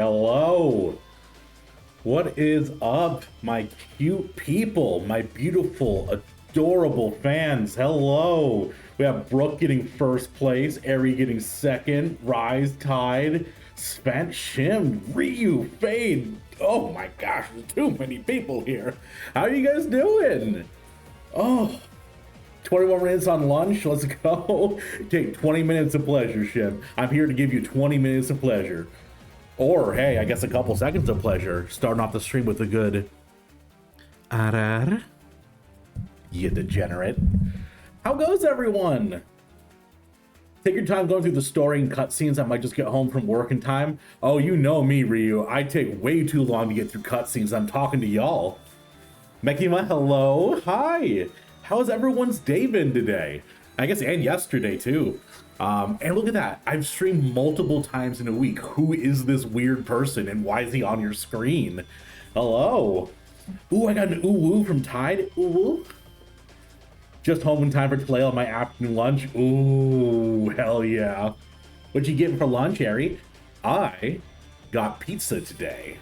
Hello. What is up, my cute people, my beautiful, adorable fans? Hello. We have Brooke getting first place, Eri getting second, Rise tied, Spent, Shim, Ryu, Fade. Oh my gosh, there's too many people here. How are you guys doing? Oh, 21 minutes on lunch. Let's go. Take 20 minutes of pleasure, Shim. I'm here to give you 20 minutes of pleasure. Or, hey, I guess a couple seconds of pleasure. Starting off the stream with a good... Arar. You degenerate. How goes everyone? Take your time going through the story and cutscenes. I might just get home from work in time. Oh, you know me, Ryu. I take way too long to get through cutscenes. I'm talking to y'all. Mekima, hello. Hi. How's everyone's day been today? I guess, and yesterday, too. And look at that. I've streamed multiple times in a week. Who is this weird person and why is he on your screen? Hello. Ooh, I got an ooh-woo from Tide. Ooh-woo. Just home in time for play on my afternoon lunch. Ooh, hell yeah. What'd you get for lunch, Eri? I got pizza today.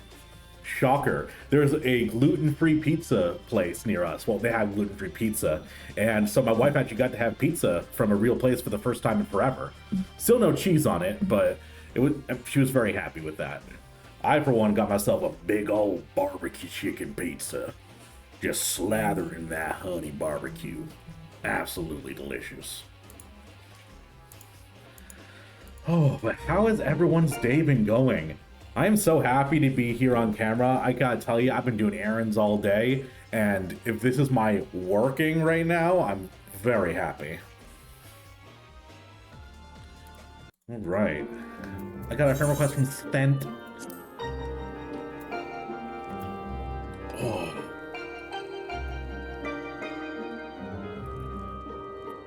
Shocker. There's a gluten-free pizza place near us. Well, they have gluten-free pizza. And so my wife actually got to have pizza from a real place for the first time in forever. Still no cheese on it, but she was very happy with that. I, for one, got myself a big old barbecue chicken pizza. Just slathered in that honey barbecue. Absolutely delicious. Oh, but how has everyone's day been going? I am so happy to be here on camera. I gotta tell you, I've been doing errands all day, and if this is my working right now, I'm very happy. All right. I got a friend request from Spent. Oh.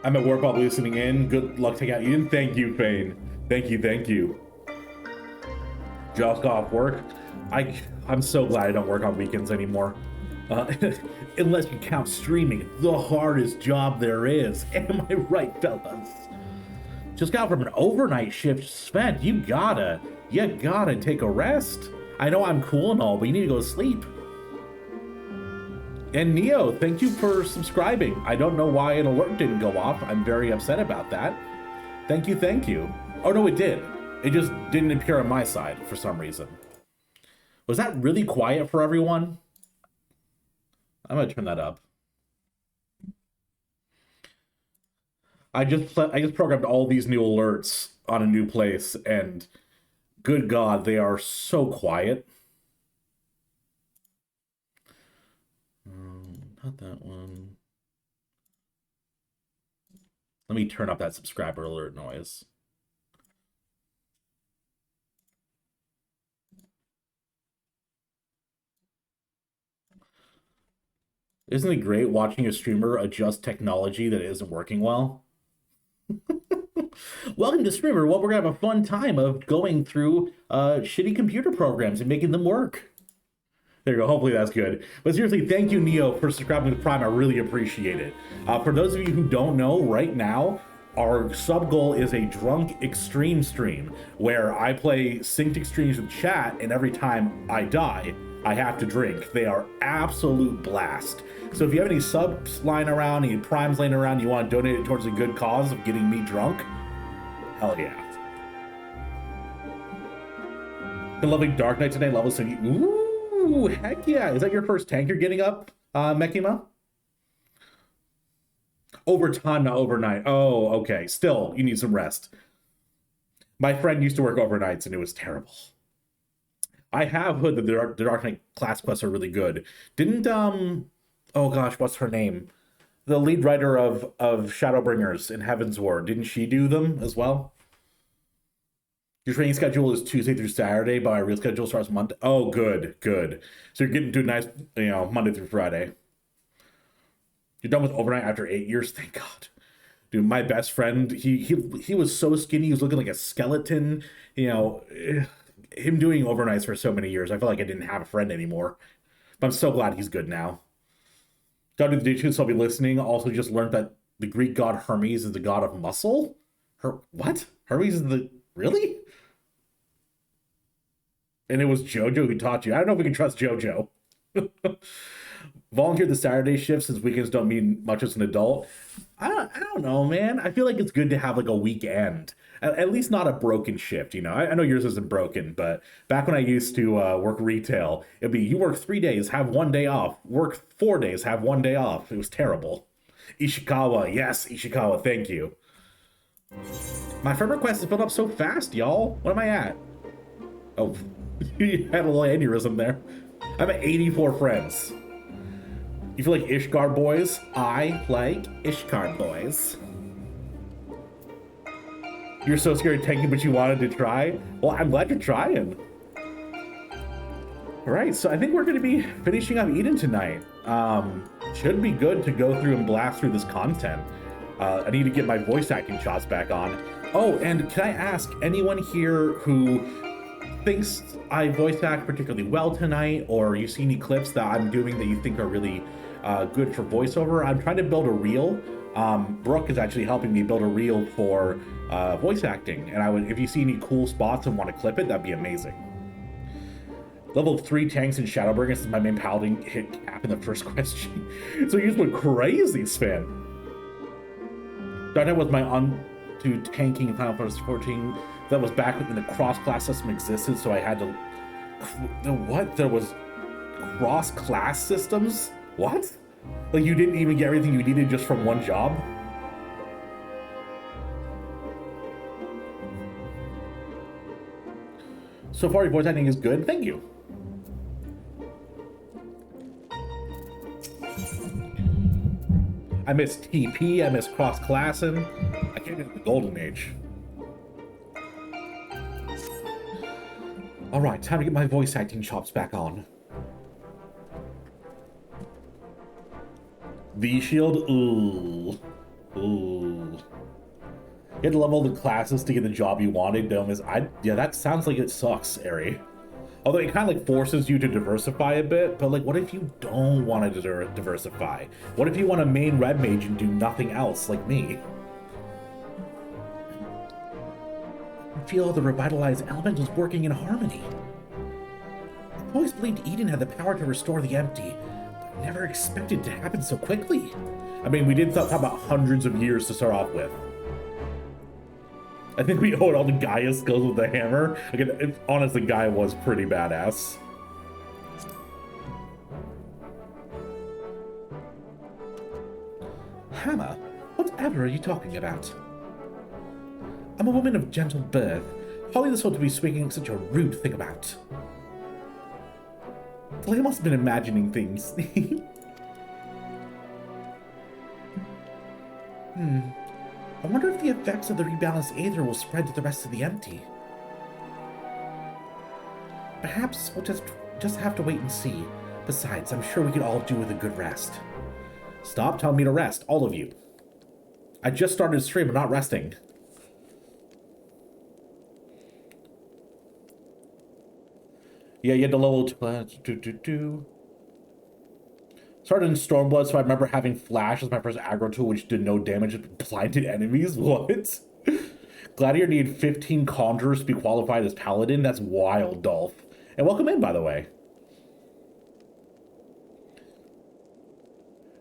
I'm at work while listening in. Good luck taking out Eden. Thank you, Fane. Thank you, thank you. Just got off work. I'm so glad I don't work on weekends anymore. Unless you count streaming, the hardest job there is. Am I right, fellas? Just got from an overnight shift spent. You gotta take a rest. I know I'm cool and all, but you need to go to sleep. And Neo, thank you for subscribing. I don't know why an alert didn't go off. I'm very upset about that. Thank you, thank you. Oh no, it did. It just didn't appear on my side for some reason. Was that really quiet for everyone? I'm gonna turn that up. I just programmed all these new alerts on a new place, and good God, they are so quiet. Not that one. Let me turn up that subscriber alert noise. Isn't it great watching a streamer adjust technology that isn't working well? Welcome to Streamer. Well, we're gonna have a fun time of going through shitty computer programs and making them work. There you go. Hopefully that's good. But seriously, thank you, Neo, for subscribing to Prime. I really appreciate it. For those of you who don't know, right now, our sub goal is a drunk extreme stream where I play synced extremes with chat, and every time I die, I have to drink. They are absolute blast. So if you have any subs lying around, any primes laying around, you want to donate it towards a good cause of getting me drunk, hell yeah. Been loving Dark Knight today, level 70. Ooh, heck yeah. Is that your first tank you're getting up, Mekima? Overtime, not overnight. Oh, okay. Still, you need some rest. My friend used to work overnights and it was terrible. I have heard that the Dark Knight class quests are really good. Didn't, oh gosh, what's her name? The lead writer of Shadowbringers in Heaven's Ward, didn't she do them as well? Your training schedule is Tuesday through Saturday, but my real schedule starts Monday. Oh, good, good. So you're getting to a nice, Monday through Friday. You're done with overnight after 8 years. Thank God. Dude, my best friend, he was so skinny. He was looking like a skeleton. Him doing overnights for so many years, I felt like I didn't have a friend anymore. But I'm so glad he's good now. God do the dishes, so I'll be listening. Also just learned that the Greek god Hermes is the god of muscle. What? Hermes is the... Really? And it was JoJo who taught you. I don't know if we can trust JoJo. Volunteer the Saturday shift since weekends don't mean much as an adult. I don't know, man. I feel like it's good to have like a weekend. At least not a broken shift, you know. I know yours isn't broken, but back when I used to work retail, it'd be you work 3 days, have 1 day off. Work 4 days, have 1 day off. It was terrible. Ishikawa, yes, Ishikawa, thank you. My friend request is filled up so fast, y'all. What am I at? Oh, you had a little aneurysm there. I'm at 84 friends. You feel like Ishgard boys? I like Ishgard boys. You're so scared of tanking, but you wanted to try? Well, I'm glad you're trying. All right, so I think we're going to be finishing up Eden tonight. Should be good to go through and blast through this content. I need to get my voice acting shots back on. Oh, and can I ask anyone here who thinks I voice act particularly well tonight, or you see any clips that I'm doing that you think are really good for voiceover? I'm trying to build a reel. Brooke is actually helping me build a reel for voice acting, and if you see any cool spots and want to clip it, that'd be amazing. Level 3 tanks in Shadowbringers is my main paladin hit cap in the first question. So you just went crazy, Sven. Started with my to tanking in Final Fantasy 14. That was back when the cross-class system existed, so I had to... What? There was cross-class systems? What? Like you didn't even get everything you needed just from one job? So far, your voice acting is good. Thank you. I miss TP, I miss cross-classing. I can't get the golden age. All right, time to get my voice acting chops back on. V-Shield? Ooh. Ooh. You had to level the classes to get the job you wanted, yeah, that sounds like it sucks, Ari. Although it kind of like forces you to diversify a bit, but like what if you don't want to diversify? What if you want to main red mage and do nothing else like me? I feel the revitalized elementals working in harmony. I always believed Eden had the power to restore the empty, but I never expected it to happen so quickly. I mean, we did talk about hundreds of years to start off with. I think we owed all the Gaia skills with the hammer. Again, honestly, Gaia was pretty badass. Hammer? Whatever are you talking about? I'm a woman of gentle birth. Hardly the sort to be speaking such a rude thing about. Well, I must have been imagining things. I wonder if the effects of the rebalanced aether will spread to the rest of the empty. Perhaps we'll just have to wait and see. Besides, I'm sure we could all do with a good rest. Stop telling me to rest, all of you. I just started a stream, I'm not resting. Yeah, you had to level Started in Stormblood, so I remember having Flash as my first aggro tool, which did no damage to blinded enemies. What? Gladiator needed 15 Conjurers to be qualified as Paladin? That's wild, Dolph. And welcome in, by the way.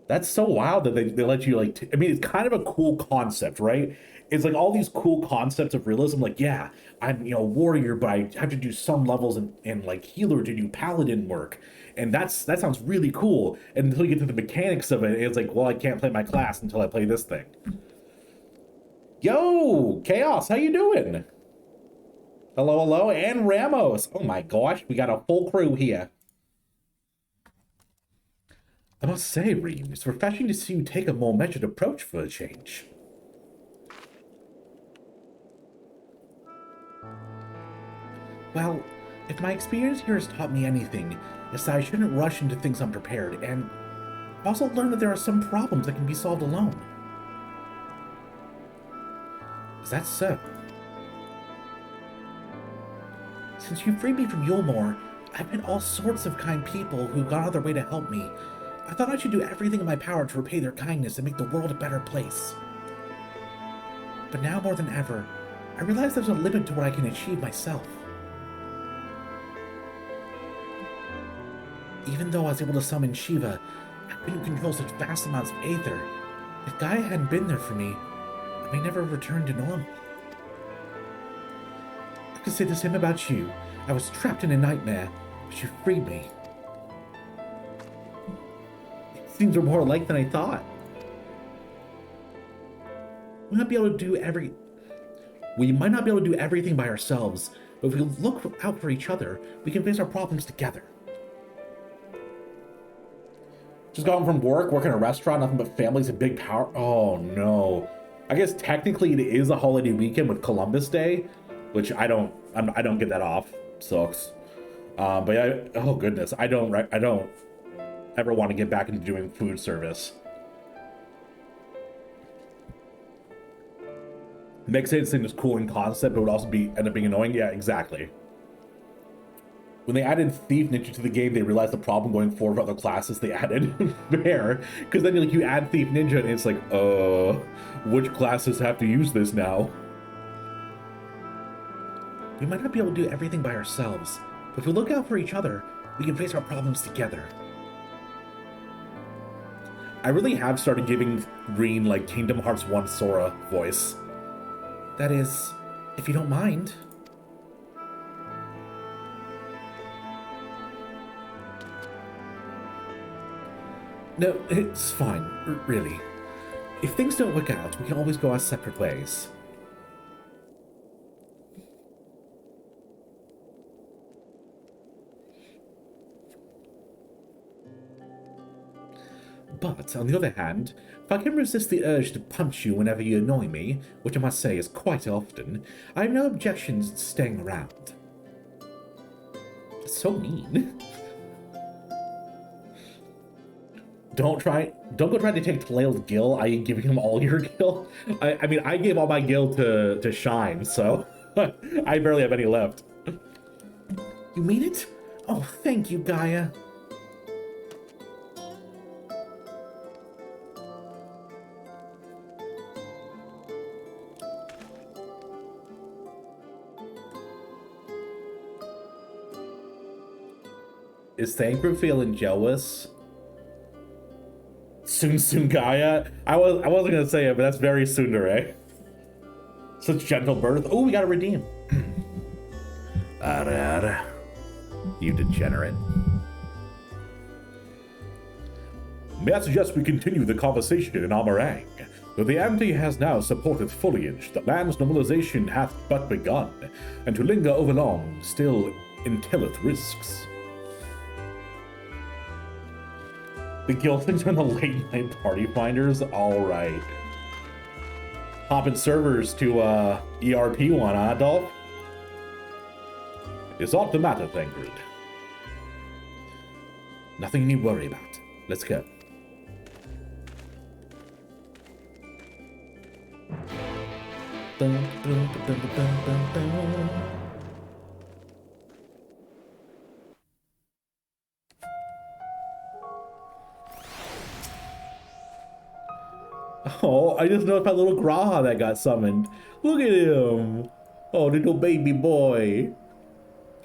That's so wild that they let you, like... I mean, it's kind of a cool concept, right? It's like all these cool concepts of realism. Like, yeah, I'm, a warrior, but I have to do some levels and like, healer to do Paladin work. And that sounds really cool until you get to the mechanics of it. It's like, well, I can't play my class until I play this thing. Yo, Chaos, how you doing? Hello, hello, and Ramos. Oh my gosh, we got a full crew here. I must say, Reem, it's refreshing to see you take a more measured approach for a change. Well, if my experience here has taught me anything, it's that I shouldn't rush into things unprepared, and I've also learned that there are some problems that can be solved alone. Is that so? Since you freed me from Yulmore, I've met all sorts of kind people who've gone out of their way to help me. I thought I should do everything in my power to repay their kindness and make the world a better place. But now more than ever, I realize there's a limit to what I can achieve myself. Even though I was able to summon Shiva, I couldn't control such vast amounts of aether. If Gaia hadn't been there for me, I may never have returned to normal. I could say the same about you. I was trapped in a nightmare, but you freed me. It seems we're more alike than I thought. We might not be able to do everything by ourselves, but if we look out for each other, we can face our problems together. Just got home from work, working in a restaurant, nothing but families and big power. Oh no. I guess technically it is a holiday weekend with Columbus Day, which I don't get that off. Sucks. But yeah, oh goodness, I don't ever want to get back into doing food service. Makes sense, seems cool in concept, but would also end up being annoying. Yeah, exactly. When they added Thief Ninja to the game, they realized the problem going forward for other classes they added. Fair. Because then you add Thief Ninja and it's like, which classes have to use this now? We might not be able to do everything by ourselves, but if we look out for each other, we can face our problems together. I really have started giving Green like Kingdom Hearts 1 Sora voice. That is, if you don't mind. No, it's fine, really. If things don't work out, we can always go our separate ways. But, on the other hand, if I can resist the urge to punch you whenever you annoy me, which I must say is quite often, I have no objections to staying around. It's so mean. Don't go try to take Taleil's gil, i.e. giving him all your gil. I mean, I gave all my gil to Shine, so I barely have any left. You mean it? Oh, thank you, Gaia. Is Thancred feeling jealous? Soon Gaia? I wasn't gonna say it, but that's very tsundere. Such gentle birth. Oh, we gotta redeem. Ara. You degenerate. May I suggest we continue the conversation in Amarang? Though the Amity has now supported foliage, the land's normalization hath but begun, and to linger overlong still entaileth risks. The guild things are in the late night party finders? Alright. Hopping servers to ERP one, huh, Dolph? Is aught the matter, Thancred? Nothing you need worry about. Let's go. Dun, dun, dun, dun, dun, dun. Oh, I just noticed my little Graha that got summoned. Look at him. Oh, little baby boy.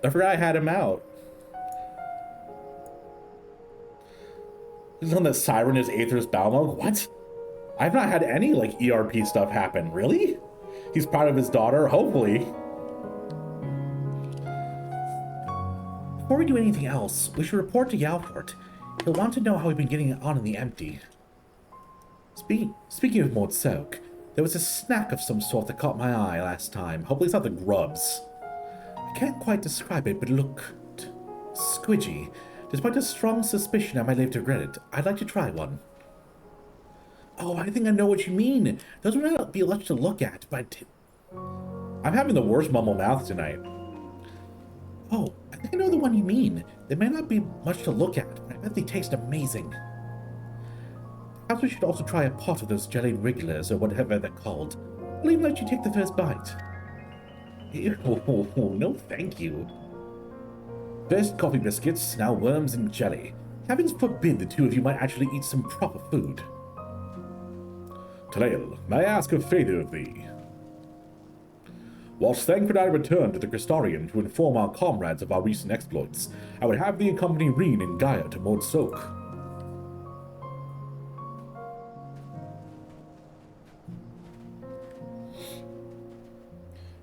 I forgot I had him out. This is on the Siren is Aether's Balmog. What? I've not had any like ERP stuff happen. Really? He's proud of his daughter, hopefully. Before we do anything else, we should report to Yalfort. He'll want to know how we've been getting on in the empty. Speaking of Mord Soak, there was a snack of some sort that caught my eye last time. Hopefully it's not the grubs. I can't quite describe it, but it looked squidgy. Despite a strong suspicion I might live to regret it, I'd like to try one. Oh, I think I know what you mean. Those would not be much to look at, but I'm having the worst mumble mouth tonight. Oh, I think I know the one you mean. They may not be much to look at, but I bet they taste amazing. Perhaps we should also try a pot of those jelly wrigglers, or whatever they're called. I'll even let you take the first bite. Ew, no thank you. First coffee biscuits, now worms and jelly. Heavens forbid the two of you might actually eat some proper food. Taleil, may I ask a favour of thee? Whilst Thancred I returned to the Crystarian to inform our comrades of our recent exploits, I would have thee accompany Reen and Gaia to Mord Soak.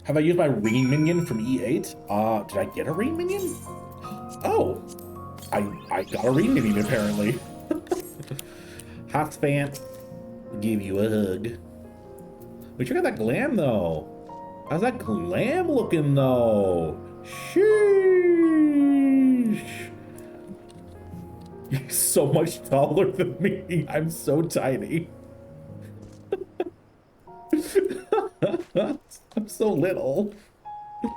Have I used my Reen minion from E8? Did I get a Reen minion? Oh, I got a Reen minion apparently. Hotsfant, give you a hug. But check out that glam though. How's that glam looking though? Sheesh. You're so much taller than me. I'm so tiny. I'm so little. I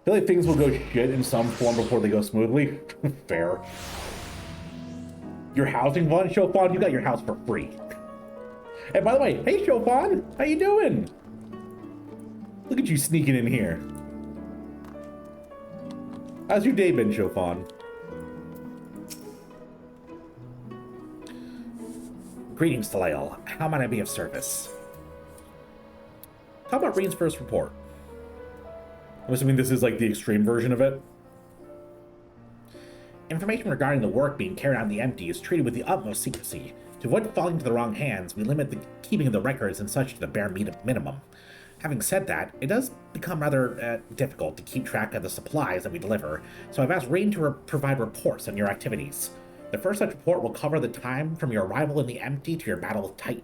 feel like things will go shit in some form before they go smoothly. Fair. Your housing fund, Chopin? You got your house for free. And by the way, hey Chopin, how you doing? Look at you sneaking in here. How's your day been, Chopin? Greetings, Talael. How might I be of service? How about Reen's first report? I'm assuming this is like the extreme version of it. Information regarding the work being carried out in the Empty is treated with the utmost secrecy. To avoid falling into the wrong hands, we limit the keeping of the records and such to the bare minimum. Having said that, it does become rather difficult to keep track of the supplies that we deliver, so I've asked Reen to provide reports on your activities. The first such report will cover the time from your arrival in the Empty to your battle with Titan.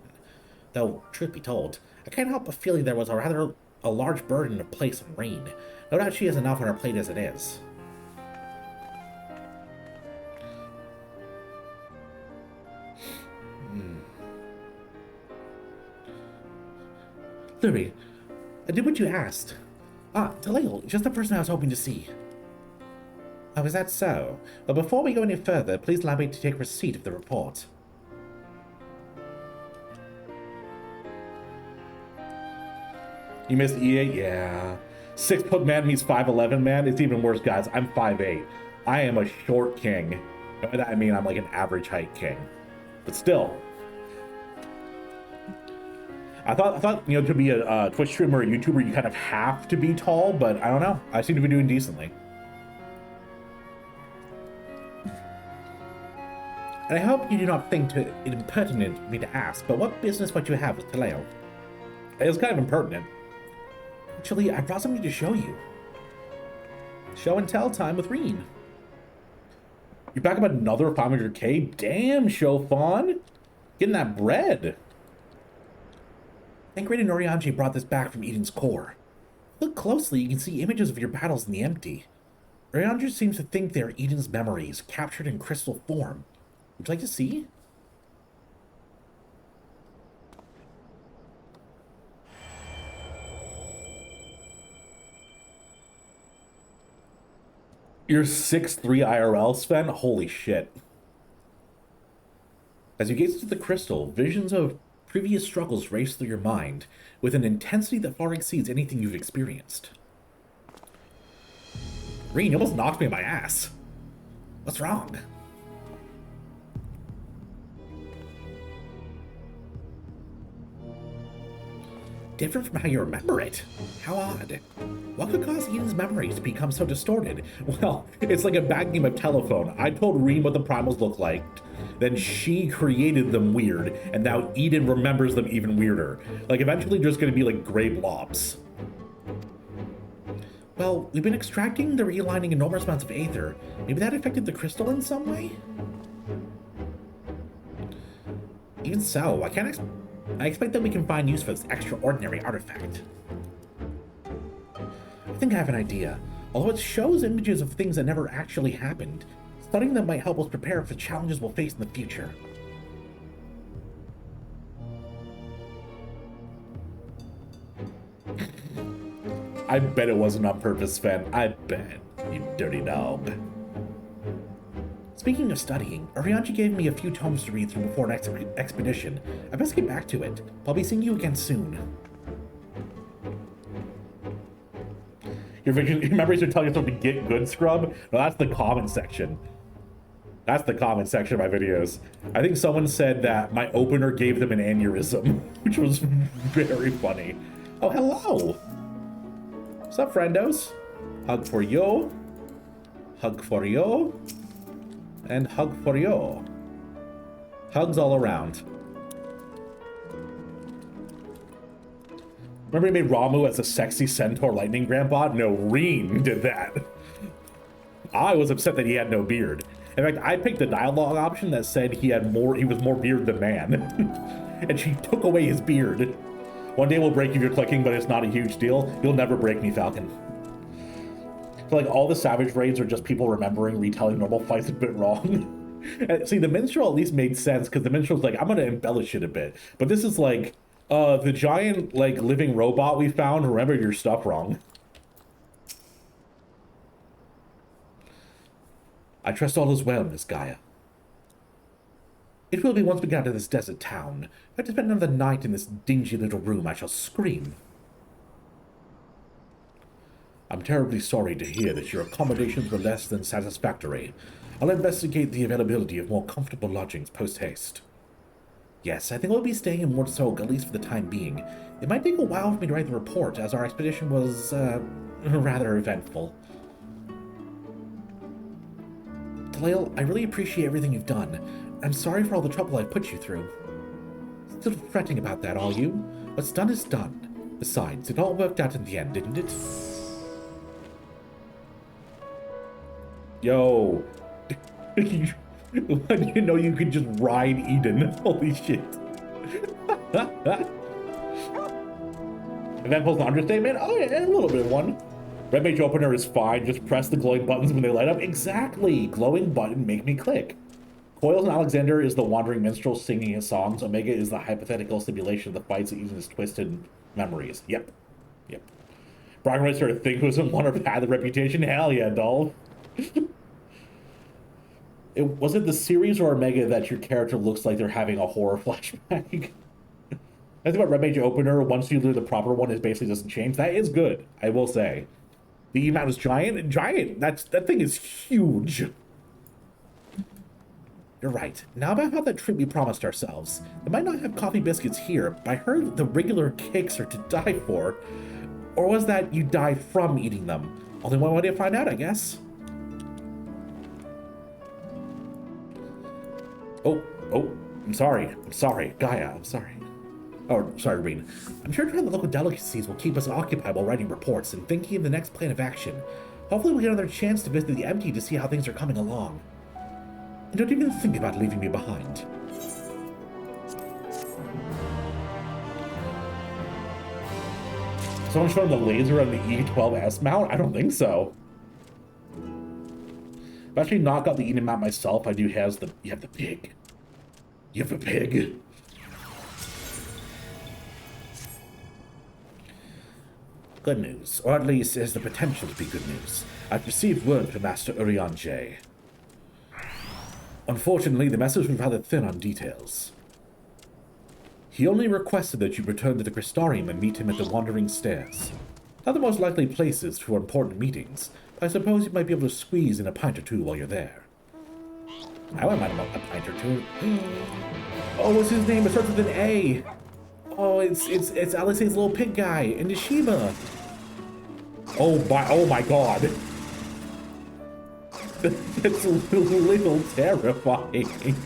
Though, truth be told, I can't help but feeling there was a large burden to place on Reen. No doubt she has enough on her plate as it is. Louis, I did what you asked. Talael, just the person I was hoping to see. Oh, is that so? Well, before we go any further, please allow me to take receipt of the report. You missed E8? Yeah. 6-foot man meets 5'11", man. It's even worse, guys. I'm 5'8". I am a short king. And by that I mean I'm like an average height king. But still. I thought, you know, to be a Twitch streamer or a YouTuber, you kind of have to be tall, but I don't know. I seem to be doing decently. And I hope you do not think it impertinent of me to ask, but what business might you have with Talael? It's kind of impertinent. Actually, I brought something to show you. Show and tell time with Reen. You're back about another 500k? Damn, Chopin! Getting that bread. Thancred and Urianger brought this back from Eden's core. Look closely, you can see images of your battles in the Empty. Urianger seems to think they are Eden's memories, captured in crystal form. Would you like to see? You're 6'3" IRL, Sven? Holy shit. As you gaze into the crystal, visions of previous struggles race through your mind with an intensity that far exceeds anything you've experienced. Reen, you almost knocked me on my ass. What's wrong? Different from how you remember it. How odd. What could cause Eden's memories to become so distorted? Well, it's like a bad game of telephone. I told Reen what the primals look like, then she created them weird, and now Eden remembers them even weirder. Like, eventually there's gonna be like gray blobs. Well, we've been extracting the realigning enormous amounts of aether. Maybe that affected the crystal in some way? Even so, I expect that we can find use for this extraordinary artifact. I think I have an idea. Although it shows images of things that never actually happened, studying them might help us prepare for the challenges we'll face in the future. I bet it wasn't on purpose, Sven. I bet, you dirty dog. Speaking of studying, Urianger gave me a few tomes to read through before an expedition. I best get back to it. I'll be seeing you again soon. Your memories are telling us to get good, scrub? No, that's the comment section. That's the comment section of my videos. I think someone said that my opener gave them an aneurysm, which was very funny. Oh, hello. What's up, friendos? Hug for you. Hug for you. And hug for you. Hugs all around. Remember he made Ramuh as a sexy centaur lightning grandpa? No, Reen did that. I was upset that he had no beard. In fact, I picked the dialogue option that said he was more beard than man. And she took away his beard. One day we'll break if you're clicking, but it's not a huge deal. You'll never break me, Falcon. So like all the Savage raids are just people remembering retelling normal fights a bit wrong. And see, the minstrel at least made sense because the minstrel's like, I'm gonna embellish it a bit. But this is like, the giant like living robot we found remembered your stuff wrong. I trust all is well, Miss Gaia. It will be once we get out of this desert town. If I spend another night in this dingy little room, I shall scream. I'm terribly sorry to hear that your accommodations were less than satisfactory. I'll investigate the availability of more comfortable lodgings post-haste. Yes, I think we'll be staying in Mortsog, at least for the time being. It might take a while for me to write the report, as our expedition was, rather eventful. Talael, I really appreciate everything you've done. I'm sorry for all the trouble I've put you through. Still fretting about that, are you? What's done is done. Besides, it all worked out in the end, didn't it? Yo. When you know you can just ride Eden. Holy shit. Eventful's an understatement? Oh yeah, a little bit of one. Red Mage Opener is fine. Just press the glowing buttons when they light up. Exactly. Glowing button make me click. Coils and Alexander is the wandering minstrel singing his songs. Omega is the hypothetical simulation of the fights using his twisted memories. Yep. Yep. Brian Rice started to think who doesn't want to have the reputation. Hell yeah, doll. Was it the series or Omega that your character looks like they're having a horror flashback? I think about Red Mage Opener, once you do the proper one, it basically doesn't change. That is good, I will say. The E-mount is giant. Giant! That thing is huge. You're right. Now about how that treat we promised ourselves. They might not have coffee biscuits here, but I heard the regular cakes are to die for. Or was that you die from eating them? Only one way to find out, I guess. Oh, I'm sorry, Gaia, I'm sorry. Oh, sorry, Reen. I'm sure trying the local delicacies will keep us occupied while writing reports and thinking of the next plan of action. Hopefully we'll get another chance to visit the Empty to see how things are coming along. And don't even think about leaving me behind. Someone showing the laser on the E12S mount? I don't think so. I've actually not got the Eden mount myself. I do have you have the pig. You have a pig. Good news, or at least has the potential to be good news. I've received word from Master Urianger. Unfortunately, the message was rather thin on details. He only requested that you return to the Crystarium and meet him at the Wandering Stairs. Not the most likely places for important meetings, but I suppose you might be able to squeeze in a pint or two while you're there. I wouldn't mind a pint or two. Oh, what's his name? It starts with an A. Oh, it's Alexei's little pig guy in Nishima. Oh my god. That's a little terrifying.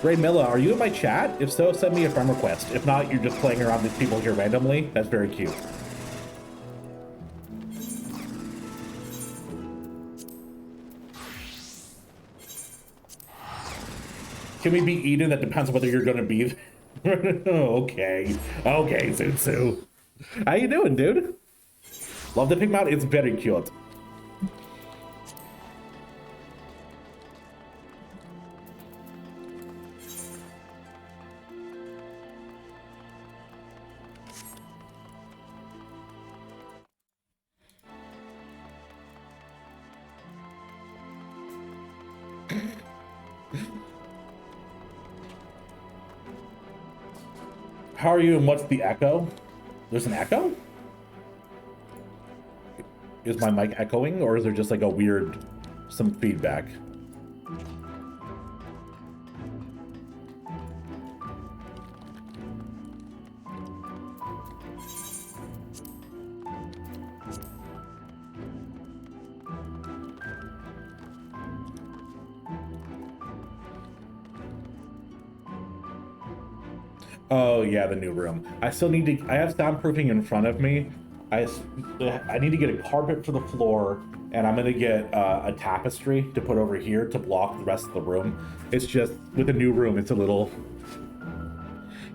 Ray Milla, are you in my chat? If so, send me a friend request. If not, you're just playing around with people here randomly. That's very cute. Can we be Eden? That depends on whether you're going to be... Okay, Zutsu. How you doing, dude? Love the pig mount. It's very cute. How are you and what's the echo? There's an echo? Is my mic echoing or is there just like a weird, some feedback? Oh yeah, the new room. I still need to, I have soundproofing in front of me. I need to get a carpet for the floor and I'm gonna get a tapestry to put over here to block the rest of the room. It's just, with the new room, it's a little,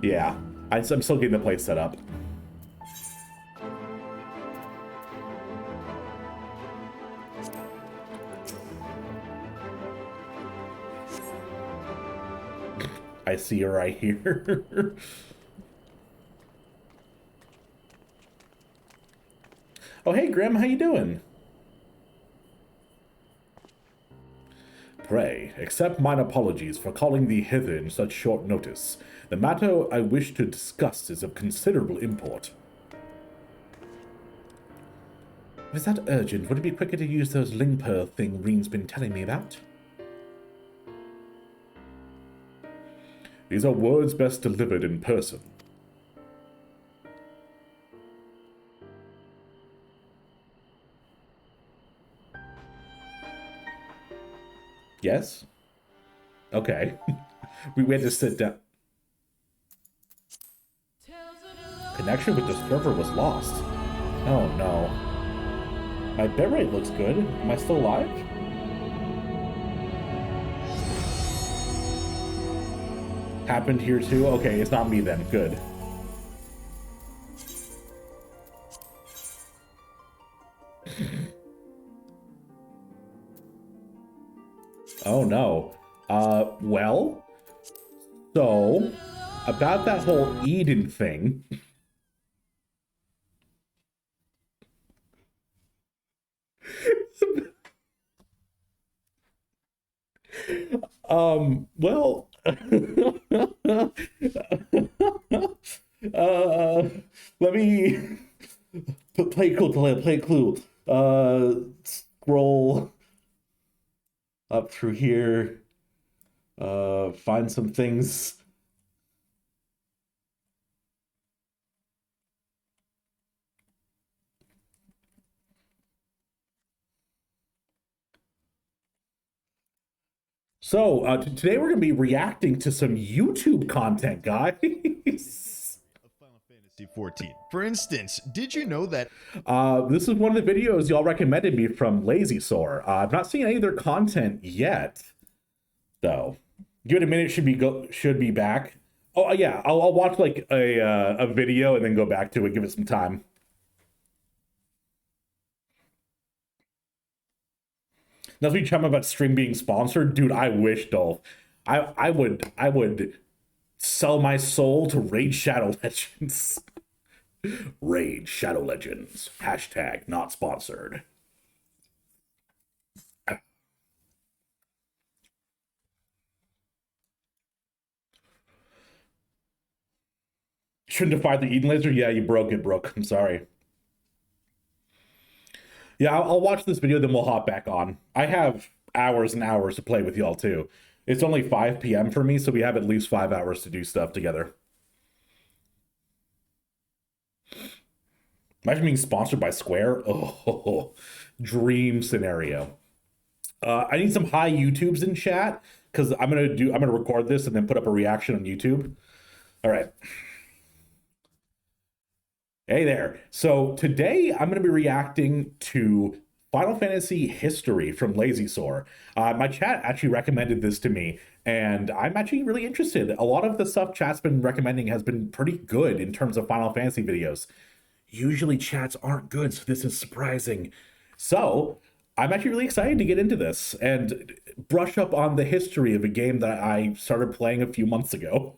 yeah. I'm still getting the place set up. I see her right here. Oh, hey, Grim, how you doing? Pray, accept mine apologies for calling thee hither in such short notice. The matter I wish to discuss is of considerable import. If it's that urgent, would it be quicker to use those Lingper thing Reen's been telling me about? These are words best delivered in person. Yes? Okay. we had to sit down. Connection with the server was lost. Oh no. My bitrate looks good. Am I still live? Happened here too? Okay, it's not me then. Good. Oh no. Well, so about that whole Eden thing. Well, let me play clue. Scroll up through here. Find some things. So, today we're going to be reacting to some YouTube content, guys. Of Final Fantasy 14. For instance, did you know that this is one of the videos y'all recommended me from Lazy Sore. I've not seen any of their content yet, though. Give it a minute, should be back. Oh yeah, I'll watch like a video and then go back to it. Give it some time. Now, we talking about stream being sponsored, dude. I wish, Dolph. I would sell my soul to Raid Shadow Legends. Raid Shadow Legends. Hashtag not sponsored. Shouldn't have fired the Eden laser? Yeah, you broke it, Brooke. I'm sorry. Yeah, I'll watch this video, then we'll hop back on. I have hours and hours to play with y'all, too. It's only 5 p.m. for me, so we have at least 5 hours to do stuff together. Imagine being sponsored by Square. Oh, dream scenario. I need some high YouTubes in chat, because I'm gonna record this and then put up a reaction on YouTube. All right. Hey there. So today I'm going to be reacting to Final Fantasy History from Lazy Sore. My chat actually recommended this to me, and I'm actually really interested. A lot of the stuff chat's been recommending has been pretty good in terms of Final Fantasy videos. Usually chats aren't good, so this is surprising. So I'm actually really excited to get into this and brush up on the history of a game that I started playing a few months ago.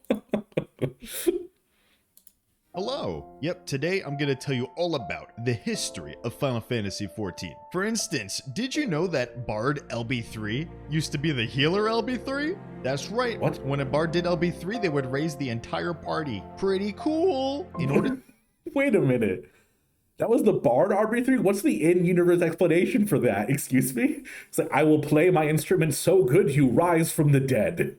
Hello. Yep, today I'm going to tell you all about the history of Final Fantasy XIV. For instance, did you know that Bard LB3 used to be the healer LB3? That's right. What? When a Bard did LB3, they would raise the entire party. Pretty cool. In order Wait a minute. That was the Bard RB3? What's the in-universe explanation for that? Excuse me? It's like, I will play my instrument so good you rise from the dead.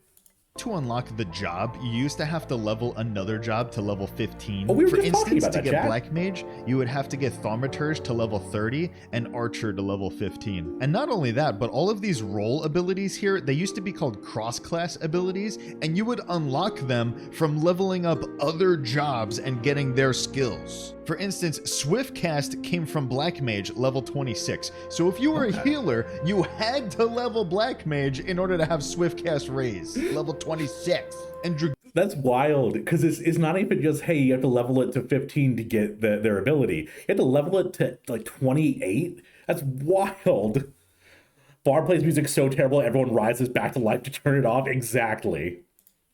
to unlock the job, you used to have to level another job to level 15. Oh, we were For just talking instance, about to that, get Jack. Black Mage, you would have to get Thaumaturge to level 30 and Archer to level 15. And not only that, but all of these role abilities here, they used to be called cross-class abilities, and you would unlock them from leveling up other jobs and getting their skills. For instance, Swiftcast came from Black Mage level 26. So if you were a healer, you had to level Black Mage in order to have Swiftcast raise level 26. And That's wild, because it's not even just, hey, you have to level it to 15 to get their ability. You have to level it to like 28? That's wild. Bard plays music so terrible, everyone rises back to life to turn it off. Exactly.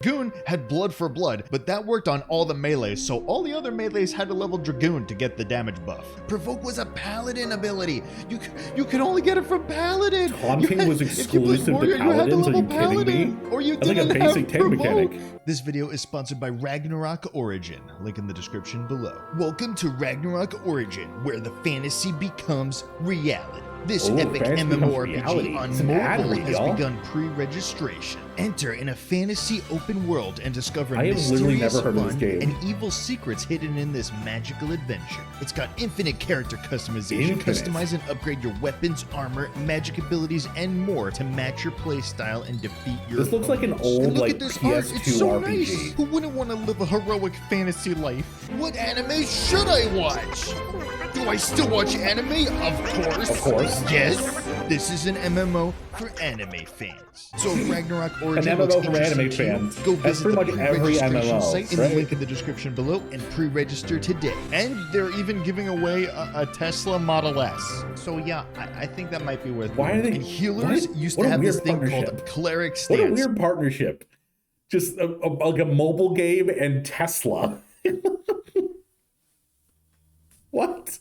Dragoon had Blood for Blood, but that worked on all the melees, so all the other melees had to level Dragoon to get the damage buff. Provoke was a Paladin ability. You could only get it from Paladin. Taunting was exclusive to Paladins, are you kidding me? Or you That's like a didn't basic have tank Provoke. mechanic. This video is sponsored by Ragnarok Origin, link in the description below. Welcome to Ragnarok Origin, where the fantasy becomes reality. This Oh, epic fantasy becomes MMORPG reality. on It's an ad mobile read, has y'all. begun pre-registration. Enter in a fantasy open world and discover I have literally mysterious never heard of this fun game. and evil secrets hidden in this magical adventure. It's got infinite character customization. Infinite. Customize and upgrade your weapons, armor, magic abilities, and more to match your playstyle and defeat your This looks like an opponents. old, And look like, at this art. PS2 It's so RPG. nice. Who wouldn't want to live a heroic fantasy life? What anime should I watch? Do I still watch anime? Of course. Of course. Yes. This is an MMO for anime fans. So if Ragnarok Origin An looks MMO for interesting anime to you, fans. go That's visit pretty the much every pre-registration MMO, site in right? the link in the description below and pre-register today. And they're even giving away a Tesla Model S. So yeah, I think that might be worth it. Why are they- And healers what? used What to a have this weird thing partnership. called Cleric What a Stance. weird partnership. Just like a mobile game and Tesla. What?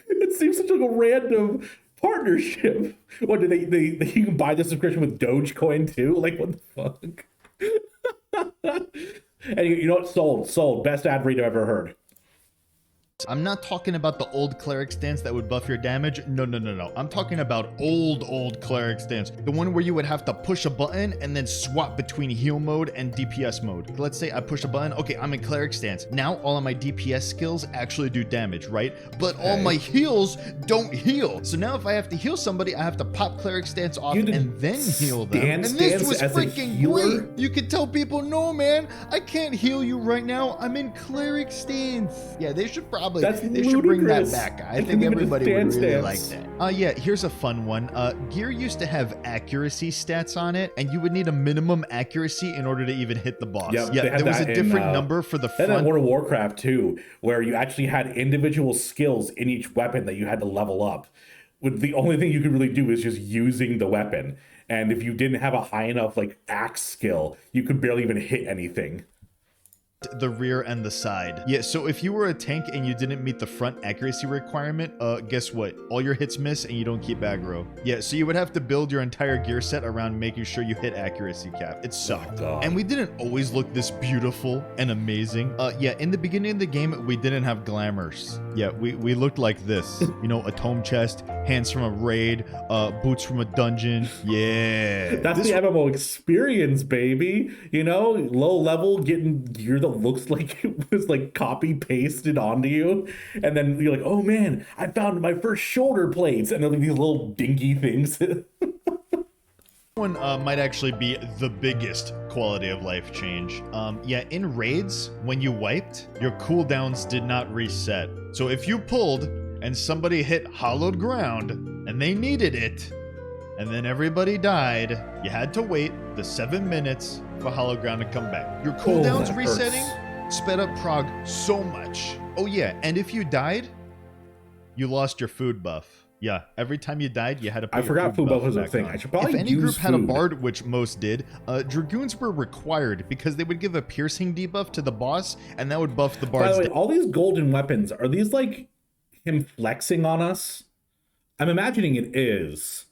It seems such like a random partnership. What, do they you can buy the subscription with Dogecoin too? Like, what the fuck? And you know what? Sold. Best ad read I've ever heard. I'm not talking about the old Cleric Stance that would buff your damage. No. I'm talking about old Cleric Stance. The one where you would have to push a button and then swap between heal mode and DPS mode. Let's say I push a button. Okay, I'm in Cleric Stance. Now all of my DPS skills actually do damage, right? But all my heals don't heal. So now if I have to heal somebody, I have to pop Cleric Stance off You did and then heal them. stand And this stance was as a freaking healer? great. You could tell people, no man, I can't heal you right now. I'm in Cleric Stance. Yeah, they should probably That's they should bring that ludicrous. back. I They think can even everybody would stand really like stance. that. Yeah, here's a fun one. Gear used to have accuracy stats on it, and you would need a minimum accuracy in order to even hit the boss. Yep, Yeah, they had there was a that in, different number for the Then in front. World of Warcraft too, where you actually had individual skills in each weapon that you had to level up. With the only thing you could really do is just using the weapon. And if you didn't have a high enough like axe skill, you could barely even hit anything. The rear and the side. Yeah, so if you were a tank and you didn't meet the front accuracy requirement, guess what? All your hits miss and you don't keep aggro. Yeah, so you would have to build your entire gear set around making sure you hit accuracy cap. It sucked. God. And we didn't always look this beautiful and amazing. Yeah, in the beginning of the game, we didn't have glamours. Yeah, we looked like this. You know, a tome chest, hands from a raid, boots from a dungeon. Yeah. That's the MMO experience, baby. You know, low level, getting gear that looks like it was like copy pasted onto you, and then you're like, oh man, I found my first shoulder blades, and they're like these little dinky things. One might actually be the biggest quality of life change. Yeah, in raids, when you wiped, your cooldowns did not reset. So if you pulled and somebody hit hollowed ground and they needed it, and then everybody died, you had to wait the 7 minutes for Hollow Ground to come back. Your cooldowns that resetting hurts. sped up prog so much. Oh yeah, and if you died, you lost your food buff. Yeah, every time you died, you had to put I your forgot food buff was a back thing. on. I should probably If any use group had a food. bard, which most did, dragoons were required because they would give a piercing debuff to the boss, and that would buff the By bard's the way, all these golden weapons, are these like him flexing on us? I'm imagining it is.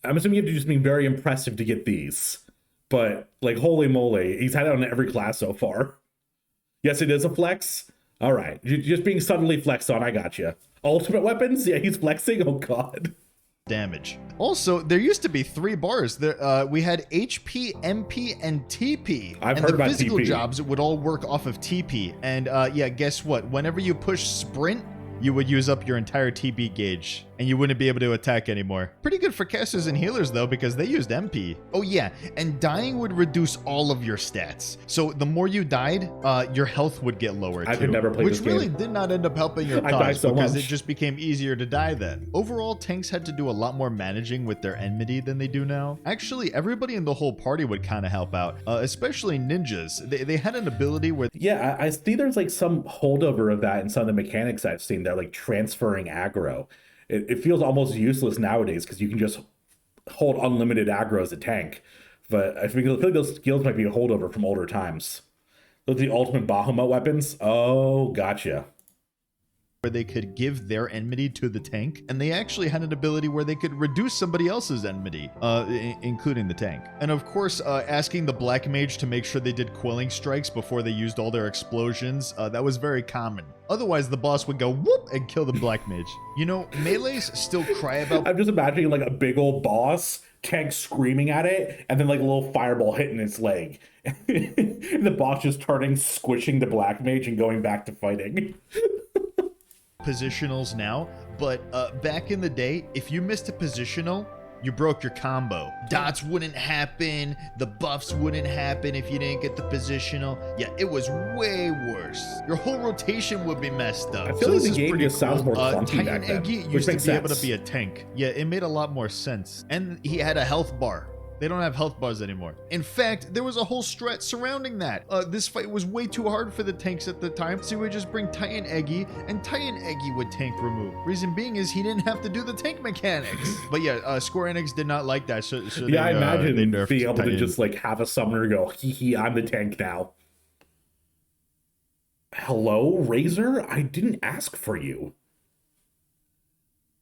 I'm assuming you have to just be very impressive to get these. But, like, holy moly, he's had it on every class so far. Yes, it is a flex. All right, just being suddenly flexed on, I got you. Ultimate weapons? Yeah, he's flexing? Oh, God. damage. Also, there used to be 3 bars. We had HP, MP, and TP. I've and heard the about physical TP. jobs would all work off of TP. And yeah, guess what? Whenever you push sprint, you would use up your entire TP gauge, and you wouldn't be able to attack anymore. Pretty good for casters and healers, though, because they used MP. Oh, yeah, and dying would reduce all of your stats. So the more you died, your health would get lower, too. I could never play which this really game. did not end up helping your I died cause, so because much. it just became easier to die then. Overall, tanks had to do a lot more managing with their enmity than they do now. Actually, everybody in the whole party would kind of help out, especially ninjas. They had an ability where Yeah, I see there's like some holdover of that in some of the mechanics I've seen. They're like transferring aggro. It feels almost useless nowadays because you can just hold unlimited aggro as a tank. But I feel like those skills might be a holdover from older times. Those are the ultimate Bahamut weapons? Oh, gotcha. they could give their enmity to the tank, and they actually had an ability where they could reduce somebody else's enmity, including the tank. And of course, asking the black mage to make sure they did quelling strikes before they used all their explosions, that was very common. Otherwise, the boss would go whoop and kill the black mage. You know, melees still cry about... I'm just imagining like a big old boss, tank screaming at it, and then like a little fireball hitting its leg. And the boss just turning, squishing the black mage and going back to fighting. positionals now, but back in the day, if you missed a positional, you broke your combo. Dots wouldn't happen, the buffs wouldn't happen if you didn't get the positional. Yeah, it was way worse. Your whole rotation would be messed up. I feel like this the is game pretty just sounds more clunky Titan back then, Eggy which used to makes be able sense. to be a tank. Yeah, it made a lot more sense. And he had a health bar. They don't have health bars anymore. In fact, there was a whole strat surrounding that. This fight was way too hard for the tanks at the time, so he would just bring Titan Eggy, and Titan Eggy would tank remove. Reason being is he didn't have to do the tank mechanics. But yeah, Square Enix did not like that, so Yeah, I imagine they nerfed being able to Titan. just like have a summoner go, hee hee, I'm the tank now. Hello, Razor? I didn't ask for you.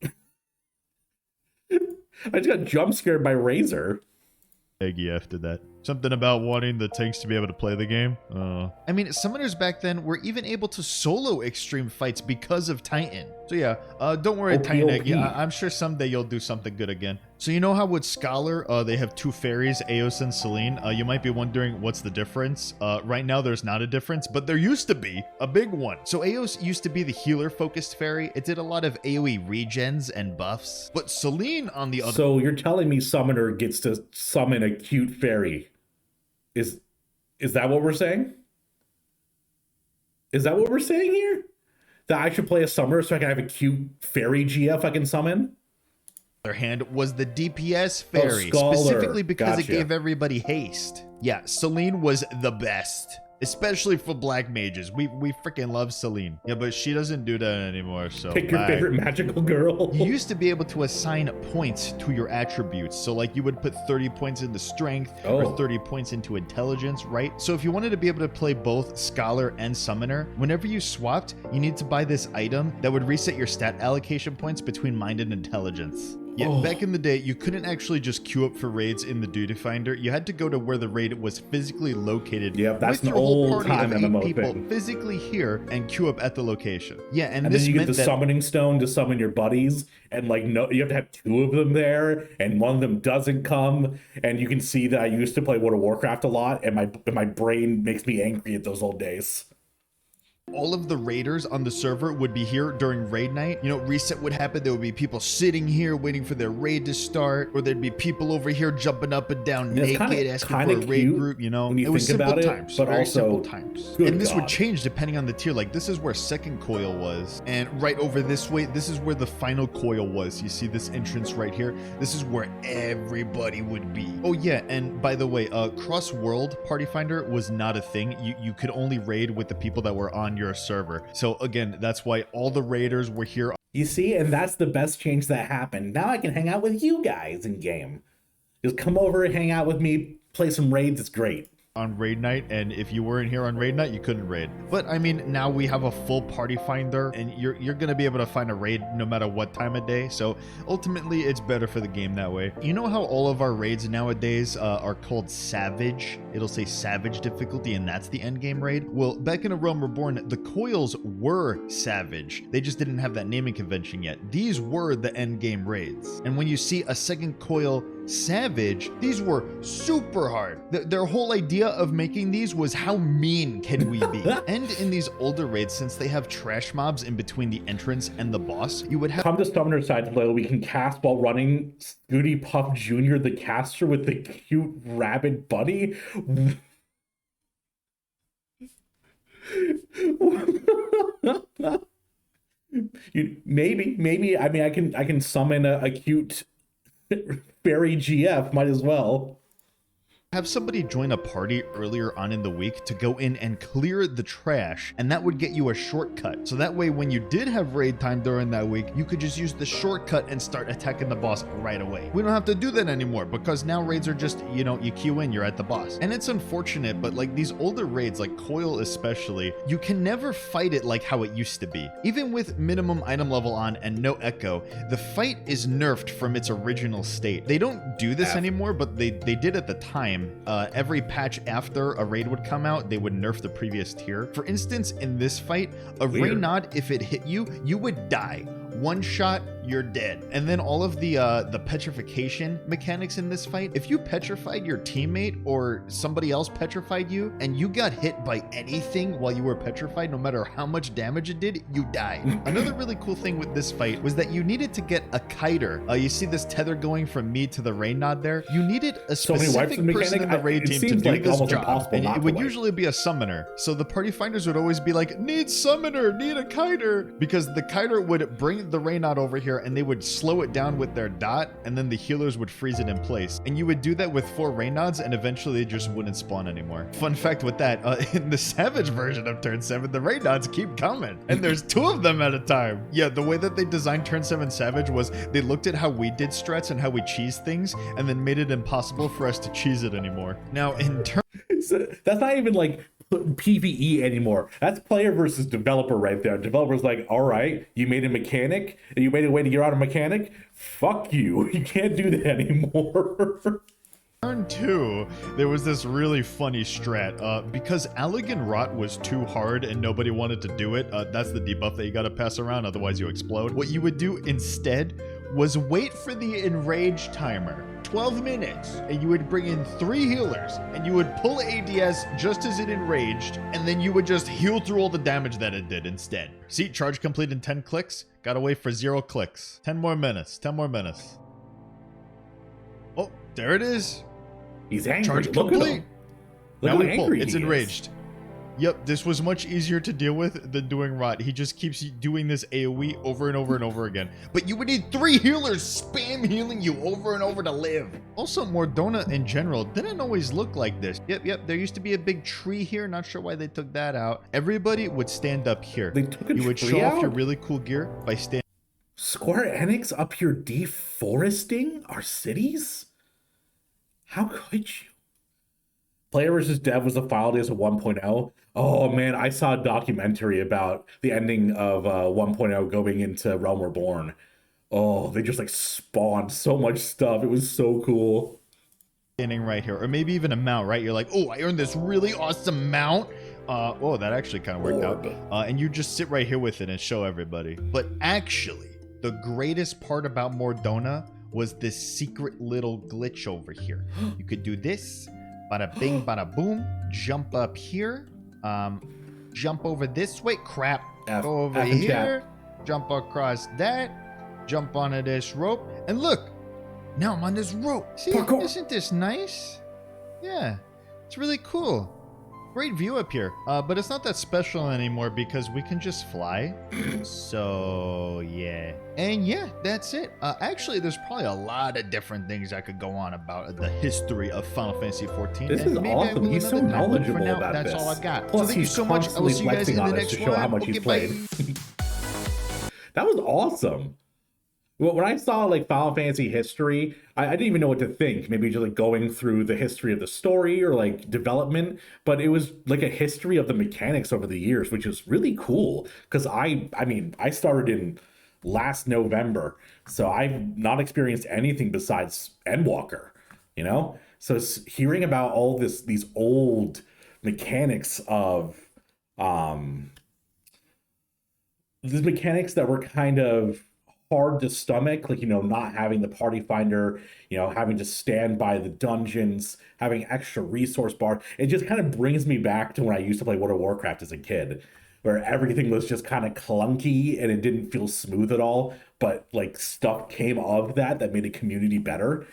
I just got jump scared by Razor. Eggy after that. Something about wanting the tanks to be able to play the game. I mean, summoners back then were even able to solo extreme fights because of Titan. So yeah, don't worry, Titan Eggy. I'm sure someday you'll do something good again. So you know how with Scholar, they have 2 fairies, Eos and Selene? You might be wondering what's the difference. Right now there's not a difference, but there used to be a big one. So Eos used to be the healer-focused fairy. It did a lot of AoE regens and buffs. But Selene, on the other... So you're telling me summoner gets to summon a cute fairy? Is that what we're saying? Is that what we're saying here? That I should play a summoner so I can have a cute fairy GF I can summon? Other hand was the DPS fairy, Scholar. specifically because it Gotcha. gave everybody haste. Yeah, Selene was the best, especially for black mages. We freaking love Selene. Yeah, but she doesn't do that anymore, so Pick your bye. favorite magical girl. You used to be able to assign points to your attributes. So like you would put 30 points into strength Oh. or 30 points into intelligence, right? So if you wanted to be able to play both Scholar and Summoner, whenever you swapped, you need to buy this item that would reset your stat allocation points between mind and intelligence. Yeah, Oh. back in the day, you couldn't actually just queue up for raids in the Duty Finder. You had to go to where the raid was physically located. Yep, that's with an your whole old party time of 8 MMO people thing. physically here and queue up at the location. Yeah, and And this then you get meant the that summoning stone to summon your buddies, and like no, you have to have 2 of them there, and one of them doesn't come. And you can see that I used to play World of Warcraft a lot, and my brain makes me angry at those old days. all of the raiders on the server would be here during raid night. You know, reset would happen. There would be people sitting here waiting for their raid to start, or there'd be people over here jumping up and down And it's naked, asking for a raid cute group. You know, when you it was think simple about it, times, but very also, simple times. good And this would God. change depending on the tier. Like this is where second coil was, and right over this way, this is where the final coil was. You see this entrance right here? This is where everybody would be. Oh yeah, and by the way, cross world party finder was not a thing. You could only raid with the people that were on your server. So again, that's why all the raiders were here You see, and that's the best change that happened. Now I can hang out with you guys in game. Just come over and hang out with me, play some raids. It's great. On raid night, and if you weren't here on raid night, you couldn't raid. But I mean, now we have a full party finder, and you're gonna be able to find a raid no matter what time of day. So ultimately, it's better for the game that way. You know how all of our raids nowadays are called Savage? It'll say Savage difficulty, and that's the end game raid. Well, back in A Realm Reborn, the coils were Savage. They just didn't have that naming convention yet. These were the end game raids. And when you see a second coil Savage, these were super hard. Their whole idea of making these was how mean can we be? And in these older raids, since they have trash mobs in between the entrance and the boss, you would have— Come to Summoner side play. We can cast while running Scooty Puff Jr., the caster with the cute rabbit bunny. Maybe. I mean, I can summon a cute fairy GF. Might as well have somebody join a party earlier on in the week to go in and clear the trash, and that would get you a shortcut. So that way, when you did have raid time during that week, you could just use the shortcut and start attacking the boss right away. We don't have to do that anymore because now raids are just, you know, you queue in, you're at the boss. And it's unfortunate, but like these older raids, like Coil especially, you can never fight it like how it used to be. Even with minimum item level on and no echo, the fight is nerfed from its original state. They don't do this anymore, but they did at the time. Every patch after a raid would come out, they would nerf the previous tier. For instance, in this fight, a Reynad, if it hit you, you would die. One shot, you're dead. And then all of the petrification mechanics in this fight, if you petrified your teammate or somebody else petrified you and you got hit by anything while you were petrified, no matter how much damage it did, you died. Another really cool thing with this fight was that you needed to get a kiter. You see this tether going from me to the Reynad there? You needed a specific person in the raid team to do this job, and it would usually be a summoner. So the party finders would always be like, need summoner, need a kiter, because the kiter would bring the Reynad over here and they would slow it down with their dot, and then the healers would freeze it in place. And you would do that with 4 Reynads, and eventually they just wouldn't spawn anymore. Fun fact with that, in the Savage version of Turn 7, the Reynads keep coming, and there's 2 of them at a time. Yeah, the way that they designed Turn 7 Savage was they looked at how we did strats and how we cheese things, and then made it impossible for us to cheese it anymore. Now, in turn— that's not even like PvE anymore. That's player versus developer right there. Developer's like, all right, you made a mechanic and you made a way to get out of mechanic. Fuck you. You can't do that anymore. Turn 2, there was this really funny strat. Because Allagan Rot was too hard and nobody wanted to do it, that's the debuff that you gotta pass around, otherwise you explode. What you would do instead was wait for the enrage timer. 12 minutes, and you would bring in 3 healers, and you would pull ADS just as it enraged, and then you would just heal through all the damage that it did instead. See, charge complete in 10 clicks. Gotta wait for 0 clicks. 10 more minutes. 10 more minutes. Oh, there it is. He's angry. Charge Look complete. Look Now how angry it's he enraged. Is. Yep, this was much easier to deal with than doing Rot. He just keeps doing this AoE over and over and over again. But you would need 3 healers spam healing you over and over to live. Also, Mordona in general didn't always look like this. Yep, there used to be a big tree here. Not sure why they took that out. Everybody would stand up here. They took a You would tree show out? off your really cool gear by standing. Square Enix up here deforesting our cities? How could you? Player versus Dev was the final days of 1.0. Oh man, I saw a documentary about the ending of 1.0 going into Realm Reborn. Oh, they just like spawned so much stuff. It was so cool. Standing right here, or maybe even a mount, right? You're like, oh, I earned this really awesome mount. Oh, that actually kind of worked out. And you just sit right here with it and show everybody. But actually, the greatest part about Mordona was this secret little glitch over here. You could do this, bada bing, bada boom, jump up here, jump over this way, crap, go over here, jump across that, jump onto this rope, and look, now I'm on this rope. See, isn't this nice? Yeah, it's really cool. Great view up here, but it's not that special anymore because we can just fly. So yeah, and yeah, that's it. Actually, there's probably a lot of different things I could go on about the history of Final Fantasy 14. This is awesome. He's so knowledgeable about this. That's all I got. Plus, so thank you so much. I will see you guys in the next to show how much he's played. That was awesome. Well, when I saw like Final Fantasy history, I didn't even know what to think. Maybe just like going through the history of the story or like development, but it was like a history of the mechanics over the years, which is really cool. Because I mean, I started in last November, so I've not experienced anything besides Endwalker, you know. So hearing about all these old mechanics of um these mechanics that were kind of hard to stomach, like, you know, not having the party finder, you know, having to stand by the dungeons, having extra resource bar. It just kind of brings me back to when I used to play World of Warcraft as a kid, where everything was just kind of clunky and it didn't feel smooth at all. But like stuff came of that made the community better.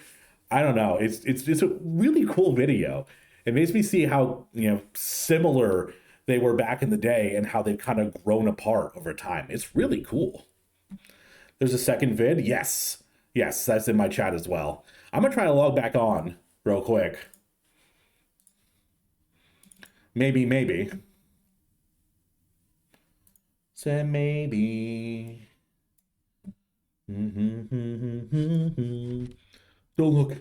I don't know. It's a really cool video. It makes me see how, you know, similar they were back in the day and how they've kind of grown apart over time. It's really cool. There's a second vid. Yes. Yes, that's in my chat as well. I'm gonna try to log back on real quick. Maybe. Say maybe. Don't look.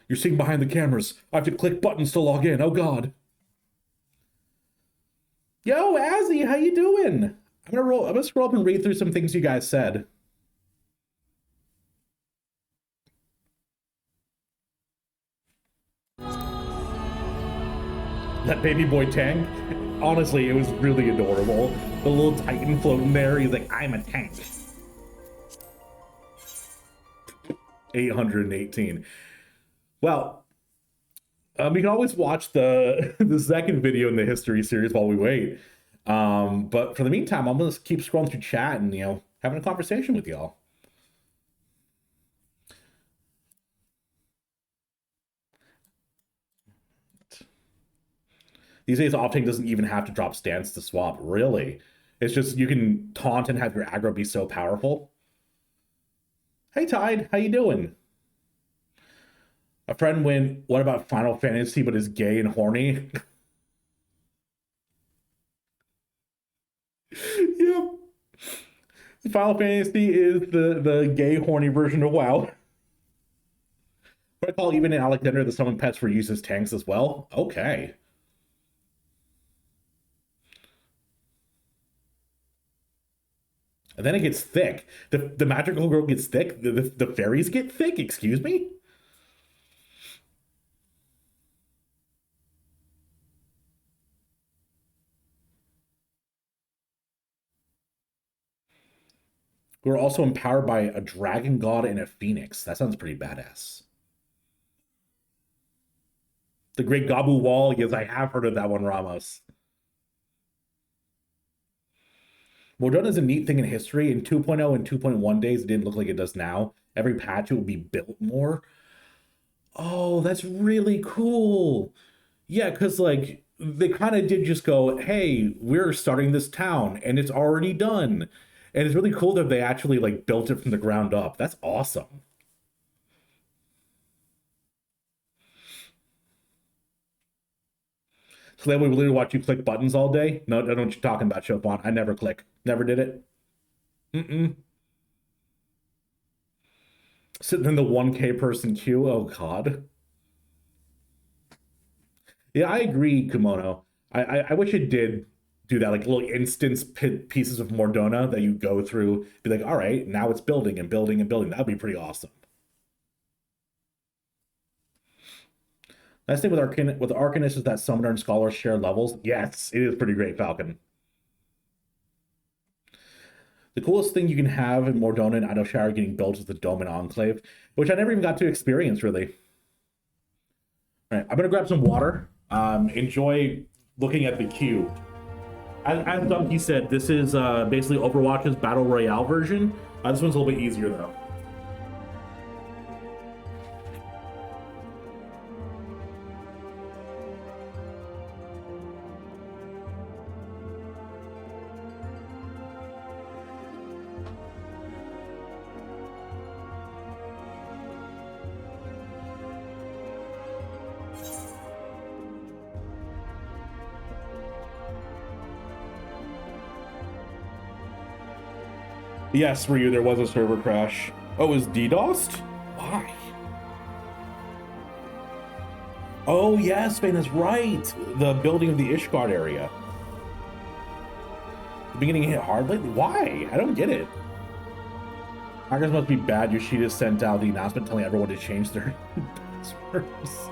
You're seeing behind the cameras. I have to click buttons to log in. Oh God. Yo, Azzy, how you doing? I'm gonna scroll up and read through some things you guys said. That baby boy tank, honestly, it was really adorable. The little Titan floating there, he's like, I'm a tank. 818. Well, we can always watch the the second video in the history series while we wait. But for the meantime, I'm gonna keep scrolling through chat and, you know, having a conversation with y'all. These days, Opting doesn't even have to drop stance to swap. Really, it's just you can taunt and have your aggro be so powerful. Hey Tide, how you doing? A friend went, what about Final Fantasy, but is gay and horny? Yep. Final Fantasy is the gay horny version of WoW. What I call even in Alexander the Summon Pets were used as tanks as well. Okay. And then it gets thick. The magical girl gets thick. The fairies get thick. Excuse me. We're also empowered by a dragon god and a phoenix. That sounds pretty badass. The Great Gabu Wall. Yes, I have heard of that one, Ramos. Mordona is a neat thing in history. In 2.0 and 2.1 days, it didn't look like it does now. Every patch, it would be built more. Oh, that's really cool. Yeah, because like they kind of did just go, hey, we're starting this town and it's already done. And it's really cool that they actually like built it from the ground up. That's awesome. So that way we literally watch you click buttons all day. No, I don't know what you're talking about, Chopin. I never click. Never did it. Mm-mm. Sitting in the 1K person queue. Oh God. Yeah, I agree, Kumono. I wish it did do that, like little instance pieces of Mordona that you go through, be like, all right, now it's building and building and building. That'd be pretty awesome. Nice thing with Arcanist is that Summoner and Scholar share levels. Yes, it is pretty great, Falcon. The coolest thing you can have in Mordona and Idyllshire getting built is the Dome and Enclave, which I never even got to experience, really. All right, I'm gonna grab some water. Enjoy looking at the queue. As Donkey said, this is basically Overwatch's Battle Royale version. This one's a little bit easier, though. Yes, Ryu, there was a server crash. Oh, it was DDoSed? Why? Oh, yes, Spain is right. The building of the Ishgard area. The beginning hit hard lately? Why? I don't get it. Hackers must be bad. Yoshida sent out the announcement telling everyone to change their passwords.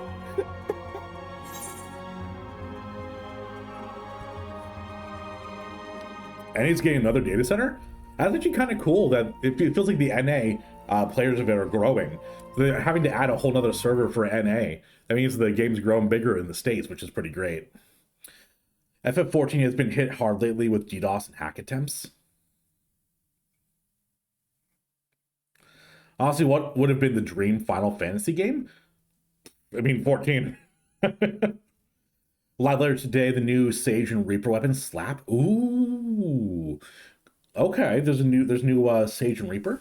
And he's getting another data center? That's actually kind of cool that it feels like the NA players of it are growing. They're having to add a whole nother server for NA. That means the game's grown bigger in the States, which is pretty great. FF14 has been hit hard lately with DDoS and hack attempts. Honestly, what would have been the dream Final Fantasy game? I mean, 14. Live later today, the new Sage and Reaper weapon slap. Ooh. Okay, there's new Sage and Reaper.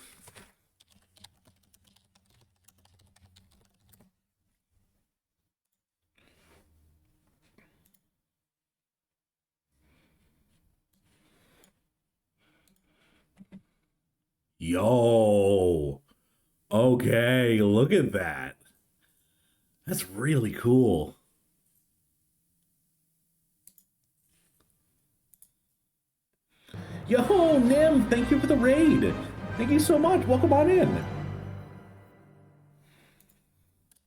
Yo. Okay, look at that. That's really cool. Yo, Nim, thank you for the raid. Thank you so much. Welcome on in.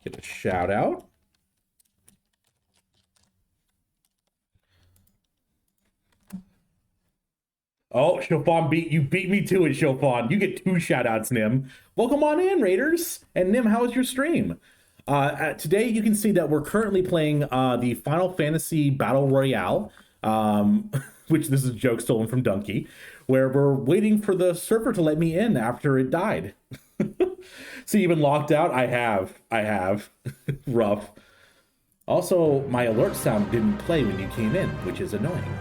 Get a shout out. Oh, Chopin you beat me to it, Chopin. You get 2 shout outs, Nim. Welcome on in, Raiders. And Nim, how was your stream? Today you can see that we're currently playing the Final Fantasy Battle Royale, which this is a joke stolen from Donkey, where we're waiting for the server to let me in after it died. See, you've been locked out? I have. Rough. Also, my alert sound didn't play when you came in, which is annoying.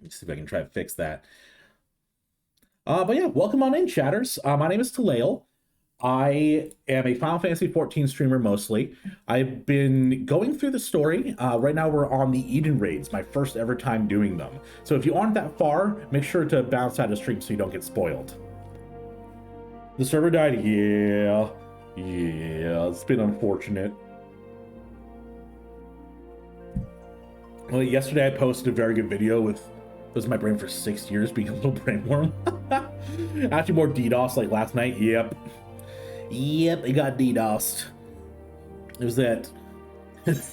Let's see if I can try to fix that. But yeah, welcome on in, chatters. My name is Talael. I am a Final Fantasy 14 streamer mostly. I've been going through the story. Right now we're on the Eden raids, my first ever time doing them. So if you aren't that far, make sure to bounce out of stream so you don't get spoiled. The server died? Yeah, it's been unfortunate. Well, yesterday I posted a very good video with was my brain for 6 years being a little brain worm. Actually more DDoS like last night. Yep, it got DDoSed. It was that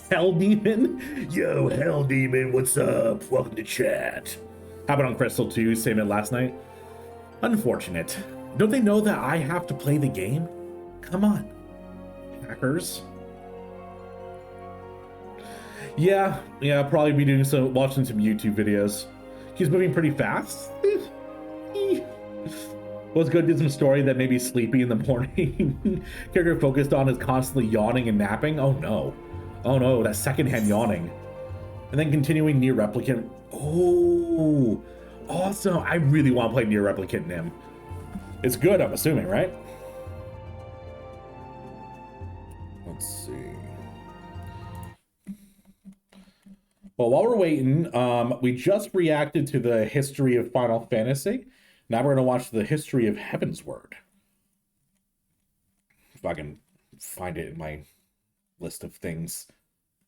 Hell Demon. Yo, Hell Demon, what's up? Welcome to chat. How about on Crystal 2? Same it last night. Unfortunate. Don't they know that I have to play the game? Come on, hackers. Yeah, probably be doing some, watching some YouTube videos. He's moving pretty fast. What's good is some story that made me sleepy in the morning. Character focused on is constantly yawning and napping. Oh no, that secondhand yawning. And then continuing Nier Replicant. Oh, awesome. I really want to play Nier Replicant, Nim. It's good, I'm assuming, right? Let's see. Well, while we're waiting, we just reacted to the history of Final Fantasy. Now we're going to watch the history of Heavensward. If I can find it in my list of things.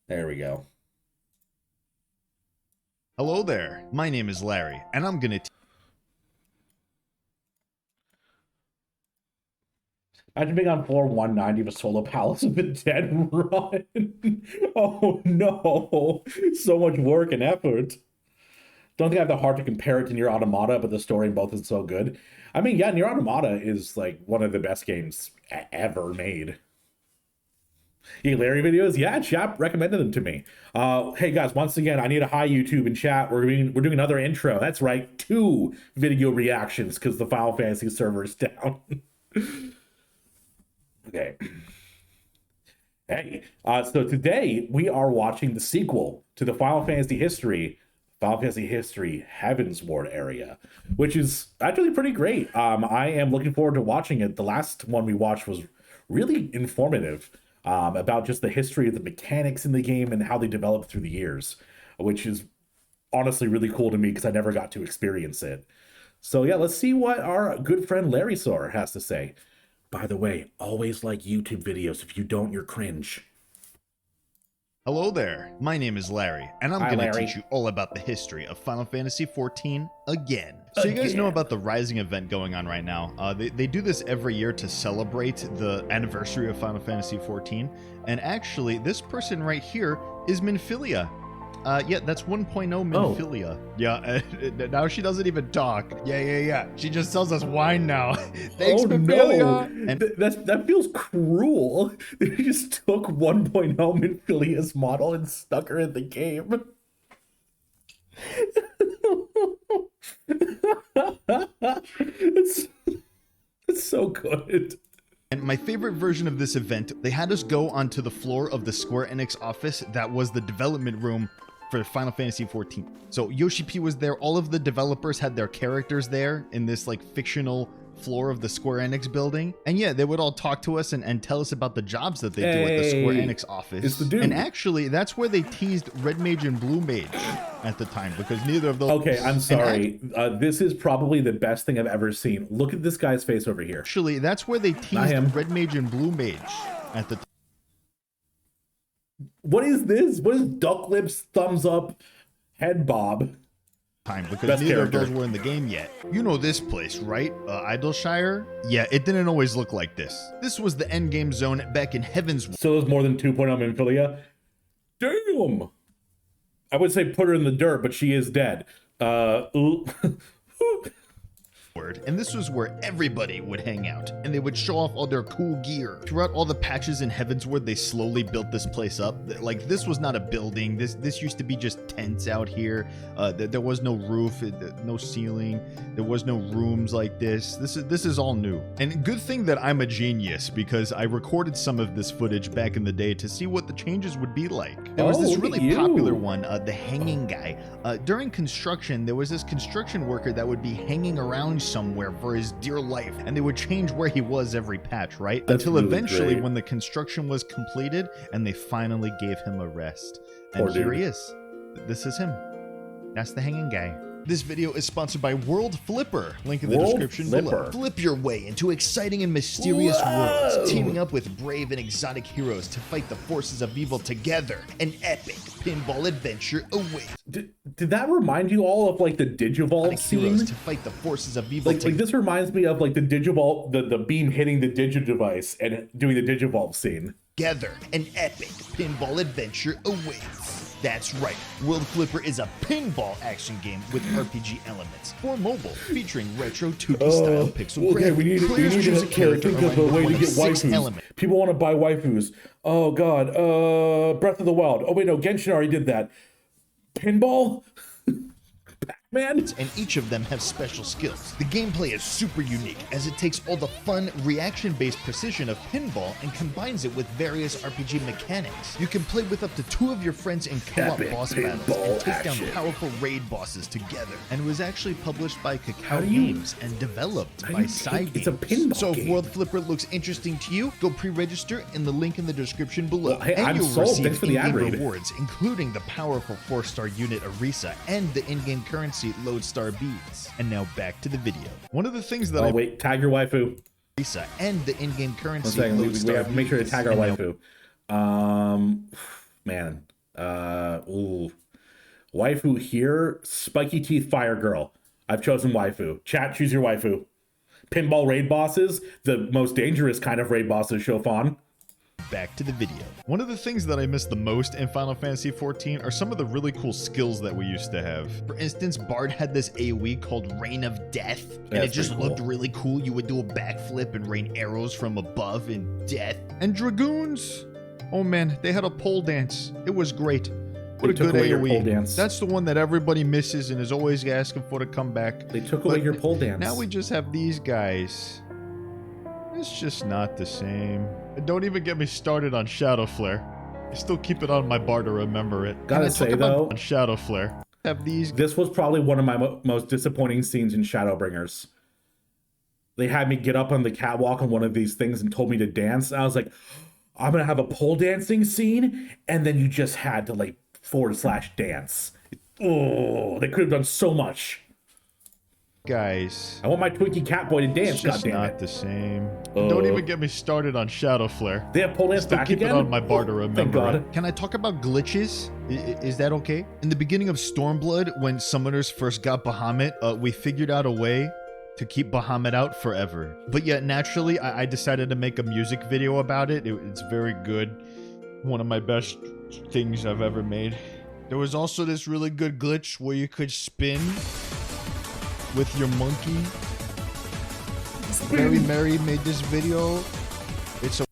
There we go. Hello there, my name is Larry, and I'm gonna Imagine being on floor 190 of a solo Palace of the Dead run. Oh no, so much work and effort. Don't think I have the heart to compare it to Nier Automata, but the story in both is so good. I mean, yeah, Nier Automata is like one of the best games ever made. Yeah, Larry videos, yeah, chat recommended them to me. Hey guys, once again, I need a hi YouTube and chat. We're doing another intro. That's right, 2 video reactions because the Final Fantasy server is down. Okay. Hey, so today we are watching the sequel to the Final Fantasy History Heavensward area, which is actually pretty great. I am looking forward to watching it. The last one we watched was really informative about just the history of the mechanics in the game and how they developed through the years, which is honestly really cool to me because I never got to experience it. So yeah, let's see what our good friend Larry Sor has to say. By the way, always like YouTube videos. If you don't, you're cringe. Hello there, my name is Larry, and I'm Hi, going to Larry. teach you all about the history of Final Fantasy XIV again. So you guys know about the Rising event going on right now. They do this every year to celebrate the anniversary of Final Fantasy XIV, and actually this person right here is Minfilia. Yeah, that's 1.0 Minfilia. Yeah, now she doesn't even talk. Yeah. She just sells us wine now. Thanks, Minfilia. No. And That feels cruel. They just took 1.0 Minfilia's model and stuck her in the game. it's so good. And my favorite version of this event, they had us go onto the floor of the Square Enix office that was the development room for Final Fantasy XIV. So Yoshi P was there, all of the developers had their characters there in this like fictional floor of the Square Enix building. And yeah, they would all talk to us and tell us about the jobs that they do at the Square Enix office. It's the dude. And actually, that's where they teased Red Mage and Blue Mage at the time, because neither of those... Okay, I'm sorry. This is probably the best thing I've ever seen. Look at this guy's face over here. Actually, that's where they teased Red Mage and Blue Mage at the time. What is this? What is Duck Lips thumbs up head bob? Because Best neither character. of those were in the game yet. You know this place, right? Idleshire? Yeah, it didn't always look like this. This was the endgame zone back in Heaven's Still is more than 2.0 Minfilia. Damn! I would say put her in the dirt, but she is dead. Word. And this was where everybody would hang out, and they would show off all their cool gear. Throughout all the patches in Heavensward, they slowly built this place up. Like, this was not a building. This used to be just tents out here. There was no roof, no ceiling. There was no rooms like this. This is all new. And good thing that I'm a genius, because I recorded some of this footage back in the day to see what the changes would be like. There was this really popular one, the hanging guy. During construction, there was this construction worker that would be hanging around somewhere for his dear life, and they would change where he was every patch, right? That's Until really eventually great. when the construction was completed and they finally gave him a rest. Poor And here dude. he is. This is him. That's the hanging guy. This video is sponsored by World Flipper. Link in the World description Flipper. below. Flip your way into exciting and mysterious Whoa. worlds, teaming up with brave and exotic heroes to fight the forces of evil together. An epic pinball adventure awaits. Did that remind you all of like the Digivolve scene? Heroes to fight the forces of evil Like together. this reminds me of like the Digivolve, the beam hitting the Digidevice and doing the Digivolve scene. An epic pinball adventure awaits. That's right, World Flipper is a pinball action game with RPG elements for mobile, featuring retro 2D style pixel Okay, graphics. we need Players choose a to character think of aligned a with way one to of get 6 waifus. elements. People want to buy waifus. Oh god, Breath of the Wild. Oh wait, no, Genshin already did that. Pinball? Pac-Man? And each of them have special skills. The gameplay is super unique as it takes all the fun, reaction-based precision of pinball and combines it with various RPG mechanics. You can play with up to 2 of your friends in co-op Epic boss battles pinball and take action. down powerful raid bosses together. And it was actually published by How Kakao do you- Games and developed how by do you Side take- it's a Games. pinball So if game. World Flipper looks interesting to you, go pre-register in the link in the description below. Well, hey, and I'm you'll sold. receive Thanks for the ad in-game read. rewards, including the powerful 4-star unit Arisa and the in-game currency Lodestar beads. And now back to the video. One of the things that Oh wait, tag your waifu. Arisa and the in-game currency 1 second, we Lodestar have to make sure to beads. tag our And now waifu. Man. Waifu here, Spiky Teeth Fire Girl. I've chosen waifu. Chat, choose your waifu. Pinball raid bosses, the most dangerous kind of raid bosses, Shofan. back to the video. One of the things that I miss the most in Final Fantasy XIV are some of the really cool skills that we used to have. For instance, Bard had this AoE called Rain of Death, and That's it just pretty cool. looked really cool. You would do a backflip and rain arrows from above in death. And Dragoons! Oh man, they had a pole dance. It was great. What a They took good away your AoE. pole dance. That's the one that everybody misses and is always asking for to come back. They took away But your pole dance. Now we just have these guys. It's just not the same. And don't even get me started on Shadow Flare. I still keep it on my bar to remember it. Gotta And I talk say, about though- on Shadow Flare. Have these This was probably one of my most disappointing scenes in Shadowbringers. They had me get up on the catwalk on one of these things and told me to dance. I was like, I'm gonna have a pole dancing scene, and then you just had to like / dance. Oh, they could have done so much. Guys, I want my Twinkie Catboy to dance, it's just goddammit. not the same. And don't even get me started on Shadow Flare. They have pole dance Still back keep again? it on my bar to remember. Thank God. it. Can I talk about glitches? Is that okay? In the beginning of Stormblood, when summoners first got Bahamut, we figured out a way to keep Bahamut out forever. But yet, naturally, I decided to make a music video about it. It's very good. One of my best things I've ever made. There was also this really good glitch where you could spin with your monkey. Very Mary made this video. It's a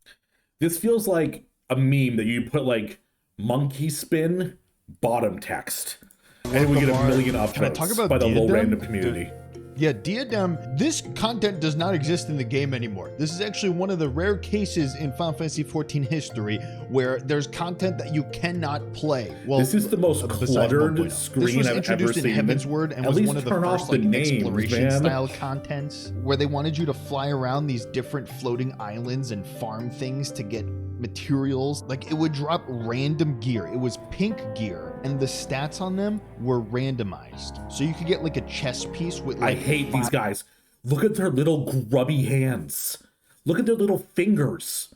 This feels like a meme that you put like monkey spin bottom text. And we get a million Can I upvotes talk about by the low Diadem? random community. Yeah, Diadem, this content does not exist in the game anymore. This is actually one of the rare cases in Final Fantasy XIV history where there's content that you cannot play. Well, This is the most besides cluttered 1.0. screen This was I've introduced ever in seen. Heavensward and At was least one of the turn first off the like names, exploration man. style contents where they wanted you to fly around these different floating islands and farm things to get materials. Like, it would drop random gear. It was pink gear and the stats on them were randomized. So you could get like a chest piece with like I hate these guys. Look at their little grubby hands. Look at their little fingers.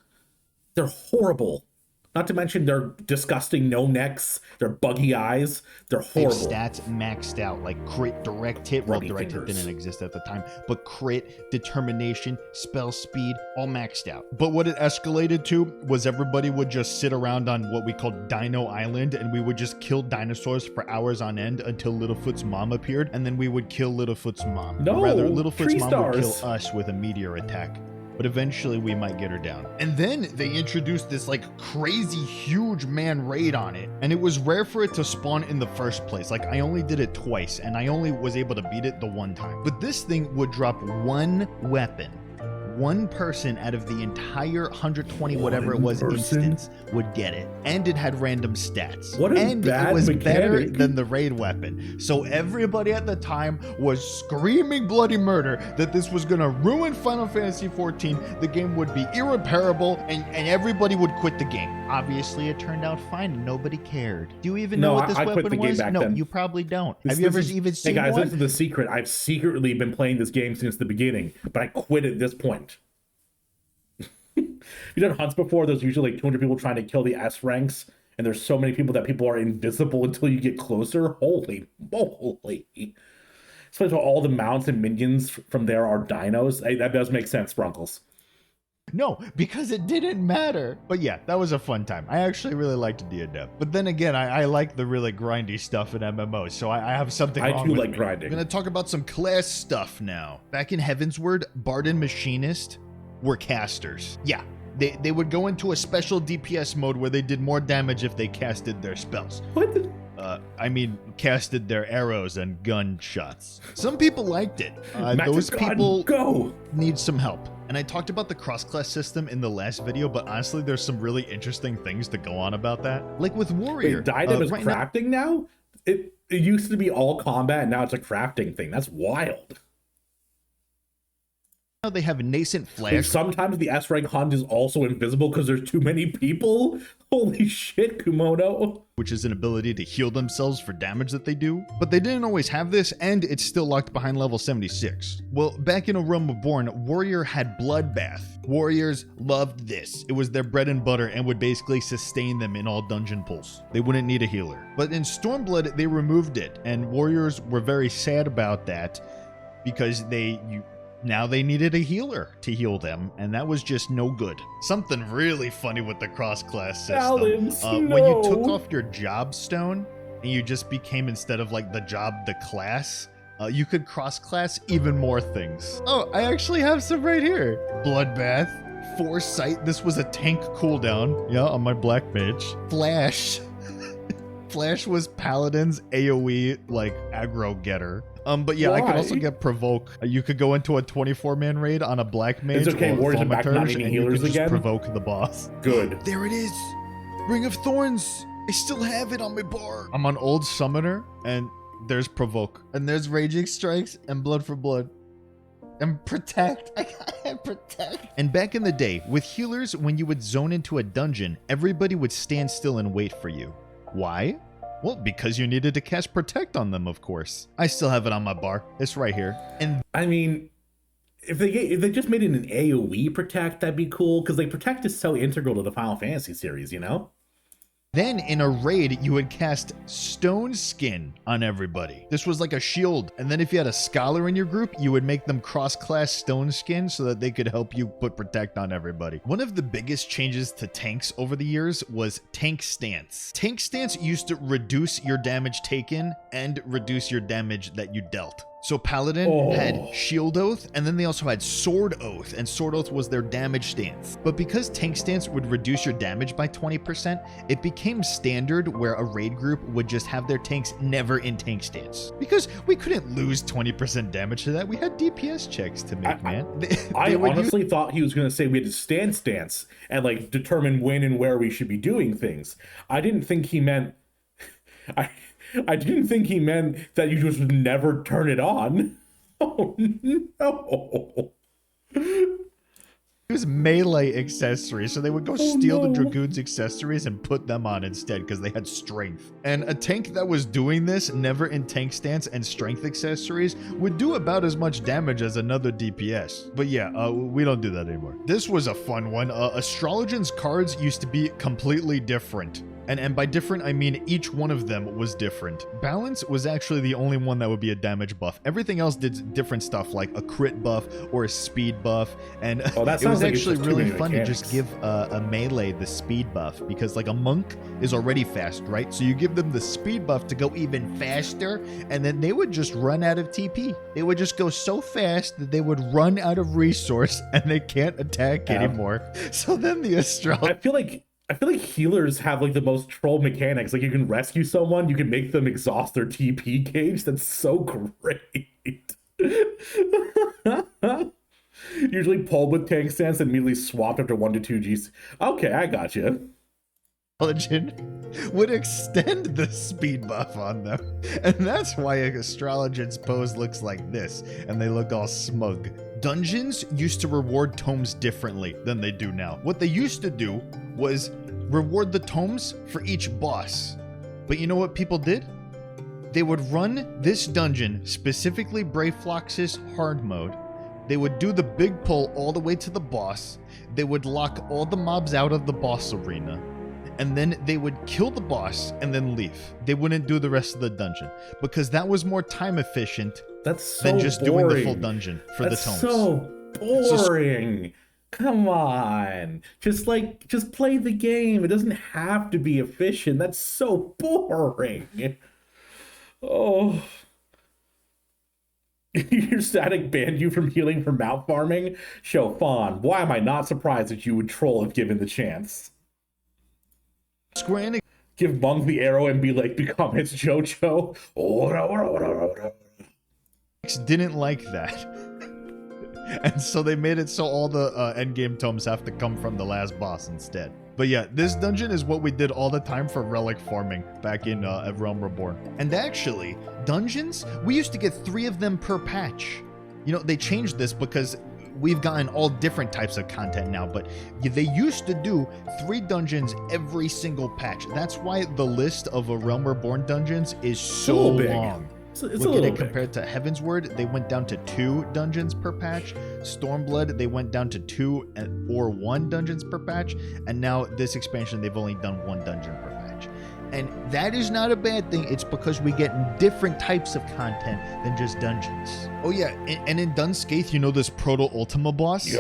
They're horrible. Not to mention their disgusting no necks, their buggy eyes. They're horrible. stats maxed out, like crit, direct hit. Well, Rubby direct hit fingers. didn't exist at the time, but crit, determination, spell speed, all maxed out. But what it escalated to was everybody would just sit around on what we called Dino Island, and we would just kill dinosaurs for hours on end until Littlefoot's mom appeared, and then we would kill Littlefoot's mom. No, Or rather, Littlefoot's tree mom would kill stars. us with a meteor attack. But eventually we might get her down. And then they introduced this like crazy huge man raid on it. And it was rare for it to spawn in the first place. Like, I only did it twice and I only was able to beat it the one time. But this thing would drop one weapon. One person out of the entire 120 whatever it was One person? instance would get it. And it had random stats. What a and bad it was better mechanic. than the raid weapon. So everybody at the time was screaming bloody murder that this was gonna ruin Final Fantasy XIV. The game would be irreparable and everybody would quit the game. Obviously it turned out fine and nobody cared. Do you even No, know what this I quit weapon the game was? back No, then. you probably don't. This- Have you this ever is- even seen Hey guys, one? this is the secret. I've secretly been playing this game since the beginning, but I quit at this point. You done hunts before? There's usually like 200 people trying to kill the S ranks, and there's so many people that people are invisible until you get closer. Holy moly! Especially all the mounts and minions from there are dinos. Hey, that does make sense, Sprunkles. No, because it didn't matter. But yeah, that was a fun time. I actually really liked Diadem. But then again, I like the really grindy stuff in MMOs, so I have something I wrong do with like me. grinding. I'm gonna talk about some class stuff now. Back in Heavensward, Bard and Machinist were casters. Yeah, they would go into a special DPS mode where they did more damage if they casted their spells. What? The- I mean, casted their arrows and gunshots. Some people liked it. Magic Those God, people go. need some help. And I talked about the cross-class system in the last video, but honestly, there's some really interesting things to go on about that. Like with Warrior. Wait, Diadem is right now- crafting now? It used to be all combat, and now it's a crafting thing. That's wild. now they have nascent Wait, flash. sometimes the S rank hunt is also invisible because there's too many people. Holy shit, Kumono. Which is an ability to heal themselves for damage that they do. But they didn't always have this, and it's still locked behind level 76. Well, back in A Realm Reborn, Warrior had Bloodbath. Warriors loved this. It was their bread and butter and would basically sustain them in all dungeon pulls. They wouldn't need a healer. But in Stormblood, they removed it, and Warriors were very sad about that because now they needed a healer to heal them, and that was just no good. Something really funny with the cross-class system. Balance, When you took no. off your job stone and you just became, instead of like the job, the class, you could cross-class even more things. Oh, I actually have some right here. Bloodbath, Foresight. This was a tank cooldown. Yeah, on my Black Mage. Flash. Flash was Paladin's AoE, like, aggro getter. But yeah, I could also Why? get Provoke. You could go into a 24-man raid on a Black Mage It's okay, or Warriors are back to not Thaumaturge, needing and you healers could just again. provoke the boss. Good. There it is. Ring of Thorns. I still have it on my bar. I'm on Old Summoner, and there's Provoke. And there's Raging Strikes and Blood for Blood. And Protect. I have Protect. And back in the day, with healers, when you would zone into a dungeon, everybody would stand still and wait for you. Why? Well, because you needed to cast Protect on them, of course. I still have it on my bar. It's right here. And I mean, if they just made it an AoE Protect, that'd be cool, because like Protect is so integral to the Final Fantasy series, you know? then in a raid, you would cast Stone Skin on everybody. This was like a shield. And then if you had a scholar in your group, you would make them cross-class Stone Skin so that they could help you put Protect on everybody. One of the biggest changes to tanks over the years was Tank Stance. Tank Stance used to reduce your damage taken and reduce your damage that you dealt. So Paladin had Shield Oath, and then they also had Sword Oath, and Sword Oath was their damage stance. But because Tank Stance would reduce your damage by 20%, it became standard where a raid group would just have their tanks never in Tank Stance. Because we couldn't lose 20% damage to that. We had DPS checks to make, man. I honestly thought he was going to say we had to stand stance and like determine when and where we should be doing things. I didn't think he meant... I didn't think he meant that you just would never turn it on. Oh, no. It was melee accessories, so they would go steal the Dragoon's accessories and put them on instead because they had strength. And a tank that was doing this, never in tank stance and strength accessories, would do about as much damage as another DPS. But yeah, we don't do that anymore. This was a fun one. Astrologian's cards used to be completely different. And by different, I mean each one of them was different. Balance was actually the only one that would be a damage buff. Everything else did different stuff like a crit buff or a speed buff. And it was actually really fun to just give a melee the speed buff because like a monk is already fast, right? So you give them the speed buff to go even faster and then they would just run out of TP. They would just go so fast that they would run out of resource and they can't attack anymore. So then the astrologer... I feel like healers have like the most troll mechanics. Like you can rescue someone, you can make them exhaust their TP gauge. That's so great. Usually pulled with tank stance and immediately swapped after 1 to 2 Gs. Okay, I got you. Would extend the speed buff on them. And that's why Astrologian's pose looks like this, and they look all smug. Dungeons used to reward tomes differently than they do now. What they used to do was reward the tomes for each boss. But you know what people did? They would run this dungeon, specifically Brave Flox's hard mode. They would do the big pull all the way to the boss. They would lock all the mobs out of the boss arena. And then they would kill the boss and then leave. They wouldn't do the rest of the dungeon because that was more time efficient than just doing the full dungeon for the tomes. So boring. Come on. Just play the game. It doesn't have to be efficient. That's so boring. Oh. Your static banned you from healing from mount farming? Fawn, why am I not surprised that you would troll if given the chance? Square Enix give Monk the arrow and be like, become its JoJo. Didn't like that. And so they made it so all the endgame tomes have to come from the last boss instead. But yeah, this dungeon is what we did all the time for relic farming back in Realm Reborn. And actually, dungeons, we used to get 3 of them per patch. You know, they changed this because we've gotten all different types of content now, but they used to do 3 dungeons every single patch. That's why the list of Realm Reborn dungeons is so long. It's a little big. Compared to Heavensward, they went down to 2 dungeons per patch. Stormblood, they went down to 2 or 1 dungeons per patch. And now this expansion, they've only done 1 dungeon per patch. And that is not a bad thing. It's because we get different types of content than just dungeons. Oh yeah, and in Dunscaith, you know this Proto-Ultima boss?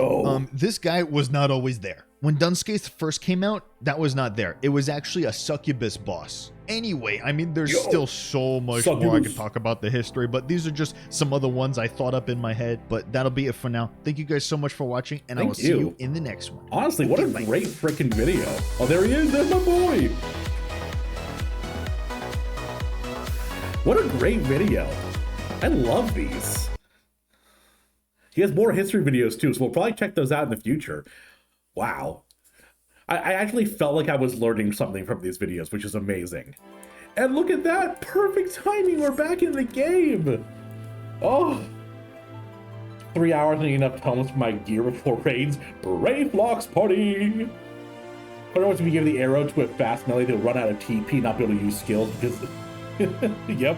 This guy was not always there. When Dunscaith first came out, that was not there. It was actually a succubus boss. Anyway, I mean, there's still so much more I could talk about the history, but these are just some other ones I thought up in my head. But that'll be it for now. Thank you guys so much for watching, and I will see you in the next one. Honestly, what a great freaking video. Oh, there he is. There's my boy. What a great video. I love these. He has more history videos too, so we'll probably check those out in the future. Wow. I actually felt like I was learning something from these videos, which is amazing. And look at that! Perfect timing! We're back in the game! Oh! 3 hours and enough tomes for my gear before raids. Brave Flox party! Otherwise, if you give the arrow to a fast melee, they'll run out of TP, not be able to use skills because. Yep.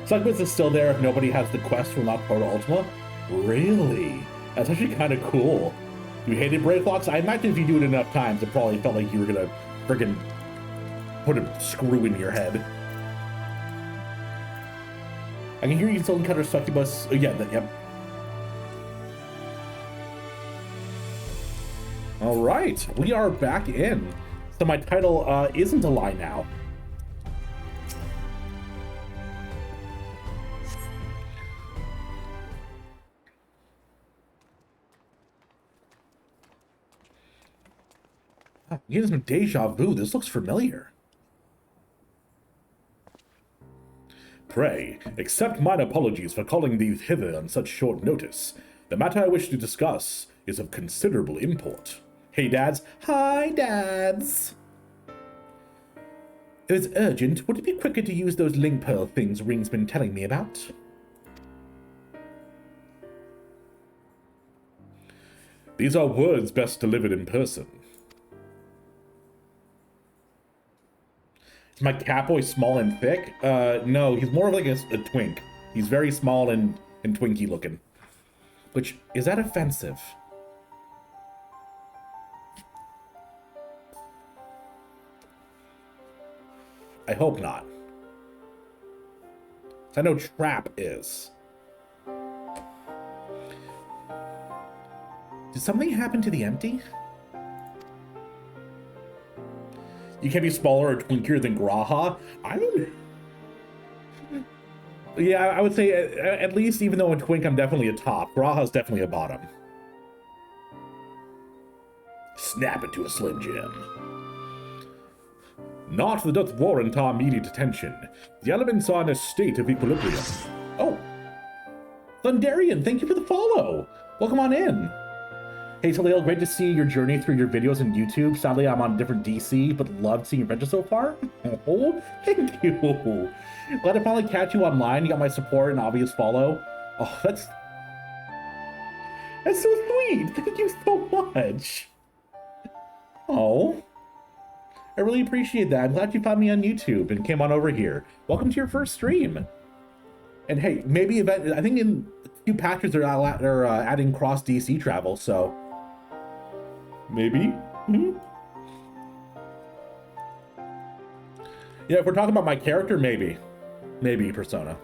Succubus is still there if nobody has the quest to unlock Proto Ultima. Really? That's actually kind of cool. You hated break locks? I imagine if you do it enough times, it probably felt like you were gonna friggin' put a screw in your head. I can hear you still cut her Succubus. Oh, yeah, yep. All right, we are back in. So my title isn't a lie now. I'm getting some deja vu. This looks familiar. Pray, accept mine apologies for calling thee hither on such short notice. The matter I wish to discuss is of considerable import. Hey, dads. Hi, dads. If it's urgent, would it be quicker to use those link pearl things Ring's been telling me about? These are words best delivered in person. Is my Catboy small and thick? No, he's more of like a twink. He's very small and twinky looking. Which, is that offensive? I hope not. I know Trap is. Did something happen to the empty? You can't be smaller or twinkier than Graha? I don't... Yeah, I would say at least, even though in twink I'm definitely a top, Graha's definitely a bottom. Snap it to a Slim Jim. Not that doth warrant our immediate attention. The elements are in a state of equilibrium. Oh. Thundarian, thank you for the follow. Welcome on in. Hey, Talil, great to see your journey through your videos on YouTube. Sadly, I'm on a different DC, but loved seeing your adventure so far. Oh, thank you. Glad to finally catch you online. You got my support and obvious follow. Oh, that's so sweet. Thank you so much. Oh. I really appreciate that. I'm glad you found me on YouTube and came on over here. Welcome to your first stream. And hey, maybe I think in a few patches they're adding cross DC travel, so maybe. Mm-hmm. Yeah, if we're talking about my character, maybe Persona.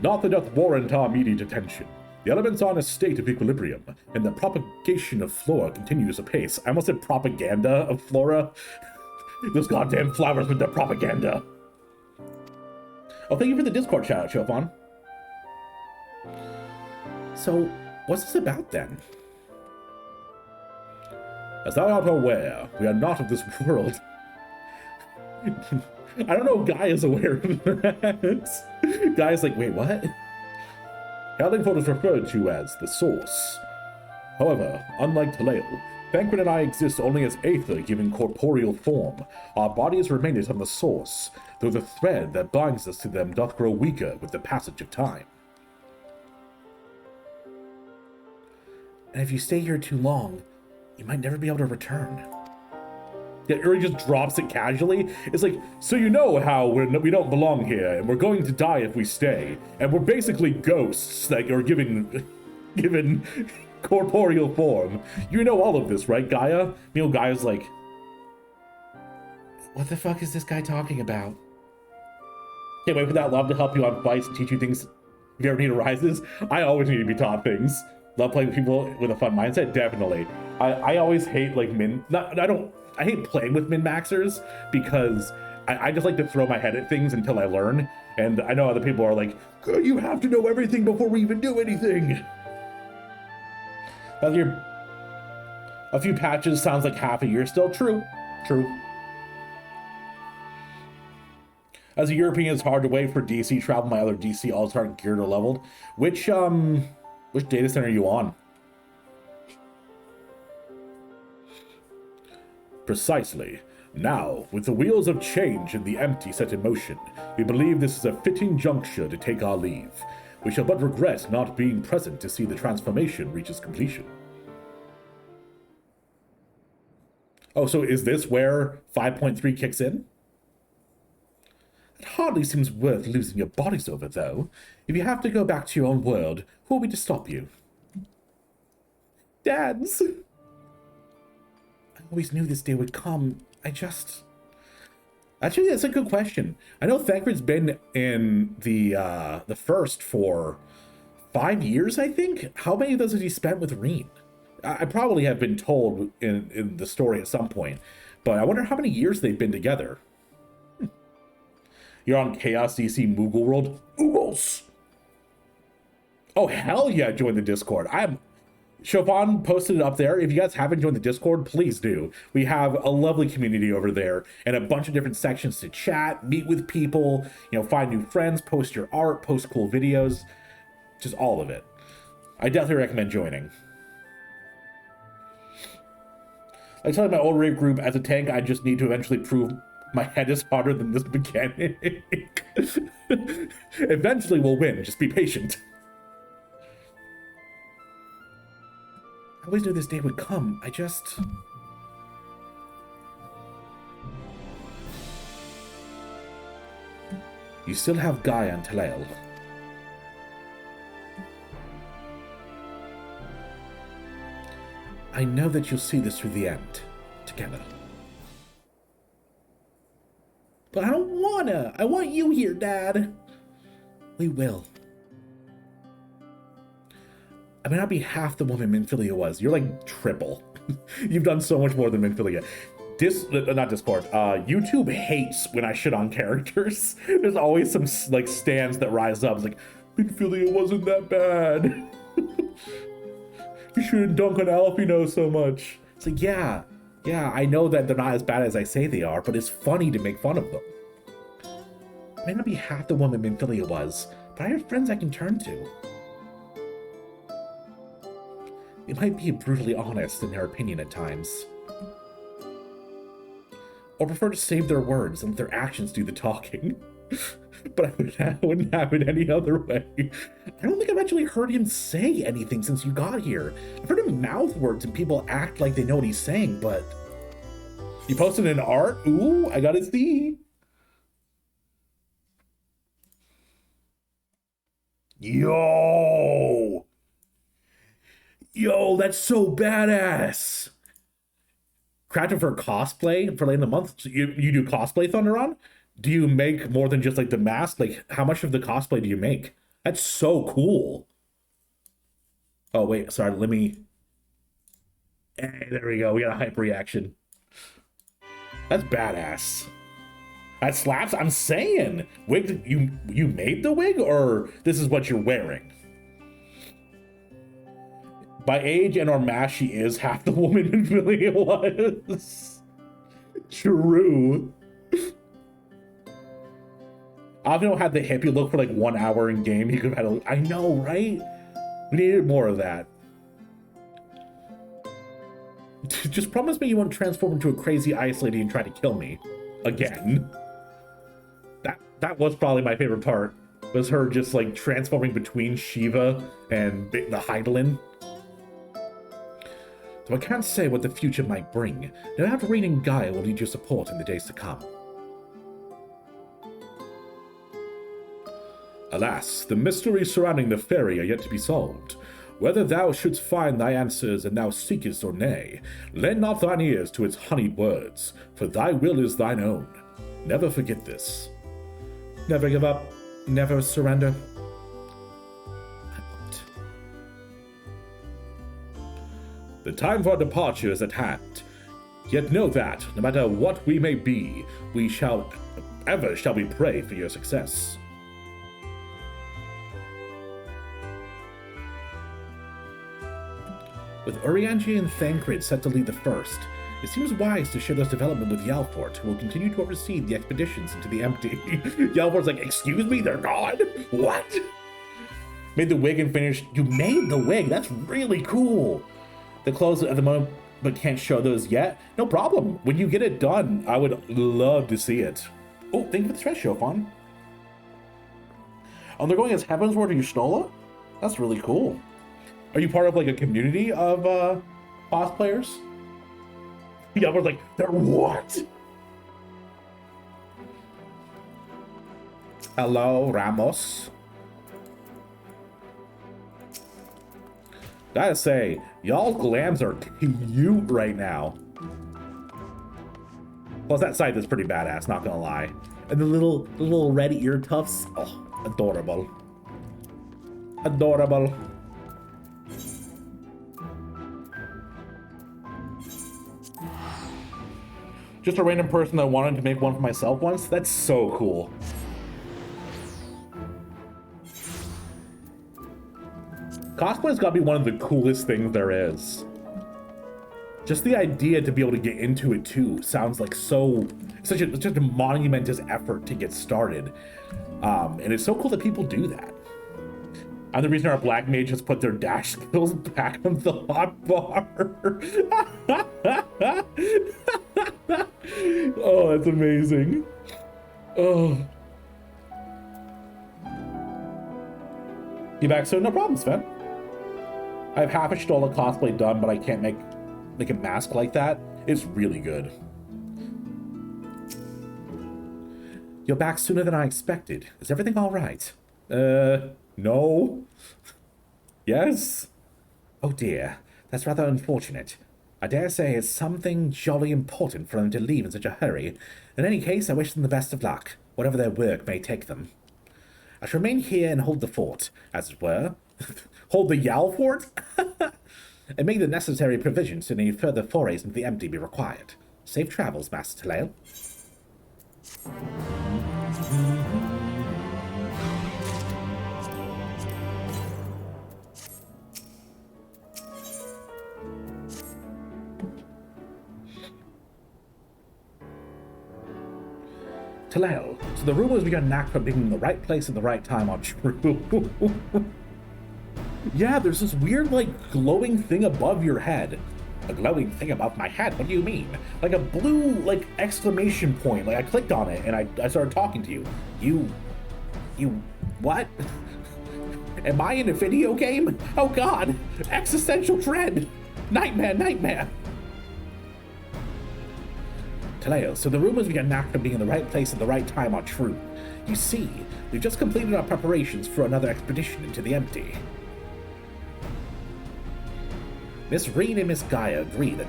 Not that doth warrant our immediate attention. The elements are in a state of equilibrium, and the propagation of flora continues apace. I almost said propaganda of flora. Those goddamn flowers with their propaganda. Oh, thank you for the Discord shout-out, Chopin. So, what's this about, then? As thou art aware, we are not of this world. I don't know if Guy is aware of that. Guy's like, wait, what? Hellingford is referred to as the Source. However, unlike Talil, Thancred and I exist only as aether given corporeal form. Our bodies remain on the Source, though the thread that binds us to them doth grow weaker with the passage of time. And if you stay here too long, you might never be able to return. Yeah, Uri just drops it casually. It's like, so you know how we don't belong here, and we're going to die if we stay, and we're basically ghosts that are given corporeal form. You know all of this, right, Gaia? You know, Gaia's like, what the fuck is this guy talking about? Can't wait for that love to help you on fights and teach you things if you ever need arises. I always need to be taught things. Love playing with people with a fun mindset, definitely. I always hate like I hate playing with min-maxers because I just like to throw my head at things until I learn. And I know other people are like, you have to know everything before we even do anything. A few patches sounds like half a year still. True. As a European, it's hard to wait for DC travel. My other DC all start geared or leveled. Which data center are you on? Precisely. Now, with the wheels of change and the empty set in motion, we believe this is a fitting juncture to take our leave. We shall but regret not being present to see the transformation reach its completion. Oh, so is this where 5.3 kicks in? It hardly seems worth losing your bodies over, though. If you have to go back to your own world, who are we to stop you? Dads! I always knew this day would come. Actually, that's a good question. I know Thancred's been in the first for 5 years, I think. How many of those has he spent with Reen? I probably have been told in the story at some point, but I wonder how many years they've been together. You're on Chaos DC Moogle World? Moogles! Oh, hell yeah, join the Discord. Chopin posted it up there. If you guys haven't joined the Discord, please do. We have a lovely community over there and a bunch of different sections to chat, meet with people, find new friends, post your art, post cool videos, just all of it. I definitely recommend joining. I tell my old raid group, as a tank, I just need to eventually prove my head is harder than this mechanic. Eventually we'll win, just be patient. I always knew this day would come. You still have Gaia and Talael. I know that you'll see this through the end, together. But I don't wanna. I want you here, Dad. We will. I may not be half the woman Minfilia was. You're like triple. You've done so much more than Minfilia. Not Discord. YouTube hates when I shit on characters. There's always some like stands that rise up. It's like, Minfilia wasn't that bad. You shouldn't dunk on Alphino so much. It's like, yeah, I know that they're not as bad as I say they are, but it's funny to make fun of them. I may not be half the woman Minfilia was, but I have friends I can turn to. They might be brutally honest in their opinion at times. Or prefer to save their words and let their actions do the talking. But I wouldn't have it any other way. I don't think I've actually heard him say anything since you got here. I've heard him mouth words and people act like they know what he's saying, but... You posted an art? Ooh, I gotta see. Yo, that's so badass. Crafted for cosplay for late in the month. So you do cosplay, Thunderon? Do you make more than just like the mask? Like, how much of the cosplay do you make? That's so cool. Oh wait, sorry. Let me. Hey, there we go. We got a hype reaction. That's badass. That slaps. I'm saying, wig. You made the wig, or this is what you're wearing? By age and or mass, she is half the woman Minfilia was. True. Alphino had the hippie look for like 1 hour in game. He could have had I know, right? We needed more of that. Just promise me you won't transform into a crazy ice lady and try to kill me. Again. That was probably my favorite part. Was her just like transforming between Shiva and the Hydaelyn. So I can't say what the future might bring. No doubt Reen and Gaia will need your support in the days to come. Alas, the mysteries surrounding the fairy are yet to be solved. Whether thou shouldst find thy answers and thou seekest or nay, lend not thine ears to its honeyed words, for thy will is thine own. Never forget this. Never give up, never surrender. I won't. The time for our departure is at hand. Yet know that, no matter what we may be, we shall we pray for your success. With Urianger and Thancred set to lead the first, it seems wise to share this development with Yalfort, who will continue to oversee the expeditions into the empty. Yalfort's like, excuse me, they're gone? What? Made the wig and finished. You made the wig? That's really cool. The clothes at the moment, but can't show those yet. No problem. When you get it done, I would love to see it. Oh, thank you for the stress, Chopin. Oh, they're going as Heavensward to Y'shtola? That's really cool. Are you part of like a community of cosplayers? The other's like, they're what? Hello, Ramos. Gotta say, y'all's glams are cute right now. Plus, that scythe is pretty badass, not gonna lie. And the little red ear tufts, oh, adorable. Adorable. Just a random person that wanted to make one for myself once? That's so cool. Cosplay's gotta be one of the coolest things there is. Just the idea to be able to get into it too sounds like such a monumentous effort to get started. And it's so cool that people do that. And the reason our black mage has put their dash skills back on the hotbar. Oh, that's amazing. Oh. You back soon? No problem, Sven. I have half a Stola cosplay done, but I can't make a mask like that. It's really good. You're back sooner than I expected. Is everything all right? No. Yes? Oh dear, that's rather unfortunate. I dare say it's something jolly important for them to leave in such a hurry. In any case, I wish them the best of luck, whatever their work may take them. I shall remain here and hold the fort, as it were. Hold the Yal fort? And make the necessary provisions should any further forays into the empty be required. Safe travels, Master Talael. Talael, so the rumors we got knack from being in the right place at the right time are true. Yeah, there's this weird, like, glowing thing above your head. A glowing thing above my head? What do you mean? Like a blue, like, exclamation point. Like, I clicked on it and I started talking to you. You, what? Am I in a video game? Oh God, existential dread. Nightmare. Talael, so the rumors we got knack from being in the right place at the right time are true. You see, we've just completed our preparations for another expedition into the empty. Miss Reen and Miss Gaia agree that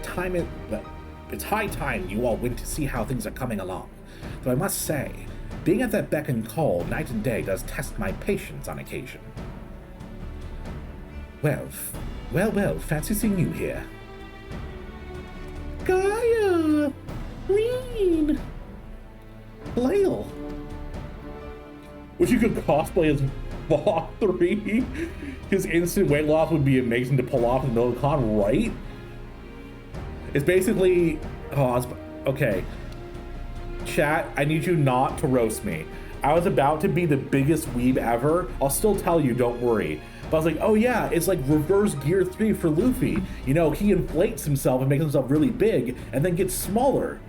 it's high time you all went to see how things are coming along. Though I must say, being at that beck and call night and day does test my patience on occasion. Well, fancy seeing you here. Gaia! Reen! Lael! Wish you could cosplay as Bog 3. His instant weight loss would be amazing to pull off in the middle of the con, right? It's basically... okay. Chat, I need you not to roast me. I was about to be the biggest weeb ever. I'll still tell you, don't worry. But I was like, oh yeah, it's like reverse Gear 3 for Luffy. You know, he inflates himself and makes himself really big and then gets smaller.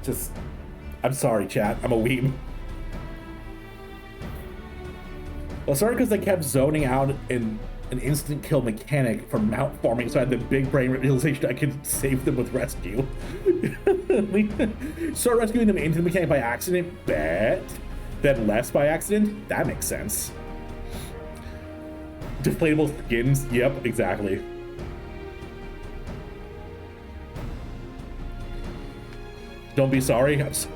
Just... I'm sorry, chat. I'm a weeb. Well, sorry because they kept zoning out in an instant kill mechanic from mount farming, so I had the big brain realization I could save them with rescue. Start rescuing them into the mechanic by accident, bet. Then less by accident? That makes sense. Deflatable skins? Yep, exactly. Don't be sorry. I'm sorry.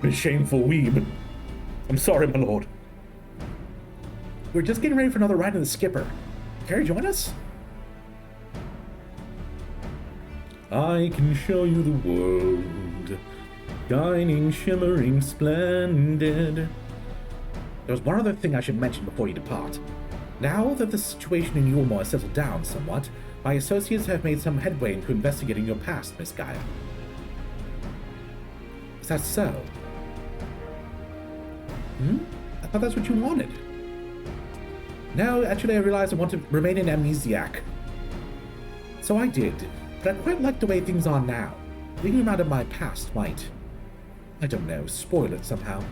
I'm a shameful weeb. I'm sorry, my lord. We're just getting ready for another ride in the Skipper. Care to join us? I can show you the world. Shining, shimmering, splendid. There was one other thing I should mention before you depart. Now that the situation in Yulmore has settled down somewhat, my associates have made some headway into investigating your past, Miss Gaia. Is that so? I thought that's what you wanted. No, actually I realized I want to remain an amnesiac. So I did, but I quite like the way things are now. Thinking around at my past might, I don't know, spoil it somehow.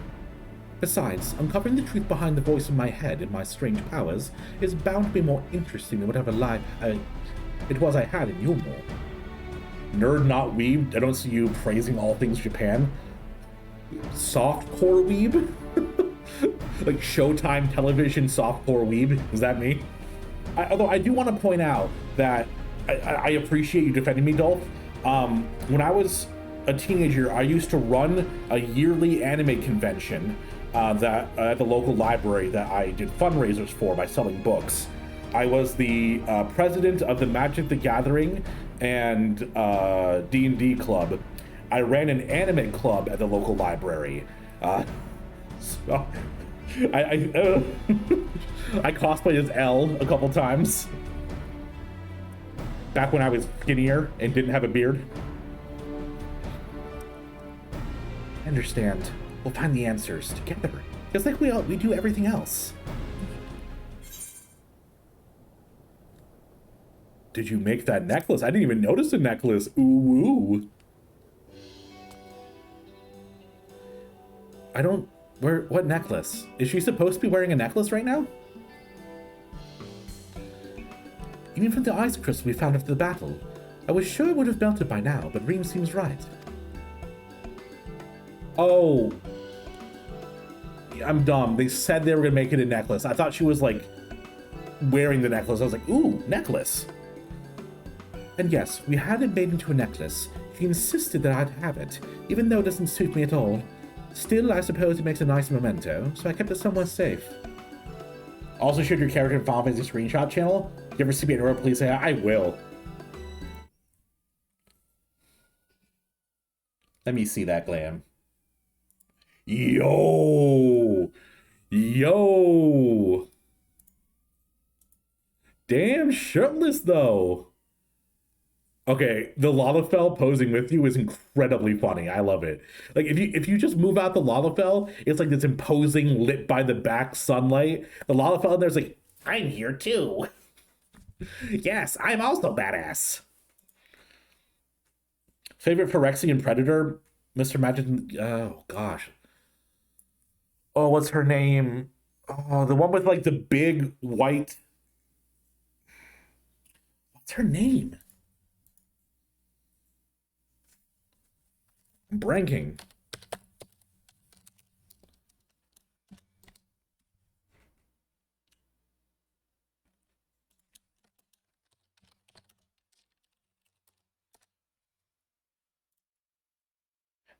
Besides, uncovering the truth behind the voice in my head and my strange powers is bound to be more interesting than whatever life it was I had in Yulmore. Nerd not weeb, I don't see you praising all things Japan. Softcore weeb? Like Showtime television softcore weeb? Is that me? Although I do want to point out that I appreciate you defending me, Dolph. When I was a teenager, I used to run a yearly anime convention that at the local library that I did fundraisers for by selling books. I was the president of the Magic the Gathering and D&D club. I ran an anime club at the local library. So I cosplayed as L a couple times. Back when I was skinnier and didn't have a beard. I understand. We'll find the answers together. Just like we do everything else. Did you make that necklace? I didn't even notice the necklace. Ooh. What necklace? Is she supposed to be wearing a necklace right now? Even from the ice crystal we found after the battle, I was sure it would have melted by now, but Reem seems right. Oh. I'm dumb. They said they were gonna make it a necklace. I thought she was like wearing the necklace. I was like, ooh, necklace. And yes, we had it made into a necklace. She insisted that I'd have it, even though it doesn't suit me at all. Still, I suppose it makes a nice memento, so I kept it somewhere safe. Also showed your character in Final Fantasy screenshot channel. If you ever see me anywhere, please say I will. Let me see that glam. Yo! Damn shirtless though. Okay, the Lalafell posing with you is incredibly funny. I love it. Like if you just move out the Lalafell, it's like this imposing lit by the back sunlight. The Lalafell in there's like, I'm here too. Yes, I'm also badass. Favorite Phyrexian Predator? Mr. Magic. Oh gosh. Oh, what's her name? Oh, the one with like the big white. What's her name? I'm blanking.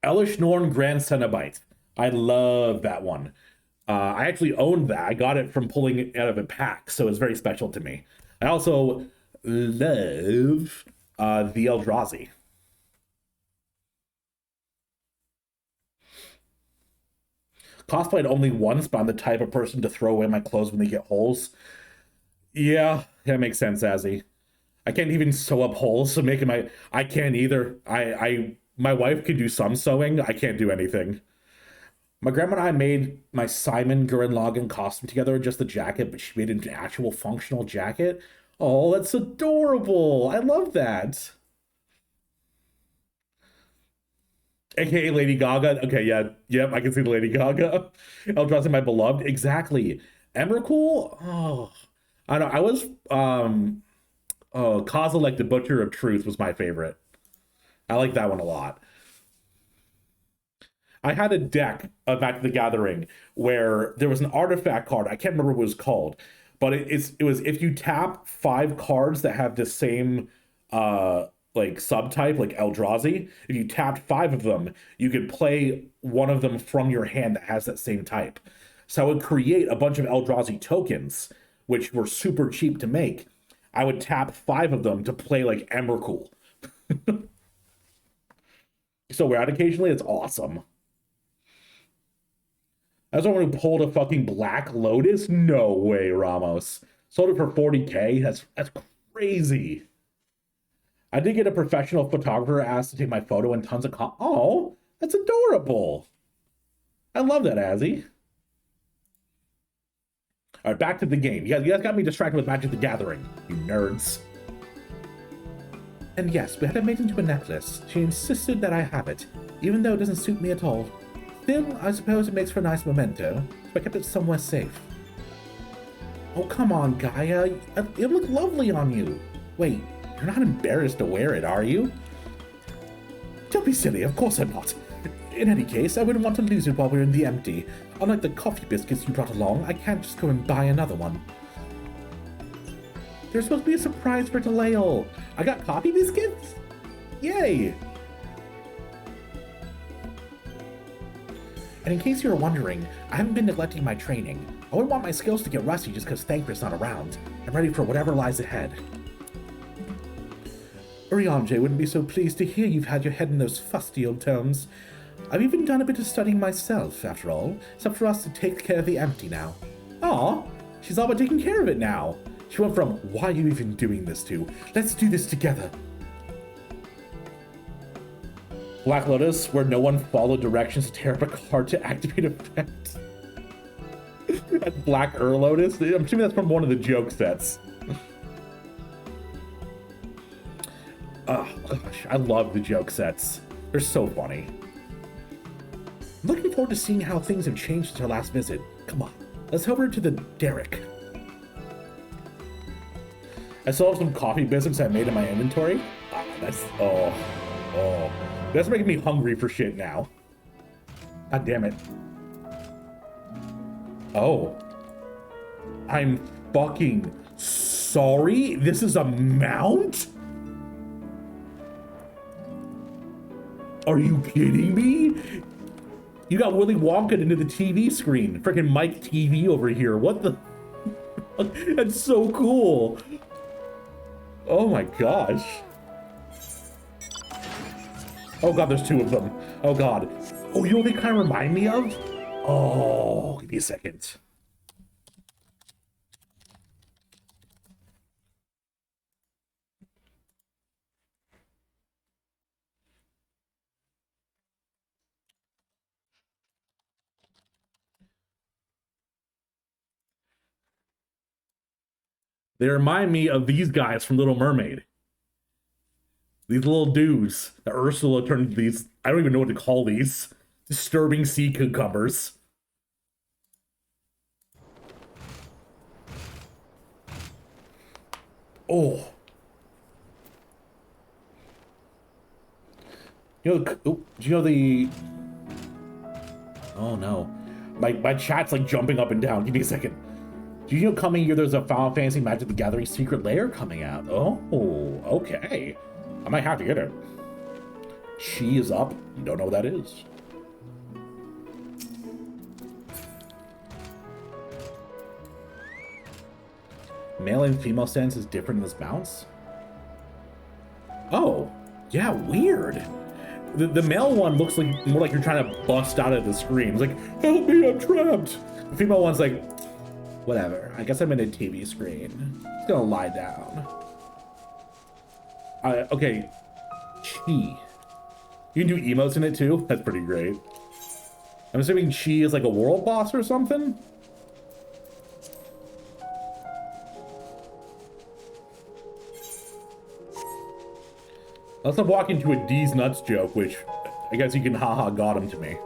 Elish Norn Grand Cenobite. I love that one. I actually owned that. I got it from pulling it out of a pack, so it's very special to me. I also love the Eldrazi. Cosplayed only once, but I'm the type of person to throw away my clothes when they get holes. Yeah, that makes sense, Azzy. I can't even sew up holes, so making I can't either. My wife can do some sewing. I can't do anything. My grandma and I made my Simon Gurren Lagann costume together, just the jacket, but she made it into an actual functional jacket. Oh, that's adorable. I love that. AKA Lady Gaga. Okay, yeah. Yep, I can see the Lady Gaga. Eldrazi, my beloved. Exactly. Emrakul? Oh, I don't know. I was, Kozilek, the Butcher of Truth was my favorite. I like that one a lot. I had a deck of Magic the Gathering where there was an artifact card. I can't remember what it was called, but it was if you tap 5 cards that have the same like subtype, like Eldrazi, if you tapped 5 of them, you could play one of them from your hand that has that same type. So I would create a bunch of Eldrazi tokens, which were super cheap to make. I would tap 5 of them to play like Emrakul. So we're out occasionally, it's awesome. As someone who pulled a fucking Black Lotus? No way, Ramos. Sold it for 40K? That's crazy. I did get a professional photographer asked to take my photo and tons of oh, that's adorable. I love that, Azzy. All right, back to the game. You guys got me distracted with Magic the Gathering, you nerds. And yes, we had it made into a necklace. She insisted that I have it, even though it doesn't suit me at all. Still, I suppose it makes for a nice memento, so I kept it somewhere safe. Oh, come on, Gaia. It looked lovely on you. Wait, you're not embarrassed to wear it, are you? Don't be silly, of course I'm not. In any case, I wouldn't want to lose it while we're in the empty. Unlike the coffee biscuits you brought along, I can't just go and buy another one. There's supposed to be a surprise for Delael. I got coffee biscuits? Yay! And in case you were wondering, I haven't been neglecting my training. I wouldn't want my skills to get rusty just because Thancred's not around. I'm ready for whatever lies ahead. Urianger wouldn't be so pleased to hear you've had your head in those fusty old tomes. I've even done a bit of studying myself, after all. It's up for us to take care of the empty now. Aw, she's all but taking care of it now. She went from, why are you even doing this to, let's do this together. Black Lotus, where no one followed directions to tear up a card to activate effect. That's Black Lotus? I'm assuming that's from one of the joke sets. Oh gosh, I love the joke sets. They're so funny. I'm looking forward to seeing how things have changed since our last visit. Come on, let's head over to the Derrick. I still have some coffee biscuits I made in my inventory. That's making me hungry for shit now. God damn it. Oh. I'm fucking sorry? This is a mount? Are you kidding me? You got Willy Wonka into the TV screen. Freaking Mike TV over here. What the? That's so cool. Oh my gosh. Oh god, there's two of them. Oh god. Oh, you know what they kind of remind me of? Oh, give me a second. They remind me of these guys from Little Mermaid. These little dudes that Ursula turned into these, I don't even know what to call these, disturbing sea cucumbers. Oh. You know, do you know the... Oh no. My chat's like jumping up and down. Give me a second. Do you know coming year there's a Final Fantasy Magic the Gathering Secret Lair coming out? Oh, okay. I might have to get it. She is up. You don't know what that is. Male and female sense is different in this bounce? Oh, yeah, weird. The male one looks like more like you're trying to bust out of the screen. It's like, help me, I'm trapped. The female one's like, whatever. I guess I'm in a TV screen. Just gonna lie down. Okay. Chi. You can do emotes in it too? That's pretty great. I'm assuming Chi is like a world boss or something? Unless I'm walking to a D's nuts joke, which I guess you can haha got him to me.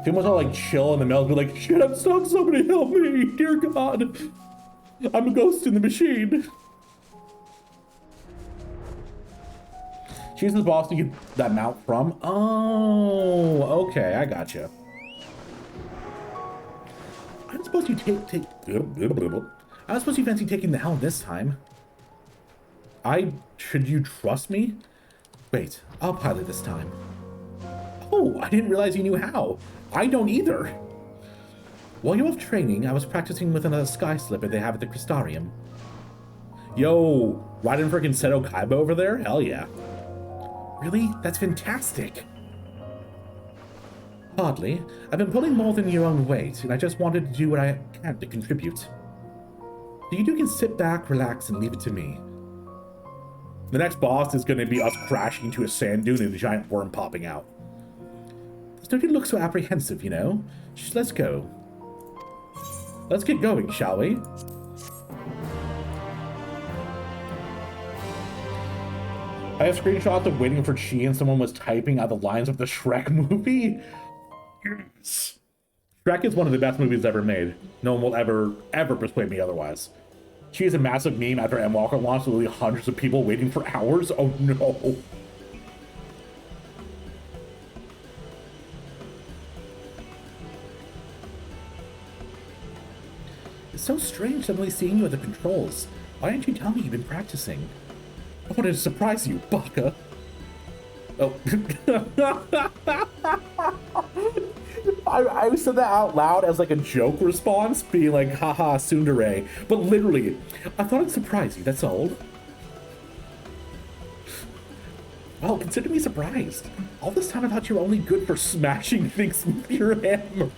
Females are like chill and the males be like, shit, I'm stuck, somebody help me, dear God. I'm a ghost in the machine. She's the boss to get that mount from. Oh, okay, I gotcha. I'm supposed to I was supposed to fancy taking the helm this time. Should you trust me? Wait, I'll pilot this time. Oh, I didn't realize you knew how. I don't either. While you were training, I was practicing with another sky slipper they have at the Crystarium. Yo, riding freaking Seto Kaiba over there? Hell yeah. Really? That's fantastic. Hardly. I've been pulling more than your own weight, and I just wanted to do what I can to contribute. So you two can sit back, relax, and leave it to me. The next boss is going to be us crashing into a sand dune and a giant worm popping out. There's no need to look so apprehensive, you know? Just let's go. Let's get going, shall we? I have screenshots of waiting for Chi and someone was typing out the lines of the Shrek movie. Yes. Shrek is one of the best movies ever made. No one will ever persuade me otherwise. Chi is a massive meme after M. Walker launched with literally hundreds of people waiting for hours. Oh no. It's so strange suddenly seeing you at the controls. Why didn't you tell me you've been practicing? I wanted to surprise you, Baka. Oh. I said that out loud as like a joke response, being like, haha, tsundere. But literally, I thought I'd surprise you, that's all. Well, consider me surprised. All this time I thought you were only good for smashing things with your hammer.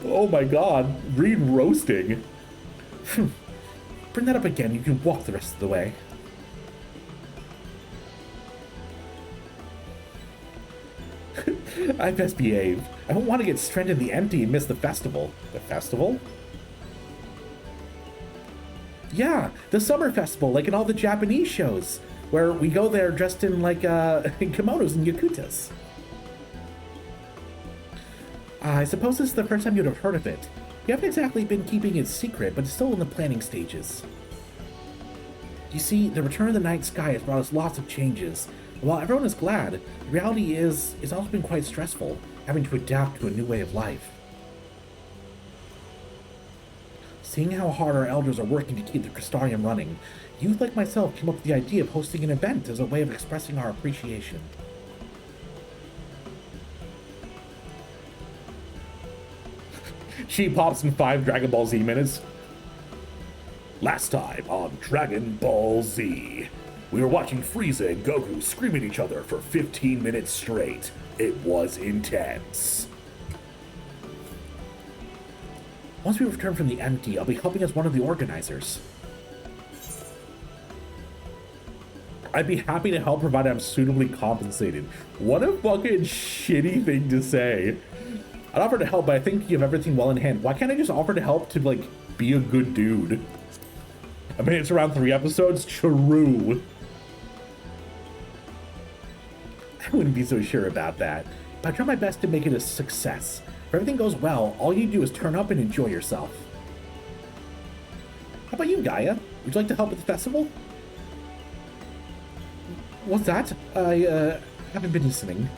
Oh my god, read roasting. Bring that up again, you can walk the rest of the way. I best behave. I don't want to get stranded in the empty and miss the festival. The festival? Yeah, the summer festival, like in all the Japanese shows, where we go there dressed in like kimonos and yakutas. I suppose this is the first time you'd have heard of it. We haven't exactly been keeping it secret, but it's still in the planning stages. You see, the return of the night sky has brought us lots of changes. And while everyone is glad, the reality is it's also been quite stressful, having to adapt to a new way of life. Seeing how hard our elders are working to keep the Crystarium running, youth like myself came up with the idea of hosting an event as a way of expressing our appreciation. She pops in 5 Dragon Ball Z minutes. Last time on Dragon Ball Z, we were watching Frieza and Goku scream at each other for 15 minutes straight. It was intense. Once we return from the empty, I'll be helping as one of the organizers. I'd be happy to help provided I'm suitably compensated. What a fucking shitty thing to say. I'd offer to help, but I think you have everything well in hand. Why can't I just offer to help to, like, be a good dude? I mean, it's around 3 episodes. True. I wouldn't be so sure about that, but I try my best to make it a success. If everything goes well, all you do is turn up and enjoy yourself. How about you, Gaia? Would you like to help with the festival? What's that? I haven't been listening.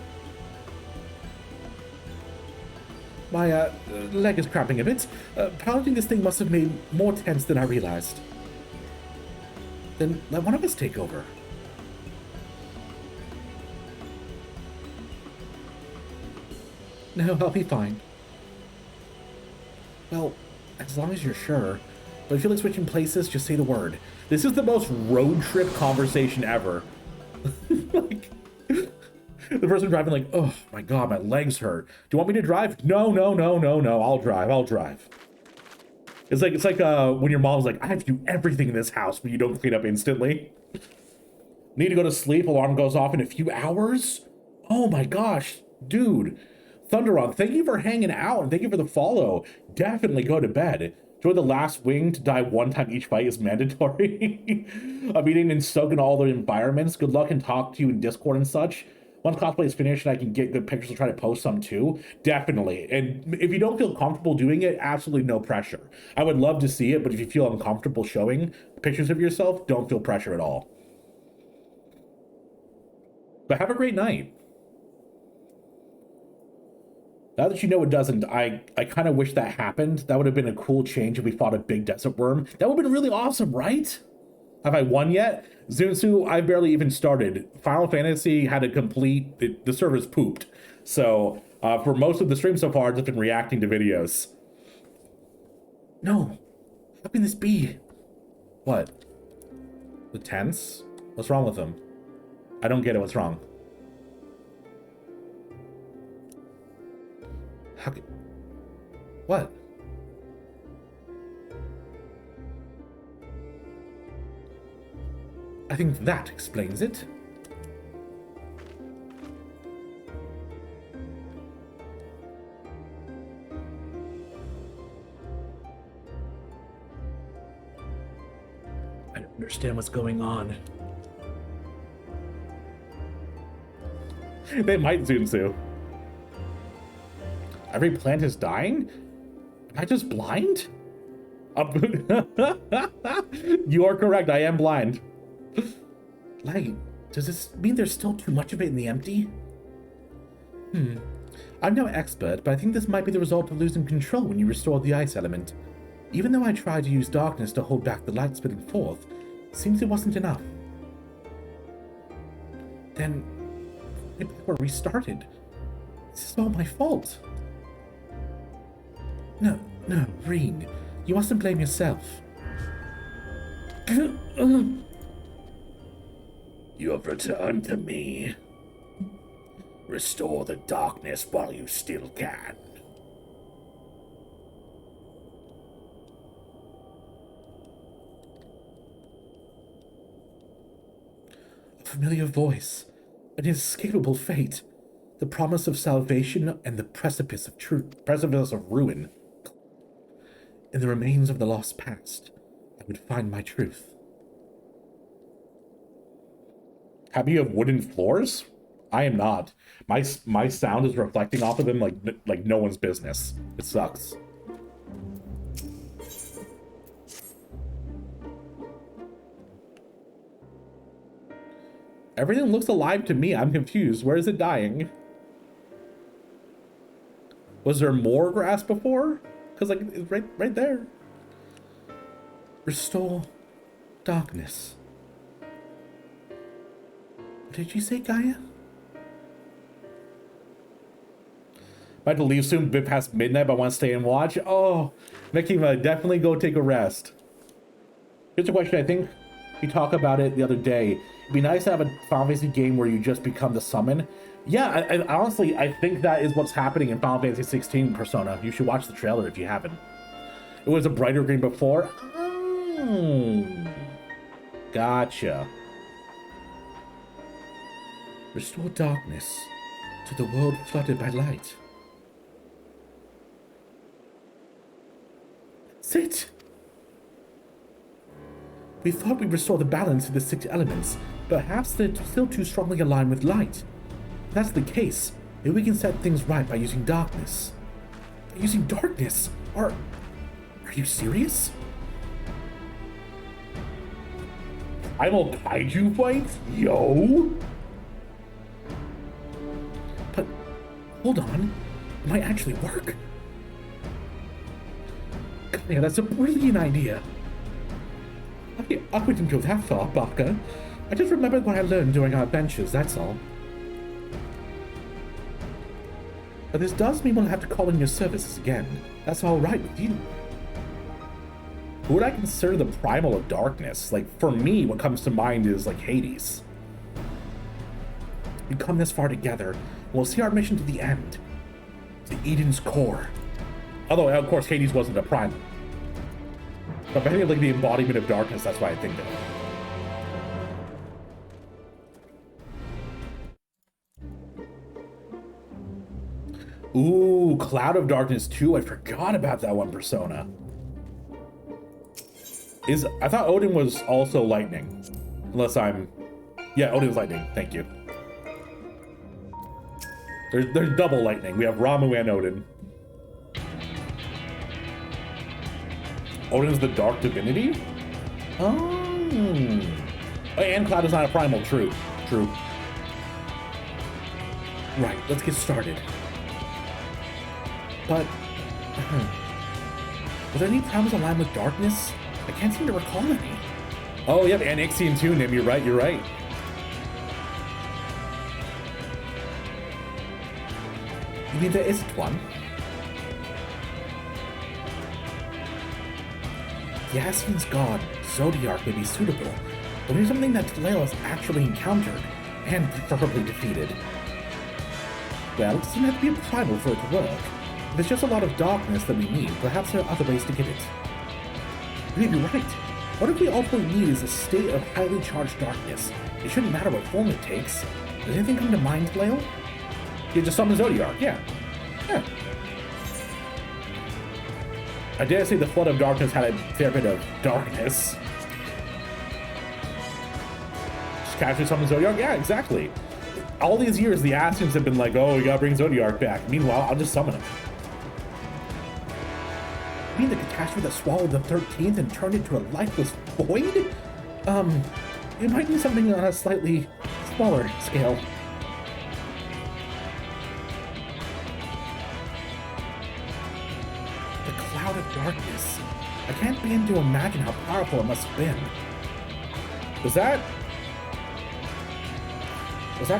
My leg is cramping a bit. Piloting this thing must have made more tense than I realized. Then let one of us take over. No, I'll be fine. Well, as long as you're sure. But if you feel like switching places, just say the word. This is the most road trip conversation ever. Like, the person driving like, oh my god, my legs hurt. Do you want me to drive? No, I'll drive. It's like when your mom's like, I have to do everything in this house, but you don't clean up instantly. Need to go to sleep, alarm goes off in a few hours? Oh my gosh, dude. Thunderon, thank you for hanging out and thank you for the follow. Definitely go to bed. Join the last wing to die 1 time each fight is mandatory. I'm eating and soaking all the environments. Good luck and talk to you in Discord and such. Once cosplay is finished and I can get good pictures, I'll try to post some too. Definitely. And if you don't feel comfortable doing it, absolutely no pressure. I would love to see it, but if you feel uncomfortable showing pictures of yourself, don't feel pressure at all. But have a great night. Now that you know it doesn't, I kind of wish that happened. That would have been a cool change if we fought a big desert worm. That would have been really awesome, right? Have I won yet? Zunsu, I barely even started. Final Fantasy had a complete... the server's pooped. So, for most of the stream so far, I've just been reacting to videos. No. How can this be? What? The tense? What's wrong with them? I don't get it. What's wrong? How can... What? I think that explains it. I don't understand what's going on. They might, Zunsu. Every plant is dying? Am I just blind? You are correct, I am blind. Light, does this mean there's still too much of it in the empty? I'm no expert, but I think this might be the result of losing control when you restore the ice element. Even though I tried to use darkness to hold back the light spilling forth, seems it wasn't enough. Then, maybe we're restarted. This is all my fault. No, Reen. You mustn't blame yourself. You have returned to me. Restore the darkness while you still can. A familiar voice, an inescapable fate, the promise of salvation and the precipice of ruin. In the remains of the lost past, I would find my truth. Happy you have wooden floors? I am not. My sound is reflecting off of them like no one's business. It sucks. Everything looks alive to me. I'm confused. Where is it dying? Was there more grass before? Because like it's right there. Restore darkness. What did you say, Gaia? About to leave soon, a bit past midnight, but I want to stay and watch. Oh, Mickey, definitely go take a rest. Here's a question. I think we talked about it the other day. It'd be nice to have a Final Fantasy game where you just become the summon. Yeah, I honestly, I think that is what's happening in Final Fantasy 16 Persona. You should watch the trailer if you haven't. It was a brighter green before. Gotcha. Restore darkness to the world flooded by light. Sit! We thought we'd restore the balance of the 6 elements, but perhaps they're still too strongly aligned with light. If that's the case, maybe we can set things right by using darkness. Using darkness? Are you serious? Primal Kaiju fights? Yo! But, hold on. It might actually work. Yeah, that's a brilliant idea. I wouldn't go that far, Baka. I just remembered what I learned during our adventures, that's all. But this does mean we'll have to call in your services again. That's all right with you. Who would I consider the primal of darkness? Like, for me, what comes to mind is, like, Hades. We come this far together, and we'll see our mission to the end. To Eden's core. Although, of course, Hades wasn't a primal. But I think, like, the embodiment of darkness, that's why I think of. Ooh, Cloud of Darkness 2. I forgot about that one Persona. I thought Odin was also lightning. Unless yeah, Odin's lightning. Thank you. There's double lightning. We have Ramuh and Odin. Odin's the dark divinity? Oh. And Cloud is not a primal. True. Right, let's get started. But, were there any primals aligned with darkness? I can't seem to recall any. Oh, yep, and Ixion too, Nim. You're right. You mean there isn't one? The Ascian's god, Zodiark, may be suitable, but there's something that Taleo has actually encountered, and preferably defeated. Well, it doesn't have to be a primal for it to work. If there's just a lot of darkness that we need, perhaps there are other ways to get it. You may be right. What if we ultimately need is a state of highly charged darkness? It shouldn't matter what form it takes. Does anything come to mind, Taleo? You just summon Zodiark, yeah. I dare say the Flood of Darkness had a fair bit of darkness. Just casually summon Zodiark? Yeah, exactly. All these years, the Ascians have been like, oh, we gotta bring Zodiark back. Meanwhile, I'll just summon him. You mean the catastrophe that swallowed the 13th and turned it into a lifeless void? It might be something on a slightly smaller scale. The cloud of darkness. I can't begin to imagine how powerful it must have been. Was that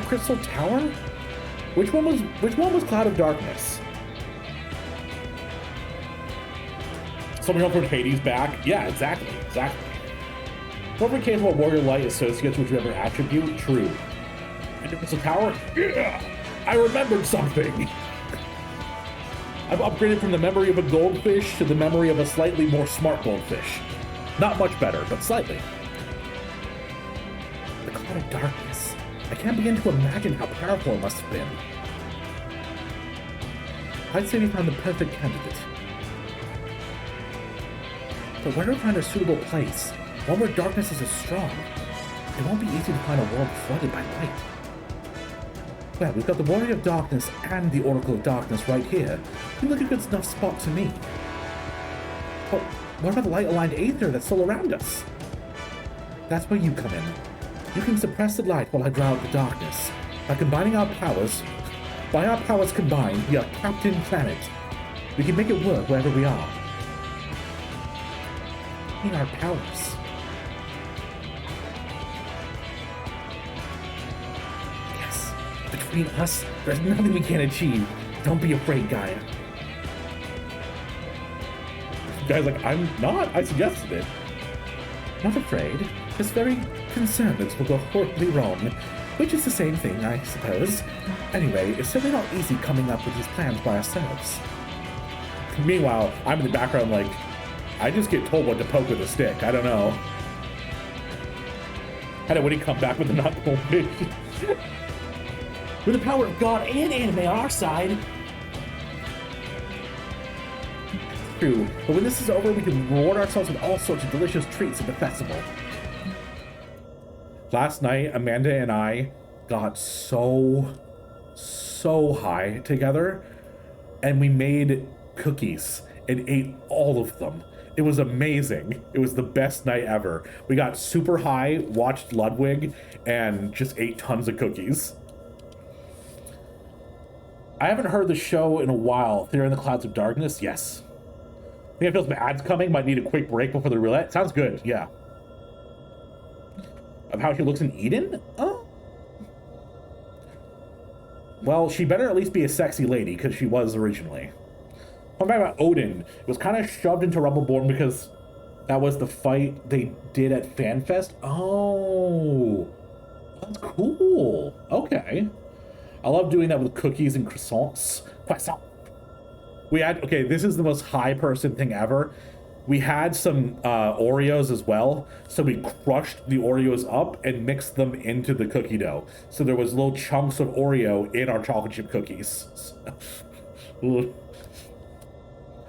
Crystal Tower? Which one was Cloud of Darkness? Somebody else from Hades back? Yeah, exactly. Whoever capable Warrior Light associates with whichever attribute, true. And if it's a tower, yeah! I remembered something! I've upgraded from the memory of a goldfish to the memory of a slightly more smart goldfish. Not much better, but slightly. The Cloud of Darkness. I can't begin to imagine how powerful it must have been. I'd say we found the perfect candidate. But where do we find a suitable place? One where darkness is as strong. It won't be easy to find a world flooded by light. Well, we've got the Warrior of Darkness and the Oracle of Darkness right here. Seems like a good enough spot to me. But what about the light-aligned Aether that's still around us? That's where you come in. You can suppress the light while I draw out the darkness. By combining our powers, combined, we are Captain Planet. We can make it work wherever we are. In our powers. Yes, between us, there's nothing we can't achieve. Don't be afraid, Gaia. Guy's like, I'm not. I suggested it. Not afraid. Just very concerned that we'll go horribly wrong. Which is the same thing, I suppose. Anyway, it's certainly not easy coming up with these plans by ourselves. Meanwhile, I'm in the background like, I just get told what to poke with a stick. I don't know. And then when he come back with the knuckle fish. With the power of God and anime on our side. True, but when this is over, we can reward ourselves with all sorts of delicious treats at the festival. Last night, Amanda and I got so high together, and we made cookies and ate all of them. It was amazing. It was the best night ever. We got super high, watched Ludwig, and just ate tons of cookies. I haven't heard the show in a while. They're in the Clouds of Darkness? Yes. I think I feel some ads coming. Might need a quick break before the roulette. Sounds good, yeah. Of how she looks in Eden? Oh. Well, she better at least be a sexy lady, because she was originally. I'm talking about Odin. It was kind of shoved into Rumbleborn because that was the fight they did at FanFest. Oh, that's cool. Okay. I love doing that with cookies and croissants. Croissant. We had, okay, this is the most high person thing ever. We had some Oreos as well. So we crushed the Oreos up and mixed them into the cookie dough. So there was little chunks of Oreo in our chocolate chip cookies.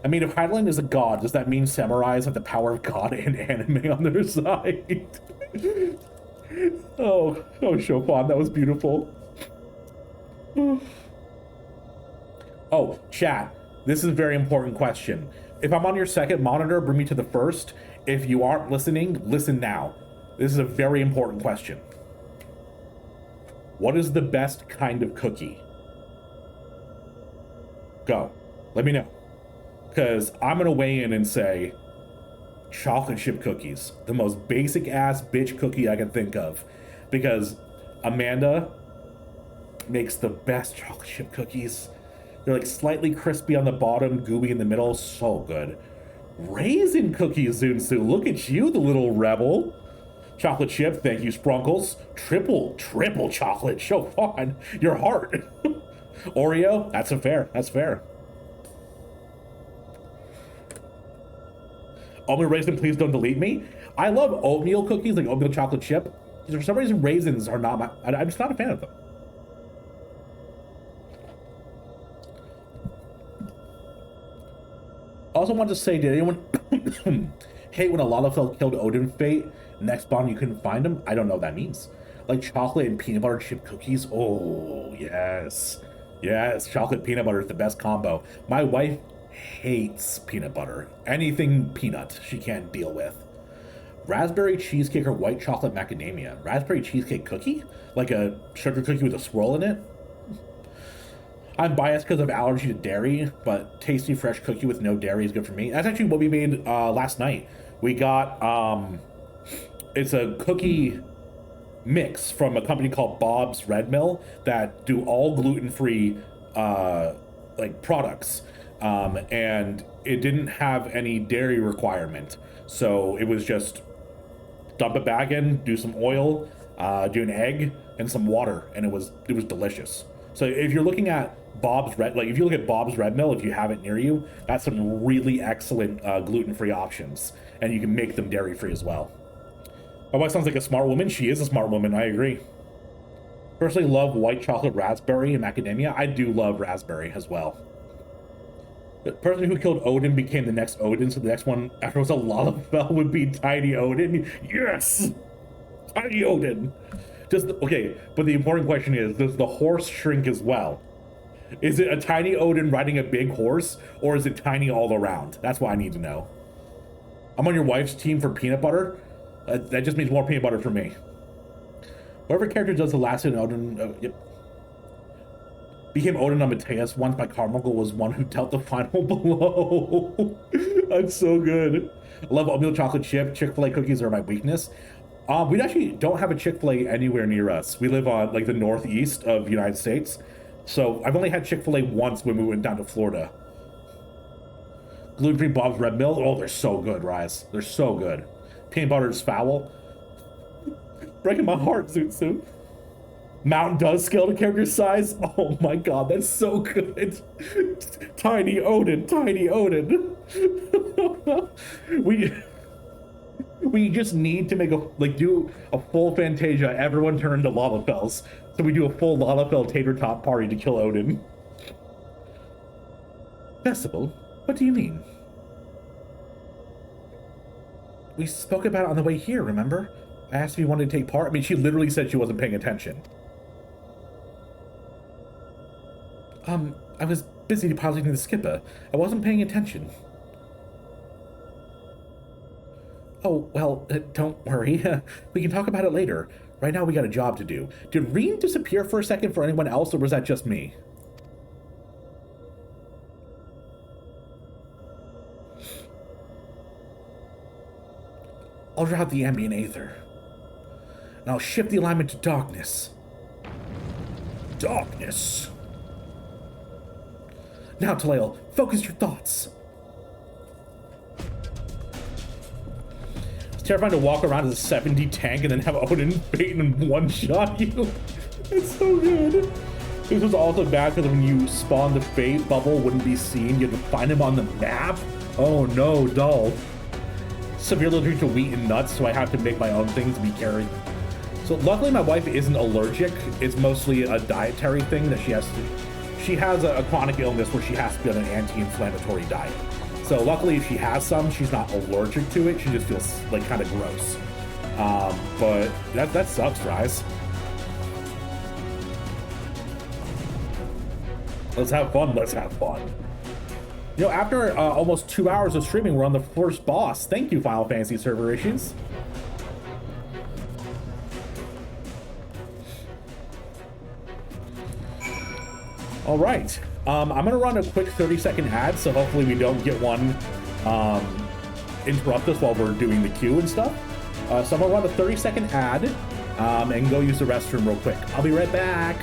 I mean, if Hydaelyn is a god, does that mean samurais have the power of God and anime on their side? Oh, Chopin, that was beautiful. Oh, chat, this is a very important question. If I'm on your second monitor, bring me to the first. If you aren't listening, listen now. This is a very important question. What is the best kind of cookie? Go. Let me know. Because I'm going to weigh in and say chocolate chip cookies. The most basic ass bitch cookie I can think of. Because Amanda makes the best chocolate chip cookies. They're like slightly crispy on the bottom, gooey in the middle. So good. Raisin cookies, Zunsu. Look at you, the little rebel. Chocolate chip, thank you, Sprunkles. Triple chocolate. Show fun. Your heart. Oreo, that's fair. Oatmeal raisin, please don't delete me. I love oatmeal cookies, like oatmeal chocolate chip. For some reason, raisins are not I'm just not a fan of them. Also wanted to say, did anyone hate when a Lalafell killed Odin Fate? Next spawn you couldn't find him? I don't know what that means. like chocolate and peanut butter chip cookies. Oh, yes. Yes, chocolate peanut butter is the best combo. My wife hates peanut butter. Anything peanut she can't deal with. Raspberry cheesecake or white chocolate macadamia. Raspberry cheesecake cookie? Like a sugar cookie with a swirl in it? I'm biased because of allergy to dairy, but tasty fresh cookie with no dairy is good for me. That's actually what we made last night. We got it's a cookie mix from a company called Bob's Red Mill that do all gluten-free like products, and it didn't have any dairy requirement, so it was just dump it back in, do some oil, do an egg and some water, and it was delicious. So if you're looking at if you look at Bob's Red Mill, if you have it near you, that's some really excellent gluten-free options, and you can make them dairy-free as well. My wife sounds like a smart woman. She is a smart woman, I agree. Personally love white chocolate raspberry and macadamia. I do love raspberry as well. The person who killed Odin became the next Odin, so the next one after was a Lalafell would be Tiny Odin. Yes! Tiny Odin! Okay, but the important question is, does the horse shrink as well? Is it a tiny Odin riding a big horse, or is it tiny all around? That's what I need to know. I'm on your wife's team for peanut butter. That just means more peanut butter for me. Whoever character does the last in Odin, yep. Became Odin on Mateus once. My Carmichael was one who dealt the final blow. That's so good. I love oatmeal chocolate chip. Chick-fil-A cookies are my weakness. We actually don't have a Chick-fil-A anywhere near us. We live on like the northeast of the United States. So I've only had Chick-fil-A once when we went down to Florida. Gluten-free Bob's Red Mill. Oh, they're so good, Rise. They're so good. Peanut butter is foul. Breaking my heart, Zoot Suit. Mountain does scale to character size. Oh my god, that's so good. Tiny Odin, Tiny Odin. we just need to make do a full Fantasia. Everyone turn into Lalafells. So we do a full Lalafell tater tot party to kill Odin. Festival? What do you mean? We spoke about it on the way here, remember? I asked if you wanted to take part. I mean, she literally said she wasn't paying attention. I was busy depositing the skipper. I wasn't paying attention. Oh, well, don't worry. We can talk about it later. Right now we got a job to do. Did Reen disappear for a second for anyone else, or was that just me? I'll drop the ambient aether. And I'll shift the alignment to darkness. Darkness. Now, Talael, focus your thoughts. It's terrifying to walk around as a 70 tank and then have Odin bait and one-shot you. It's so good. This was also bad because when you spawn the Fate, Bubble wouldn't be seen. You had to find him on the map. Oh no, dull. Severely allergic to wheat and nuts, so I have to make my own things to be carried. So luckily my wife isn't allergic. It's mostly a dietary thing that she has a chronic illness where she has to be on an anti-inflammatory diet. So luckily if she has some, she's not allergic to it. She just feels like kind of gross. But that sucks, Rise. Let's have fun. Let's have fun. You know, after almost 2 hours of streaming, we're on the first boss. Thank you, Final Fantasy server issues. All right. I'm going to run a quick 30-second ad, so hopefully we don't get one interrupt us while we're doing the queue and stuff. So I'm going to run a 30-second ad and go use the restroom real quick. I'll be right back.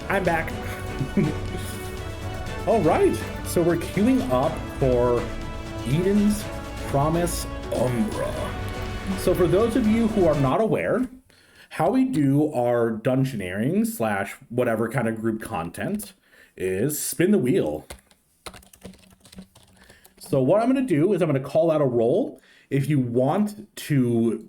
I'm back. All right, so we're queuing up for Eden's Promise Umbra. So for those of you who are not aware, how we do our dungeoneering slash whatever kind of group content is spin the wheel. So what I'm going to do is I'm going to call out a role. If you want to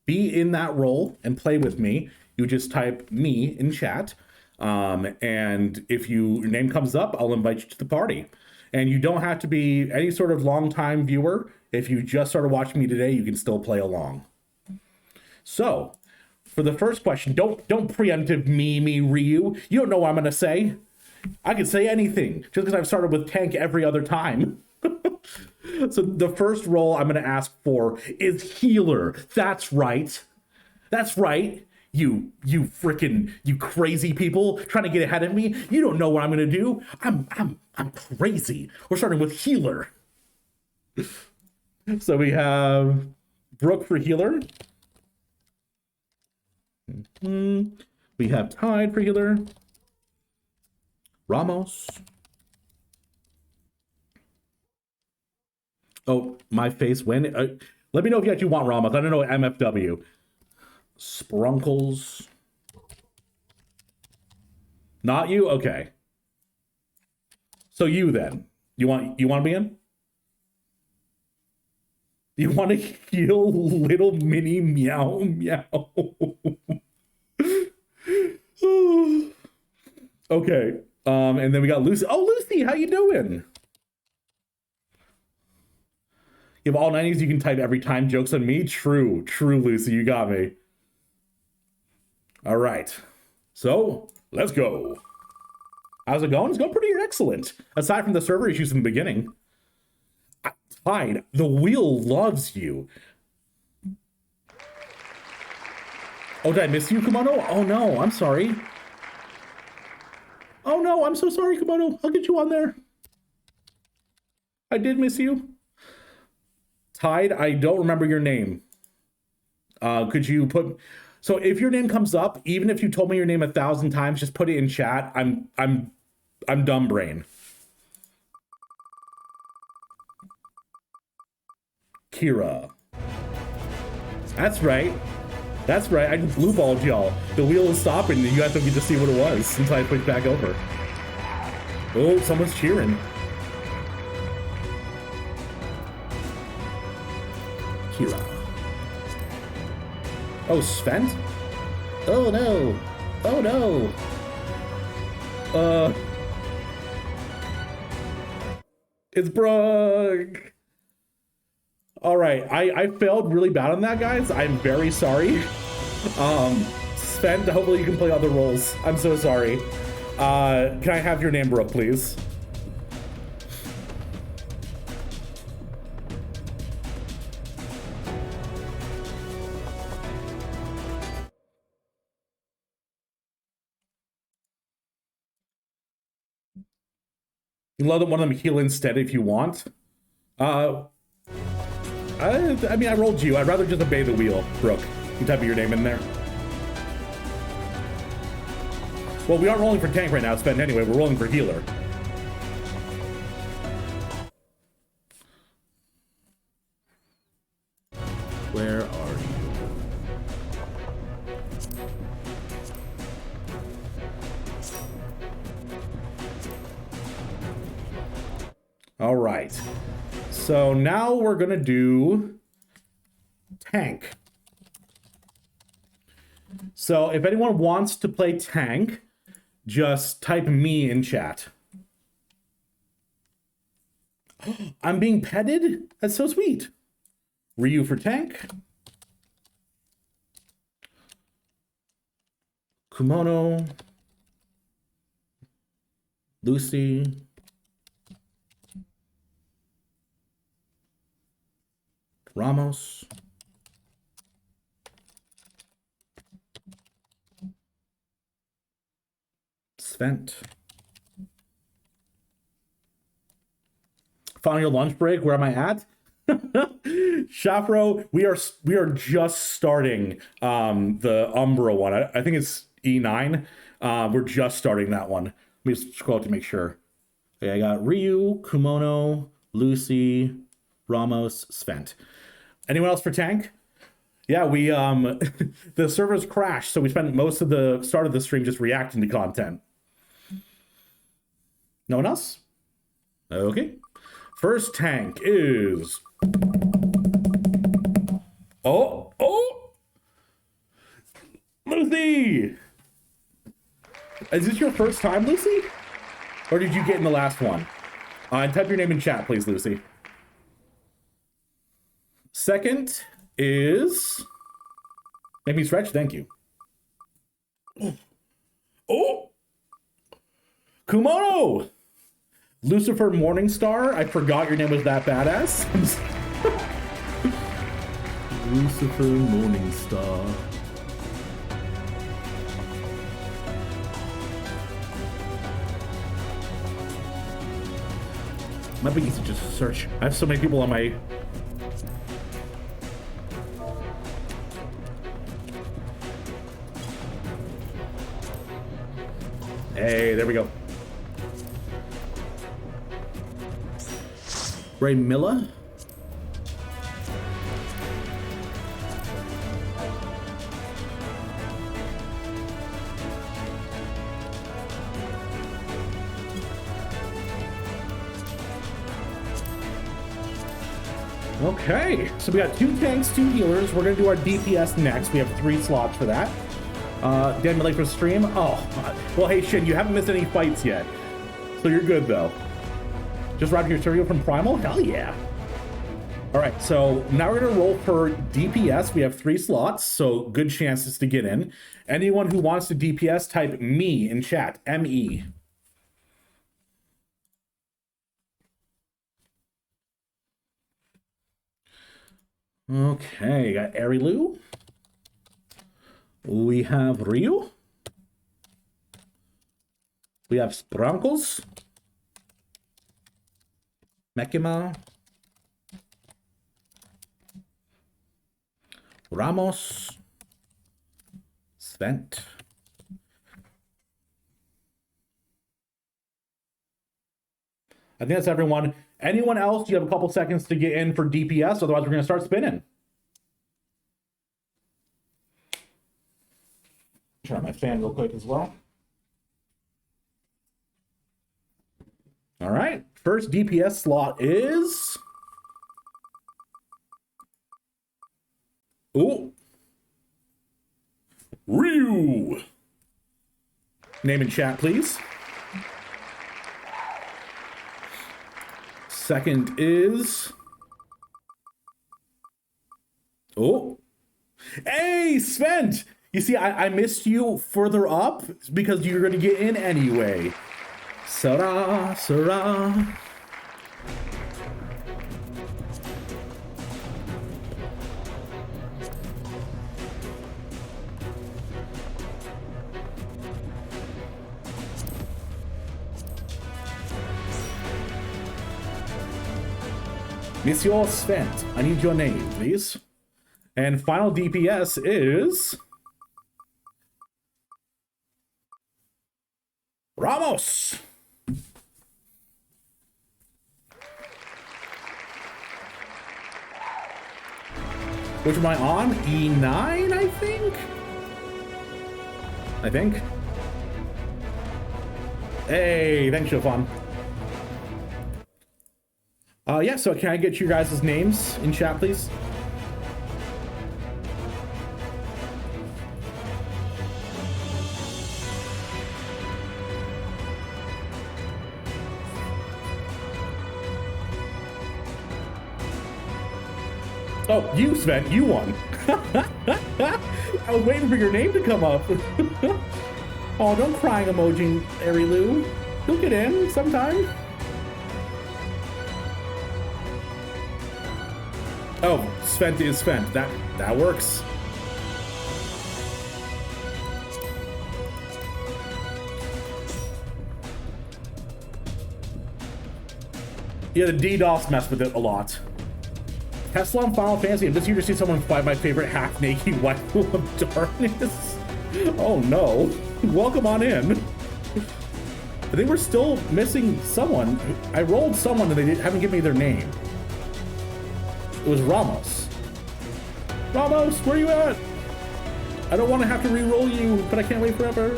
be in that role and play with me, you just type me in chat. And if your name comes up, I'll invite you to the party. And you don't have to be any sort of long-time viewer. If you just started watching me today, you can still play along. So, for the first question, don't preemptive me, Ryu. You don't know what I'm going to say. I can say anything, just because I've started with tank every other time. So the first role I'm going to ask for is healer. That's right. That's right. You crazy people trying to get ahead of me. You don't know what I'm going to do. I'm crazy. We're starting with healer. So we have Brooke for healer. We have Tide for healer. Ramos. Oh, my face when let me know if you actually want Ramos. I don't know MFW. Sprunkles. Not you? Okay. So you then. You want to be in? You want to heal little mini meow meow. Okay. And then we got Lucy. Oh, Lucy, how you doing? You have all 90s you can type every time. Jokes on me? True, Lucy, you got me. All right. So, let's go. How's it going? It's going pretty excellent. Aside from the server issues in the beginning. Fine. The wheel loves you. Oh, did I miss you, Komodo? Oh, no. I'm sorry. Oh, no. I'm so sorry, Komodo. I'll get you on there. I did miss you. Tide, I don't remember your name. Could you put... So if your name comes up, even if you told me your name 1,000 times, just put it in chat. I'm dumb brain. Kira. That's right. That's right. I just blue balled y'all. The wheel is stopping and you guys don't get to see what it was until I switch back over. Oh, someone's cheering. Kira. Oh, Svent? Oh no. Oh no. It's Brooke. All right, I failed really bad on that, guys. I'm very sorry. Svent, hopefully you can play other roles. I'm so sorry. Can I have your name, Brooke, please? You can let one of them heal instead if you want. I mean, I rolled you. I'd rather just obey the wheel, Brooke. You type your name in there. Well, we aren't rolling for tank right now, Sven. Anyway, we're rolling for healer. Where are you? All right. So now we're gonna do tank. So if anyone wants to play tank, just type me in chat. I'm being petted? That's so sweet. Ryu for tank. Kumono. Lucy. Ramos. Svent. Found your lunch break. Where am I at? Shafro, we are just starting the Umbra one. I think it's E9. We're just starting that one. Let me just scroll to make sure. Okay, I got Ryu, Kumono, Lucy, Ramos, Svent. Anyone else for tank? Yeah, we the servers crashed, so we spent most of the start of the stream just reacting to content. No one else? Okay. First tank is... Oh! Lucy! Is this your first time, Lucy? Or did you get in the last one? And type your name in chat, please, Lucy. Second is... Make me stretch, thank you. Oh! Kumono! Lucifer Morningstar, I forgot your name was that badass. Lucifer Morningstar. Might be easy to just search. I have so many people on my... Hey, there we go. Ray Miller. Okay, so we got 2 tanks, 2 healers. We're gonna do our DPS next. We have 3 slots for that. Dan, late for stream? Oh, well, hey, Shin, you haven't missed any fights yet. So you're good, though. Just robbed your cereal from Primal? Hell yeah. All right, so now we're gonna roll for DPS. We have 3 slots, so good chances to get in. Anyone who wants to DPS, type me in chat, M-E. Okay, got Arilu. We have Ryu. We have Sprankles. Mekima. Ramos. Svent. I think that's everyone. Anyone else? You have a couple seconds to get in for DPS, otherwise we're going to start spinning. Turn on my fan real quick as well. All right, first DPS slot is... Ooh. Ryu. Name in chat, please. Second is... Oh. Hey, Svent! You see, I missed you further up because you're going to get in anyway. Sarah, Sarah. Monsieur Svent, I need your name, please. And final DPS is... Ramos! Which am I on? E9, I think? Hey, thanks, Chofan. Yeah, so can I get you guys' names in chat, please? Oh, you, Sven, you won. I was waiting for your name to come up. Oh, don't crying emoji, Arilu. You'll get in sometime. Oh, Svent is Svent. That works. Yeah, the DDoS mess with it a lot. Tesla on Final Fantasy. I'm just here to see someone fight my favorite half-naked waifu of darkness. Oh no. Welcome on in. I think we're still missing someone. I rolled someone and they haven't given me their name. It was Ramos. Ramos, where you at? I don't want to have to re-roll you, but I can't wait forever.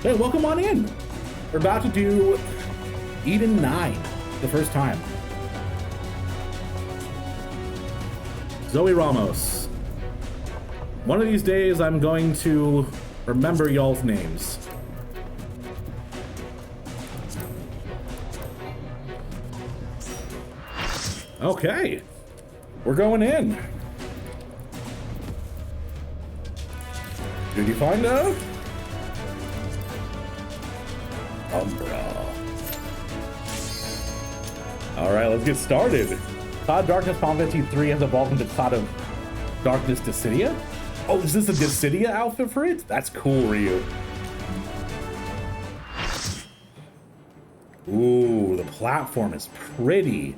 Hey, welcome on in. We're about to do Eden 9, the first time. Zoe Ramos. One of these days, I'm going to remember y'all's names. Okay, we're going in. Did you find out? Umbra. All right, let's get started. Cloud Darkness Final Fantasy 3 has evolved into Cloud of Darkness Dissidia. Oh, is this a Dissidia outfit for it? That's cool, Ryu. Ooh, the platform is pretty.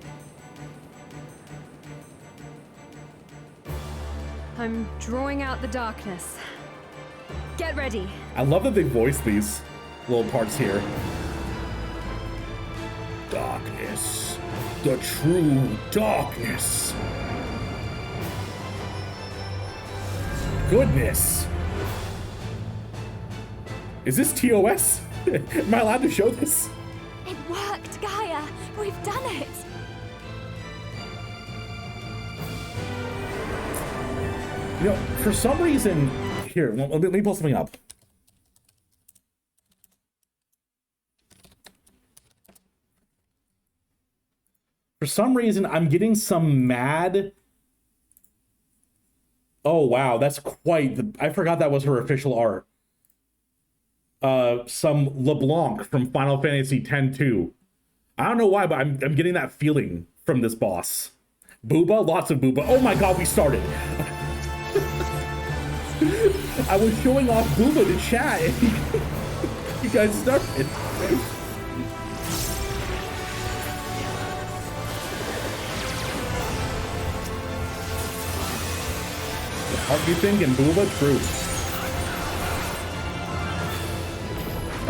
I'm drawing out the darkness. Get ready. I love that they voice these little parts here. Darkness. The true darkness. Goodness. Is this TOS? Am I allowed to show this? It worked, Gaia. We've done it. You know, for some reason, here, let me pull something up. For some reason, I'm getting some mad. Oh, wow, that's quite the, I forgot that was her official art. Some LeBlanc from Final Fantasy X-2. I don't know why, but I'm getting that feeling from this boss. Booba, lots of Booba. Oh my god, we started. I was showing off Booba to chat and you guys started. What you thinking, Booba? True.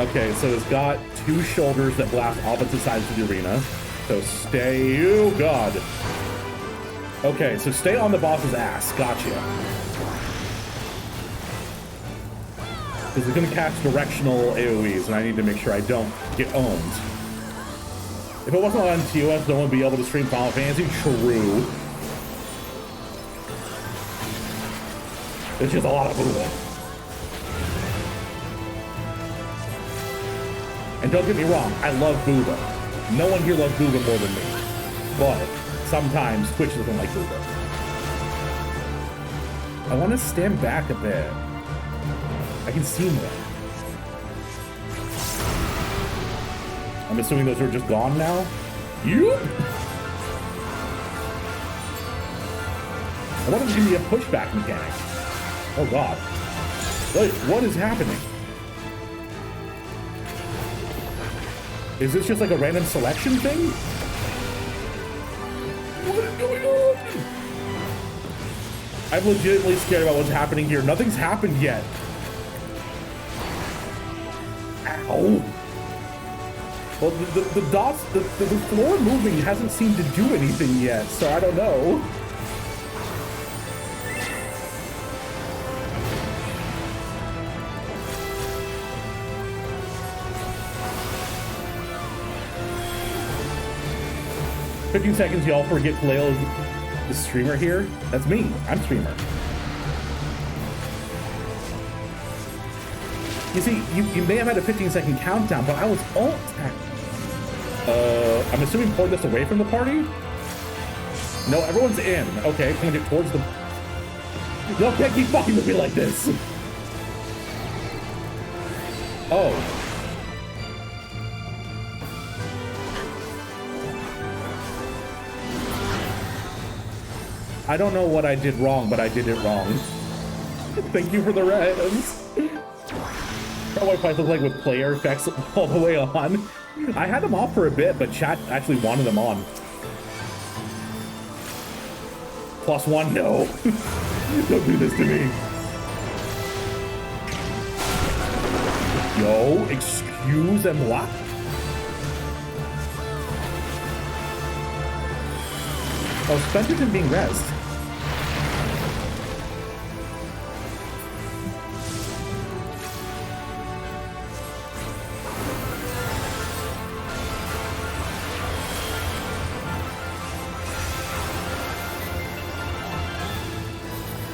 Okay, so it's got two shoulders that blast opposite sides of the arena. So stay, oh god. Okay, so stay on the boss's ass. Gotcha. Because it's gonna cast directional AoEs, and I need to make sure I don't get owned. If it wasn't on TOS, no one would be able to stream Final Fantasy. True. There's just a lot of Booba. And don't get me wrong, I love Booba. No one here loves Booba more than me. But sometimes Twitch doesn't like Booba. I want to stand back a bit. I can see more. I'm assuming those are just gone now. You? I wanted to give me a pushback mechanic. Oh god. Wait, what is happening? Is this just like a random selection thing? What is going on? I'm legitimately scared about what's happening here. Nothing's happened yet. Ow. Well, the dots, the floor moving hasn't seemed to do anything yet, so I don't know. "15 seconds, y'all forget Kaleo is the streamer here." That's me. I'm streamer. You see, you may have had a 15-second countdown, but I was alt tagged. I'm assuming pulling this away from the party? No, everyone's in. Okay, point it towards the... Y'all can't keep fucking with me like this. Oh. I don't know what I did wrong, but I did it wrong. Thank you for the reds. What do I look like with player effects all the way on? I had them off for a bit, but chat actually wanted them on. +1, no. Don't do this to me. Yo, excuse-moi. Oh, Spencer's being rezzed.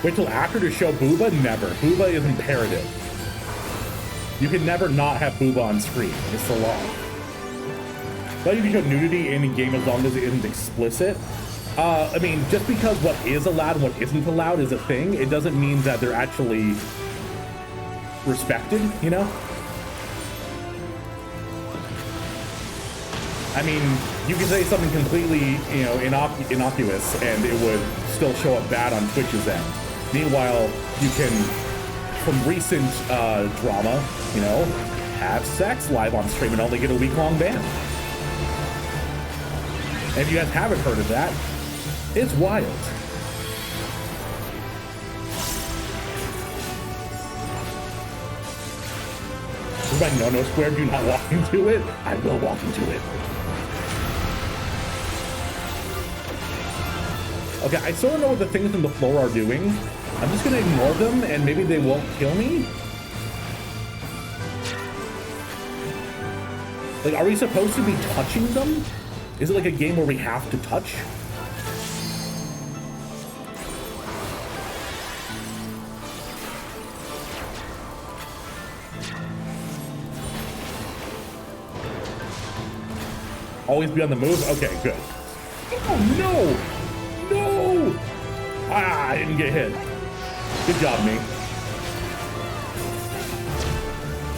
Wait till after to show Booba? Never. Booba is imperative. You can never not have Booba on screen. It's the law. But you can show nudity in game as long as it isn't explicit. I mean, just because what is allowed and what isn't allowed is a thing, it doesn't mean that they're actually respected, you know? I mean, you can say something completely, you know, innocuous and it would still show up bad on Twitch's end. Meanwhile, you can, from recent drama, you know, have sex live on stream and only get a week-long ban. And if you guys haven't heard of that, it's wild. My no-no square, do not walk into it. I will walk into it. Okay, I still don't know what the things in the floor are doing. I'm just gonna ignore them and maybe they won't kill me. Like, are we supposed to be touching them? Is it like a game where we have to touch? Always be on the move? Okay, good. Oh, no! No! Ah, I didn't get hit. Good job, me.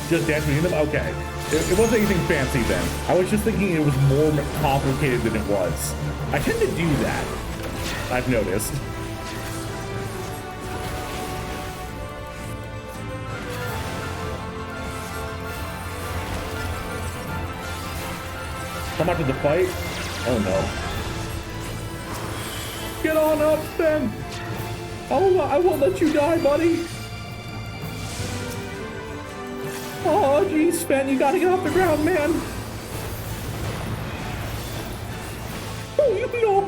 Just dancing in them? Okay. It wasn't anything fancy then. I was just thinking it was more complicated than it was. I tend to do that, I've noticed. Come out to the fight? Oh no. Get on up, Ben! I won't let you die, buddy! Oh, geez, Sven, you gotta get off the ground, man! Oh, you know,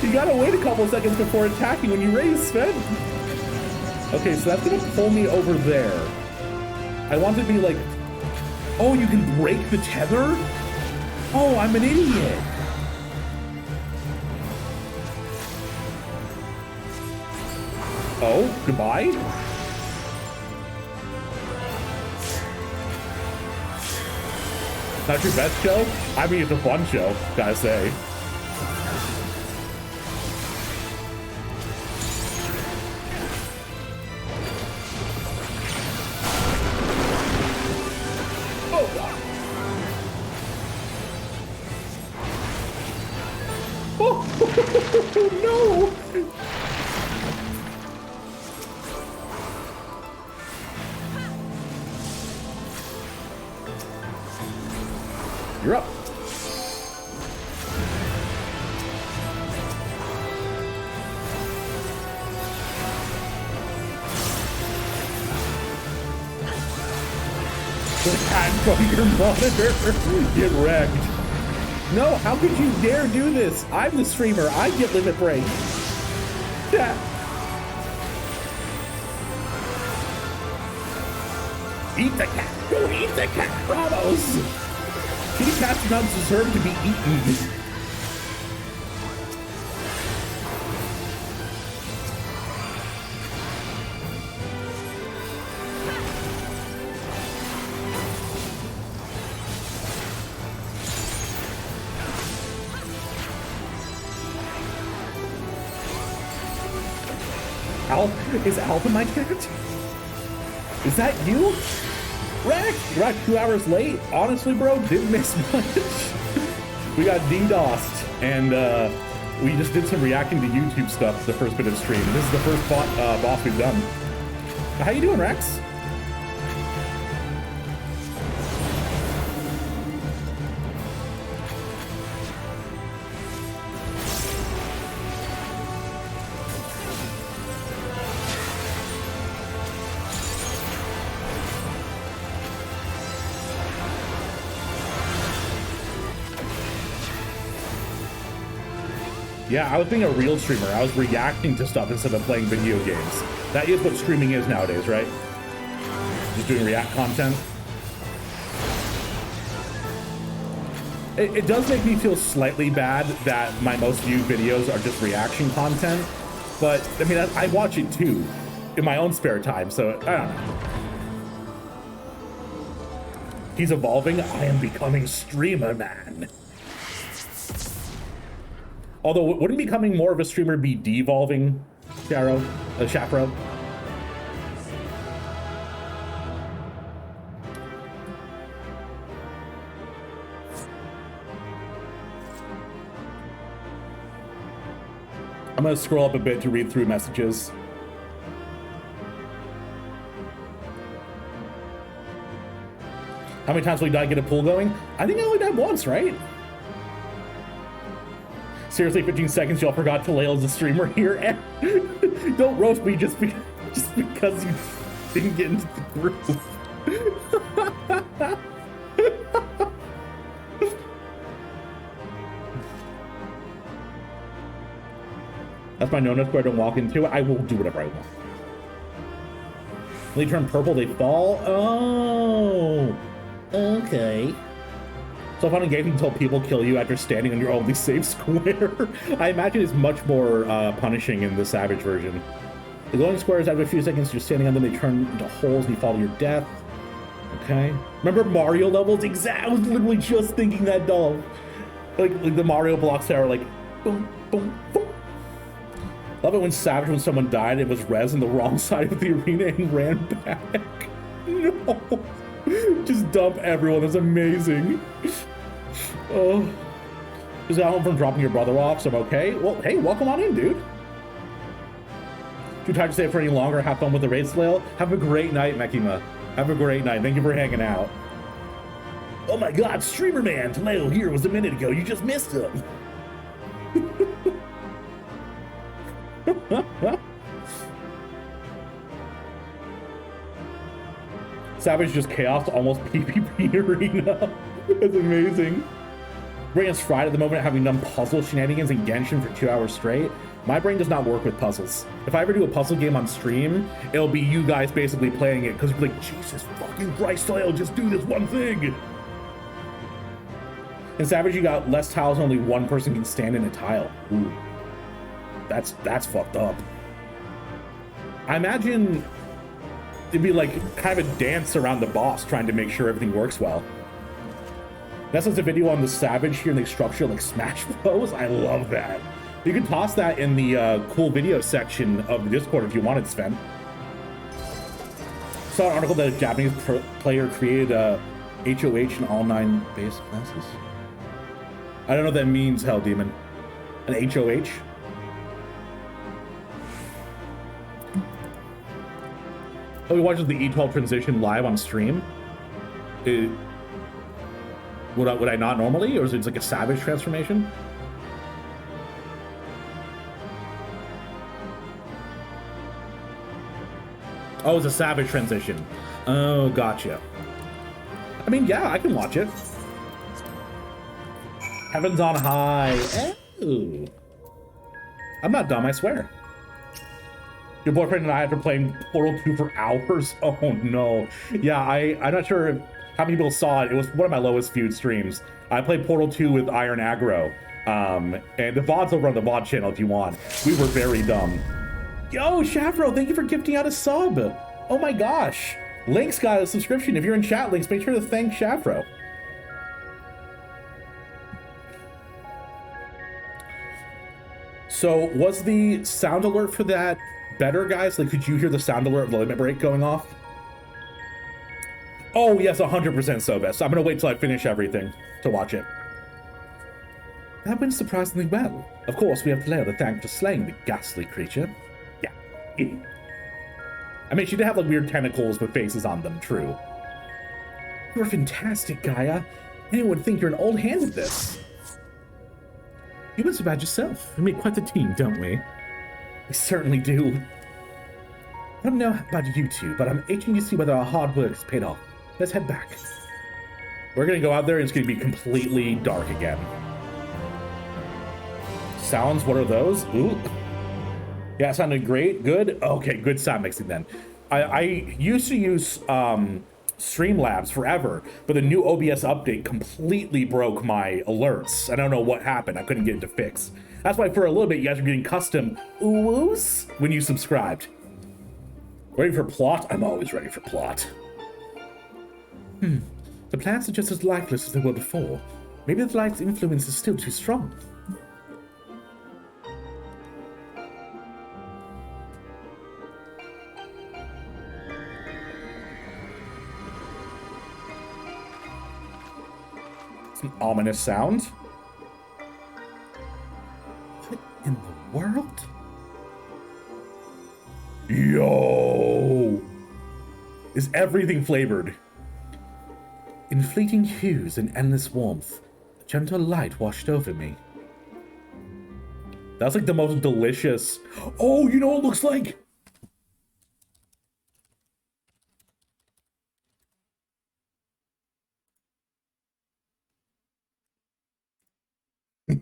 You gotta wait a couple seconds before attacking when you raise, Sven. Okay, so that's gonna pull me over there. I want to be like, oh, you can break the tether? Oh, I'm an idiot. Oh, goodbye? Not your best show? I mean, it's a fun show, gotta say. No! You're up. Hand from your monitor. Get wrecked. No, how could you dare do this? I'm the streamer. I get limit break. Yeah. Eat the cat. Go eat the cat. Bravos. Kitty cats do not deserve to be eaten. Is Alpha my cat? Is that you? Rex! You're like 2 hours late? Honestly, bro, didn't miss much. We got DDoSed, and we just did some reacting to YouTube stuff the first bit of stream. This is the first boss we've done. How you doing, Rex? Yeah, I was being a real streamer. I was reacting to stuff instead of playing video games. That is what streaming is nowadays, right? Just doing react content. It does make me feel slightly bad that my most viewed videos are just reaction content. But, I mean, I watch it too in my own spare time, so I don't know. He's evolving. I am becoming streamer man. Although, wouldn't becoming more of a streamer be devolving, Shafro? I'm gonna scroll up a bit to read through messages. How many times will you die get a pool going? I think I only died once, right? Seriously, 15 seconds, y'all forgot Taleo is a streamer here. Don't roast me just because you didn't get into the group. That's my no-no square. Don't walk into it. I will do whatever I want. When they turn purple, they fall. Oh, okay. So fun and engaging until people kill you after standing on your only safe square. I imagine it's much more punishing in the Savage version. The glowing squares, after a few seconds, you're standing on them, they turn into holes and you fall to your death. Okay. Remember Mario levels? Exactly. I was literally just thinking that, doll. Like the Mario blocks there are like boom, boom, boom. Love it when Savage, when someone died, it was res on the wrong side of the arena and ran back. No. Just dump everyone. That's amazing. Oh. Just got home from dropping your brother off, so I'm okay. Well, hey, welcome on in, dude. Too tired to stay for any longer. Have fun with the raid, Slail. Have a great night, Mekima. Have a great night. Thank you for hanging out. Oh my god, Streamer Man! Taleo here was a minute ago. You just missed him. Savage just chaos, almost PvP arena. That's amazing. Brain is fried at the moment, having done puzzle shenanigans in Genshin for 2 hours straight. My brain does not work with puzzles. If I ever do a puzzle game on stream, it'll be you guys basically playing it because you're like, Jesus fucking Christ, I'll just do this one thing. In Savage, you got less tiles, only one person can stand in a tile. Ooh. That's fucked up. I imagine it'd be like kind of a dance around the boss trying to make sure everything works well. That's just a video on the Savage here in the structure like Smash Bros. I love that. You can toss that in the cool video section of the Discord if you wanted, Sven. Saw an article that a Japanese player created a HOH in all 9 base classes. I don't know what that means, Hell Demon. An HOH? Oh, he watches the E12 transition live on stream? Would I not normally? Or is it like a Savage transformation? Oh, it's a Savage transition. Oh, gotcha. I mean, yeah, I can watch it. Heaven's on high. Oh. I'm not dumb, I swear. Your boyfriend and I, after playing Portal 2 for hours? Oh, no. Yeah, I'm not sure how many people saw it. It was one of my lowest viewed streams. I played Portal 2 with Iron Aggro. And the VOD's over on the VOD channel if you want. We were very dumb. Yo, Shafro, thank you for gifting out a sub. Oh my gosh. Link's got a subscription. If you're in chat, Links, make sure to thank Shafro. So, was the sound alert for that better, guys? Like, could you hear the sound alert of the limit break going off? Oh, yes, 100% so, Best. I'm gonna wait till I finish everything to watch it. That went surprisingly well. Of course, we have Taleo to thank for slaying the ghastly creature. Yeah. I mean, she did have like weird tentacles with faces on them, true. You're fantastic, Gaia. Anyone would think you're an old hand at this. You've been so bad yourself. We make quite the team, don't we? We certainly do. I don't know about you two, but I'm itching to see whether our hard work has paid off. Let's head back. We're gonna go out there and it's gonna be completely dark again. sounds. What are those? Ooh. Yeah, it sounded great. Good. Okay, good sound mixing then. I used to use Streamlabs forever, but the new OBS update completely broke my alerts. I don't know what happened. I couldn't get it to fix. That's why for a little bit you guys were getting custom ooh-woos when you subscribed. Ready for plot? I'm always ready for plot. The plants are just as lifeless as they were before. Maybe the light's influence is still too strong. It's an ominous sound. What in the world? Yo! Is everything flavored? In fleeting hues and endless warmth, a gentle light washed over me. That's like the most delicious. Oh, you know what it looks like?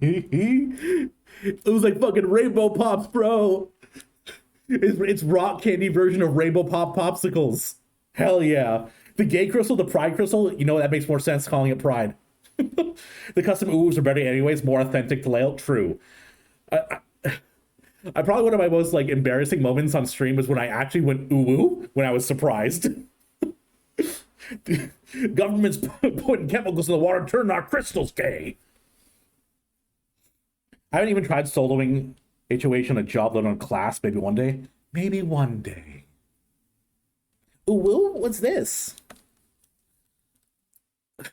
It was like fucking Rainbow Pops, bro. It's rock candy version of Rainbow Pop popsicles. Hell yeah. The gay crystal, the pride crystal, you know, that makes more sense calling it pride. The custom oohs are better anyways, more authentic to layout. True. I probably one of my most like embarrassing moments on stream was when I actually went ooh when I was surprised. The government's putting chemicals in the water, turning our crystals gay. I haven't even tried soloing HOH on a job, let alone class. Maybe one day. Maybe one day. Ooh, what's this?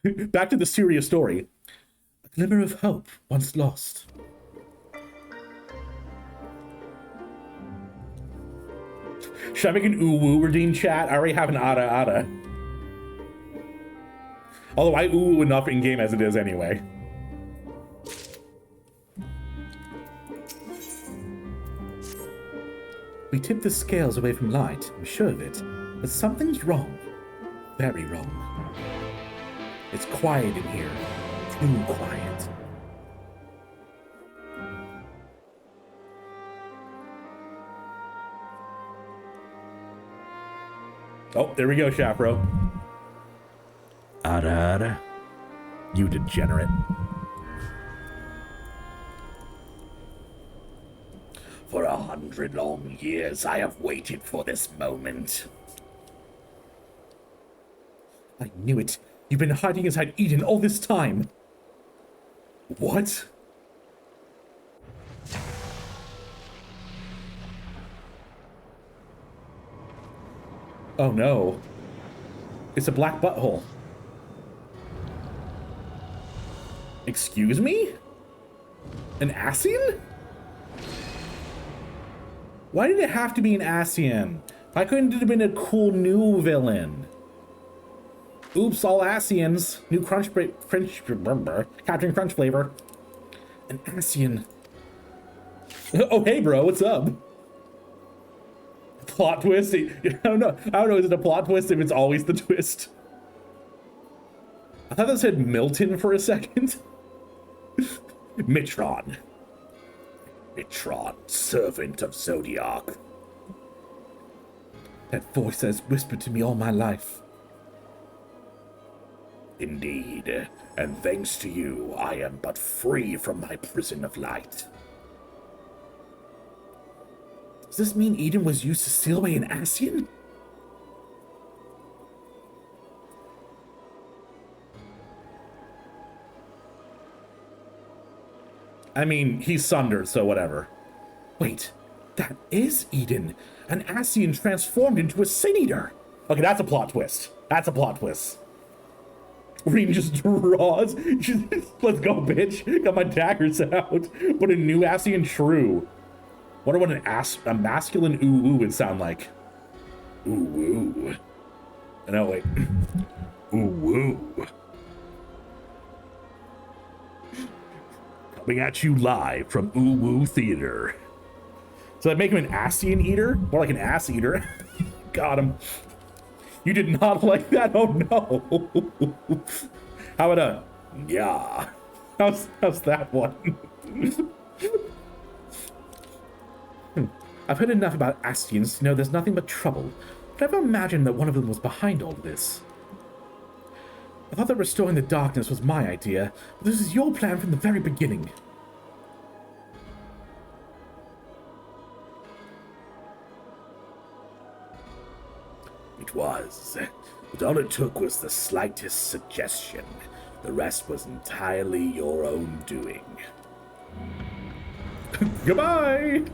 Back to the serious story. A glimmer of hope once lost. Should I make an ooh redeem chat? I already have an ada. Although I ooh enough in game as it is anyway. We tip the scales away from light, I'm sure of it. But something's wrong. Very wrong. It's quiet in here. Too quiet. Oh, there we go, Shafro. Ada. You degenerate. For 100 long years, I have waited for this moment. I knew it. You've been hiding inside Eden all this time. What? Oh no. It's a black butthole. Excuse me? An Ascian? Why did it have to be an Ascian? Why couldn't it have been a cool new villain? Oops, all Ascians. New Captain Crunch flavor. An Ascian. Oh, hey, bro, what's up? Plot twist? I don't know. Is it a plot twist if it's always the twist? I thought that said Milton for a second. Mitron. Mitron, servant of Zodiac. That voice has whispered to me all my life. Indeed, and thanks to you, I am but free from my prison of light. Does this mean Eden was used to seal away an Ascian? I mean, he's sundered, so whatever. Wait, that is Eden. An Ascian transformed into a Sin Eater. Okay, that's a plot twist. That's a plot twist. Reem just draws. Let's go, bitch. Got my daggers out. What a new Ascian true. Wonder what a masculine ooh would sound like. Ooh. No, wait. Ooh. Coming at you live from Ooh Theater. So that make him an Ascian eater? More like an ass eater. Got him. You did not like that? Oh no. How about a yeah? How's that one? I've heard enough about Astians to know there's nothing but trouble, but I've never imagined that one of them was behind all this. I thought that restoring the darkness was my idea, but this is your plan from the very beginning. It was, but all it took was the slightest suggestion. The rest was entirely your own doing. Goodbye!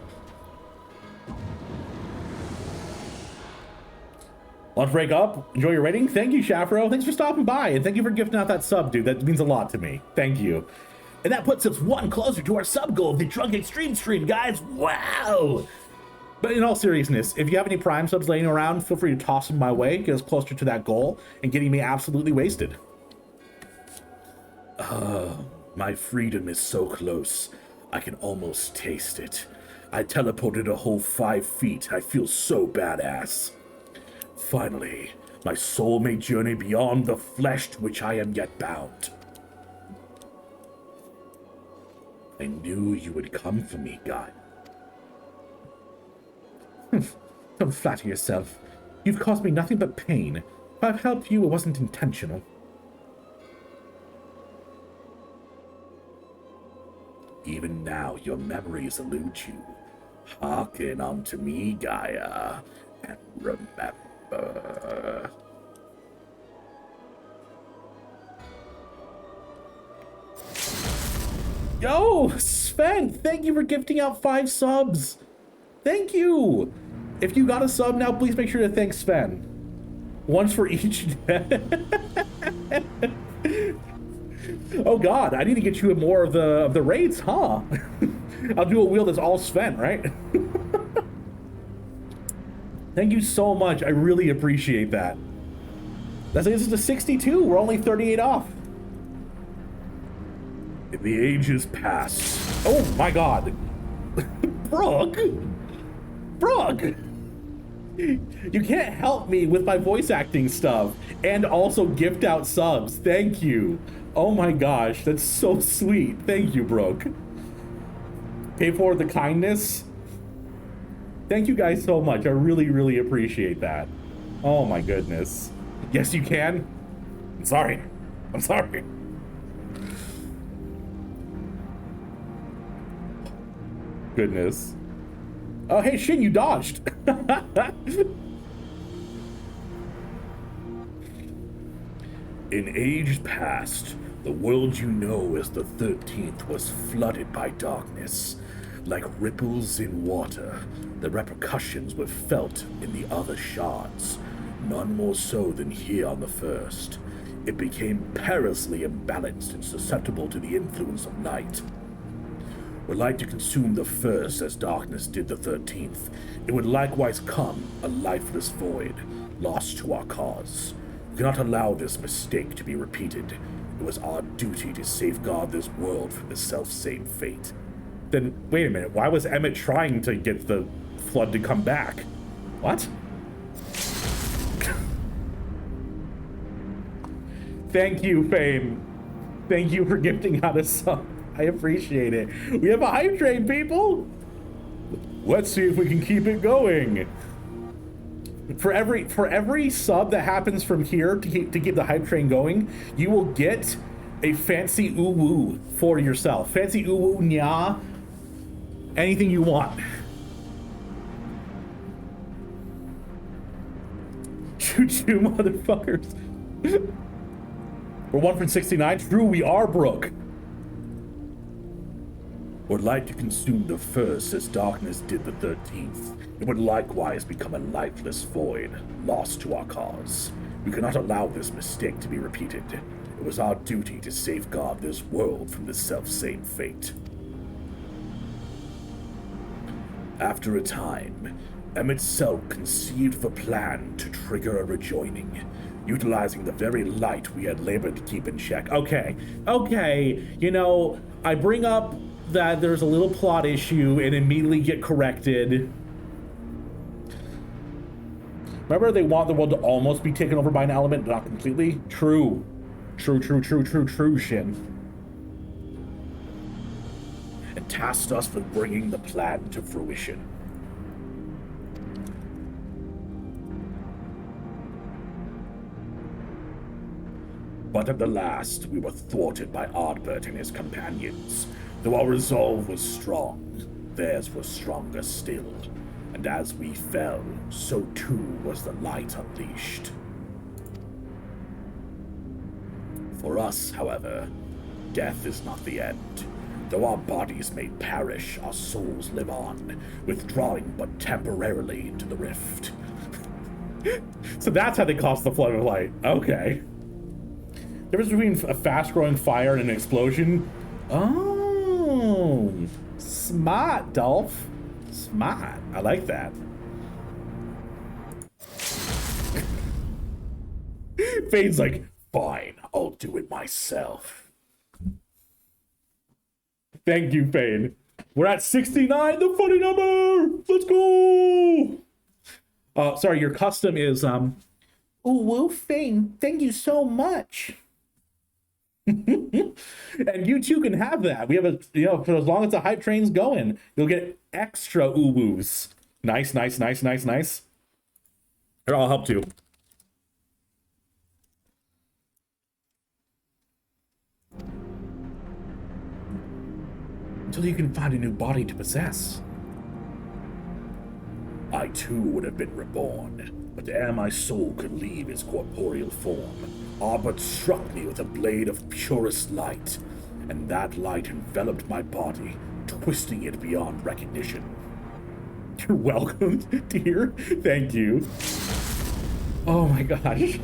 Want to break up? Enjoy your rating? Thank you, Shafro. Thanks for stopping by, and thank you for gifting out that sub, dude. That means a lot to me. Thank you. And that puts us one closer to our sub goal of the Drunk Extreme stream, guys. Wow! But in all seriousness, if you have any Prime subs laying around, feel free to toss them my way, get us closer to that goal, and getting me absolutely wasted. My freedom is so close. I can almost taste it. I teleported a whole 5 feet. I feel so badass. Finally, my soul may journey beyond the flesh to which I am yet bound. I knew you would come for me, God. Don't flatter yourself. You've caused me nothing but pain. If I've helped you, it wasn't intentional. Even now, your memories elude you. Hearken unto me, Gaia, and remember. Yo, Sven, thank you for gifting out 5 subs. Thank you. If you got a sub now, please make sure to thank Sven. Once for each. Oh God, I need to get you more of the raids, huh? I'll do a wheel that's all Sven, right? Thank you so much. I really appreciate that. This is a 62. We're only 38 off. In the ages past. Oh my God. Brooke. You can't help me with my voice acting stuff and also gift out subs. Thank you. Oh my gosh, that's so sweet. Thank you, Brooke. Pay for the kindness. Thank you guys so much. I really, really appreciate that. Oh my goodness. Yes, you can. I'm sorry. Goodness. Oh, hey, Shin, you dodged. In ages past, the world you know as the 13th was flooded by darkness. Like ripples in water, the repercussions were felt in the other shards, none more so than here on the first. It became perilously imbalanced and susceptible to the influence of night. Would like to consume the first as darkness did the 13th, it would likewise come a lifeless void, lost to our cause. We cannot allow this mistake to be repeated. It was our duty to safeguard this world from the self-same fate. Then, wait a minute, why was Emmett trying to get the flood to come back? What? Thank you, Fame. Thank you for gifting out a sub. I appreciate it. We have a hype train, people. Let's see if we can keep it going. For every sub that happens from here to keep the hype train going, you will get a fancy uwu for yourself. Fancy uwu, nya, anything you want. Choo-choo, motherfuckers. We're 1 from 69. True, we are, Brooke. Would like to consume the first as darkness did the 13th. It would likewise become a lifeless void, lost to our cause. We cannot allow this mistake to be repeated. It was our duty to safeguard this world from the self-same fate. After a time, Emmett Selk conceived the plan to trigger a rejoining, utilizing the very light we had labored to keep in check. Okay, you know, I bring up that there's a little plot issue and immediately get corrected. Remember, they want the world to almost be taken over by an element, not completely? True, Shin. And tasked us with bringing the plan to fruition. But at the last, we were thwarted by Ardbert and his companions. Though our resolve was strong, theirs was stronger still. And as we fell, so too was the light unleashed. For us, however, death is not the end. Though our bodies may perish, our souls live on, withdrawing but temporarily into the rift. So that's how they caused the flood of light. Okay. Difference between a fast-growing fire and an explosion. Oh, smart, Dolph. Smart. I like that. Fade's like, Fine, I'll do it myself. thank you, Fade. We're at 69, the funny number. Let's go. Sorry, your custom is Oh, whoa, Fane, thank you so much. And you too can have that. We have a, for as long as the hype train's going, you'll get extra uwoos. Nice, nice, nice, nice, nice. Here, I'll help too. Until you can find a new body to possess. I too would have been reborn, but ere my soul could leave its corporeal form, Ardbert struck me with a blade of purest light, and that light enveloped my body, twisting it beyond recognition. You're welcome, dear. Thank you. Oh my gosh.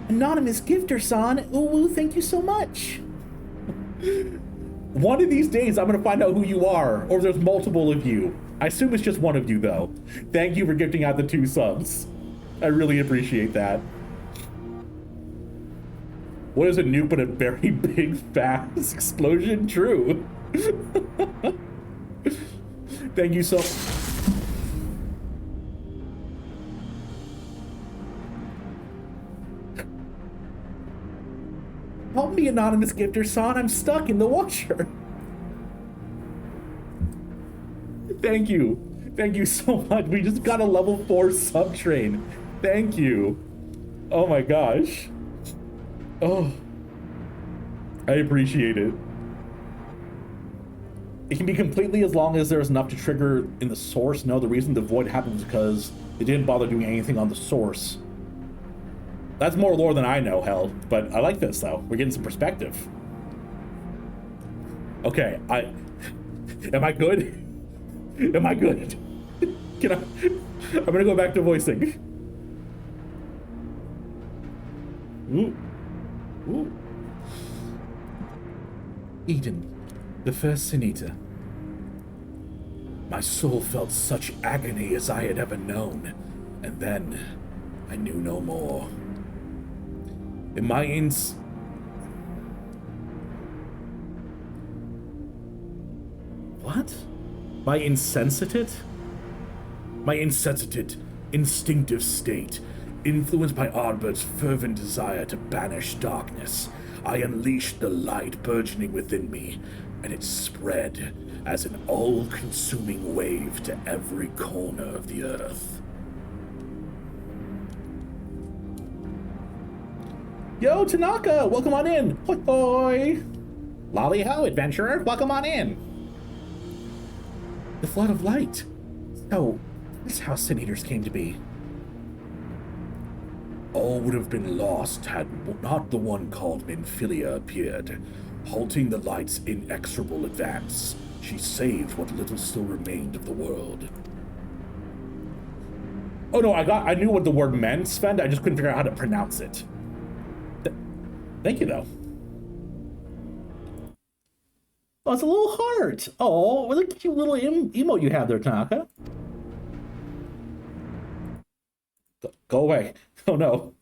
Anonymous gifter-san. Ooh, thank you so much. One of these days, I'm going to find out who you are, or there's multiple of you. I assume it's just one of you, though. Thank you for gifting out the 2 subs. I really appreciate that. What is a nuke but a very big, fast explosion? True. Thank you so much. Help me, anonymous gifter son. I'm stuck in the washer. Thank you. Thank you so much. We just got a level 4 sub train. Thank you. Oh my gosh. Oh. I appreciate it. It can be completely as long as there's enough to trigger in the source. No, the reason the void happens is because they didn't bother doing anything on the source. That's more lore than I know, hell. But I like this, though. We're getting some perspective. Okay, am I good? Am I good? Can I? I'm gonna go back to voicing. Ooh. Ooh. Eden, the first Sinita. My soul felt such agony as I had ever known, and then I knew no more. In my What? My insensitive, instinctive state, influenced by Ardbert's fervent desire to banish darkness, I unleashed the light burgeoning within me, and it spread as an all-consuming wave to every corner of the earth. Yo, Tanaka, welcome on in. Hoi hoi. Lolly ho, adventurer, welcome on in. The flood of light. So, this is how Sin Eaters came to be. All would have been lost had not the one called Minfilia appeared. Halting the light's inexorable advance, she saved what little still remained of the world. Oh no, I knew what the word meant, Sven, I just couldn't figure out how to pronounce it. Thank you, though. Oh, it's a little heart. Oh, what a cute little emote you have there, Tanaka. Go away. Oh, no.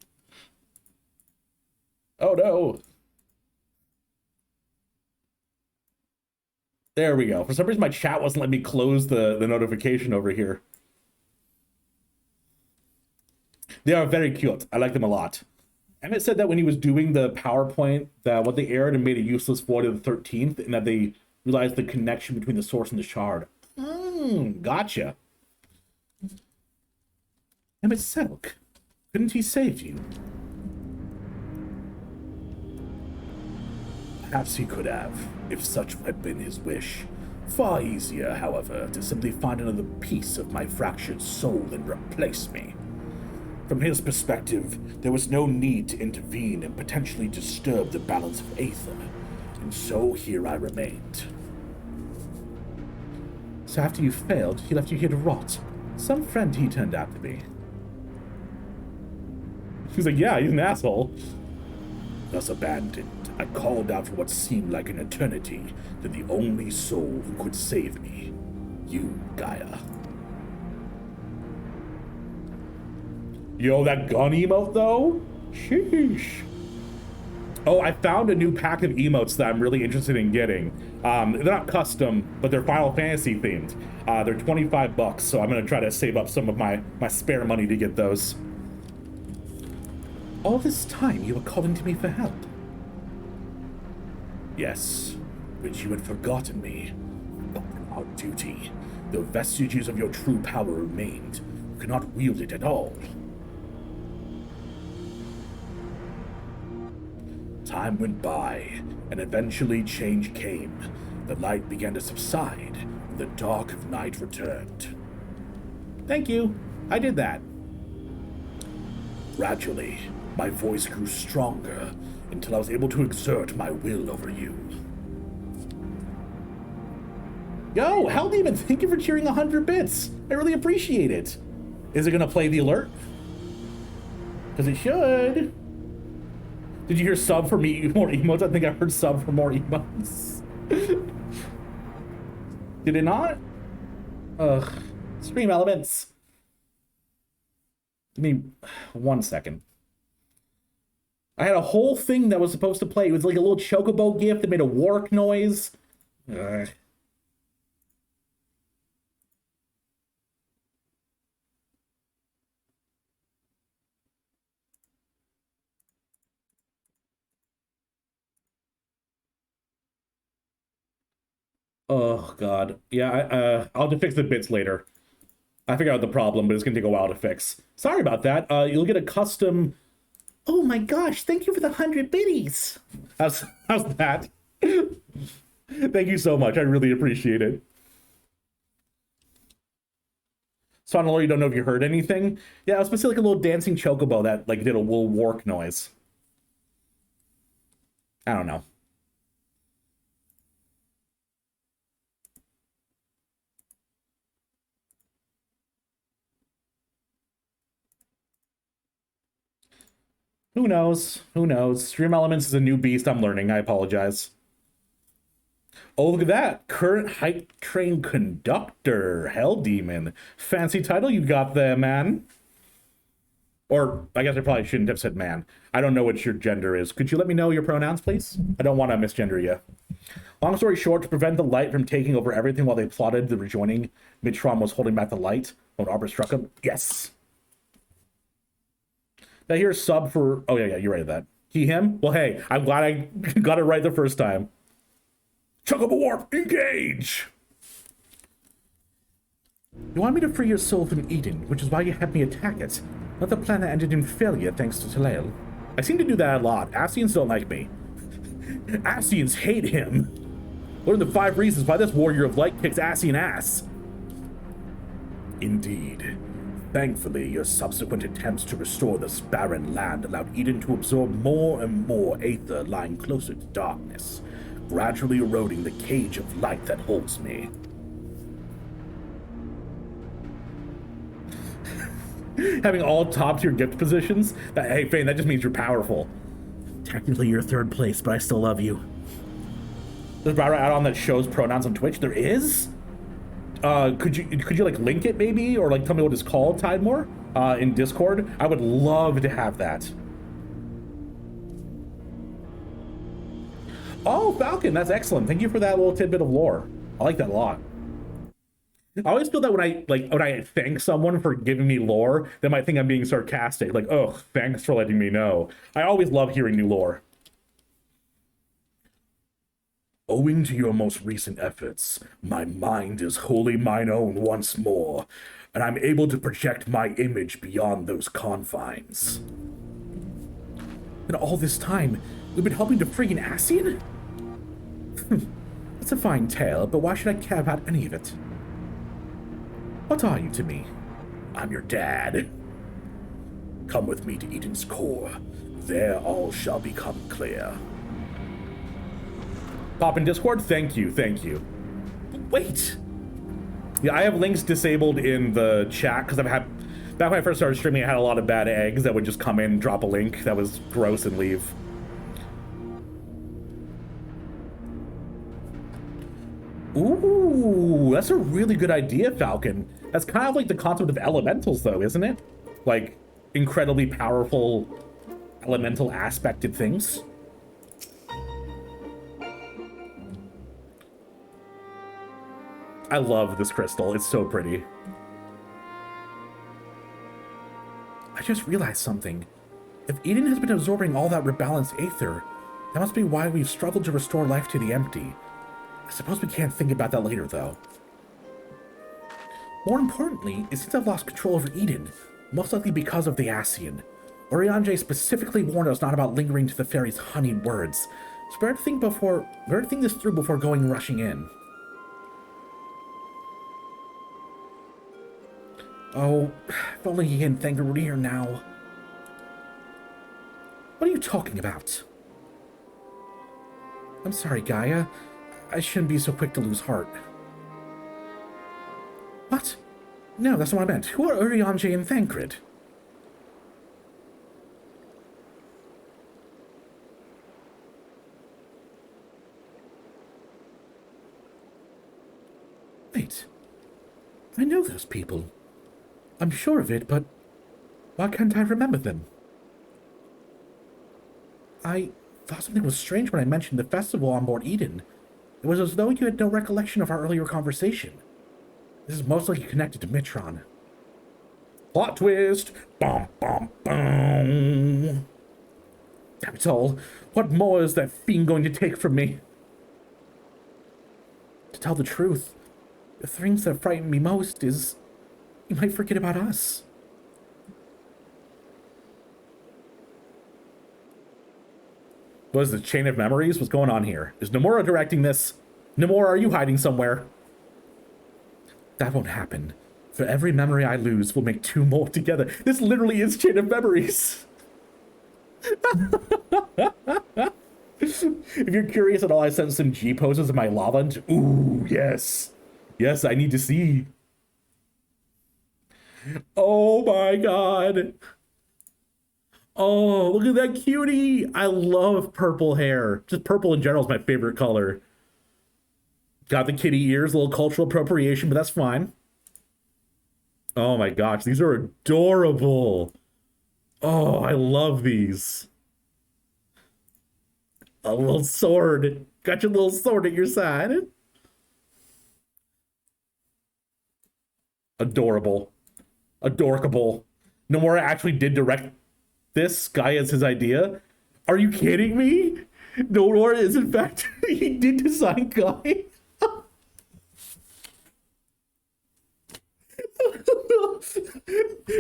Oh, no. There we go. For some reason, my chat wasn't letting me close the notification over here. They are very cute. I like them a lot. Emmett said that when he was doing the PowerPoint, that what they aired and made a useless void of the 13th, and that they realized the connection between the source and the shard. Gotcha. Emmett Selk, couldn't he save you? Perhaps he could have, if such had been his wish. Far easier, however, to simply find another piece of my fractured soul and replace me. From his perspective, there was no need to intervene and potentially disturb the balance of Aether, and so here I remained. So after you failed, he left you here to rot. Some friend he turned out to be. He's like, yeah, he's an asshole. Thus abandoned, I called out for what seemed like an eternity to the only soul who could save me. You, Gaia. Yo, that gun emote though? Sheesh. Oh, I found a new pack of emotes that I'm really interested in getting. They're not custom, but they're Final Fantasy themed. They're $25, so I'm gonna try to save up some of my spare money to get those. All this time you were calling to me for help. Yes, but you had forgotten me. But our duty, though vestiges of your true power remained, you could not wield it at all. Time went by, and eventually change came. The light began to subside, and the dark of night returned. Thank you. I did that. Gradually, my voice grew stronger until I was able to exert my will over you. Yo, Hell Demon, thank you for cheering 100 bits. I really appreciate it. Is it gonna play the alert? Because it should. Did you hear sub for me more emotes? I think I heard sub for more emotes. Did it not? Ugh. Stream elements. Give me 1 second. I had a whole thing that was supposed to play. It was like a little chocobo gift that made a wark noise. Ugh. Oh god. Yeah, I'll have to fix the bits later. I figured out the problem, but it's gonna take a while to fix. Sorry about that. You'll get a custom. Oh my gosh! Thank you for the 100 biddies. How's that? Thank you so much. I really appreciate it. So I don't know if you heard anything. Yeah, it was basically like a little dancing chocobo that like did a little wark noise. I don't know. Who knows? Who knows? Stream Elements is a new beast I'm learning. I apologize. Oh, look at that. Current hype train conductor. Hell Demon. Fancy title you got there, man. Or, I guess I probably shouldn't have said man. I don't know what your gender is. Could you let me know your pronouns, please? I don't want to misgender you. Long story short, to prevent the light from taking over everything while they plotted the rejoining, Midtron was holding back the light when Arbor struck him. Yes. Now here's sub for... Oh, yeah, you're right at that. He, him? Well, hey, I'm glad I got it right the first time. Chocobo Warp, engage! You want me to free your soul from Eden, which is why you had me attack it. Not the plan that ended in failure thanks to Talael. I seem to do that a lot. Ascians don't like me. Ascians hate him. What are the 5 reasons why this warrior of light kicks Ascian ass? Indeed. Thankfully, your subsequent attempts to restore this barren land allowed Eden to absorb more and more Aether lying closer to darkness, gradually eroding the cage of light that holds me. Having all top-tier gift positions? Hey, Fane, that just means you're powerful. Technically, you're 3rd place, but I still love you. There's a add-on that shows pronouns on Twitch? There is? Could you like link it maybe, or like tell me what it's called, Tidemore, in Discord? I would love to have that. Oh, Falcon, that's excellent. Thank you for that little tidbit of lore. I like that a lot. I always feel that when I thank someone for giving me lore, they might think I'm being sarcastic. Like, oh, thanks for letting me know. I always love hearing new lore. Owing to your most recent efforts, my mind is wholly mine own once more, and I'm able to project my image beyond those confines. And all this time, we've been helping to free an Ascian? It's a fine tale, but why should I care about any of it? What are you to me? I'm your dad. Come with me to Eden's core. There all shall become clear. Pop in Discord? Thank you, thank you. Wait! Yeah, I have links disabled in the chat because back when I first started streaming, I had a lot of bad eggs that would just come in, drop a link that was gross, and leave. Ooh, that's a really good idea, Falcon. That's kind of like the concept of elementals, though, isn't it? Like, incredibly powerful elemental aspected things. I love this crystal. It's so pretty. I just realized something. If Eden has been absorbing all that rebalanced aether, that must be why we've struggled to restore life to the empty. I suppose we can't think about that later, though. More importantly, it seems I've lost control over Eden, most likely because of the Ascian. Urianger specifically warned us not about lingering to the fairy's honeyed words, so better to think this through before going rushing in. Oh, if only he and Thancred were here now. What are you talking about? I'm sorry, Gaia. I shouldn't be so quick to lose heart. What? No, that's not what I meant. Who are Urianger and Thancred? Wait. I know those people. I'm sure of it, but why can't I remember them? I thought something was strange when I mentioned the festival on board Eden. It was as though you had no recollection of our earlier conversation. This is most likely connected to Mitron. Plot twist! Bum, bum, bum! Damn it all. What more is that fiend going to take from me? To tell the truth, the things that frighten me most is you might forget about us. What is the chain of memories? What's going on here? Is Nomura directing this? Nomura, are you hiding somewhere? That won't happen. For every memory I lose, we'll make 2 more together. This literally is chain of memories. If you're curious at all, I sent some G poses of my Lavant. Ooh, yes. Yes, I need to see. Oh my god. Oh, look at that cutie. I love purple hair. Just purple in general is my favorite color. Got the kitty ears, a little cultural appropriation, but that's fine. Oh my gosh, these are adorable. Oh, I love these. A little sword. Got your little sword at your side. Adorable. Adorkable. Nomura actually did direct this guy as his idea. Are you kidding me? Nomura is in fact, he did design Guy.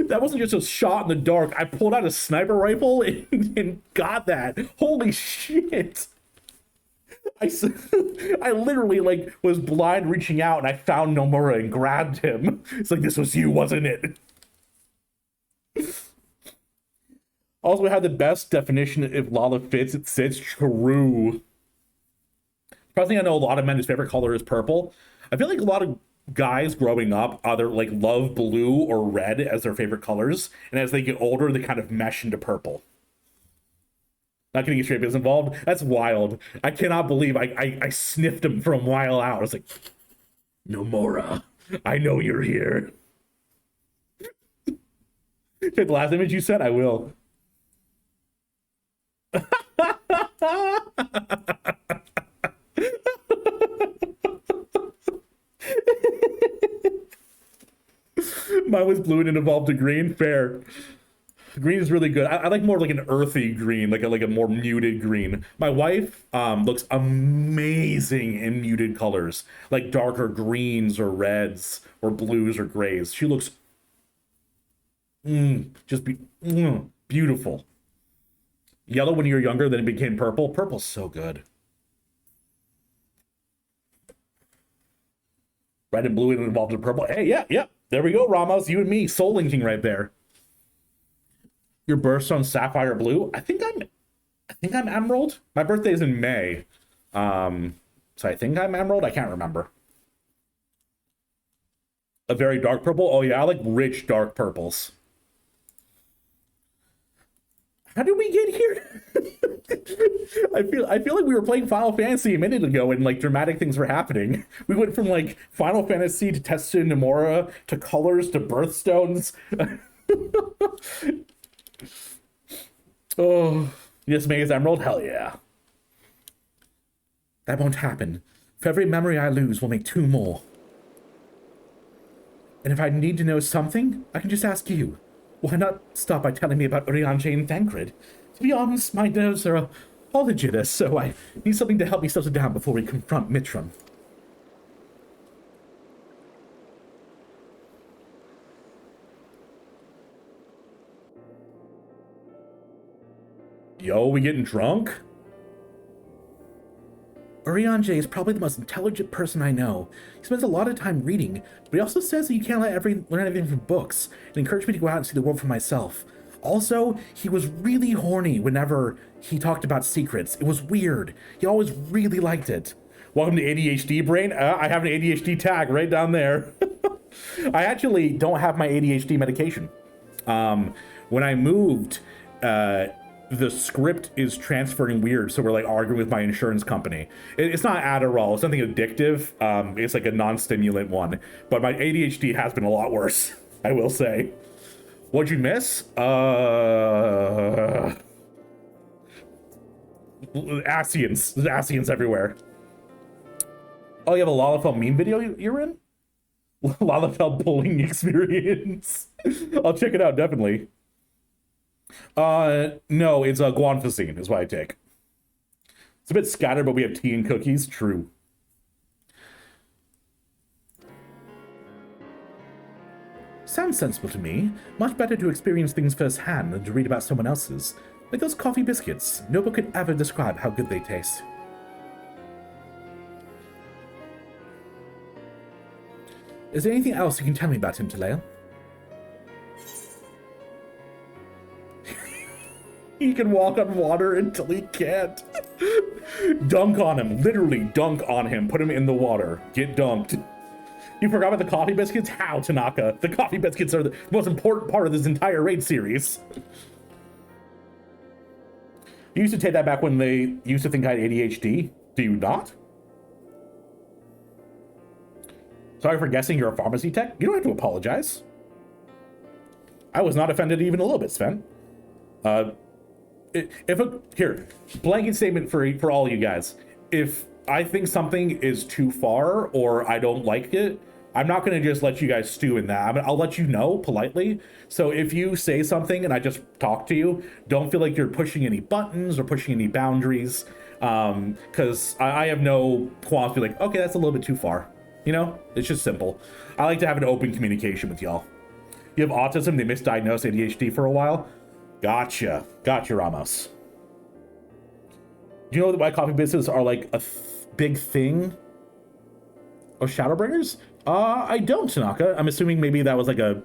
That wasn't just a shot in the dark. I pulled out a sniper rifle and got that. Holy shit. I literally like was blind reaching out and I found Nomura and grabbed him. It's like, this was you, wasn't it? Also, we have the best definition. If Lala fits, it sits true. Probably I know a lot of men whose favorite color is purple. I feel like a lot of guys growing up either like love blue or red as their favorite colors, and as they get older, they kind of mesh into purple. Not getting straight biz involved. That's wild. I cannot believe I sniffed him from a mile out. I was like, Nomura, I know you're here. Check the last image you sent. I will. Mine was blue and it evolved to green. Fair. Green is really good. I like more like an earthy green, like a more muted green. My wife looks amazing in muted colors, like darker greens or reds or blues or grays. She looks beautiful. Yellow when you were younger, then it became purple. Purple's so good. Red and blue and involved in purple. Hey, yeah. There we go, Ramos. You and me, soul linking right there. Your birthstone sapphire blue. I think I'm emerald. My birthday is in May. So I think I'm emerald. I can't remember. A very dark purple. Oh yeah, I like rich dark purples. How did we get here? I feel like we were playing Final Fantasy a minute ago and like dramatic things were happening. We went from like Final Fantasy to Tetsuya Nomura to colors to birthstones. Oh, yes, May is emerald? Hell yeah. That won't happen. For every memory I lose, we'll make 2 more. And if I need to know something, I can just ask you. Why not start by telling me about Urianger and Thancred? To be honest, my nerves are all jitters, so I need something to help me settle down before we confront Mitram. Yo, we getting drunk? Urianger is probably the most intelligent person I know. He spends a lot of time reading, but he also says that you can't learn everything from books, and encouraged me to go out and see the world for myself. Also, he was really horny whenever he talked about secrets. It was weird. He always really liked it. Welcome to ADHD Brain. I have an ADHD tag right down there. I actually don't have my ADHD medication. When I moved, the script is transferring weird, so we're like arguing with my insurance company. It's not Adderall, it's nothing addictive. It's like a non-stimulant one, but my ADHD has been a lot worse, I will say. What'd you miss? Asians. There's Asians everywhere. Oh, you have a Lalafell meme video you're in? Lalafell bullying experience. I'll check it out, definitely. No, it's a guanfacine is what I take. It's a bit scattered, but we have tea and cookies. True. Sounds sensible to me. Much better to experience things firsthand than to read about someone else's. Like those coffee biscuits. No book could ever describe how good they taste. Is there anything else you can tell me about him, Taleo? He can walk on water until he can't. Dunk on him. Literally dunk on him. Put him in the water. Get dunked. You forgot about the coffee biscuits? How, Tanaka? The coffee biscuits are the most important part of this entire raid series. You used to take that back when they used to think I had ADHD. Do you not? Sorry for guessing you're a pharmacy tech. You don't have to apologize. I was not offended even a little bit, Sven. Here, blanket statement for all you guys. If I think something is too far or I don't like it, I'm not going to just let you guys stew in that. I'll let you know politely. So if you say something and I just talk to you, don't feel like you're pushing any buttons or pushing any boundaries. Because I have no qualms to be like, okay, that's a little bit too far. You know, it's just simple. I like to have an open communication with y'all. You have autism, they misdiagnosed ADHD for a while. Gotcha, Ramos. Do you know why coffee biscuits are like a big thing of Shadowbringers? I don't, Tanaka. I'm assuming maybe that was like a...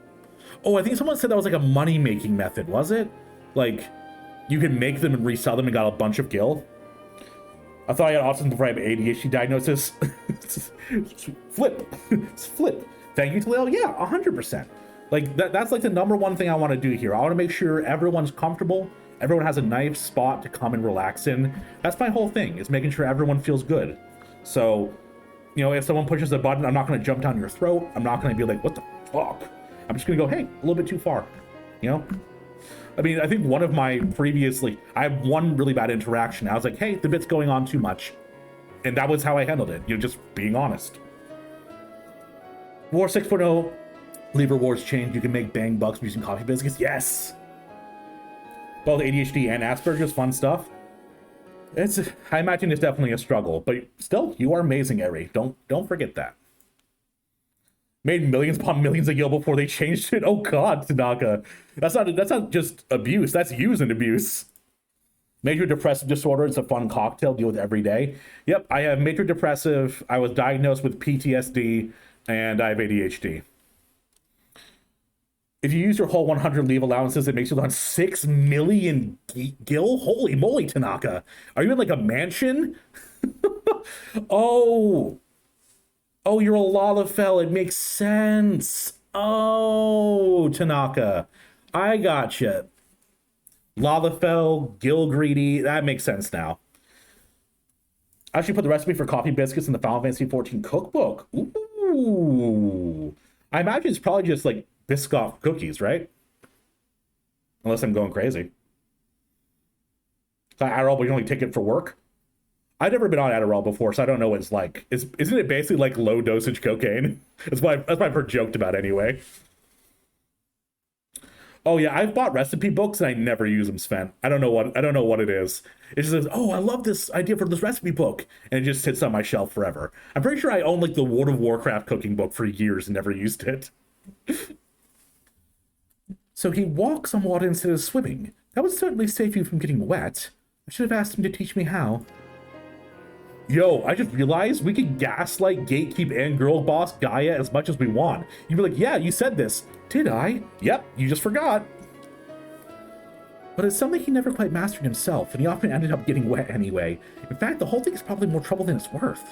Oh, I think someone said that was like a money-making method, was it? Like, you can make them and resell them and got a bunch of gil? I thought I had autism before I have ADHD diagnosis. Flip. Flip. Thank you, Talil. Yeah, 100%. Like, that's like the number one thing I want to do here. I want to make sure everyone's comfortable. Everyone has a nice spot to come and relax in. That's my whole thing, is making sure everyone feels good. So, you know, if someone pushes a button, I'm not going to jump down your throat. I'm not going to be like, what the fuck? I'm just going to go, hey, a little bit too far. You know? I mean, I think one of my I had one really bad interaction. I was like, hey, the bit's going on too much. And that was how I handled it. You know, just being honest. War 6.0, Lever Wars changed. You can make bang bucks using coffee biscuits. Yes! Both ADHD and Asperger's, fun stuff. I imagine it's definitely a struggle, but still, you are amazing, Eri. Don't forget that. Made millions upon millions of gil before they changed it. Oh god, Tanaka. That's not just abuse, that's using abuse. Major depressive disorder, it's a fun cocktail, deal with every day. Yep, I have major depressive. I was diagnosed with PTSD and I have ADHD. If you use your whole 100 leave allowances, it makes you on 6 million gil? Holy moly, Tanaka. Are you in like a mansion? Oh. Oh, you're a Lalafell. It makes sense. Oh, Tanaka. I gotcha. Lalafell, Gil Greedy. That makes sense now. I actually put the recipe for coffee biscuits in the Final Fantasy XIV cookbook. Ooh. I imagine it's probably just like Biscoff cookies, right? Unless I'm going crazy. Adderall, but you only take it for work? I've never been on Adderall before, so I don't know what it's like. Isn't it basically like low dosage cocaine? That's what I've heard joked about anyway. Oh yeah, I've bought recipe books and I never use them, Sven. I don't know what it is. It just says, oh, I love this idea for this recipe book, and it just sits on my shelf forever. I'm pretty sure I own like the World of Warcraft cooking book for years and never used it. So he walks on water instead of swimming. That would certainly save you from getting wet. I should have asked him to teach me how. Yo, I just realized we could gaslight, gatekeep, and girl boss Gaia as much as we want. You'd be like, yeah, you said this. Did I? Yep, you just forgot. But it's something he never quite mastered himself, and he often ended up getting wet anyway. In fact, the whole thing is probably more trouble than it's worth.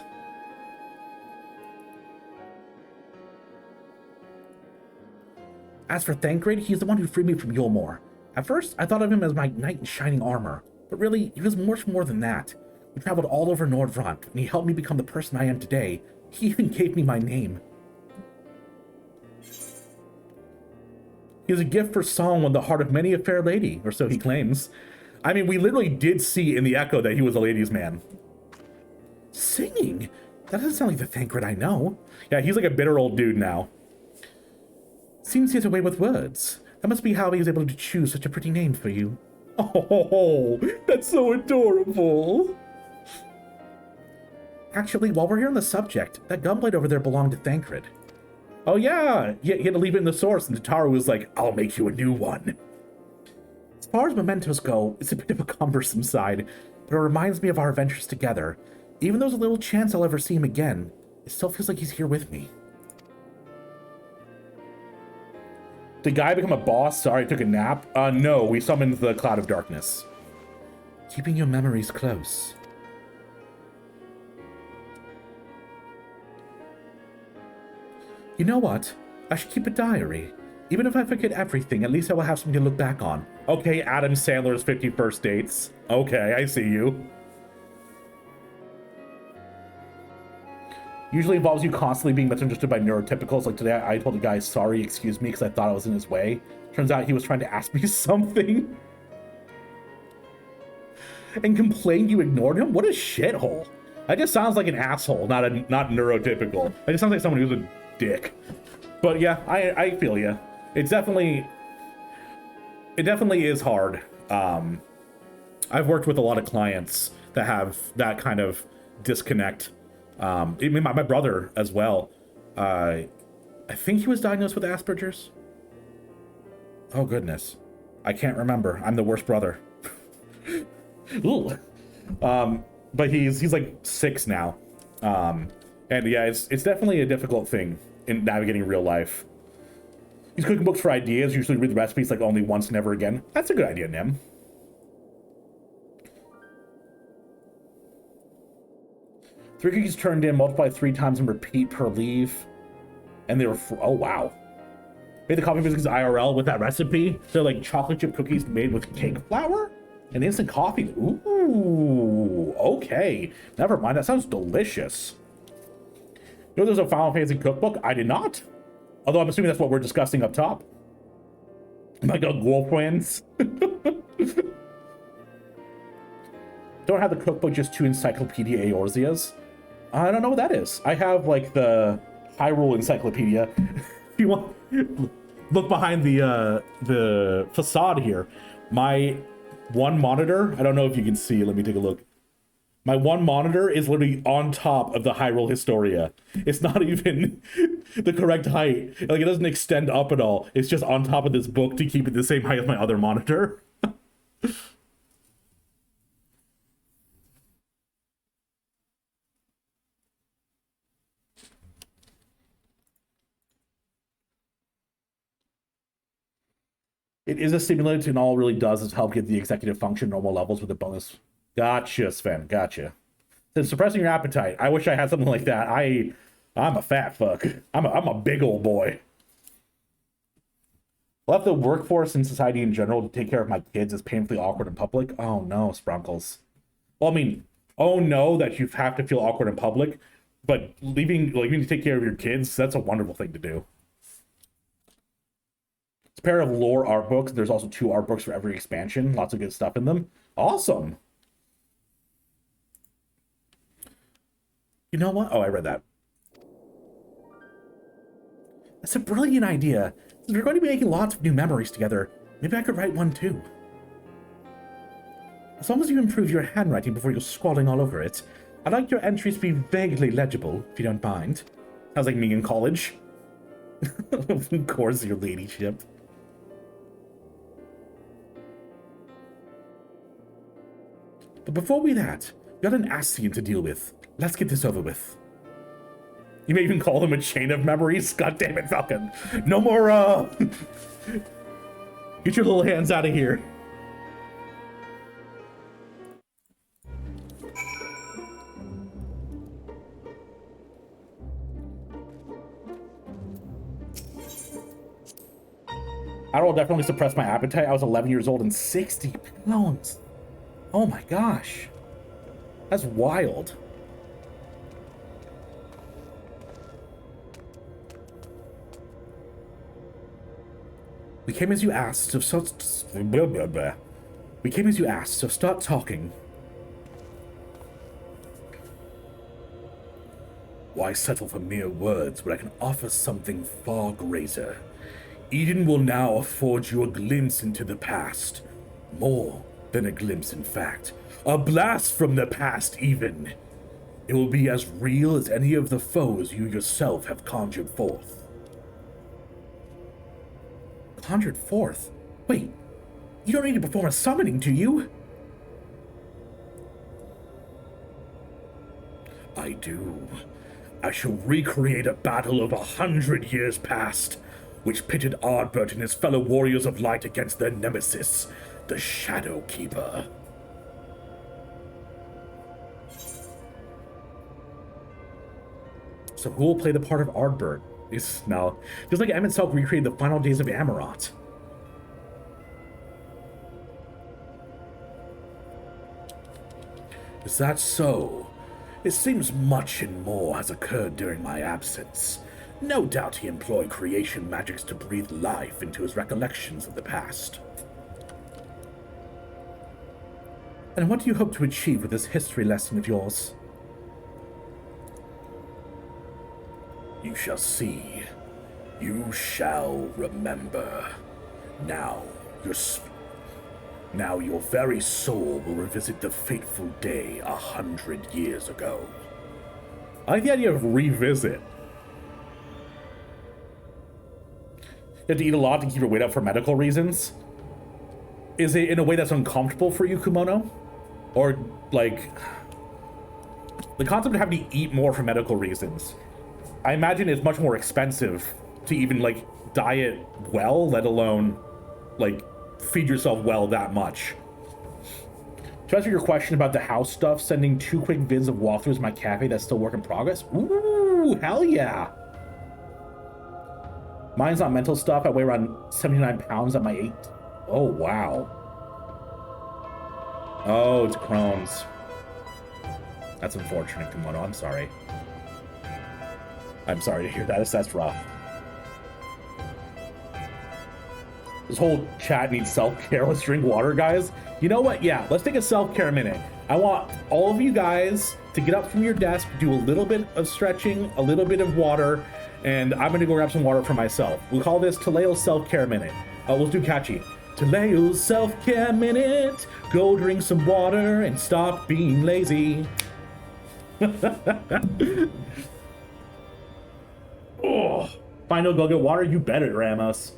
As for Thancred, he's the one who freed me from Yulmore. At first, I thought of him as my knight in shining armor, but really, he was much more than that. We traveled all over Nordfront, and he helped me become the person I am today. He even gave me my name. He is a gift for song on the heart of many a fair lady, or so he claims. I mean, we literally did see in the Echo that he was a ladies' man. Singing? That doesn't sound like the Thancred I know. Yeah, he's like a bitter old dude now. Seems he has a way with words. That must be how he was able to choose such a pretty name for you. Oh, that's so adorable. Actually, while we're here on the subject, that gunblade over there belonged to Thancred. Oh yeah, he had to leave it in the source, and Tataru was like, I'll make you a new one. As far as mementos go, it's a bit of a cumbersome side, but it reminds me of our adventures together. Even though there's a little chance I'll ever see him again, it still feels like he's here with me. Did Guy become a boss? Sorry, I took a nap. No, we summoned the Cloud of Darkness. Keeping your memories close. You know what? I should keep a diary. Even if I forget everything, at least I will have something to look back on. Okay, Adam Sandler's 51st dates. Okay, I see you. Usually involves you constantly being misunderstood by neurotypicals. Like today, I told the guy, sorry, excuse me, because I thought I was in his way. Turns out he was trying to ask me something. And complained you ignored him? What a shithole. That just sounds like an asshole, not neurotypical. That just sounds like someone who's a dick. But yeah, I feel you. It definitely is hard. I've worked with a lot of clients that have that kind of disconnect. I mean, my brother as well. I think he was diagnosed with Asperger's. Oh goodness, I can't remember. I'm the worst brother. Ooh. But he's like 6 now. And yeah, it's definitely a difficult thing in navigating real life. Use cooking books for ideas. Usually read the recipes like only once, never again. That's a good idea, Nim. 3 cookies turned in, multiply 3 times and repeat per leave. And they were, oh wow. Made the coffee biscuits IRL with that recipe. They're like chocolate chip cookies made with cake flour and instant coffee. Ooh, okay. Never mind, that sounds delicious. You know there's a Final Fantasy cookbook? I did not. Although I'm assuming that's what we're discussing up top. My girlfriends. Don't have the cookbook, just 2 Encyclopedia Eorzeas. I don't know what that is. I have like the Hyrule Encyclopedia. If you want, look behind the facade here. My one monitor, I don't know if you can see, let me take a look. My one monitor is literally on top of the Hyrule Historia. It's not even the correct height. Like, it doesn't extend up at all. It's just on top of this book to keep it the same height as my other monitor. It is a stimulant, and all it really does is help get the executive function normal levels with a bonus. Gotcha, Sven. Gotcha. Then suppressing your appetite. I wish I had something like that. I'm a fat fuck. I'm a big old boy. Left the workforce and society in general to take care of my kids is painfully awkward in public. Oh no, Sprunkles. Well, I mean, oh no, that you have to feel awkward in public, but leaving to take care of your kids, that's a wonderful thing to do. It's a pair of lore art books. There's also 2 art books for every expansion. Lots of good stuff in them. Awesome. You know what? Oh, I read that. That's a brilliant idea. Since we're going to be making lots of new memories together, maybe I could write one too. As long as you improve your handwriting before you're scrawling all over it, I'd like your entries to be vaguely legible, if you don't mind. Sounds like me in college. Of course, your ladyship. But before we that, we got an Ascian to deal with. Let's get this over with. You may even call them a chain of memories. God damn it, Falcon. No more, Get your little hands out of here. Adderall definitely suppressed my appetite. I was 11 years old and 60 pounds. Oh my gosh. That's wild. We came as you asked, so We came as you asked, so start talking. Why settle for mere words when I can offer something far greater? Eden will now afford you a glimpse into the past. More than a glimpse, in fact. A blast from the past, even. It will be as real as any of the foes you yourself have conjured forth. Conjured forth? Wait, you don't need to perform a summoning, do you? I do. I shall recreate a battle of 100 years past, which pitted Ardbert and his fellow warriors of light against their nemesis, the Shadow Keeper. So who will play the part of Ardbert? No, feels like M itself recreated the final days of Amarot. Is that so? It seems much and more has occurred during my absence. No doubt he employed creation magics to breathe life into his recollections of the past. And what do you hope to achieve with this history lesson of yours? You shall see. You shall remember. Now your very soul will revisit the fateful day 100 years ago. I like the idea of revisit. You have to eat a lot to keep your weight up for medical reasons. Is it in a way that's uncomfortable for you, Kumono? Or, like, the concept of having to eat more for medical reasons. I imagine it's much more expensive to even, like, diet well, let alone, like, feed yourself well that much. To answer your question about the house stuff, sending 2 quick vids of walkthroughs of my cafe that's still work in progress? Ooh, hell yeah! Mine's not mental stuff. I weigh around 79 pounds at my 8. Oh, wow. Oh, it's Crohn's. That's unfortunate, Kumono. I'm sorry. I'm sorry to hear that. That's rough. This whole chat needs self-care. Let's drink water, guys. You know what? Yeah, let's take a self-care minute. I want all of you guys to get up from your desk, do a little bit of stretching, a little bit of water, and I'm going to go grab some water for myself. We'll call this Taleo's self-care minute. We'll do catchy. Taleo's self-care minute. Go drink some water and stop being lazy. Oh, final go get water? You bet it, Ramos.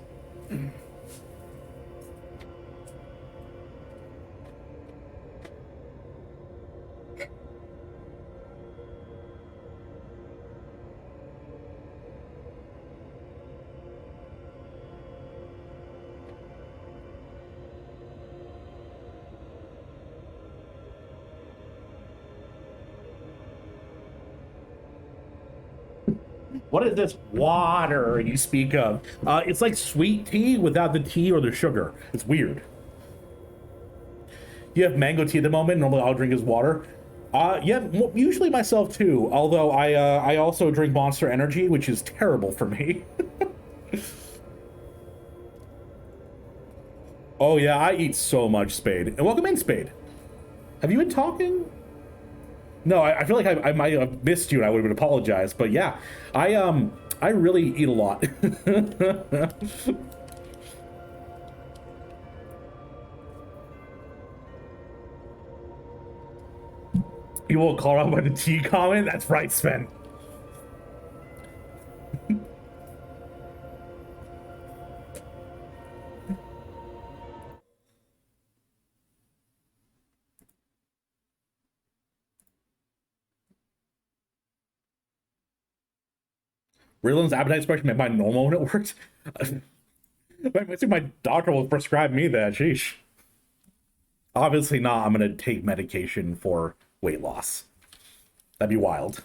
What is this water you speak of? It's like sweet tea without the tea or the sugar. It's weird. You have mango tea at the moment. Normally I'll drink is water. Yeah, usually myself too. Although I also drink Monster Energy, which is terrible for me. Oh yeah, I eat so much, Spade. And welcome in, Spade. Have you been talking? No, I feel like I might have missed you and I would have apologized, but yeah, I really eat a lot. You will call out by the tea comment? That's right, Sven. Ritalин's appetite suppression made my normal when it worked. I think my doctor will prescribe me that. Sheesh. Obviously not. I'm gonna take medication for weight loss. That'd be wild.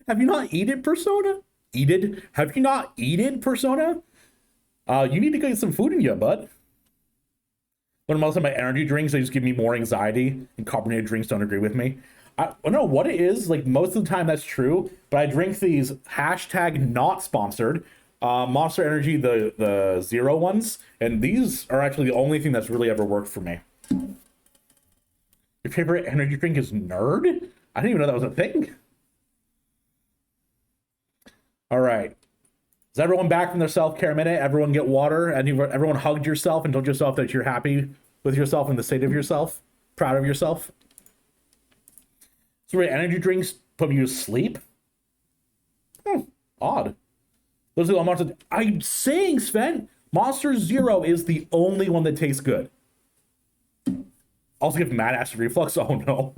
Have you not eaten Persona? Eated? Have you not eaten Persona? You need to get some food in you, bud. When most of my energy drinks, they just give me more anxiety, and carbonated drinks don't agree with me. I don't know what it is. Like, most of the time that's true, but I drink these hashtag not sponsored Monster Energy, the zero ones, and these are actually the only thing that's really ever worked for me. Your favorite energy drink is Nerd? I didn't even know that was a thing. All right. Is everyone back from their self-care minute? Everyone get water? And everyone hugged yourself and told yourself that you're happy with yourself and the state of yourself? Proud of yourself? So energy drinks put you to sleep? Odd. Those are the monsters. I'm saying, Sven, Monster Zero is the only one that tastes good. Also give mad acid reflux. Oh no.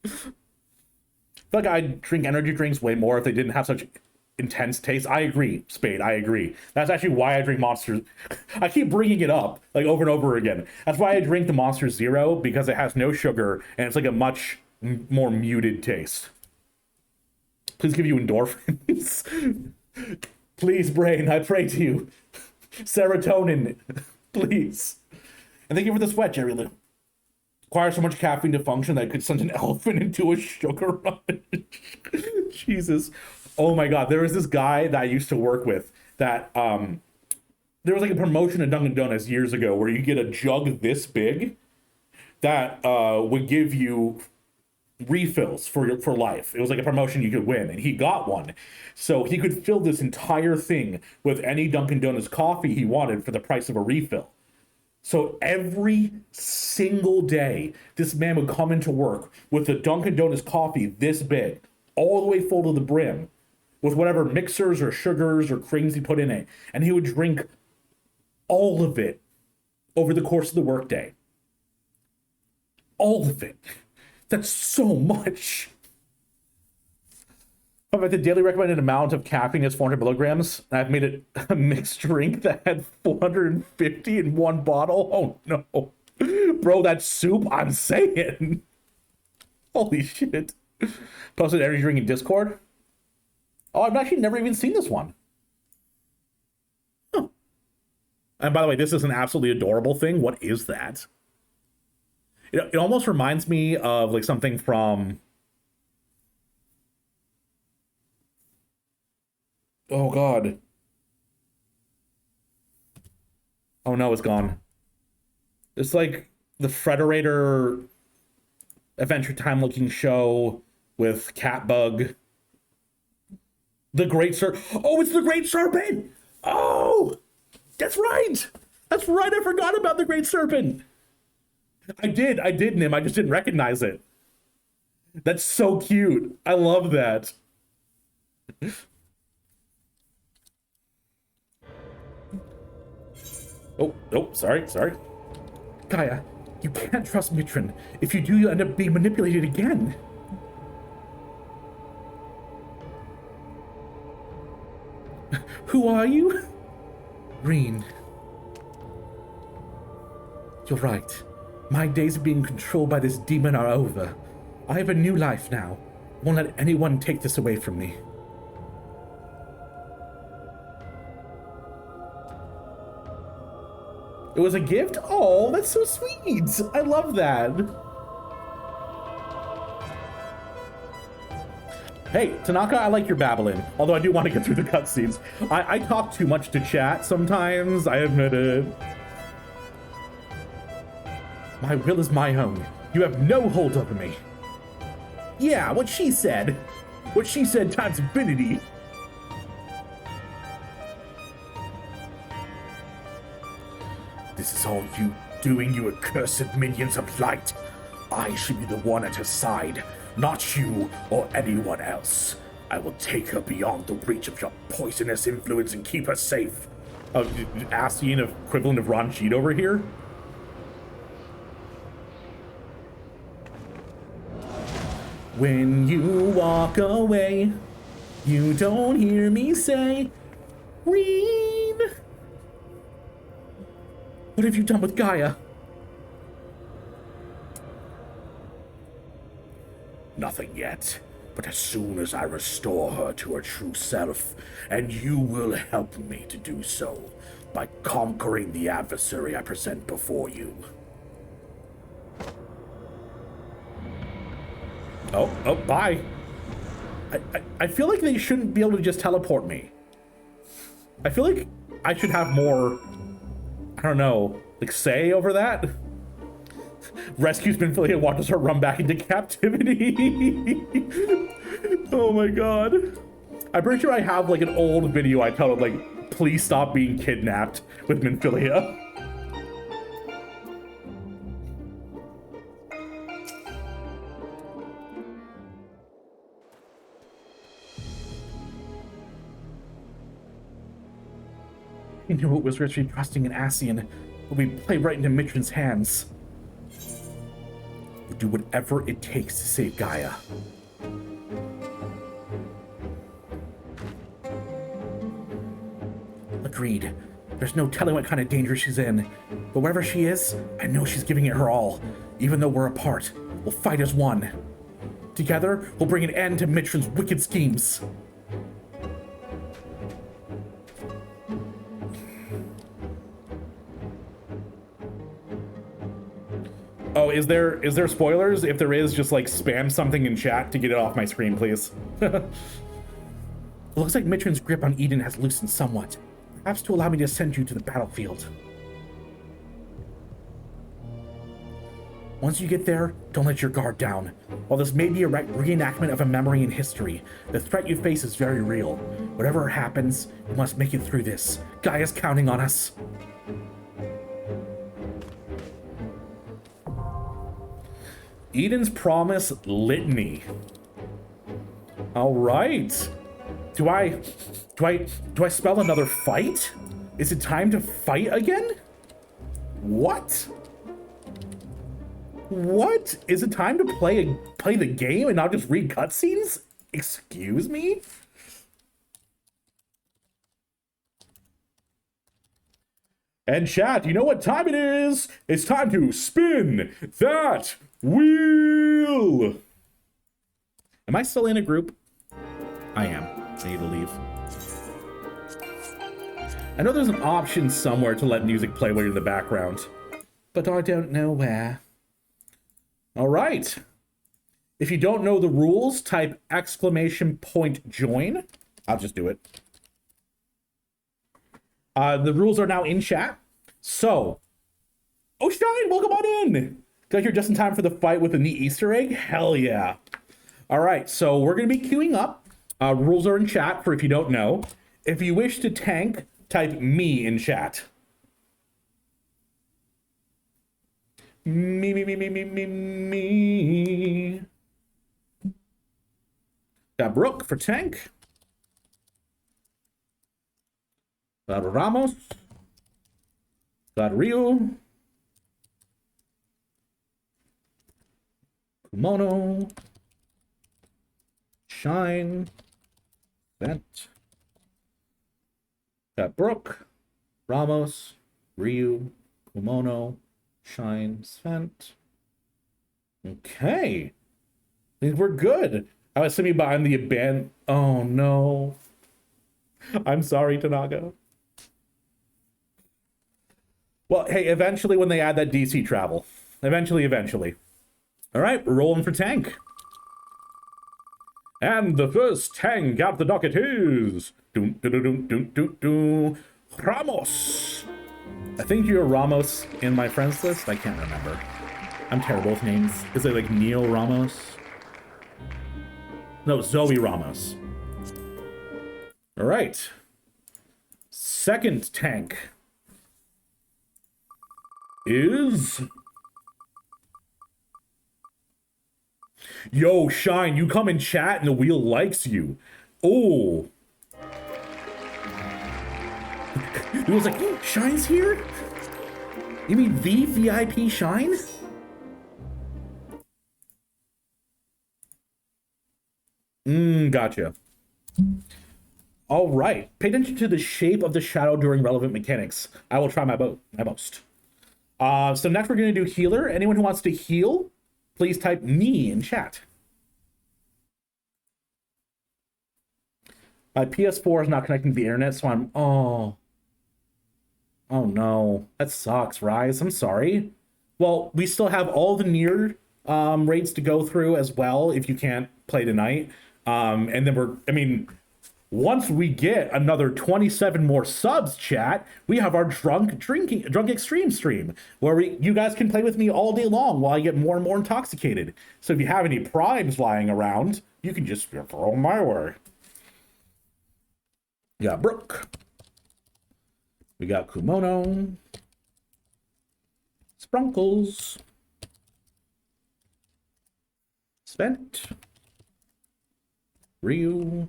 I feel like I'd drink energy drinks way more if they didn't have such intense taste. I agree, Spade. I agree. That's actually why I drink Monster. I keep bringing it up like over and over again. That's why I drink the Monster Zero, because it has no sugar and it's like a much more muted taste. Please give you endorphins. Please, brain, I pray to you. Serotonin, please. And thank you for the sweat, Jerry Lou. Requires so much caffeine to function that it could send an elephant into a sugar rush. Jesus. Oh my God. There was this guy that I used to work with that, there was like a promotion at Dunkin' Donuts years ago where you get a jug this big that would give you refills for life. It was like a promotion you could win, and he got one. So he could fill this entire thing with any Dunkin' Donuts coffee he wanted for the price of a refill. So every single day, this man would come into work with a Dunkin' Donuts coffee this big, all the way full to the brim, with whatever mixers or sugars or creams he put in it. And he would drink all of it over the course of the workday. All of it. That's so much. About the daily recommended amount of caffeine is 400 milligrams. I've made it a mixed drink that had 450 in one bottle. Oh no. Bro, that soup, I'm saying. Holy shit. Posted energy drink in Discord. Oh, I've actually never even seen this one. Huh. And by the way, this is an absolutely adorable thing. What is that? It almost reminds me of like something from, oh God. Oh no, it's gone. It's like the Frederator Adventure Time looking show with Catbug. The Great Serpent. Oh, it's the Great Serpent. Oh, that's right. That's right. I forgot about the Great Serpent. I did, Nim. I just didn't recognize it. That's so cute. I love that. Oh, sorry. Gaia, you can't trust Mitron. If you do, you'll end up being manipulated again. Who are you? Reen. You're right. My days of being controlled by this demon are over. I have a new life now. Won't let anyone take this away from me. It was a gift? Oh, that's so sweet. I love that. Hey, Tanaka, I like your babbling. Although I do want to get through the cutscenes. I talk too much to chat sometimes, I admit it. My will is my own. You have no hold over me. Yeah, what she said. What she said times infinity. This is all you doing, you accursed minions of light. I should be the one at her side, not you or anyone else. I will take her beyond the reach of your poisonous influence and keep her safe. Oh, Ascian equivalent of Ranjit over here? When you walk away, you don't hear me say, Reen. What have you done with Gaia? Nothing yet, but as soon as I restore her to her true self, and you will help me to do so by conquering the adversary I present before you. Oh, bye. I feel like they shouldn't be able to just teleport me. I feel like I should have more, I don't know, like say over that. Rescues Minfilia and watches her run back into captivity. Oh my god. I'm pretty sure I have like an old video I tell it like, please stop being kidnapped with Minfilia. You knew it was Richie trusting in Ascian, but we played right into Mitrin's hands. We'll do whatever it takes to save Gaia. Agreed. There's no telling what kind of danger she's in. But wherever she is, I know she's giving it her all. Even though we're apart, we'll fight as one. Together, we'll bring an end to Mitrin's wicked schemes. Oh, is there spoilers? If there is, just like spam something in chat to get it off my screen, please. It looks like Mitrin's grip on Eden has loosened somewhat. Perhaps to allow me to send you to the battlefield. Once you get there, don't let your guard down. While this may be a reenactment of a memory in history, the threat you face is very real. Whatever happens, you must make it through this. Gaia's counting on us. Eden's Promise Litany. All right. Do I spell another fight? Is it time to fight again? What? What? Is it time to play the game and not just read cutscenes? Excuse me? And chat, you know what time it is? It's time to spin that wheel! Am I still in a group? I am. I need to leave. I know there's an option somewhere to let music play while you're in the background, but I don't know where. All right. If you don't know the rules, type !join. I'll just do it. The rules are now in chat. So, Oshine, welcome on in. Got here just in time for the fight with a neat Easter egg? Hell yeah. All right, so we're going to be queuing up. Rules are in chat for if you don't know. If you wish to tank, type me in chat. Me. Got Brooke for tank. Got Ramos. Got Rio. Kumono. Shine. Vent. Got Brooke. Ramos. Ryu. Kumono. Shine. Svent. Okay. I think we're good. I was sitting behind the band. Oh no. I'm sorry, Tanaka. Well, hey, eventually when they add that DC travel. Eventually. All right, we're rolling for tank. And the first tank out the docket is... Ramos. I think you're Ramos in my friends list. I can't remember. I'm terrible with names. Is it like Neo Ramos? No, Zoe Ramos. All right. Second tank is... Yo, Shine, you come in chat and the wheel likes you. Oh. It was like, oh, Shine's here? You mean the VIP Shine? Gotcha. All right. Pay attention to the shape of the shadow during relevant mechanics. I will try my most. So next we're going to do healer. Anyone who wants to heal, please type me in chat. My PS4 is not connecting to the internet, so I'm... Oh no. That sucks, Rise. I'm sorry. Well, we still have all the near raids to go through as well if you can't play tonight. And then once we get another 27 more subs, chat, we have our drunk extreme stream where you guys can play with me all day long while I get more and more intoxicated. So if you have any primes lying around, you can just throw them my way. We got Brooke. We got Kumono. Sprunkles. Spent. Ryu.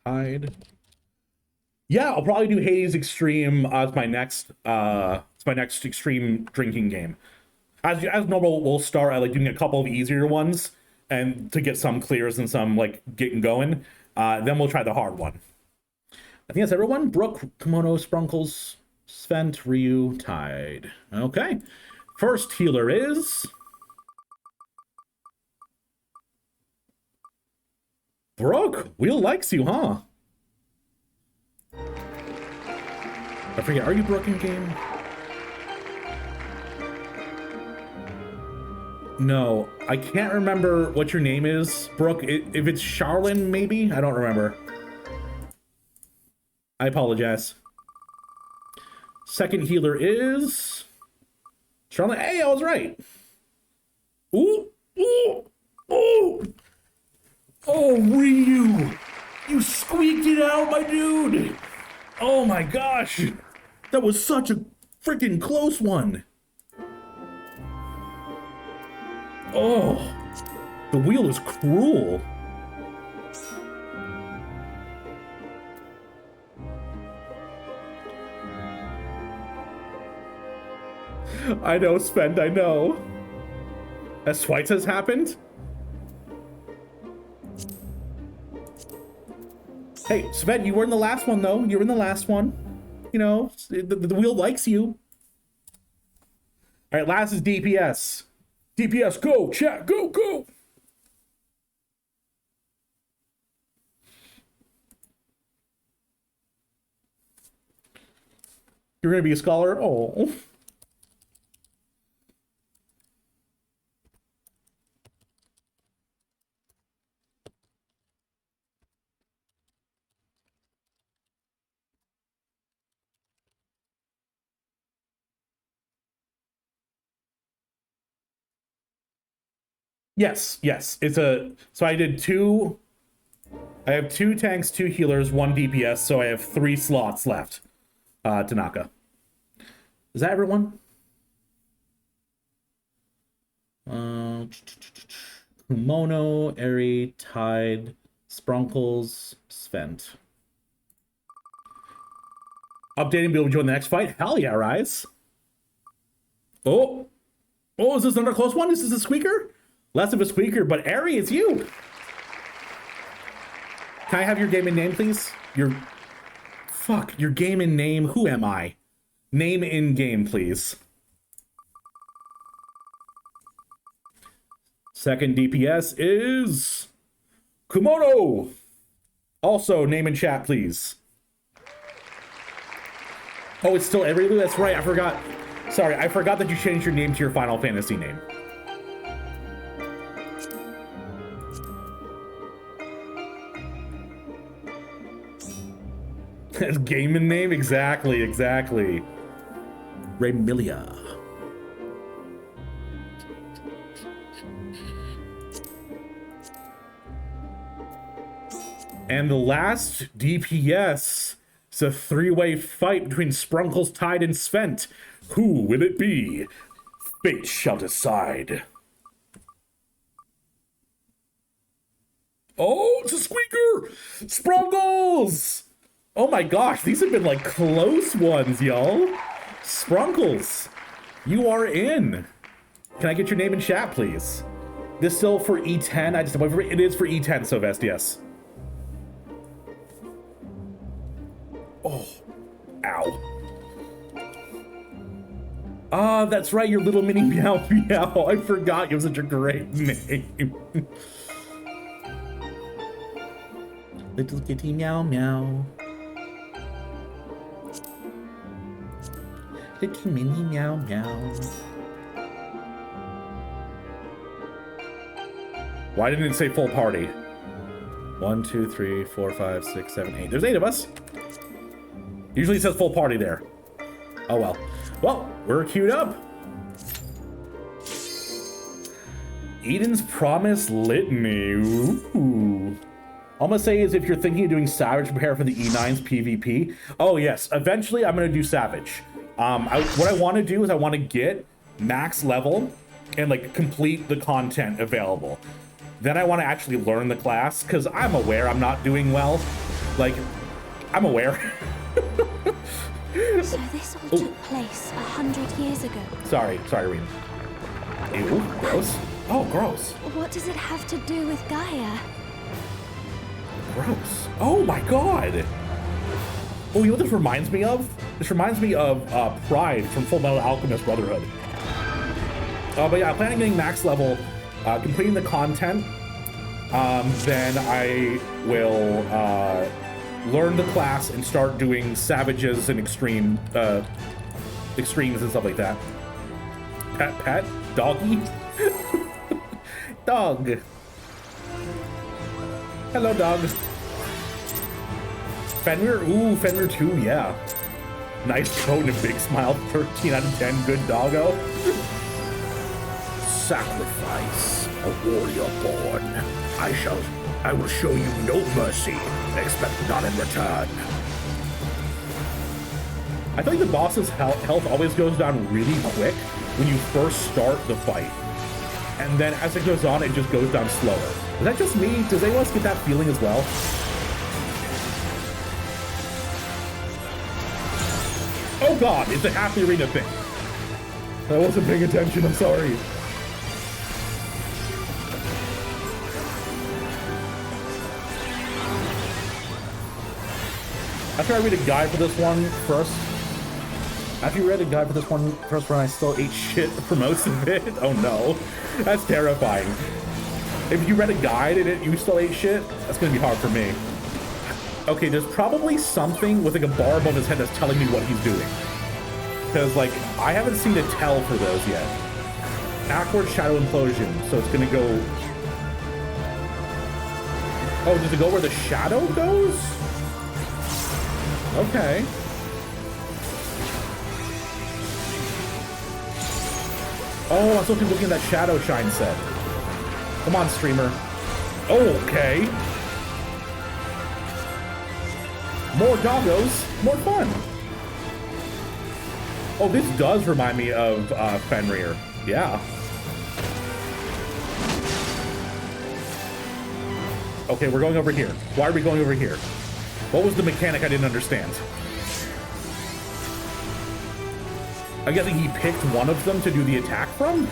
Tide. Yeah, I'll probably do Hades Extreme as my next extreme drinking game. As normal, we'll start at like doing a couple of easier ones and to get some clears and some like getting going. Then we'll try the hard one. I think that's everyone. Brooke, Kimono, Sprunkles, Svent, Ryu, Tide. Okay. First healer is... Brooke, Wheel likes you, huh? I forget, are you Brooke in game? No, I can't remember what your name is, Brooke. If it's Charlene, maybe? I don't remember. I apologize. Second healer is... Charlene. Hey, I was right. Ooh, ooh, ooh. Oh, Ryu! You squeaked it out, my dude! Oh my gosh! That was such a freaking close one! Oh! The wheel is cruel! I know, Spend, I know. As twice has happened? Hey, Sven, you were in the last one, though. You were in the last one. You know, the wheel likes you. All right, last is DPS. DPS, go, chat, go, go. You're going to be a scholar? Oh. Yes. So I did two. I have 2 tanks, 2 healers, 1 DPS, so I have 3 slots left. Tanaka. Is that everyone? Kumono, Eri, Tide, Sprunkles, Svent. Updating, be able to join the next fight? Hell yeah, Rise. Oh, is this another close one? Is this a squeaker? Less of a squeaker, but Eri, it's you. Can I have your gaming name, please? Your gaming name. Who am I? Name in game, please. Second DPS is Kumono. Also, name in chat, please. Oh, it's still Every Lou? That's right, I forgot. Sorry, I forgot that you changed your name to your Final Fantasy name. Gaming name? Exactly, exactly. Raymilia. And the last DPS is a three-way fight between Sprunkles, Tide, and Svent. Who will it be? Fate shall decide. Oh, it's a squeaker! Sprunkles! Oh my gosh, these have been like close ones, y'all. Sprunkles, you are in. Can I get your name in chat, please? This still for E10? It is for E10, Sylvester, yes. Oh, ow. Ah, that's right, your little mini meow meow. I forgot you have such a great name. Little kitty meow meow. Little mini meow meow. Why didn't it say full party? 1, 2, 3, 4, 5, 6, 7, 8. There's 8 of us. Usually it says full party there. Oh well. Well, we're queued up. Eden's Promise Litany. Ooh. All I'm gonna say is if you're thinking of doing Savage, prepare for the E9's PvP. Oh yes, eventually I'm gonna do Savage. What I want to do is I want to get max level and like complete the content available. Then I want to actually learn the class because I'm aware I'm not doing well. Like, I'm aware. So this all took place 100 years ago. Sorry, Reem. Ew, gross. Oh, gross. What does it have to do with Gaia? Gross. Oh my god. Oh, you know what this reminds me of? This reminds me of Pride from Full Metal Alchemist Brotherhood. But yeah, I plan on getting max level, completing the content. Then I will learn the class and start doing savages and extremes and stuff like that. Pet? Doggy? Dog. Hello, dog. Fenrir? Ooh, Fenrir 2, yeah. Nice coat and a big smile. 13 out of 10. Good doggo. Sacrifice, a warrior born. I will show you no mercy. Expect none in return. I feel like the boss's health always goes down really quick when you first start the fight. And then as it goes on, it just goes down slower. Is that just me? Does anyone else get that feeling as well? Oh god, it's a half the arena thing. I wasn't paying attention, I'm sorry. After I read a guide for this one first. After you read a guide for this one first run, I still ate shit for most of it. Oh no, that's terrifying. If you read a guide and you still ate shit, that's gonna be hard for me. Okay, there's probably something with like a bar above his head that's telling me what he's doing. Because like, I haven't seen a tell for those yet. Backward Shadow Implosion, so it's gonna go... Oh, does it go where the shadow goes? Okay. Oh, I'm supposed to be looking at that Shadow Shine set. Come on, streamer. Oh, okay. More doggos, more fun. Oh, this does remind me of Fenrir. Yeah. Okay, we're going over here. Why are we going over here? What was the mechanic I didn't understand? I'm guessing he picked one of them to do the attack from?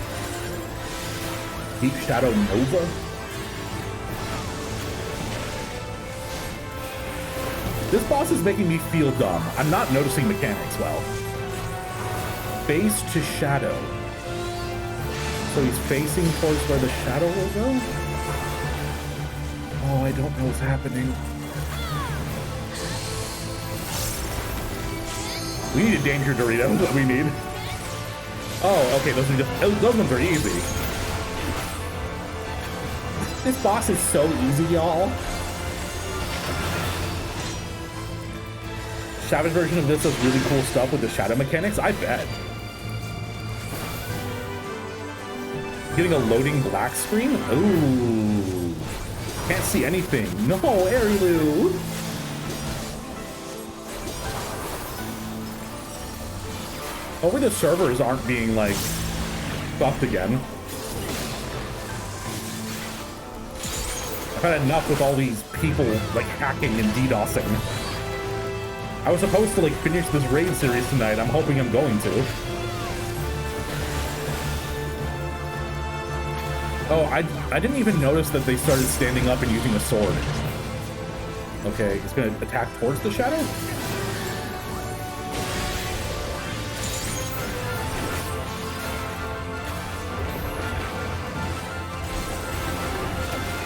Deep Shadow Nova? This boss is making me feel dumb. I'm not noticing mechanics well. Base to Shadow. So he's facing towards where the shadow will go? Oh, I don't know what's happening. We need a danger Dorito. That's what we need. Oh, okay. Those ones are easy. This boss is so easy, y'all. Savage version of this does really cool stuff with the shadow mechanics. I bet. Getting a loading black screen? Ooh. Can't see anything. No, Arilu. Hopefully the servers aren't being, like, buffed again. I've had enough with all these people, like, hacking and DDoSing. I was supposed to, like, finish this raid series tonight. I'm hoping I'm going to. Oh, I didn't even notice that they started standing up and using a sword. Okay, he's gonna attack towards the shadow?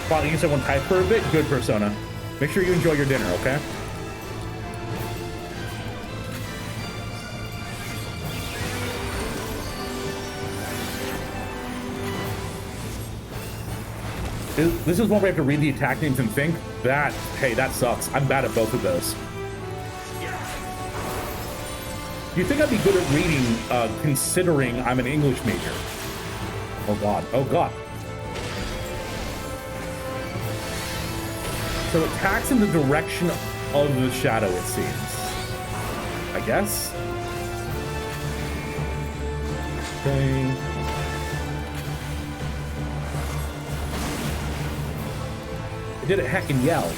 Finally, you said one type for a bit? Good, Persona. Make sure you enjoy your dinner, okay? This is one where we have to read the attack names and think. Hey, that sucks. I'm bad at both of those. You'd think I'd be good at reading, considering I'm an English major. Oh god, oh god. So attacks in the direction of the shadow, it seems. I guess? Okay. I did it heckin' yell.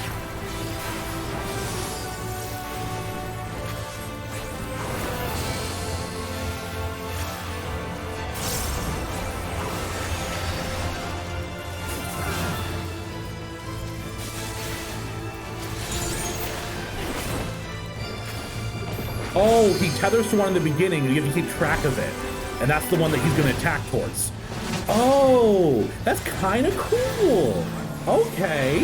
Oh, he tethers to one in the beginning, and you have to keep track of it. And that's the one that he's gonna attack towards. Oh, that's kind of cool. Okay.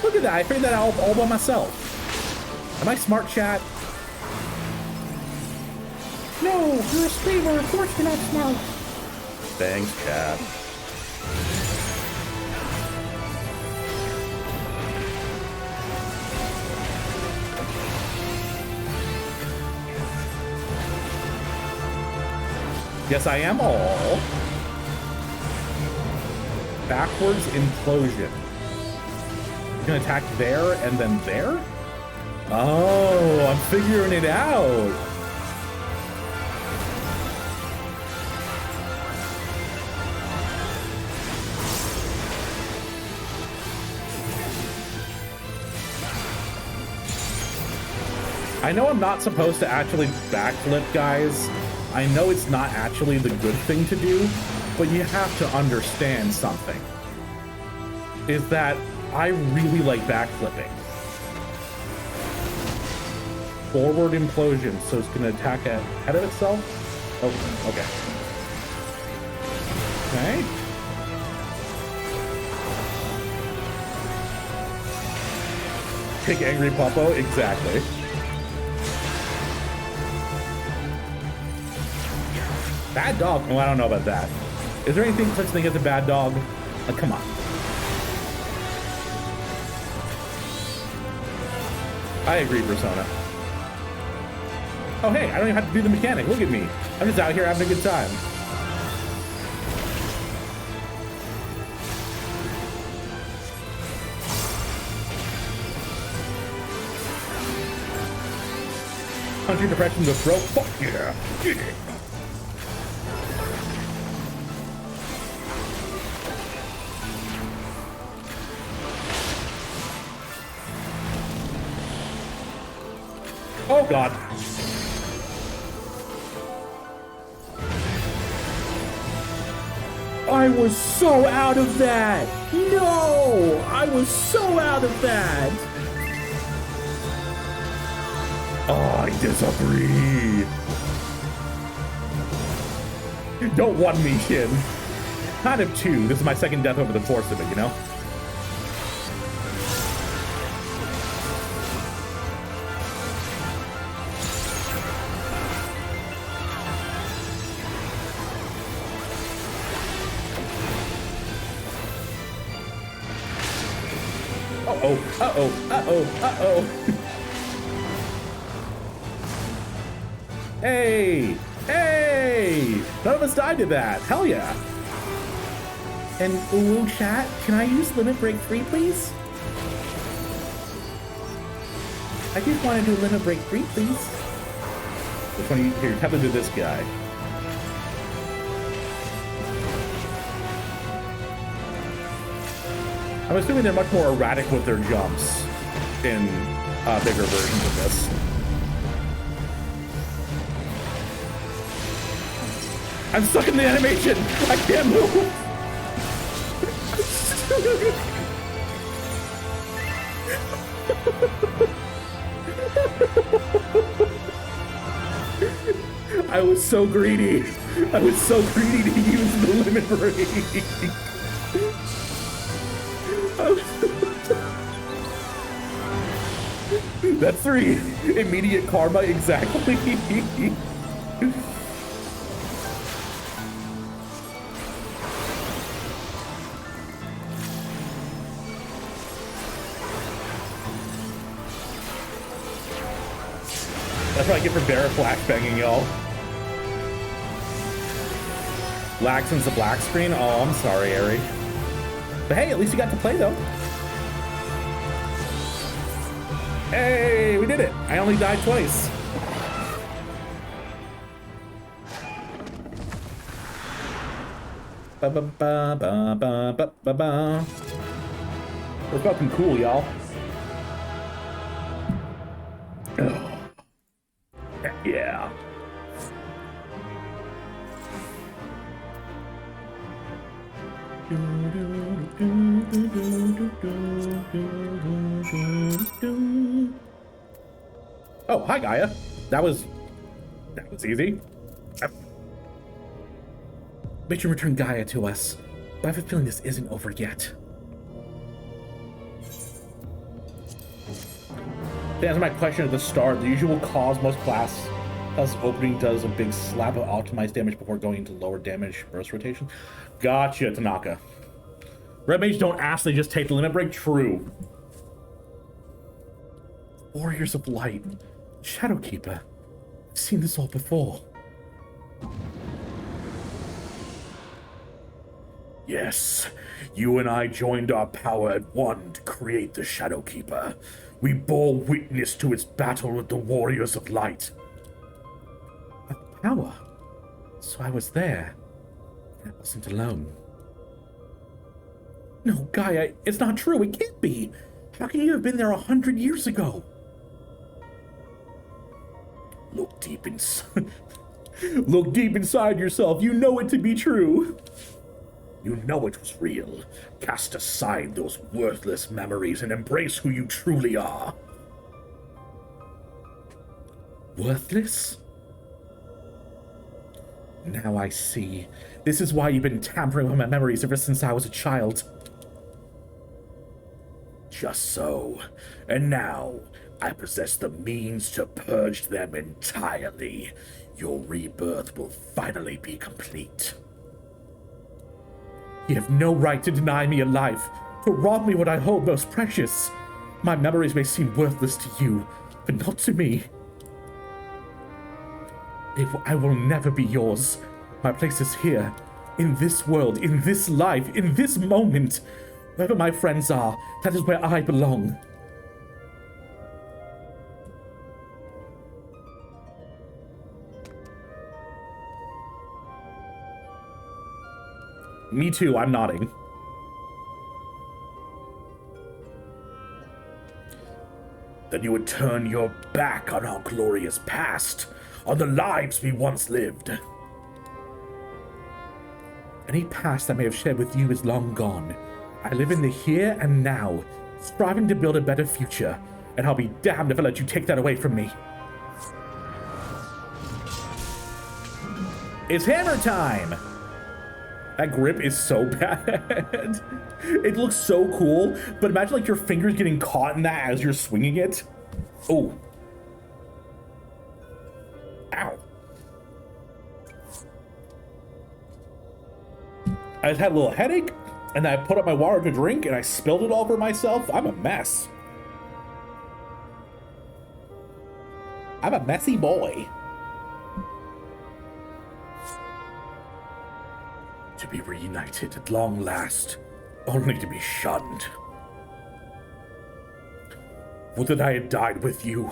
Look at that. I figured that out all by myself. Am I smart, chat? No, you're a streamer. Of course you're not smart. Thanks, chat. Yes, I am all. Backwards implosion. You're gonna attack there and then there? Oh, I'm figuring it out. I know I'm not supposed to actually backflip, guys. I know it's not actually the good thing to do, but you have to understand something. Is that I really like backflipping. Forward implosion, so it's gonna attack ahead of itself? Oh, okay. Okay. Take Angry Puppo, exactly. Bad dog? Oh, I don't know about that. Is there anything such thing as a bad dog? Like, come on. I agree, Persona. Oh, hey, I don't even have to do the mechanic. Look at me. I'm just out here having a good time. Punching depression in the throat. Fuck yeah. Get it. Oh god. I was so out of that. No, I was so out of that. Oh, I disagree. Don't one me, Shin. Kind of two. This is my second death over the course of it, you know? Uh-oh, uh-oh, uh-oh, uh-oh. Hey! Hey! None of us died to that. Hell yeah. And ooh, chat, can I use Limit Break 3, please? I just want to do Limit Break 3, please. Which one? Here, have to do this guy. I'm assuming they're much more erratic with their jumps in bigger versions of this. I'm stuck in the animation! I can't move! I was so greedy! I was so greedy to use the limit break! That's 3 immediate karma exactly. That's what I get for Barret flashbanging, y'all. Lag since the black screen? Oh, I'm sorry, Ari. But hey, at least you got to play, though. Hey, we did it. I only died twice. Ba-ba-ba-ba-ba-ba-ba. We're fucking cool, y'all. Yeah. Oh, hi Gaia. That was easy. Mission returned Gaia to us, but I have a feeling this isn't over yet. To answer my question at the start, the usual cause most class opening does a big slab of optimized damage before going into lower damage burst rotation. Gotcha, Tanaka. Red Mage don't ask, they just take the limit break. True. Warriors of Light. Shadowkeeper. I've seen this all before. Yes, you and I joined our power at one to create the Shadowkeeper. We bore witness to its battle with the Warriors of Light. A power? So I was there. I wasn't alone. No, Gaia, it's not true. It can't be. How can you have been there 100 years ago? Look deep inside. Look deep inside yourself. You know it to be true. You know it was real. Cast aside those worthless memories and embrace who you truly are. Worthless? Now I see. This is why you've been tampering with my memories ever since I was a child. Just so. And now, I possess the means to purge them entirely. Your rebirth will finally be complete. You have no right to deny me a life, to rob me what I hold most precious. My memories may seem worthless to you, but not to me. I will never be yours. My place is here, in this world, in this life, in this moment. Wherever my friends are, that is where I belong. Me too, I'm nodding. Then you would turn your back on our glorious past, on the lives we once lived. Any past I may have shared with you is long gone. I live in the here and now, striving to build a better future, and I'll be damned if I let you take that away from me. It's hammer time! That grip is so bad. It looks so cool, but imagine like your fingers getting caught in that as you're swinging it. Oh. Ow. I just had a little headache, and I put up my water to drink, and I spilled it all over myself. I'm a mess. I'm a messy boy. To be reunited at long last, only to be shunned. Would that I had died with you,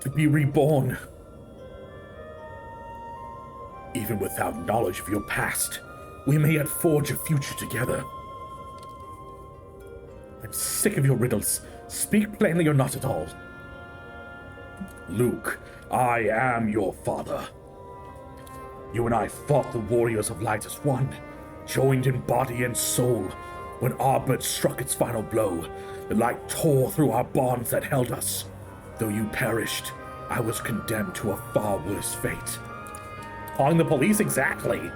to be reborn. Even without knowledge of your past, we may yet forge a future together. I'm sick of your riddles. Speak plainly or not at all. Luke, I am your father. You and I fought the warriors of Light as one, joined in body and soul. When Ardbert struck its final blow, the light tore through our bonds that held us. Though you perished, I was condemned to a far worse fate. Calling the police? Exactly.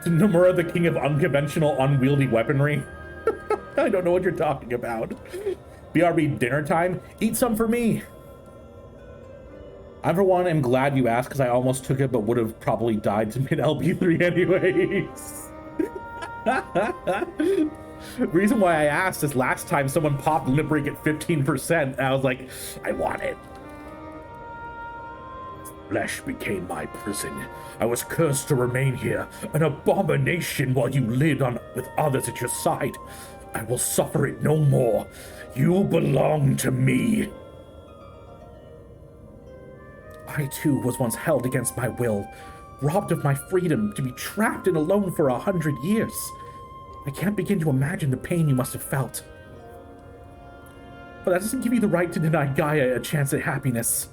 Nomura, the king of unconventional, unwieldy weaponry. I don't know what you're talking about. BRB dinner time? Eat some for me. I, for one, am glad you asked because I almost took it but would have probably died to mid LB3 anyways. Reason why I asked is last time someone popped Limit Break at 15%, and I was like, I want it. Flesh became my prison. I was cursed to remain here, an abomination while you lived on with others at your side. I will suffer it no more. You belong to me. I too was once held against my will, robbed of my freedom to be trapped and alone for 100 years. I can't begin to imagine the pain you must have felt. But that doesn't give you the right to deny Gaia a chance at happiness.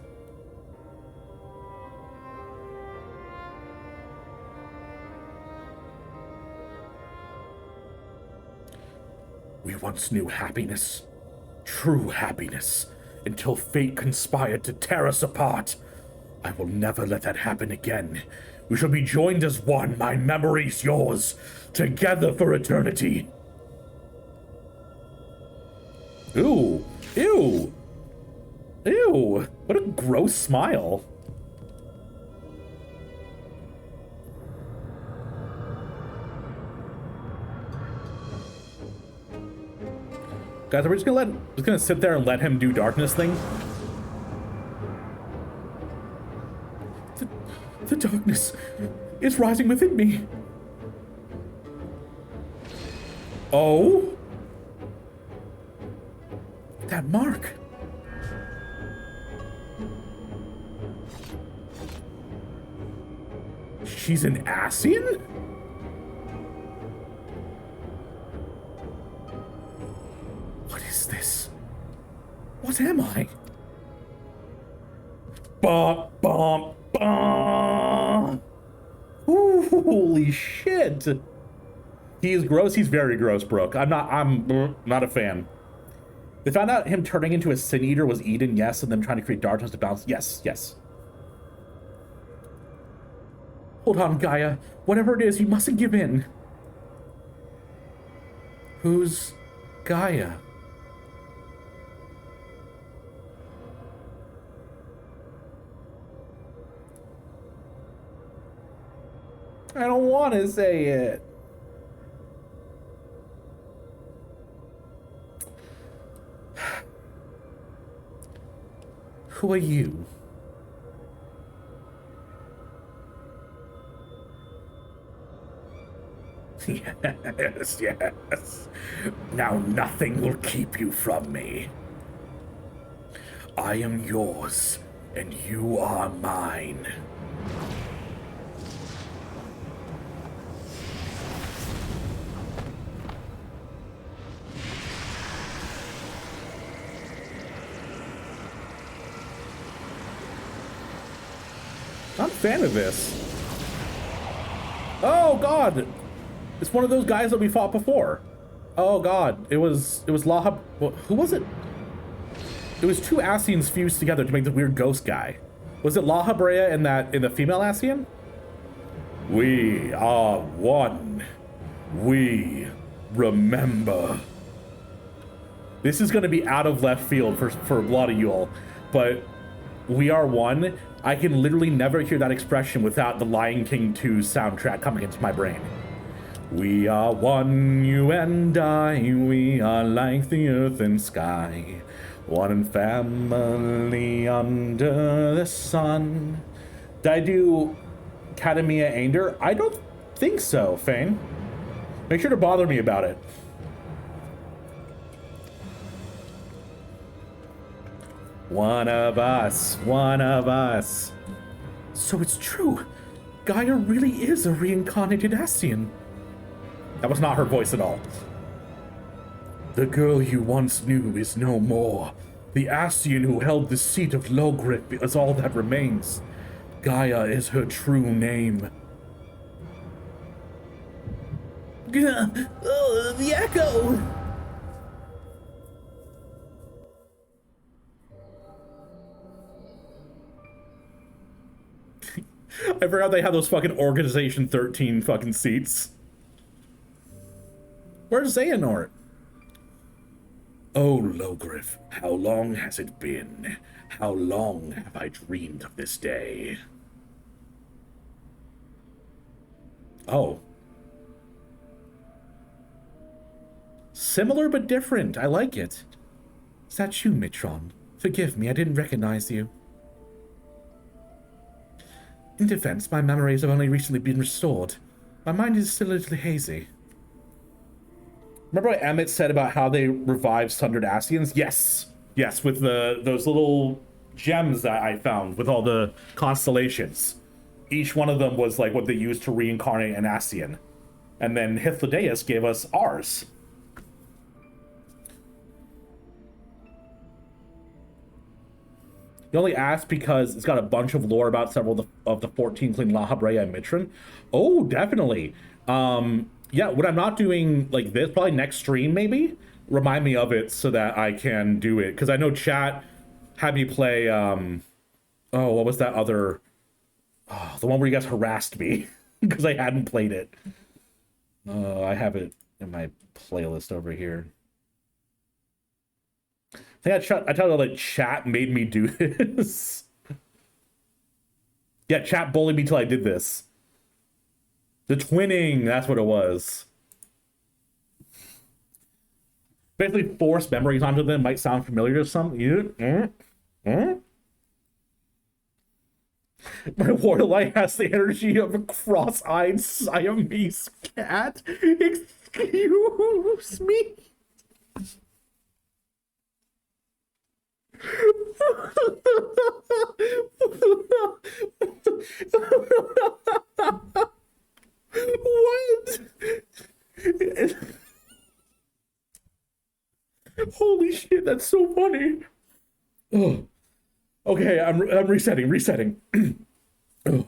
We once knew happiness, true happiness, until fate conspired to tear us apart. I will never let that happen again. We shall be joined as one, my memories yours, together for eternity. Ooh, ew, ew, what a gross smile. Guys, are we just gonna sit there and let him do darkness thing? The darkness is rising within me. Oh? That mark. She's an Ascian? What is this? What am I? Bum, bum, bum. Ooh, holy shit. He is gross. He's very gross, Brooke. I'm not a fan. They found out him turning into a Sin Eater was Eden, yes, and then trying to create darkness to balance. Yes, yes. Hold on, Gaia. Whatever it is, you mustn't give in. Who's Gaia? I don't want to say it. Who are you? Yes, yes. Now nothing will keep you from me. I am yours, and you are mine. I'm a fan of this. Oh God, it's one of those guys that we fought before. Oh God, it was Laha. Who was it? It was two Ascians fused together to make the weird ghost guy. Was it La Habrea in the female Ascian? We are one. We remember. This is going to be out of left field for a lot of you all, but we are one. I can literally never hear that expression without the Lion King 2 soundtrack coming into my brain. We are one, you and I, we are like the earth and sky, one family under the sun. Did I do Academia Ander? I don't think so, Fane. Make sure to bother me about it. One of us, one of us. So it's true. Gaia really is a reincarnated Ascian. That was not her voice at all. The girl you once knew is no more. The Ascian who held the seat of Logrip is all that remains. Gaia is her true name. Oh, the echo! I forgot they had those fucking Organization 13 fucking seats. Where's Xehanort? Oh, Logrif, how long has it been? How long have I dreamed of this day? Oh. Similar but different. I like it. Is that you, Mitron? Forgive me, I didn't recognize you. In defense, my memories have only recently been restored. My mind is still a little hazy. Remember what Emmett said about how they revived Sundered Ascians? Yes. Yes, with those little gems that I found with all the constellations. Each one of them was like what they used to reincarnate an Ascian. And then Hythlodaeus gave us ours. You only asked because it's got a bunch of lore about several of the 14 clean La Habrea and Mitron. Oh, definitely. Yeah, when I'm not doing like this, probably next stream maybe, remind me of it so that I can do it. Because I know chat had me play, oh, what was that other, oh, the one where you guys harassed me because I hadn't played it. I have it in my playlist over here. I think I tell you that chat made me do this. Yeah, chat bullied me till I did this. The twinning, that's what it was. Basically force memories onto them might sound familiar to some. My Warlight has the energy of a cross-eyed Siamese cat. Excuse me. What? Holy shit, that's so funny. Oh. Okay, I'm resetting. Oh.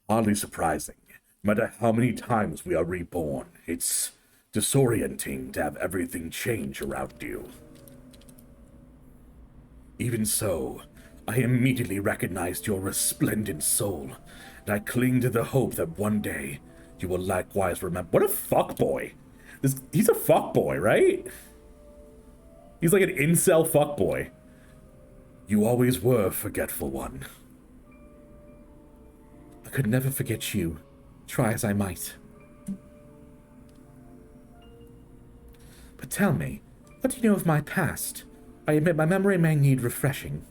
Hardly surprising. No matter how many times we are reborn, it's disorienting to have everything change around you. Even so, I immediately recognized your resplendent soul, and I cling to the hope that one day you will likewise remember. What a fuckboy! He's a fuckboy, right? He's like an incel fuckboy. You always were, forgetful one. I could never forget you, try as I might. But tell me, what do you know of my past? I admit my memory may need refreshing.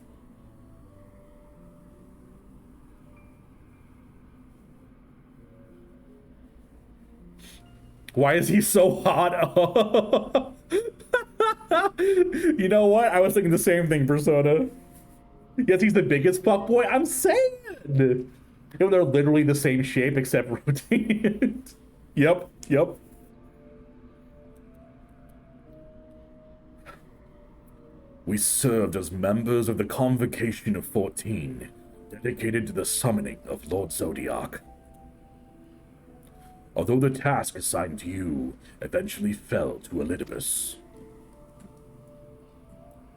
Why is he so hot? You know what? I was thinking the same thing, Persona. Yes, he's the biggest fuckboy. I'm saying it. You know, they're literally the same shape except rotated. Yep. We served as members of the Convocation of 14, dedicated to the summoning of Lord Zodiac. Although the task assigned to you eventually fell to Elidibus.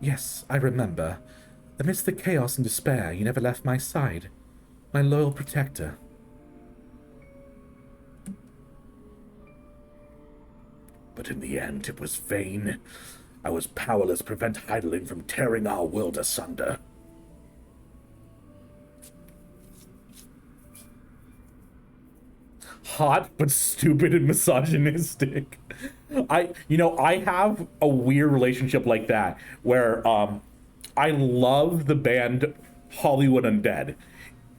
Yes, I remember. Amidst the chaos and despair, you never left my side. My loyal protector. But in the end, it was vain. I was powerless to prevent Hydaelyn from tearing our world asunder. Hot but stupid and misogynistic. I have a weird relationship like that where I love the band Hollywood Undead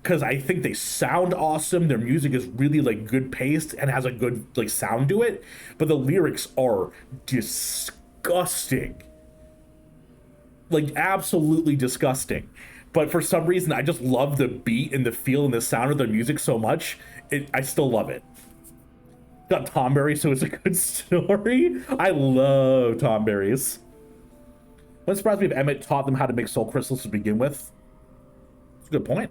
because I think they sound awesome. Their music is really like good paced and has a good like sound to it, but the lyrics are disgusting. Like absolutely disgusting. But for some reason I just love the beat and the feel and the sound of their music so much. I still love it. Got Tomberry, so it's a good story. I love Tomberries. I'm surprised me if Emmett taught them how to make soul crystals to begin with. That's a good point.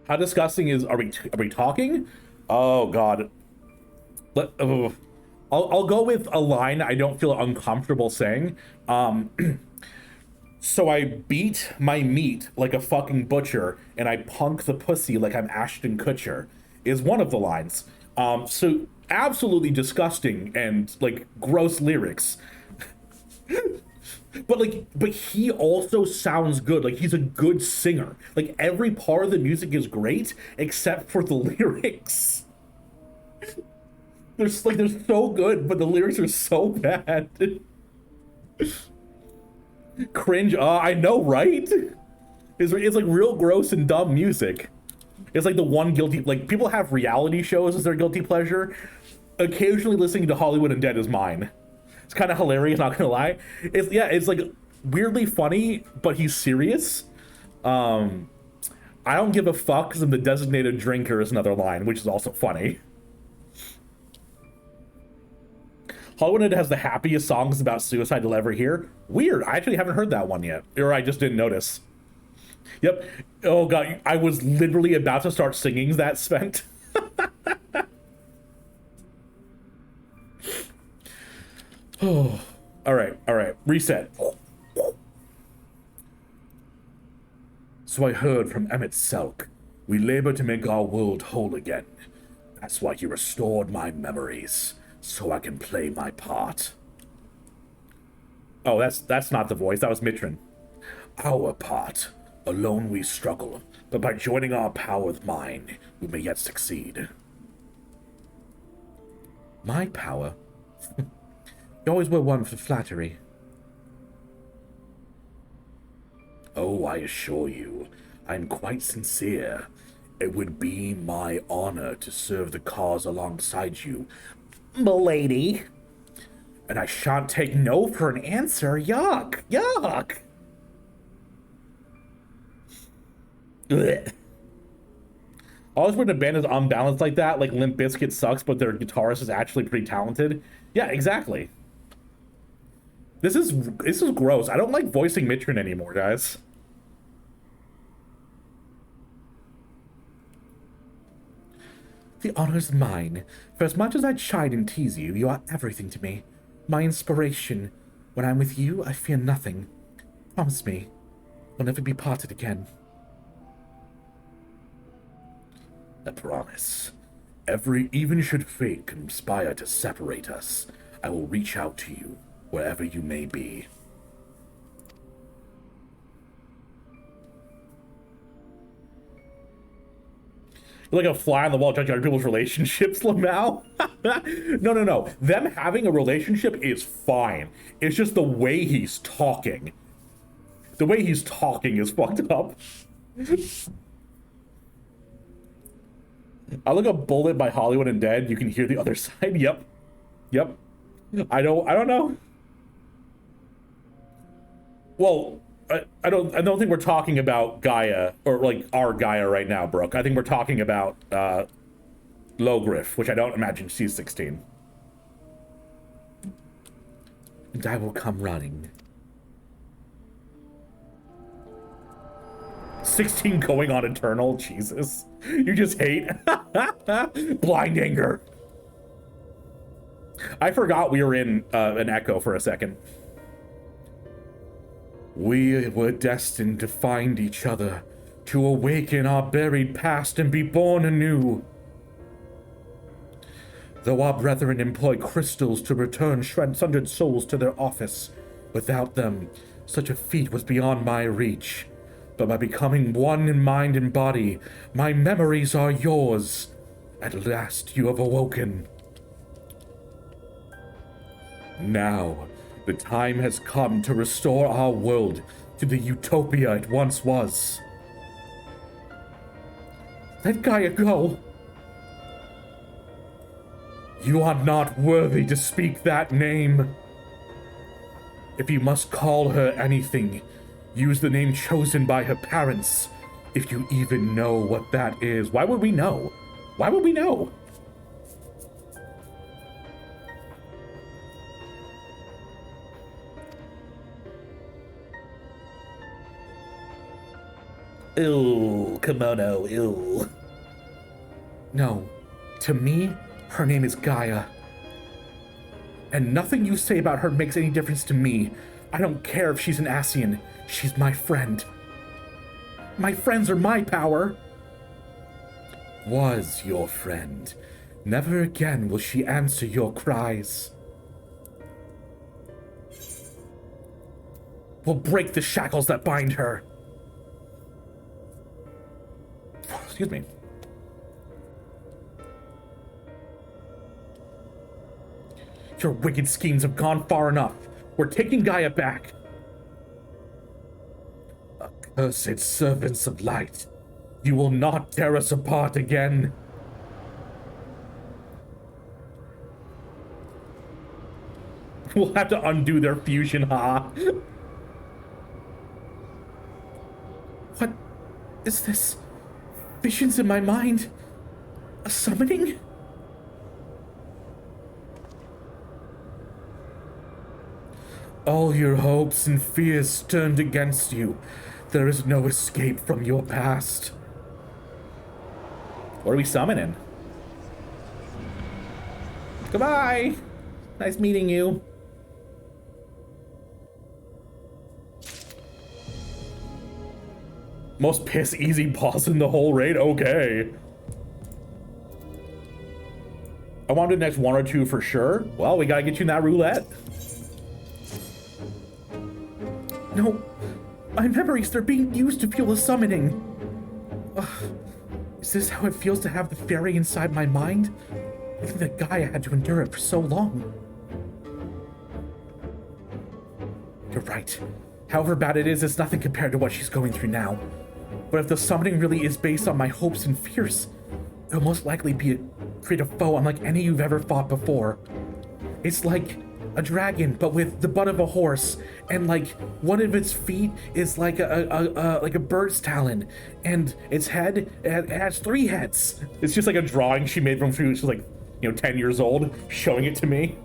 How disgusting is? Are we talking? Oh God. I'll go with a line I don't feel uncomfortable saying. So I beat my meat like a fucking butcher, and I punk the pussy like I'm Ashton Kutcher, is one of the lines. So absolutely disgusting and like gross lyrics. But he also sounds good. Like he's a good singer. Like every part of the music is great except for the lyrics. They're so good, but the lyrics are so bad. Cringe. I know, right? It's like real gross and dumb music. It's like the one guilty, like people have reality shows as their guilty pleasure. Occasionally listening to Hollywood Undead is mine. It's kind of hilarious, not gonna lie. It's like weirdly funny, but he's serious. I don't give a fuck because I'm the designated drinker is another line, which is also funny. Hollywood Undead has the happiest songs about suicide you'll ever hear. Weird, I actually haven't heard that one yet, or I just didn't notice. Yep. Oh God, I was literally about to start singing that, Spent. Oh, all right, reset. So I heard from Emmett Selk. We labor to make our world whole again. That's why he restored my memories, so I can play my part. Oh, that's not the voice, that was Mitrin. Our part. Alone we struggle, but by joining our power with mine, we may yet succeed. My power? You always were one for flattery. Oh, I assure you, I'm quite sincere. It would be my honor to serve the cause alongside you, m'lady. And I shan't take no for an answer. Yuck! Yuck! Ugh. Always when a band is unbalanced like that, like Limp Bizkit sucks, but their guitarist is actually pretty talented. Yeah, exactly. This is gross. I don't like voicing Mitrin anymore, guys. The honor's mine. For as much as I chide and tease you, you are everything to me. My inspiration. When I'm with you, I fear nothing. Promise me, we'll never be parted again. A promise. Even should fate conspire to separate us, I will reach out to you, wherever you may be. You're like a fly on the wall judging other people's relationships, Lamau. No. Them having a relationship is fine. It's just the way he's talking. The way he's talking is fucked up. I look up Bullet by Hollywood Undead. You can hear the other side. Yep. I don't know. Well, I don't think we're talking about Gaia or like our Gaia right now, Brooke. I think we're talking about Logriff, which I don't imagine she's 16. And I will come running. 16 going on eternal, Jesus. You just hate. Blind anger. I forgot we were in an echo for a second. We were destined to find each other, to awaken our buried past and be born anew. Though our brethren employ crystals to return sundered souls to their office, without them, such a feat was beyond my reach. But by becoming one in mind and body, my memories are yours. At last you have awoken. Now, the time has come to restore our world to the utopia it once was. Let Gaia go. You are not worthy to speak that name. If you must call her anything, use the name chosen by her parents, if you even know what that is. Why would we know? Why would we know? Ew, kimono, ew. No, to me, her name is Gaia. And nothing you say about her makes any difference to me. I don't care if she's an Ascian. She's my friend. My friends are my power. Was your friend. Never again will she answer your cries. We'll break the shackles that bind her. Excuse me. Your wicked schemes have gone far enough. We're taking Gaia back. Accursed servants of light, you will not tear us apart again. We'll have to undo their fusion, huh? What is this? Visions in my mind? A summoning? All your hopes and fears turned against you. There is no escape from your past. What are we summoning? Goodbye! Nice meeting you. Most piss easy boss in the whole raid? Okay. I want to do the next one or two for sure. Well, we gotta get you in that roulette. No, my memories, they're being used to fuel a summoning. Ugh. Is this how it feels to have the fairy inside my mind? I think that Gaia had to endure it for so long. You're right. However bad it is, it's nothing compared to what she's going through now. But if the summoning really is based on my hopes and fears, it'll most likely create a foe unlike any you've ever fought before. It's like a dragon, but with the butt of a horse, and like one of its feet is like a bird's talon, and its head it has 3 heads. It's just like a drawing she made from food. She's like, 10 years old, showing it to me.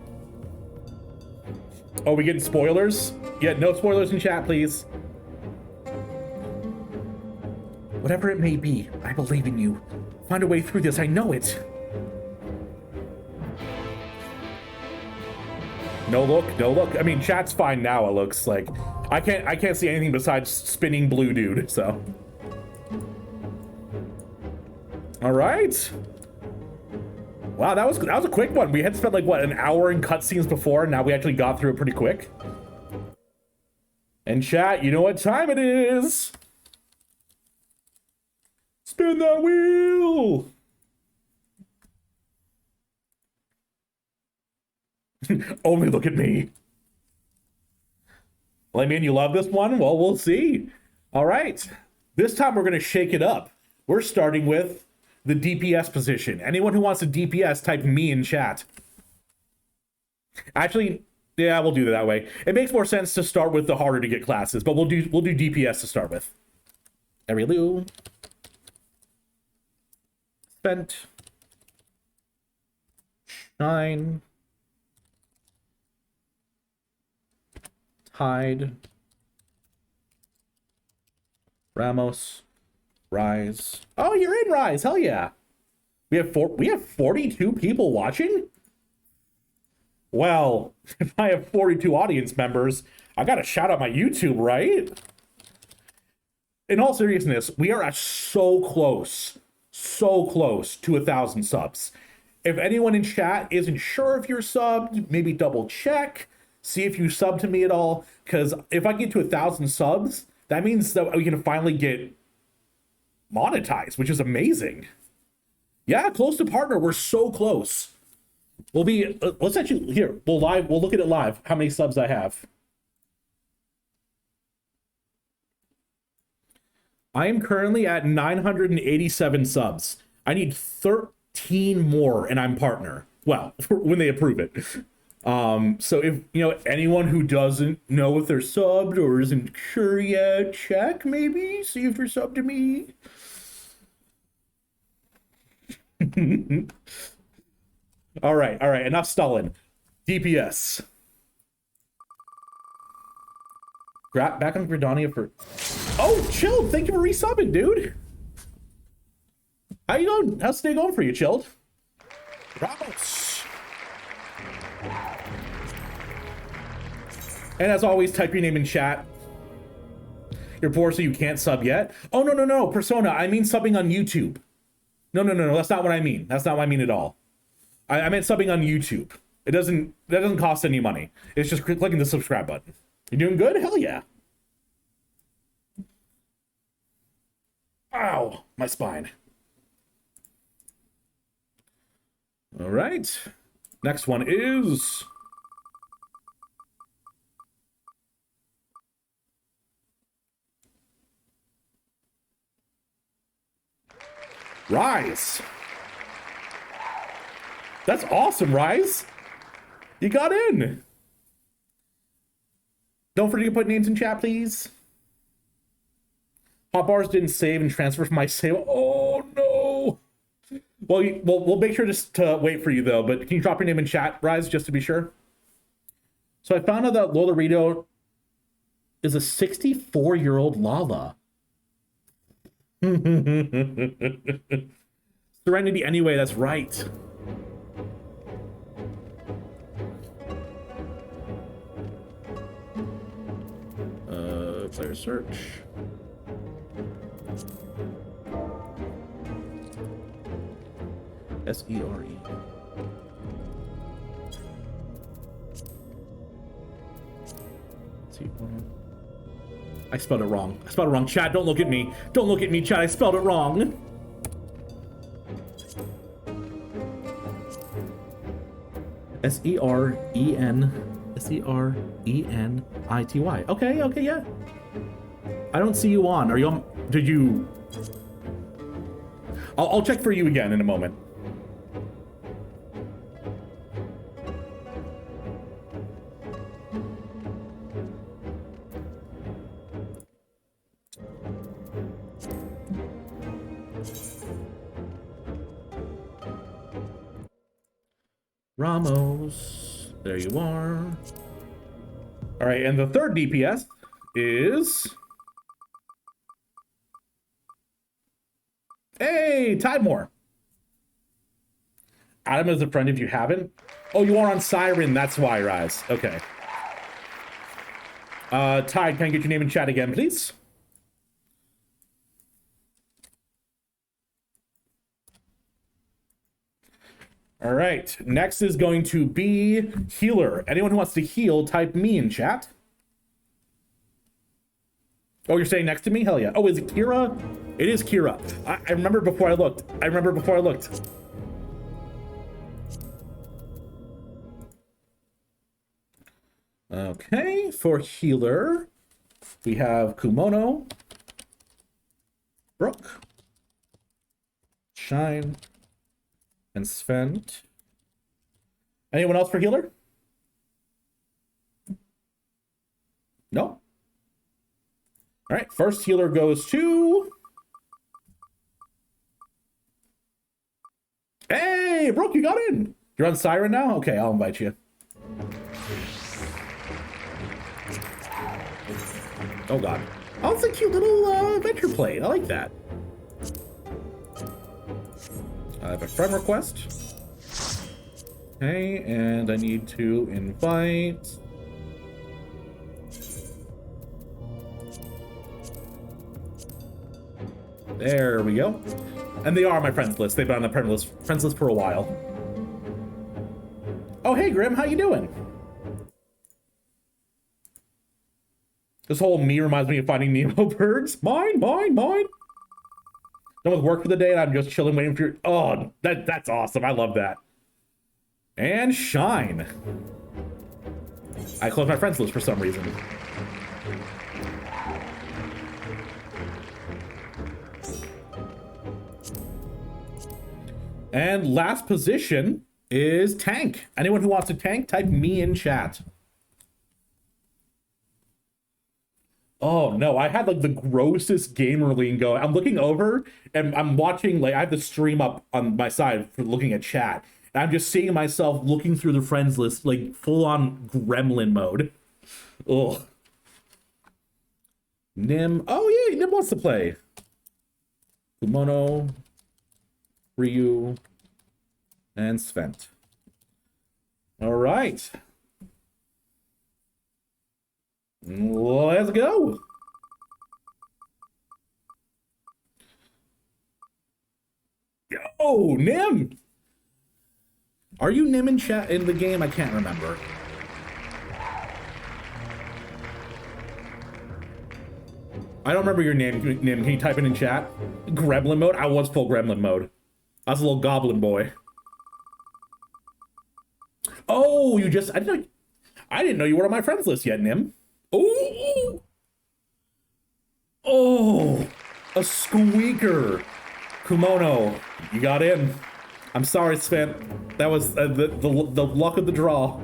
Oh, we getting spoilers? Yeah, no spoilers in chat, please. Whatever it may be, I believe in you. Find a way through this, I know it. No look, no look. I mean, chat's fine now, it looks like. I can't see anything besides spinning blue dude, so. All right. Wow, that was a quick one. We had spent like, what, an hour in cutscenes before, and now we actually got through it pretty quick. And chat, you know what time it is. Spin that wheel. Only look at me. Well, I mean, you love this one? Well, we'll see. All right. This time we're going to shake it up. We're starting with the DPS position. Anyone who wants a DPS, type me in chat. Actually, yeah, we'll do it that way. It makes more sense to start with the harder to get classes, but we'll do DPS to start with. Erilu. Spent. Shine. Tide, Ramos, Rise. Oh, you're in Rise. Hell yeah. We have 42 people watching? Well, if I have 42 audience members, I gotta shout out my YouTube, right? in all seriousness, we are at so close to 1,000 subs. If anyone in chat isn't sure if you're subbed, maybe double check, see if you sub to me at all. Because if I get to 1,000 subs, that means that we can finally get monetized, which is amazing. Yeah, close to partner. We're so close. We'll be, let's actually, here, we'll look at it live, how many subs I have. I am currently at 987 subs. I need 13 more and I'm partner. Well, when they approve it. So if, anyone who doesn't know if they're subbed or isn't sure yet, check maybe, see if you're subbed to me. All right, enough stalling. DPS. Back on Gridania for... Oh, Chilled, thank you for resubbing, dude. How you going? How's the day going for you, Chilled? Ramos. And as always, type your name in chat. You're poor, so you can't sub yet. Oh, no, Persona, I mean subbing on YouTube. No, that's not what I mean. That's not what I mean at all. I meant subbing on YouTube. That doesn't cost any money. It's just clicking the subscribe button. You doing good? Hell yeah. Ow, my spine. All right. Next one is... Rise. That's awesome, Rise. You got in. Don't forget to put names in chat, please. Hot bars didn't save and transfer from my save. Oh, no. Well, we'll make sure to wait for you, though. But can you drop your name in chat, Rise, just to be sure? So I found out that Lolorito is a 64-year-old Lala. Serenity anyway, that's right. Player search. S-E-R-E. I spelled it wrong. Chat, don't look at me. Don't look at me, chat. I spelled it wrong. S-E-R-E-N-I-T-Y. Okay, yeah. I don't see you on. Are you on? Did you? I'll check for you again in a moment. Ramos, there you are. All right, and the third DPS is... Hey, Tidemore. Adam is a friend if you haven't. Oh, you are on Siren, that's why, Rise. Okay. Tide, can I get your name in chat again, please? All right, next is going to be Healer. Anyone who wants to heal, type me in chat. Oh, you're saying next to me? Hell yeah. Oh, is it Kira? It is Kira. I remember before I looked. Okay, for Healer, we have Kumono, Brooke, Shine, and Sven. Anyone else for Healer? No? All right, first Healer goes to... Hey, Brooke, you got in. You're on Siren now? Okay, I'll invite you. Oh, God. Oh, it's a cute little adventure plate. I like that. I have a friend request. Okay, and I need to invite... There we go. And they are on my friends list. They've been on the friends list for a while. Oh, hey, Grim, how you doing? This whole me reminds me of Finding Nemo birds. Mine, mine, mine. Done with work for the day, and I'm just chilling, waiting for your... Oh, that's awesome. I love that. And Shine. I closed my friends list for some reason. And last position is tank. Anyone who wants to tank, type me in chat. Oh no, I had like the grossest gamer lean going. I'm looking over and I'm watching, like I have the stream up on my side for looking at chat. And I'm just seeing myself looking through the friends list, like full on gremlin mode. Ugh. Nim, oh yeah, Nim wants to play. Kumono, Ryu, and Svent. All right. Let's go. Yo, Nim. Are you Nim in chat in the game? I can't remember. I don't remember your name, Nim. Can you type it in chat? Gremlin mode? I was full gremlin mode. I was a little goblin boy. Oh, you just... I didn't know you were on my friends list yet, Nim. Oh! Oh! A squeaker! Kumono, you got in. I'm sorry, Sven. That was the luck of the draw.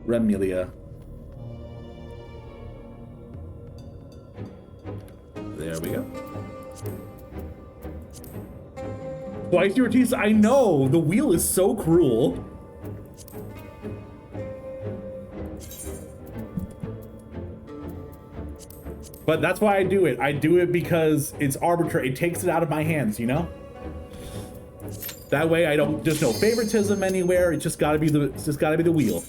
Remilia. There we go. Twice your teeth. I know, the wheel is so cruel. But that's why I do it. I do it because it's arbitrary. It takes it out of my hands, you know? That way I don't, there's no favoritism anywhere. It's just gotta be the wheel.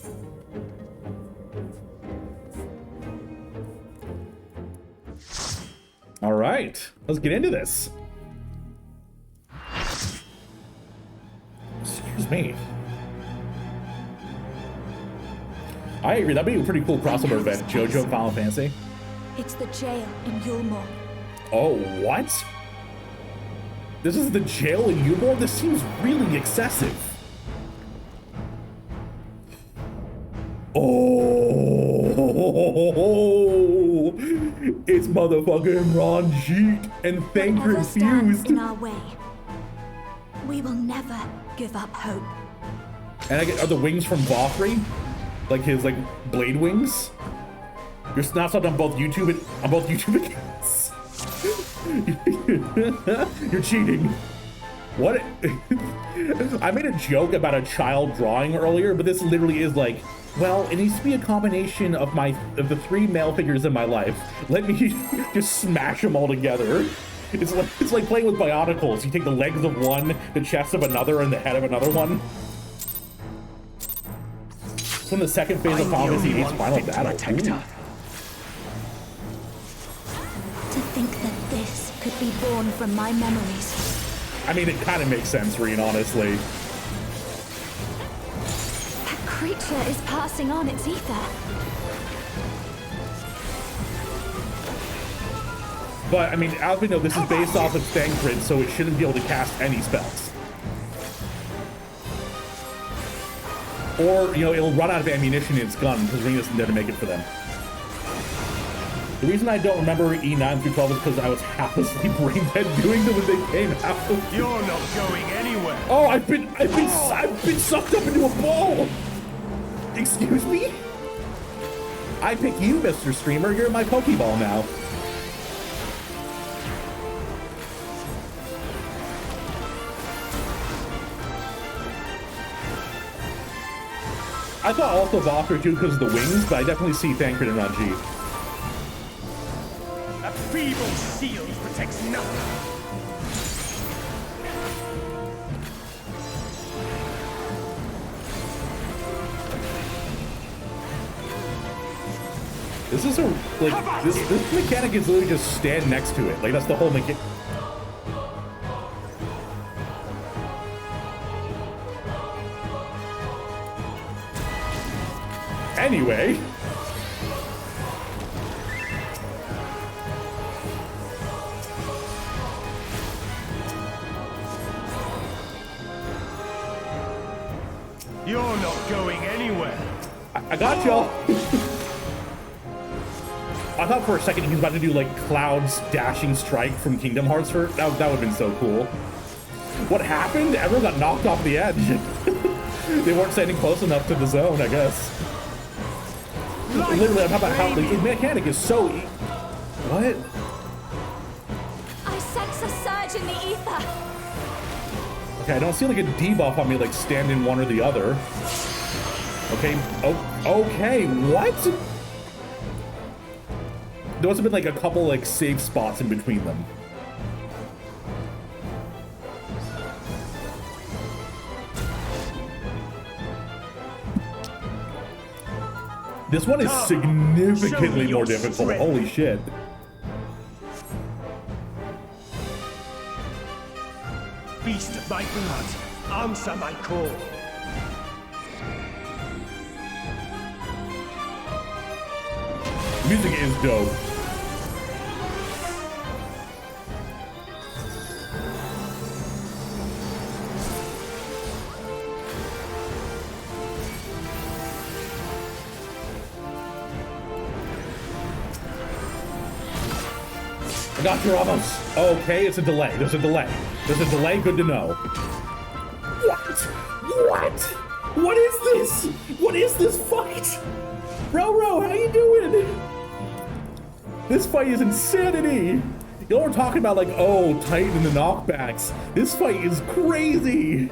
All right, let's get into this. Excuse me. I agree, that'd be a pretty cool crossover event, JoJo and Final Fantasy. It's the jail in Yulmore. Oh, what? This is the jail in Yulmore? This seems really excessive. Oh, it's motherfucking Ranjit and Thancred fused. In our way, we will never give up hope. And are the wings from Valkyrie? Like his blade wings? You're snapshot on both YouTube accounts. You're cheating. What? I made a joke about a child drawing earlier, but this literally is like, well, it needs to be a combination of the three male figures in my life. Let me just smash them all together. It's like playing with Bionicles. You take the legs of one, the chest of another, and the head of another one. It's in the second phase of Final Fantasy VIII's final battle. To think that this could be born from my memories. I mean, it kind of makes sense, Reen, honestly. That creature is passing on its ether. But, I mean, as we know, this is based off of Thancred, so it shouldn't be able to cast any spells. Or, you know, it'll run out of ammunition in its gun, because Reen isn't there to make it for them. The reason I don't remember E9 through 12 is because I was half asleep brain dead doing them when they came out. You're not going anywhere. Oh, I've been sucked up into a ball. Excuse me? I pick you, Mr. Streamer. You're my Pokeball now. I thought also Valkyrie too because of the wings, but I definitely see Thancred and Ranjit. A feeble shield protects nothing. This is a, like, this mechanic is literally just stand next to it. Like, that's the whole mechanic. Anyway. You're not going anywhere. I got y'all. I thought for a second he was about to do like Cloud's dashing strike from Kingdom Hearts. That would have been so cool. What happened? Everyone got knocked off the edge. They weren't standing close enough to the zone, I guess. Literally, I'm talking about how the mechanic is so. What? I sense a surge in the ether. Okay, I don't see like a debuff on me, like stand in one or the other. Okay. Oh, okay. What? There must have been like a couple like safe spots in between them. This one is significantly more difficult. Holy shit. Beast of my blood, answer my call. Music is dope. I got you, Ramos. Okay, it's a delay. There's a delay. There's a delay. Good to know. What? What? What is this? What is this fight? Ro, how you doing? This fight is insanity. You know we're talking about, like, oh, Titan the knockbacks. This fight is crazy.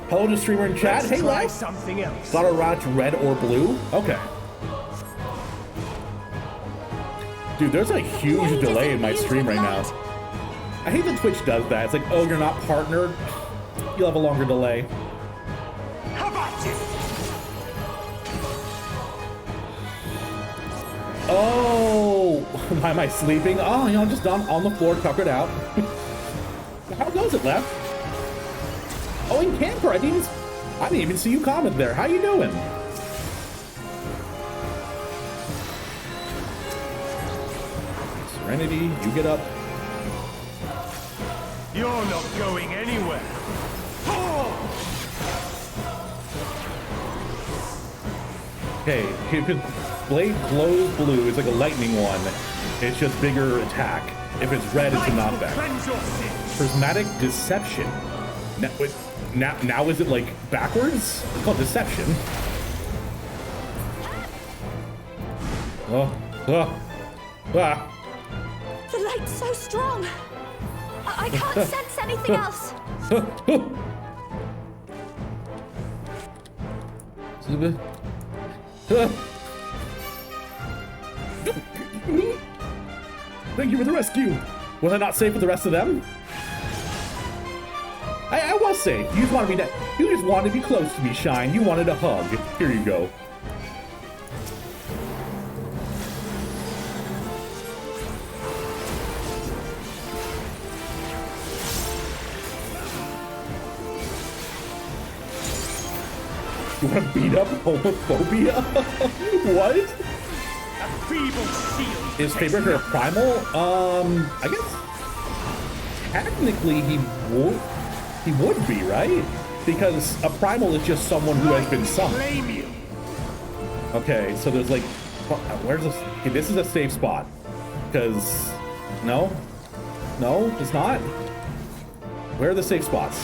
Hello to streamer in chat. Let's hey, try Lex. something else. Got a watch red or blue? Okay. Dude, there's a huge delay in my stream right now. I hate that Twitch does that. It's like, oh, you're not partnered. You'll have a longer delay. How about you? Oh, why am I sleeping? Oh, you know, I'm just on the floor, tuckered out. How goes it, Left? Oh, in camper, I didn't even see you comment there. How you doing? Serenity, you get up. You're not going anywhere. Okay, if blade glows blue, it's like a lightning one. It's just bigger attack. If it's red, it's a knockback. Prismatic Deception. Now, wait, now is it like backwards? It's called Deception. Ah. The light's so strong. I can't sense anything else. Thank you for the rescue. Was I not safe with the rest of them? I was safe. You just wanted me to. You just wanted to be close to me, Shine. You wanted a hug. Here you go. You want to beat up homophobia? What? A feeble shield. Is Faber a primal? I guess technically he would be, right? Because a primal is just someone who has been summoned. Blame you. Okay, so there's like, where's this? Okay, this is a safe spot. Because, no, it's not. Where are the safe spots?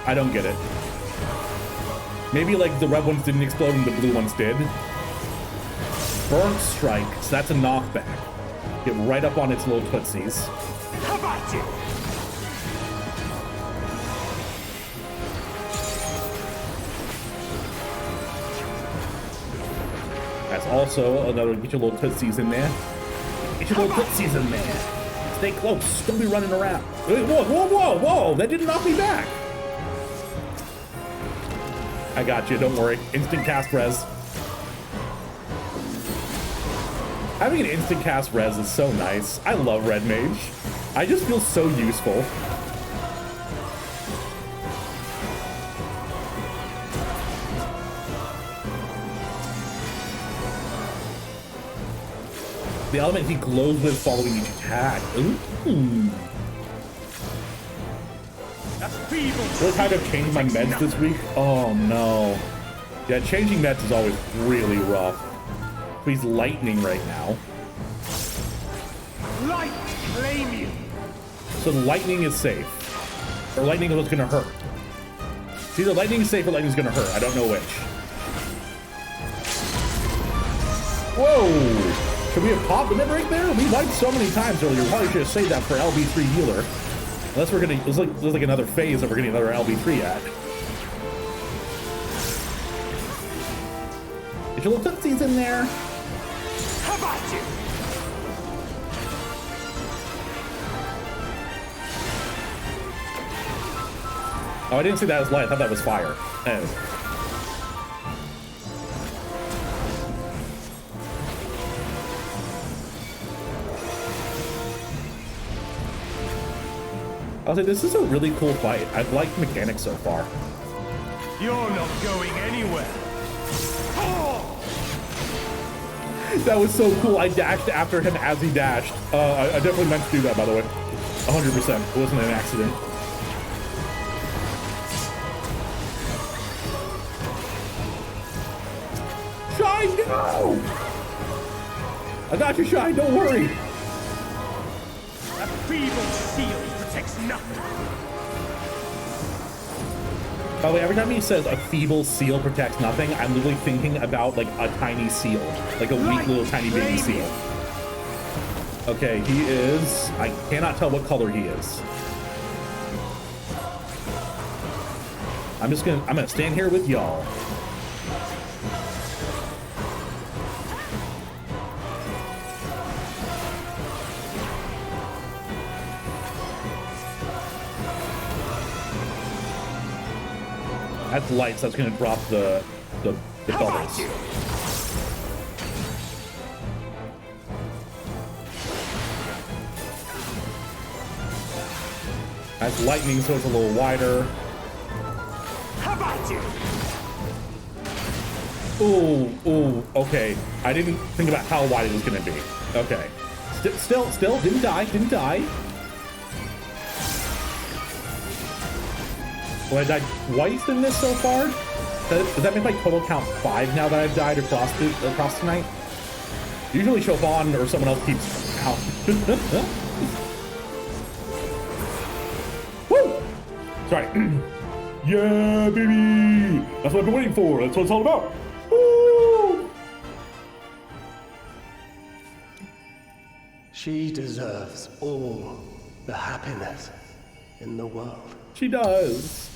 I don't get it. Maybe like the red ones didn't explode and the blue ones did. Burnt Strike, so that's a knockback. Get right up on its little tootsies. How about you? That's also another, get your little tootsies in there. Get your little tootsies in there. Stay close, don't be running around. Whoa, that didn't knock me back. I got you. Don't worry. Instant cast res. Having an instant cast res is so nice. I love Red Mage. I just feel so useful. The element he glows with following each attack. Ooh. What kind of changed my meds this week? Oh no. Yeah, changing meds is always really rough. He's lightning right now. Light claim you. So lightning is safe. Or lightning is what's gonna hurt. It's either lightning is safe or lightning is gonna hurt. I don't know which. Whoa! Should we have popped the mid right there? We wiped so many times earlier. We probably should have saved that for LB3 healer. Unless we're gonna, there's like another phase that we're getting another LB3 at. Get your little tootsies in there. How about you? Oh, I didn't see that as light. I thought that was fire. Anyway. I'll say this is a really cool fight. I've liked the mechanics so far. You're not going anywhere. That was so cool. I dashed after him as he dashed. I definitely meant to do that, by the way. 100%. It wasn't an accident. Shine, no! I got you, Shine. Don't worry. A feeble seal protects nothing. By the way, every time he says a feeble seal protects nothing, I'm literally thinking about like a tiny seal, like a weak little tiny baby seal. Okay, he is, I cannot tell what color he is. I'm gonna stand here with y'all. That's light, so that's gonna drop the bubbles. That's lightning, so it's a little wider. How about you? Ooh, okay. I didn't think about how wide it was gonna be. Okay. Still, didn't die. Well, I died twice in this so far. Does that make my total count 5 now that I've died across tonight? Usually Chauffon or someone else keeps count. Woo! Sorry. Yeah, baby! That's what I've been waiting for. That's what it's all about. Woo! She deserves all the happiness in the world. She does.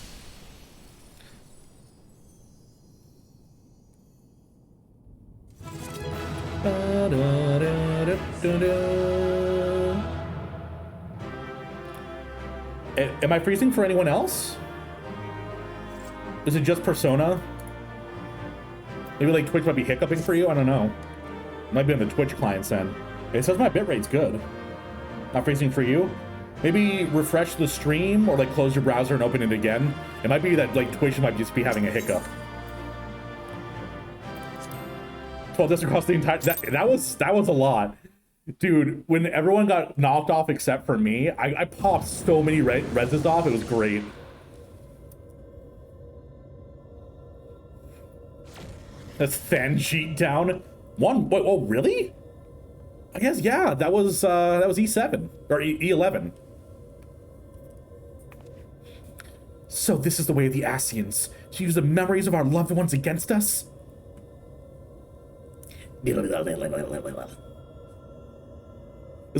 Am I freezing for anyone else? Is it just Persona? Maybe like Twitch might be hiccuping for you? I don't know. Might be on the Twitch client's end. It says my bitrate's good. Not freezing for you? Maybe refresh the stream or like close your browser and open it again. It might be that like Twitch might just be having a hiccup. 12 deaths across the entire, that was a lot. Dude, when everyone got knocked off except for me, I popped so many reses off, it was great. That's Fan Sheet down. One, wait, oh really? I guess, yeah, that was E7, or E11. So this is the way of the Ascians, to use the memories of our loved ones against us? It's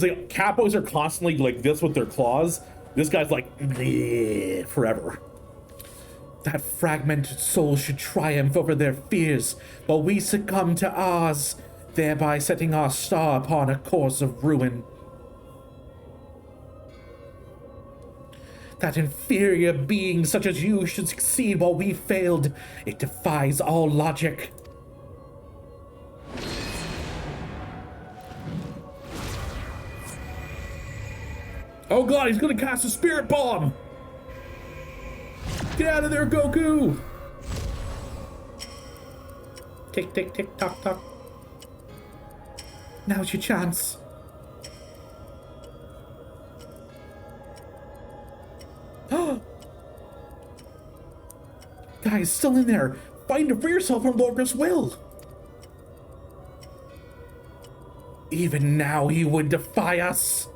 like capos are constantly like this with their claws. This guy's like forever. That fragmented soul should triumph over their fears while we succumb to ours, thereby setting our star upon a course of ruin. That inferior beings such as you should succeed while we failed. It defies all logic. Oh god, he's gonna cast a spirit bomb! Get out of there, Goku! Tick, tick, tick, tock, tock. Now's your chance. Guys, still in there. Fighting to free yourself from Lorca's will. Even now, he would defy us.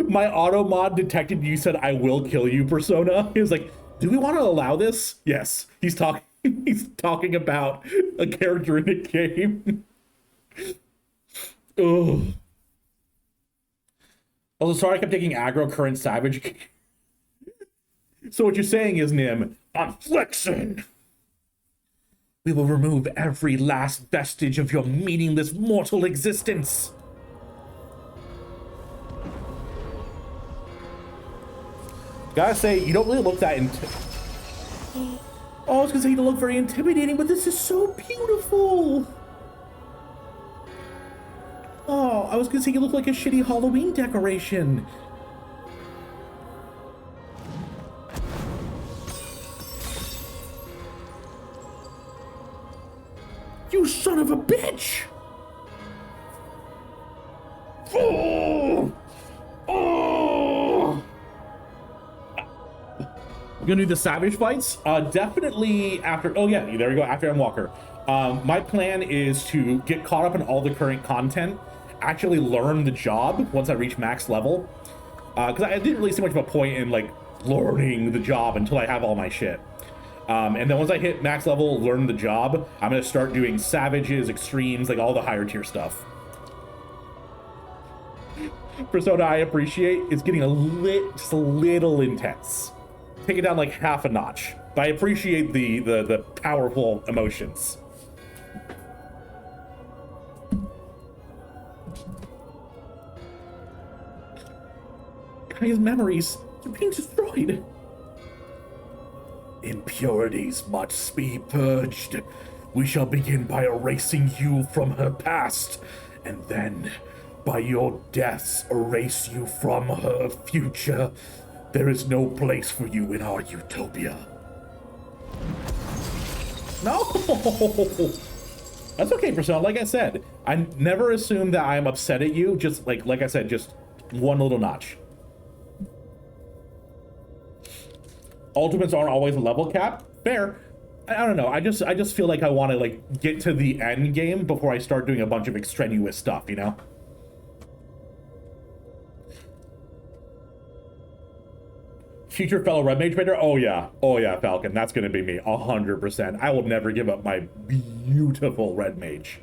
My auto mod detected you said I will kill you, Persona. He was like, do we want to allow this? Yes. He's talking he's talking about a character in a game. Ugh. Also, sorry I kept taking aggro current savage. So what you're saying is, Nim, I'm flexing. We will remove every last vestige of your meaningless mortal existence. Gotta say, you don't really look that oh, I was gonna say you don't look very intimidating, but this is so beautiful. Oh, I was gonna say you look like a shitty Halloween decoration. You son of a bitch! Oh! Oh! We're gonna do the Savage fights? Definitely after, oh yeah, there we go, after Endwalker. My plan is to get caught up in all the current content, actually learn the job once I reach max level. Because I didn't really see much of a point in like learning the job until I have all my shit. And then once I hit max level, learn the job, I'm gonna start doing Savages, Extremes, like all the higher tier stuff. Persona I appreciate is getting just a little intense. Take it down like half a notch. But I appreciate the powerful emotions. His memories are being destroyed. Impurities must be purged. We shall begin by erasing you from her past, and then, by your deaths, erase you from her future. There is no place for you in our utopia. No! That's okay, Persona. Like I said, I never assume that I am upset at you. Just like I said, just one little notch. Ultimates aren't always a level cap. Fair. I don't know. I just feel like I want to like get to the end game before I start doing a bunch of extraneous stuff, you know? Future fellow Red Mage Trader? Oh yeah, Falcon. That's gonna be me, 100%. I will never give up my beautiful Red Mage.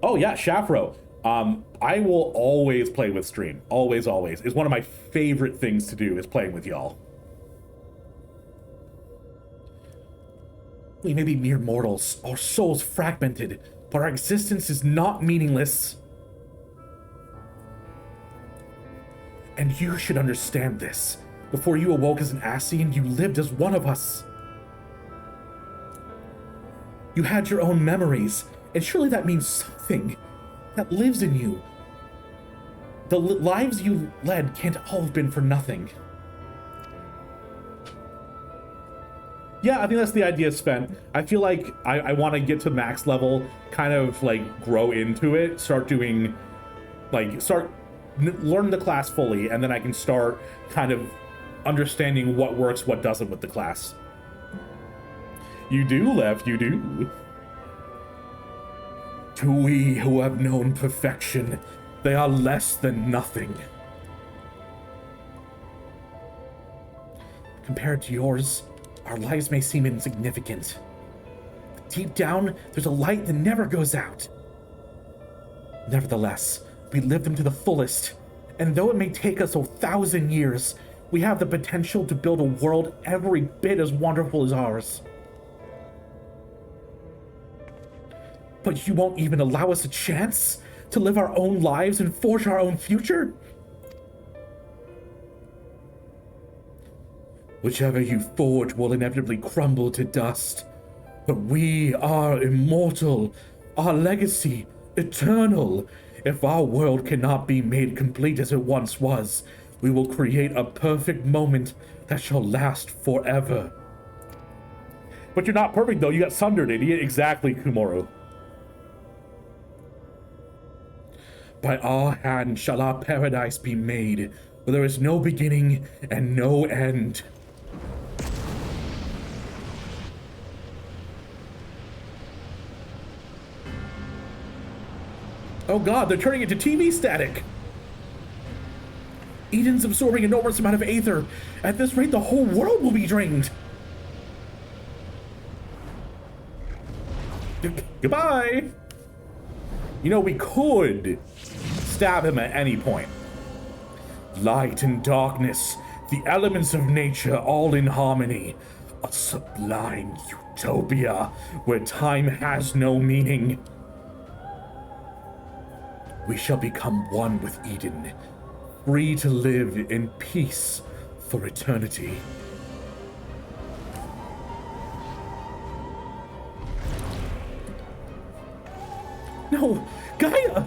Oh yeah, Shafro. I will always play with stream. Always, always. It's one of my favorite things to do is playing with y'all. We may be mere mortals, our souls fragmented, but our existence is not meaningless. And you should understand this. Before you awoke as an Ascian, you lived as one of us. You had your own memories, and surely that means something. That lives in you. The lives you led can't all have been for nothing. Yeah, I think that's the idea, Sven. I feel like I want to get to max level, kind of like grow into it, start doing, like, learn the class fully, and then I can start kind of understanding what works, what doesn't with the class. You do, Left, you do. To we who have known perfection, they are less than nothing. Compared to yours, our lives may seem insignificant. But deep down, there's a light that never goes out. Nevertheless, we live them to the fullest, and though it may take us 1,000 years, We have the potential to build a world every bit as wonderful as ours. But you won't even allow us a chance to live our own lives and forge our own future? Whichever you forge will inevitably crumble to dust. But we are immortal, our legacy eternal. If our world cannot be made complete as it once was, we will create a perfect moment that shall last forever. But you're not perfect though, you got sundered, idiot. Exactly, Kumaru. By our hand shall our paradise be made, where there is no beginning and no end. Oh god, they're turning into TV static! Eden's absorbing an enormous amount of aether. At this rate, the whole world will be drained. Goodbye! You know, we could stab him at any point. Light and darkness, the elements of nature all in harmony. A sublime utopia where time has no meaning. We shall become one with Eden, free to live in peace for eternity. No, Gaia!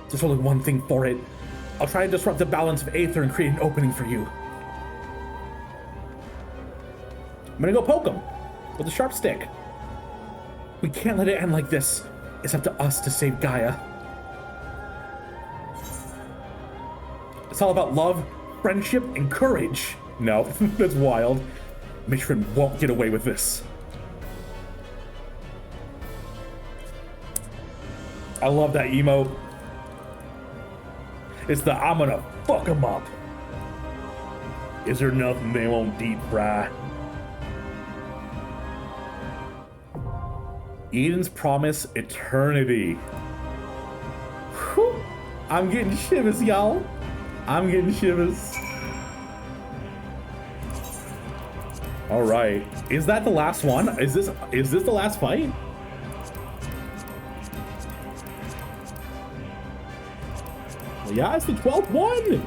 There's only one thing for it. I'll try and disrupt the balance of aether and create an opening for you. I'm gonna go poke him with a sharp stick. We can't let it end like this. It's up to us to save Gaia. It's all about love, friendship, and courage. No, that's wild. Mithrin won't get away with this. I love that emote. It's the I'm gonna fuck him up. Is there nothing they won't deep fry? Eden's Promise Eternity. Whew. I'm getting shivers, y'all. I'm getting shivers. All right, is that the last one? Is this the last fight? Yeah, it's the 12th one.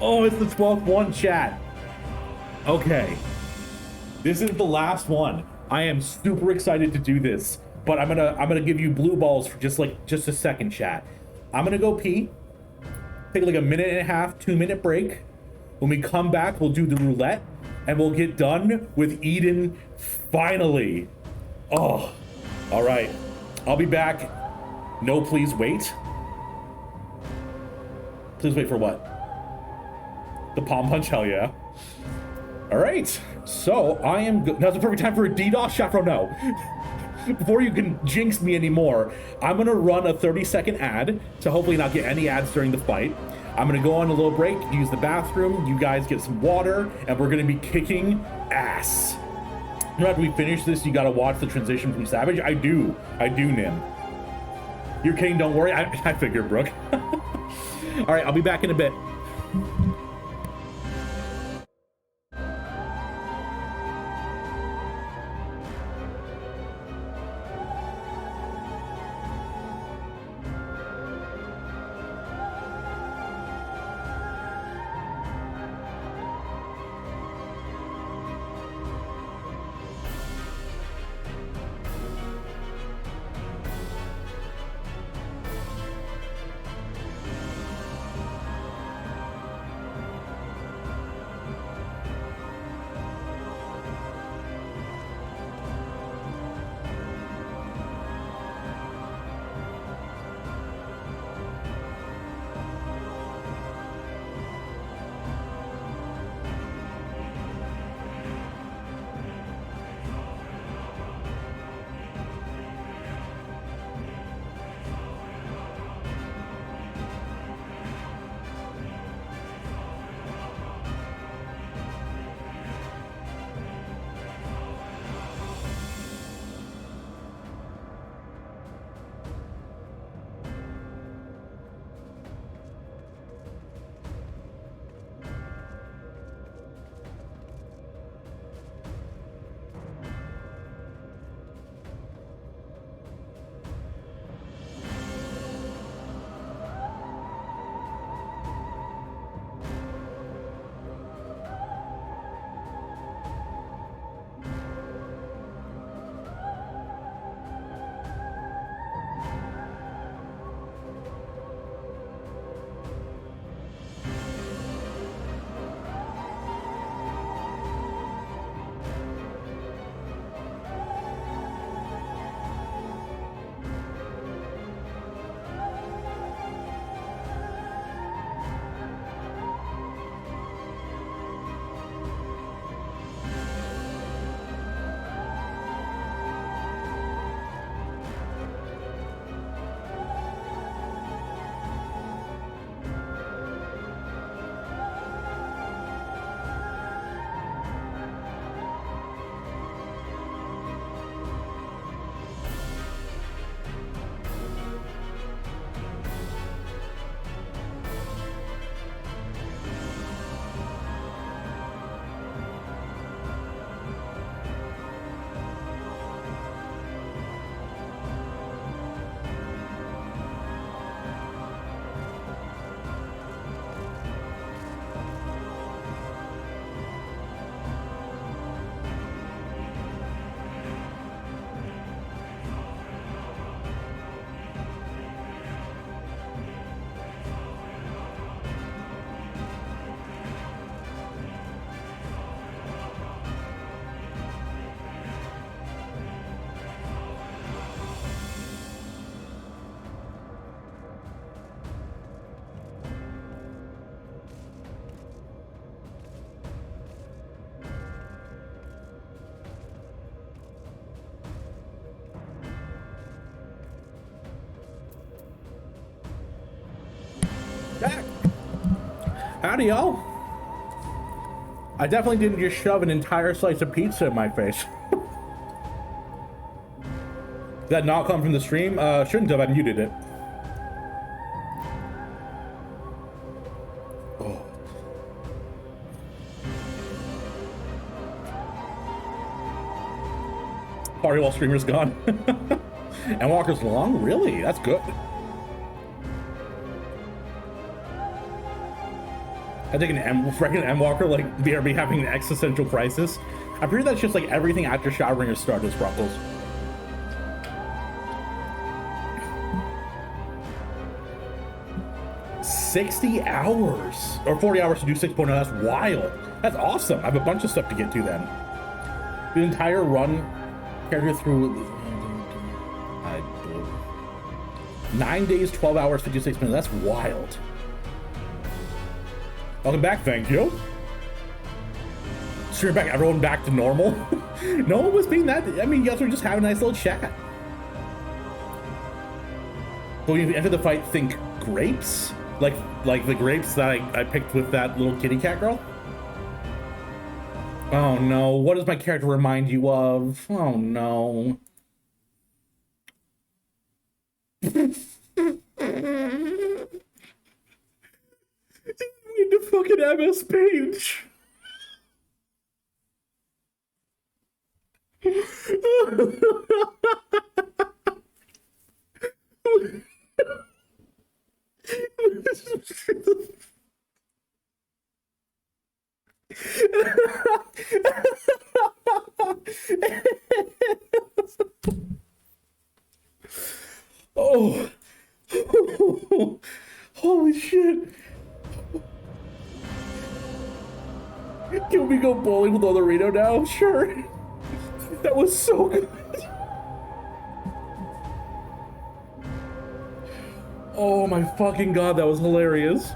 Oh, it's the 12th one, chat. Okay, this is the last one. I am super excited to do this, but I'm gonna give you blue balls for just a second, chat. I'm gonna go pee. Take like a minute and a half, 2-minute break. When we come back, we'll do the roulette and we'll get done with Eden finally. Oh, all right. I'll be back. No, please wait. Please wait for what? The palm punch, hell yeah. All right, so I am now's the perfect time for a DDoS shot from no. Before you can jinx me anymore, I'm gonna run a 30-second ad to hopefully not get any ads during the fight. I'm gonna go on a little break, use the bathroom, you guys get some water, and we're gonna be kicking ass. After we finish this, you gotta watch the transition from Savage. I do, Nim. You're kidding, don't worry, I figured, Brooke. All right, I'll be back in a bit. Howdy, y'all. I definitely didn't just shove an entire slice of pizza in my face. Did that not come from the stream? Shouldn't have, I muted it. Oh. Party while streamer's gone. And Walker's long? Really? That's good. I think freaking M Walker, like, BRB having an existential crisis. I'm pretty that's just like everything after Shadowbringers started, Sprockles. $60 hours or 40 hours to do 6.0. That's wild. That's awesome. I have a bunch of stuff to get to then. The entire run character through 9 days, 12 hours, 56 minutes. That's wild. Welcome back, thank you. Stream back, everyone back to normal. No one was being that. I mean, you guys were just having a nice little chat. But when you enter the fight, think grapes? Like the grapes that I picked with that little kitty cat girl? Oh no, what does my character remind you of? Oh no. Need the fucking MS page. Oh. Holy shit. Can we go bowling with Olorito now? Sure. That was so good. Oh my fucking god, that was hilarious.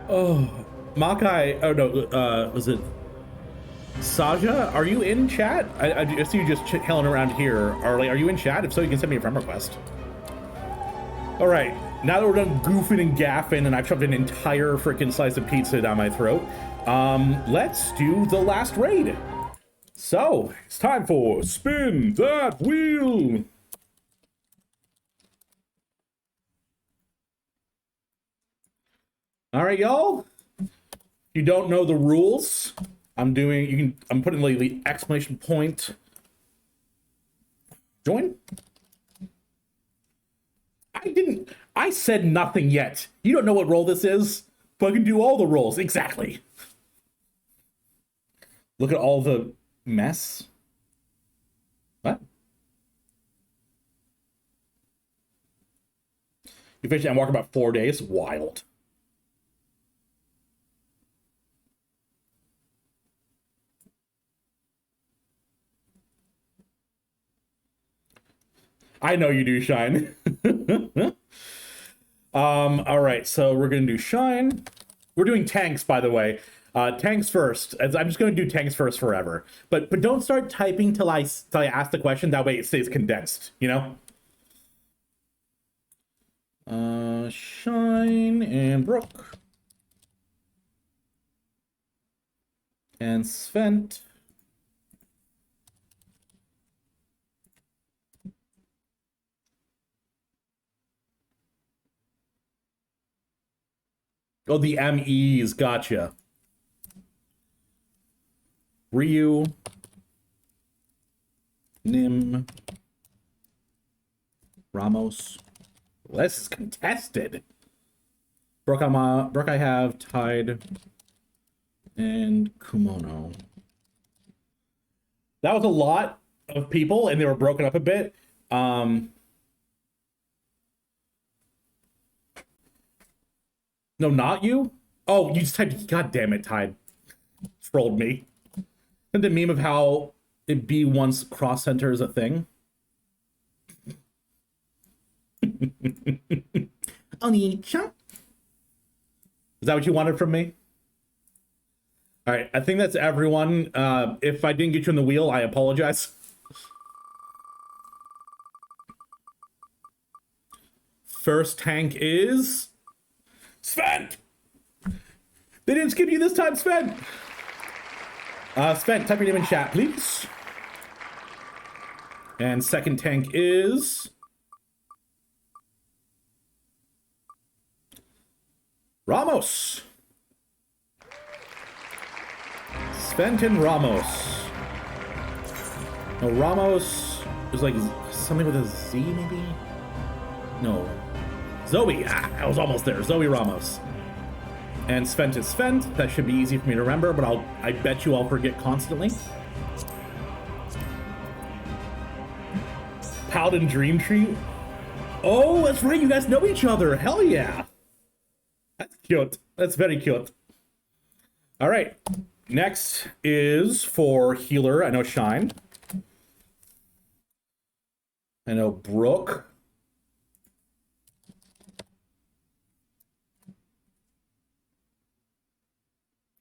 Oh, Makai, oh no, was it Saja? Are you in chat? I see you just hailing around here. Are you in chat? If so, you can send me a friend request. All right, now that we're done goofing and gaffing and I've shoved an entire freaking slice of pizza down my throat, let's do the last raid. So, it's time for Spin That Wheel. All right, y'all. If you don't know the rules, I'm putting like the exclamation point. Join. I said nothing yet. You don't know what role this is, but I can do all the roles. Exactly. Look at all the mess. What? You finished and walk about 4 days? Wild. I know you do, Shine. All right, so we're gonna do Shine. We're doing tanks, by the way. Tanks first. I'm just gonna do tanks first forever. But don't start typing till I ask the question. That way it stays condensed. You know. Shine and Brooke and Svent. Oh, the MEs, gotcha. Ryu, Nim, Ramos. Well, this is contested. Brooke I have Tide and Kumono. That was a lot of people, and they were broken up a bit. No, not you? Oh, you just typed, god damn it, Tide. Trolled me. And the meme of how it be once cross center is a thing. Oni-chan. Is that what you wanted from me? All right, I think that's everyone. If I didn't get you in the wheel, I apologize. First tank is Sven. They didn't skip you this time, Sven. Sven, type your name in chat, please. And second tank is Ramos. Sventon Ramos. No, Ramos is like something with a Z, maybe? No. Zoe. I was almost there. Zoe Ramos. And Svent is Svent. That should be easy for me to remember, but I bet you I'll forget constantly. Paladin Dream Tree. Oh, that's right. You guys know each other. Hell yeah. That's cute. That's very cute. All right. Next is for healer. I know Shine. I know Brooke.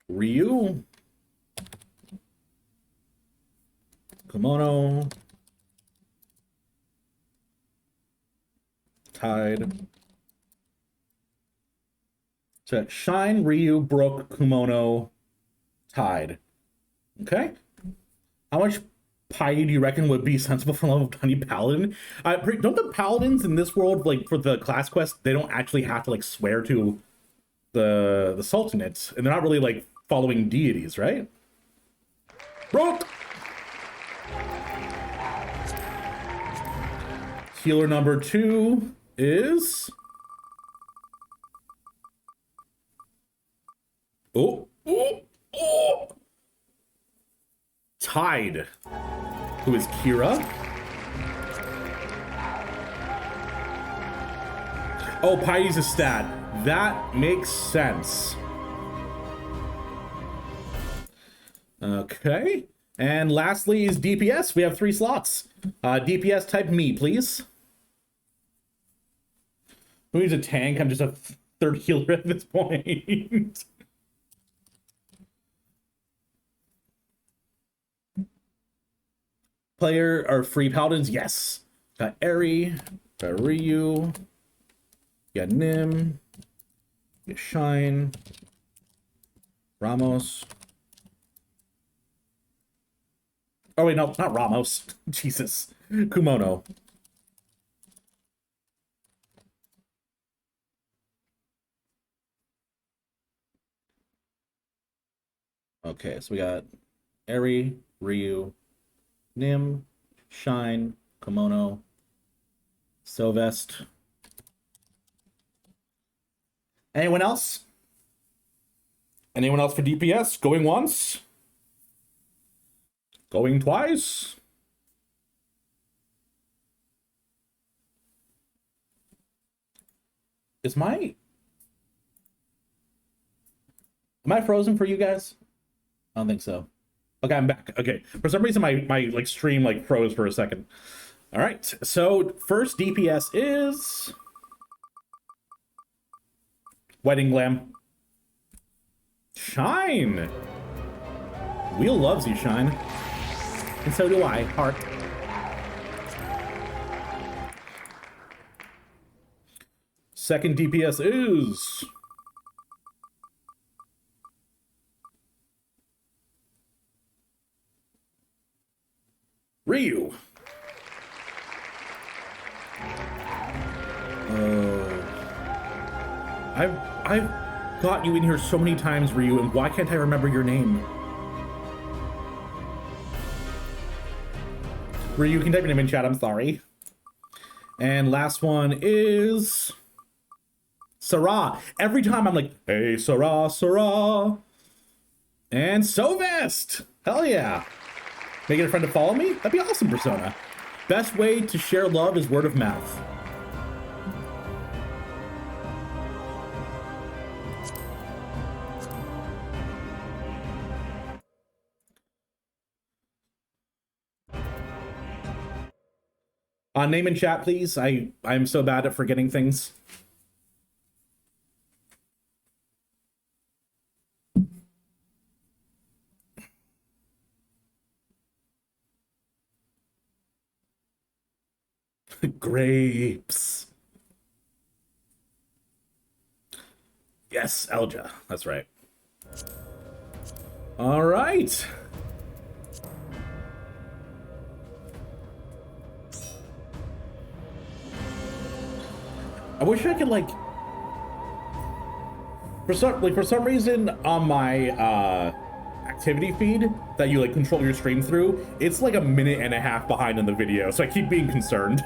Ryu. Kimono. Tide. So Shine, Ryu, Brooke, Kumono, Tide. Okay. How much piety do you reckon would be sensible for level 20 paladin? Don't the paladins in this world, like for the class quest, they don't actually have to like swear to the sultanate, and they're not really like following deities, right? Brooke. Healer number 2 is Tide, who is Kira. Oh, Piety's a stat. That makes sense. Okay. And lastly is DPS. We have 3 slots. DPS type me, please. Who needs a tank? I'm just a third healer at this point. Player or free paladins? Yes. Got Eri, got Ryu, got Nim, got Shine, Ramos. Oh wait, no, not Ramos. Jesus. Kumono. Okay, so we got Eri, Ryu, Nim, Shine, Kimono, Sylvest. Anyone else? Anyone else for DPS? Going once? Going twice? Am I frozen for you guys? I don't think so. Okay, I'm back. Okay, for some reason my like stream like froze for a second. All right, so first DPS is Wedding Glam. Shine. Wheel loves you, Shine, and so do I. Heart. Second DPS is Ryu. I've got you in here so many times, Ryu, and why can't I remember your name? Ryu, you can type your name in chat, I'm sorry. And last one is Sarah. Every time I'm like, hey, Sarah, Sarah. And Sovest. Hell yeah. Making a friend to follow me? That'd be awesome, Persona. Best way to share love is word of mouth. Name in chat, please. I'm so bad at forgetting things. Grapes. Yes, Elja. That's right. All right. I wish I could like for some reason on my activity feed that you like control your stream through, it's like a minute and a half behind in the video, so I keep being concerned.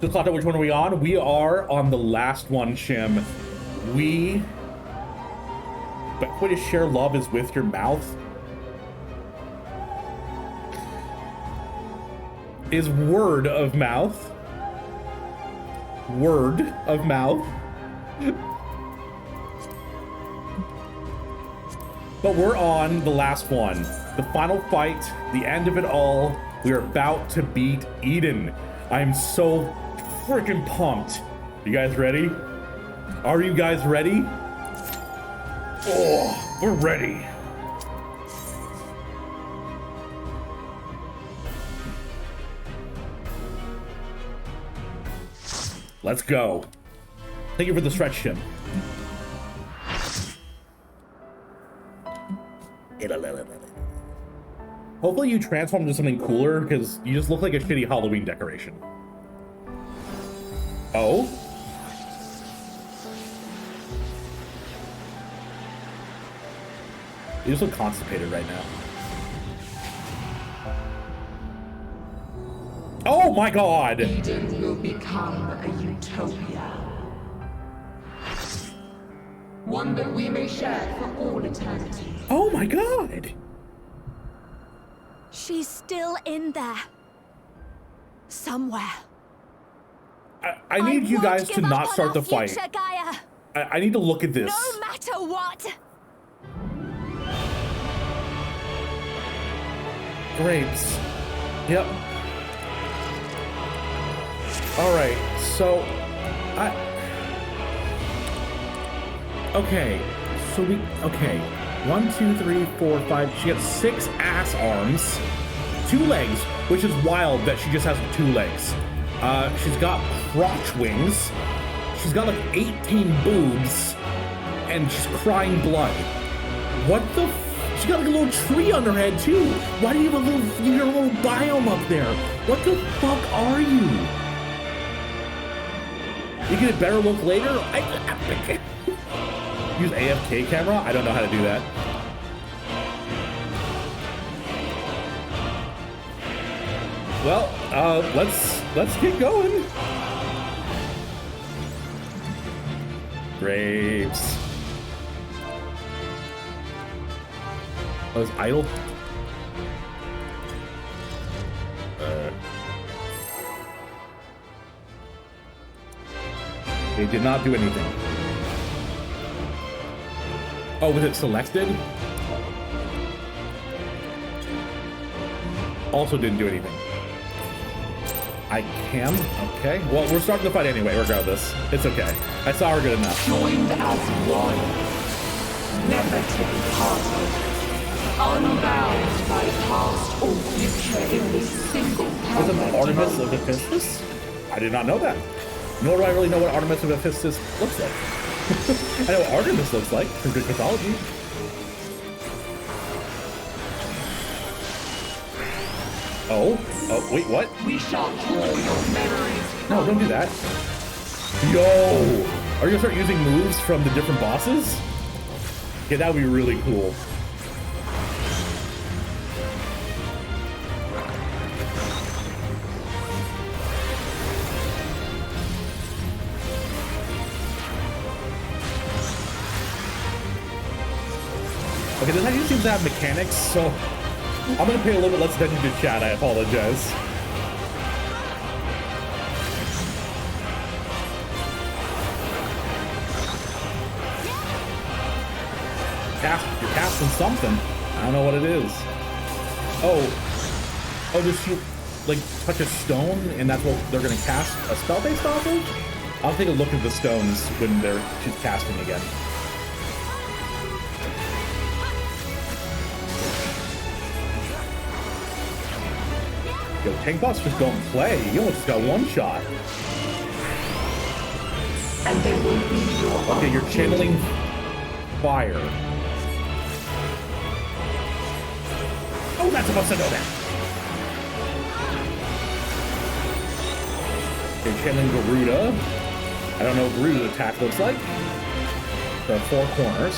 Just thought out which one are we on? We are on the last one, Shim. Best way to share love is with your mouth. Is word of mouth. Word of mouth. But we're on the last one. The final fight, the end of it all. We are about to beat Eden. I'm so freaking pumped. You guys ready? Are you guys ready? Oh, we're ready. Let's go. Thank you for the stretch, Shim. Hopefully you transform into something cooler, because you just look like a shitty Halloween decoration. Oh? You just look constipated right now. Oh my god! Eden will become a utopia. One that we may share for all eternity. Oh my god! She's still in there. Somewhere. I need you guys to won't give not up start on the our fight. future, Gaia. I need to look at this. No matter what. Grapes. Yep. Alright, so okay, so okay. 1, 2, 3, 4, 5. She got 6 ass arms, 2 legs, which is wild that she just has 2 legs. She's got crotch wings. She's got like 18 boobs, and she's crying blood. What the? She got like a little tree on her head too. Why do you have a little biome up there? What the fuck are you? You get a better look later? I can't. Use AFK camera? I don't know how to do that. Well, let's get going. Grapes. Oh, it's idle? They did not do anything. Oh, was it selected? Also didn't do anything. I can? Okay. Well, we're starting the fight anyway, regardless. It's okay. I saw her good enough. Joined as one. Never to be parted. Unbound by past or future in this single Was it Artemis of Hephaestus? I did not know that. Nor do I really know what Artemis of Hephaestus looks like. I know what Artemis looks like from Greek mythology. Oh, wait, what? We shall draw your memories. No, don't do that. Yo! Are you gonna start using moves from the different bosses? Yeah, that would be really cool. Okay, this actually seems to have mechanics, so I'm gonna pay a little bit less attention to chat, I apologize. You're casting something. I don't know what it is. Oh, does she like touch a stone and that's what they're gonna cast a spell based off of? I'll take a look at the stones when she's casting again. Yo, Tank Boss just don't play. He almost just got one shot. And they will be your Okay, you're channeling. fire. Oh, that's supposed to know that. Okay, channeling Garuda. I don't know what Garuda's attack looks like. The 4 corners.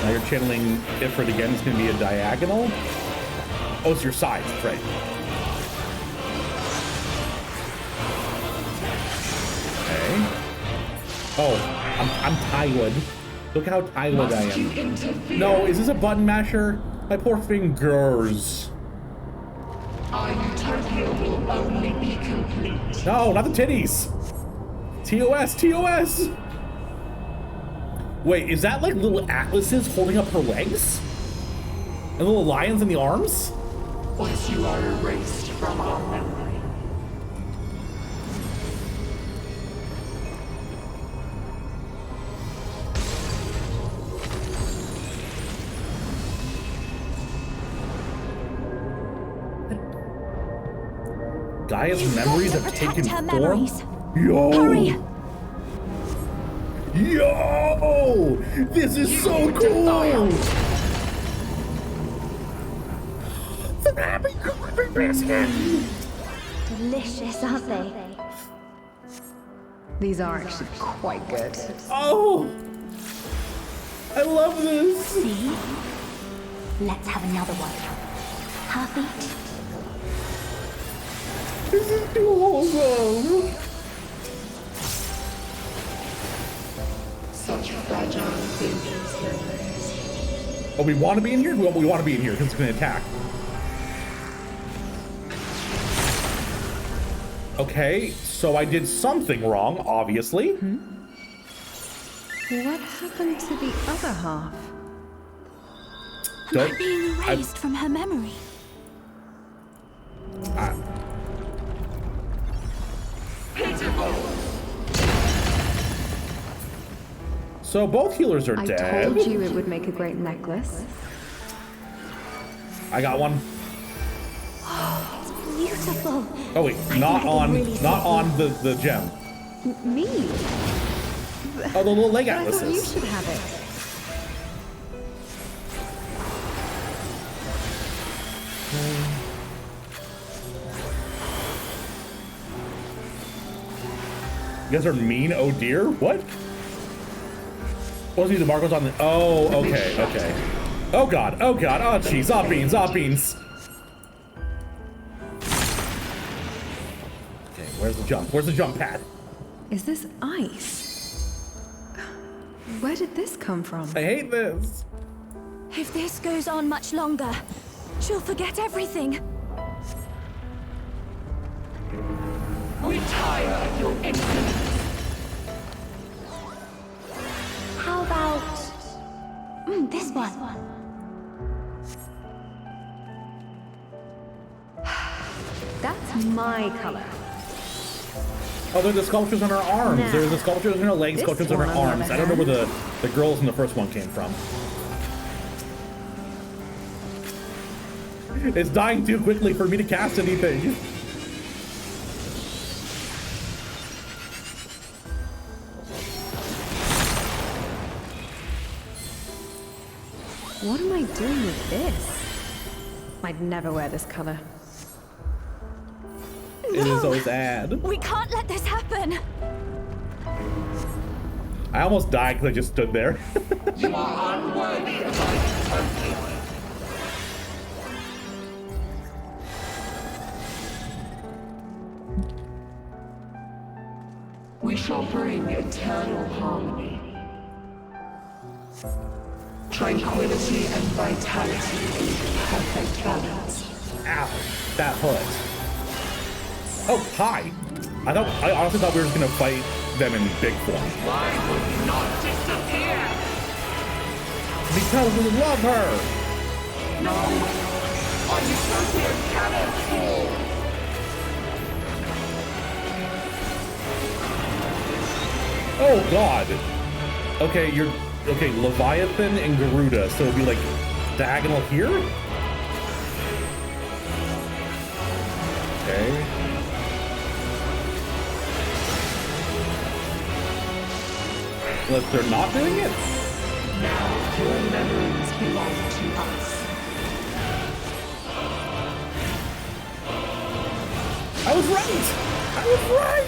Now you're channeling Ifrit again. It's going to be a diagonal. Oh, it's your sides, that's right. Okay. Oh, I'm Tywin. Look how Tywin I am. No, is this a button masher? My poor fingers. Our utopia will only be complete. No, not the titties. TOS, TOS. Wait, is that like little Atlases holding up her legs? And little lions in the arms? Once you are erased from our memory. Gaia's memories have taken her form? memories. Yo! Hurry! Yo! This is so cool! Delicious, aren't they? These are actually quite good. Oh! I love this! See? Let's have another one. Half each. This is too wholesome! Such fragile things. Oh, we want to be in here? We want to be in here because it's going to attack. Okay, so I did something wrong, obviously. What happened to the other half? Don't, Being erased from her memory. So both healers are I dead. told you it would make a great necklace. I got one. Beautiful. Oh wait, I not think I on, can really not see on the gem. Me? Oh, the little leg But I thought you atlases. should have it. You guys are mean, oh dear. What? Wasn't the Marco's on the? Oh, okay, okay. Oh god, oh god, oh jeez, op beans, op beans. Okay, where's the jump? Where's the jump pad? Is this ice? Where did this come from? I hate this. If this goes on much longer, she'll forget everything. We tire of your insolence. How about this one? That's my color. Oh, there's the sculptures on her arms. Now, There's the sculptures on her legs, this sculptures on her one, on the arms. other I don't know where hand. the girls in the first one came from. It's dying too quickly for me to cast anything. What am I doing with this? I'd never wear this color. It is so sad. We can't let this happen. I almost died because I just stood there. You are unworthy of our utopia. We shall bring eternal harmony. Tranquility and vitality in perfect balance. Ow, that hurt. Oh, hi. I honestly thought we were just gonna fight them in big form. Why would you not disappear? Because we love her. No! Our utopia cannot fall! Oh god. Okay, you're okay, Leviathan and Garuda, so it'll be like diagonal here? Okay. Unless they're not doing it? Now your memories belong to us. I was right! I was right!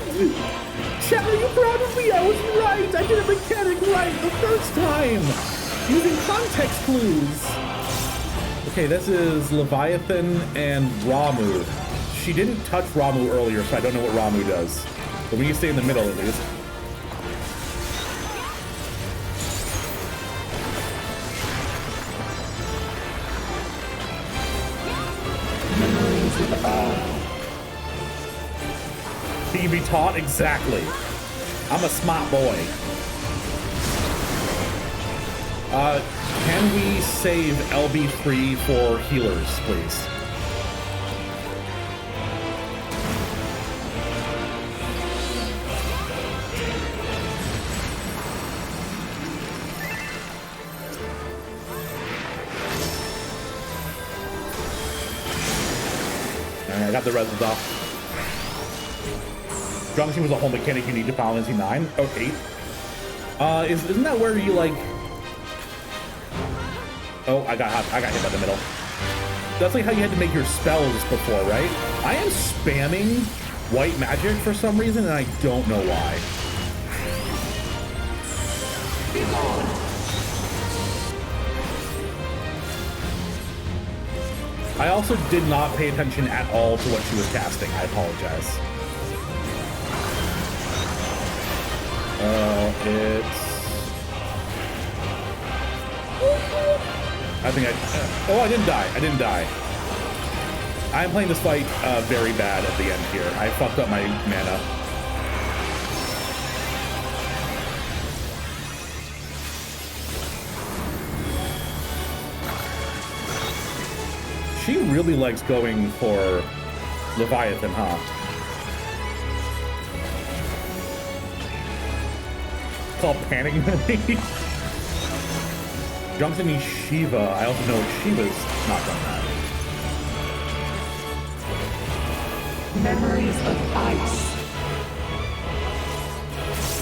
Chat, are you proud of me? I was right! I did a mechanic right the first time! Using context clues! Okay, this is Leviathan and Ramu. She didn't touch Ramu earlier, so I don't know what Ramu does. But we can stay in the middle at least. Memories of all. Can you be taught? Exactly. I'm a smart boy. Can we save LB3 for healers, please? Alright, I got the reses off. Junction was a whole mechanic you need to Final Fantasy 9. Okay. Isn't that where you like? Oh, I got hit by the middle. That's like how you had to make your spells before, right? I am spamming white magic for some reason, and I don't know why. I also did not pay attention at all to what she was casting. I apologize. I didn't die. I didn't die. I'm playing this fight very bad at the end here. I fucked up my mana. She really likes going for Leviathan, huh? It's called Panic Memory. Junction is Shiva. I also know Shiva's not done that. Memories of ice.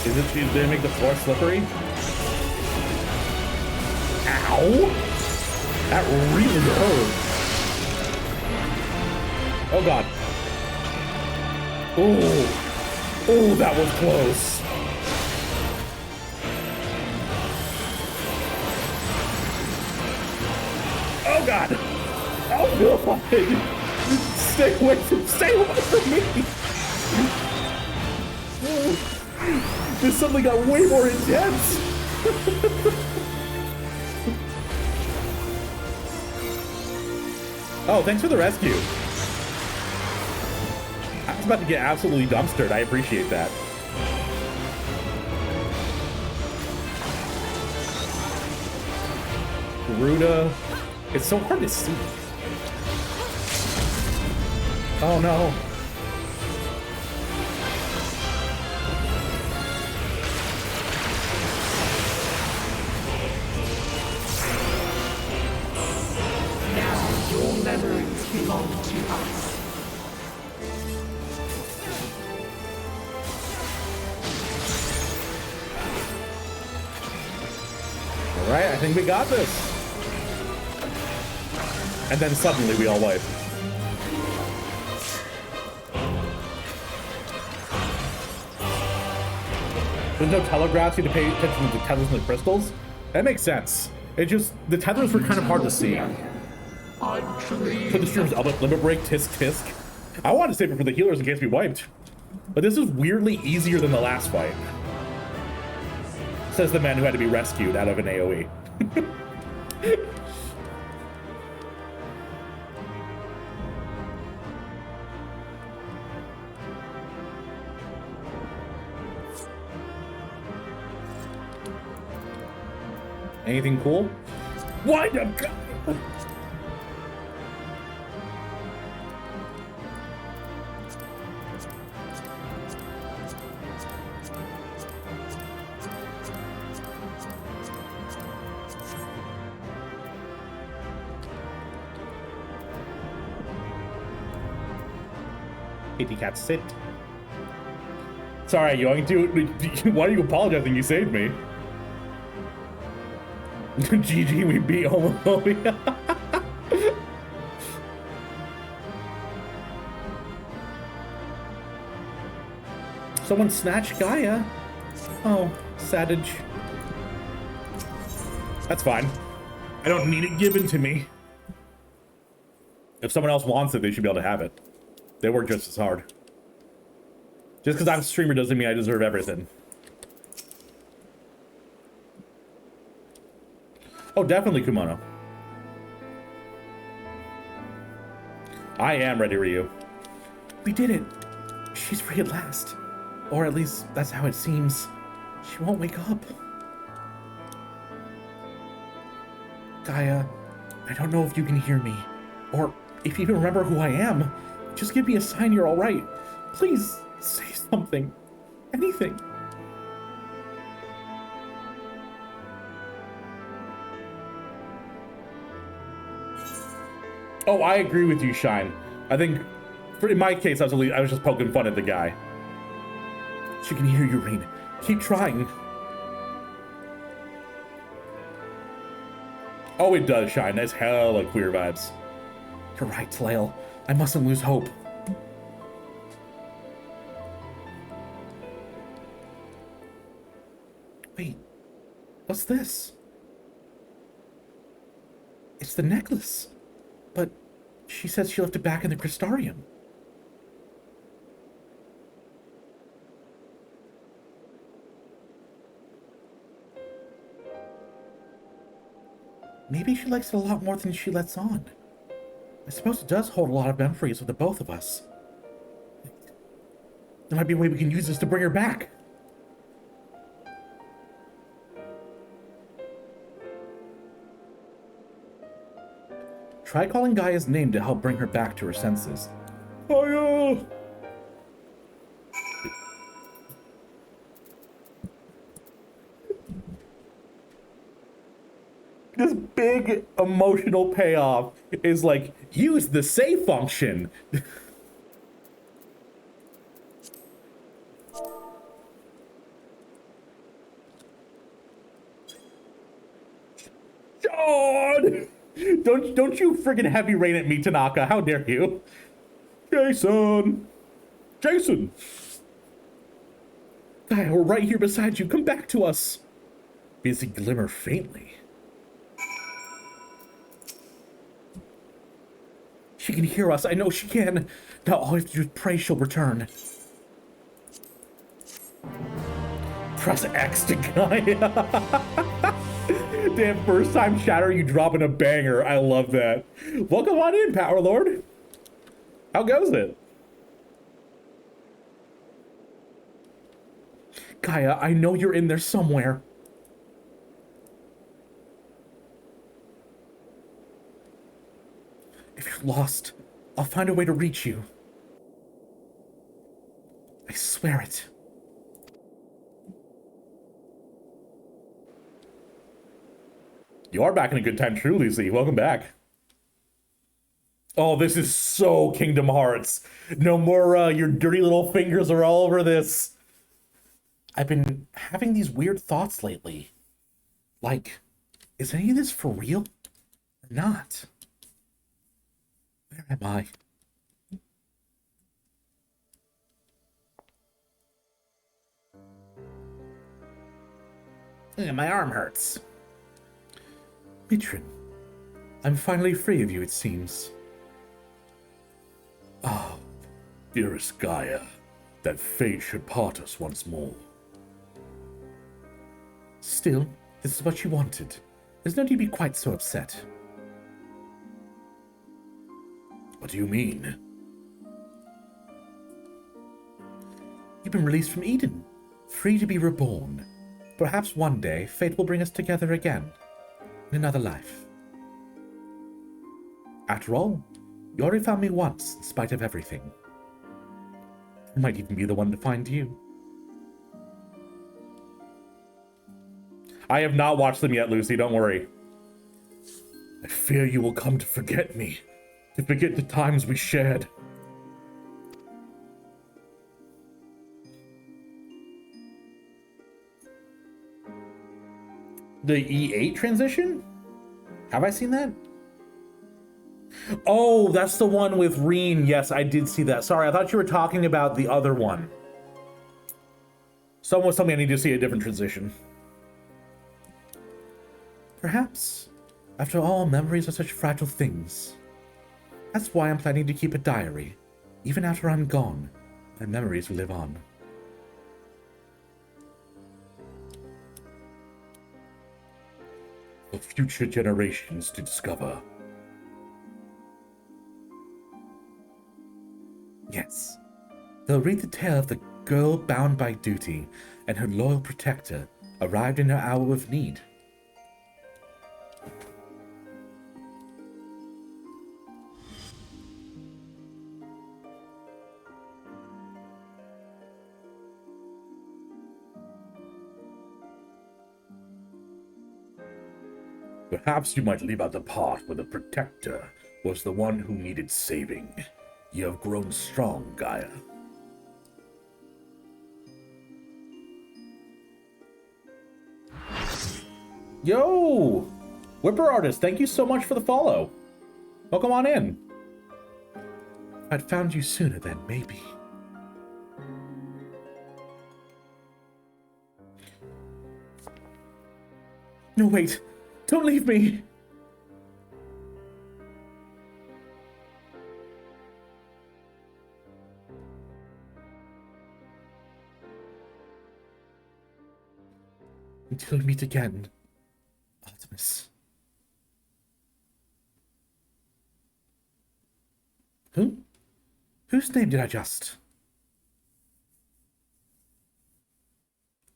Did they make the floor slippery? Ow! That really hurt. Oh god. Oh. Oh, that was close. Oh god! Oh god! Stay away from me! This suddenly got way more intense! Oh, thanks for the rescue. I was about to get absolutely dumpstered. I appreciate that. Garuda. It's so hard to see. Oh no. Now your memories belong to us. All right, I think we got this. And then suddenly we all wipe. There's no telegraphs, you have to pay attention to the tethers and the crystals. That makes sense. It just, the tethers were kind of hard to see. For the streamers, limit break, tisk tisk. I wanted to save it for the healers in case we wiped. But this is weirdly easier than the last fight. Says the man who had to be rescued out of an AoE. Anything cool? Wind up! Kitty cat, sit. Sorry, Young. Dude, why are you apologizing? You saved me. GG, we beat homophobia. Someone snatched Gaia. Oh, Savage. That's fine. I don't need it given to me. If someone else wants it, they should be able to have it. They work just as hard. Just because I'm a streamer doesn't mean I deserve everything. Oh, definitely Kumano. I am ready, Ryu. We did it. She's free at last. Or at least that's how it seems. She won't wake up. Gaia, I don't know if you can hear me, or if you even remember who I am. Just give me a sign you're all right. Please say something. Anything. Oh, I agree with you, Shine. I think, in my case, I was just poking fun at the guy. She can hear you, Rain. Keep trying. Oh, it does, Shine. That's hella queer vibes. You're right, Lael. I mustn't lose hope. Wait, what's this? It's the necklace. But she says she left it back in the Crystarium. Maybe she likes it a lot more than she lets on. I suppose it does hold a lot of memories of the both of us. There might be a way we can use this to bring her back. Try calling Gaia's name to help bring her back to her senses. Gaia! This big emotional payoff is like, use the say function. John! Don't you friggin' heavy rain at me, Tanaka. How dare you? Jason! Jason! Gaia, we're right here beside you. Come back to us. Busy glimmer faintly. She can hear us. I know she can. Now all we have to do is pray she'll return. Press X to Gaia. Damn, first time Shatter, you dropping a banger. I love that. Welcome on in, Power Lord. How goes it? Gaia, I know you're in there somewhere. If you're lost, I'll find a way to reach you. I swear it. You are back in a good time, true, Lucy. Welcome back. Oh, this is so Kingdom Hearts. No more, your dirty little fingers are all over this. I've been having these weird thoughts lately. Like, is any of this for real or not? Where am I? My arm hurts. Mitrin, I'm finally free of you, it seems. Ah, dearest Gaia, that fate should part us once more. Still, this is what you wanted. There's no need to be quite so upset. What do you mean? You've been released from Eden, free to be reborn. Perhaps one day, fate will bring us together again, in another life. After all, you already found me once, in spite of everything. I might even be the one to find you. I have not watched them yet, Lucy, don't worry. I fear you will come to forget me, to forget the times we shared. The E8 transition? Have I seen that? Oh, that's the one with Reen. Yes, I did see that. Sorry, I thought you were talking about the other one. Someone told me I need to see a different transition. Perhaps, after all, memories are such fragile things. That's why I'm planning to keep a diary. Even after I'm gone, my memories will live on. For future generations to discover. Yes, they'll read the tale of the girl bound by duty and her loyal protector arrived in her hour of need. Perhaps you might leave out the part where the protector was the one who needed saving. You have grown strong, Gaia. Yo! Whipper Artist, thank you so much for the follow. Welcome on in. If I'd found you sooner then, maybe. No, wait. Don't leave me. Until we meet again, Artemis. Who? Whose name did I just?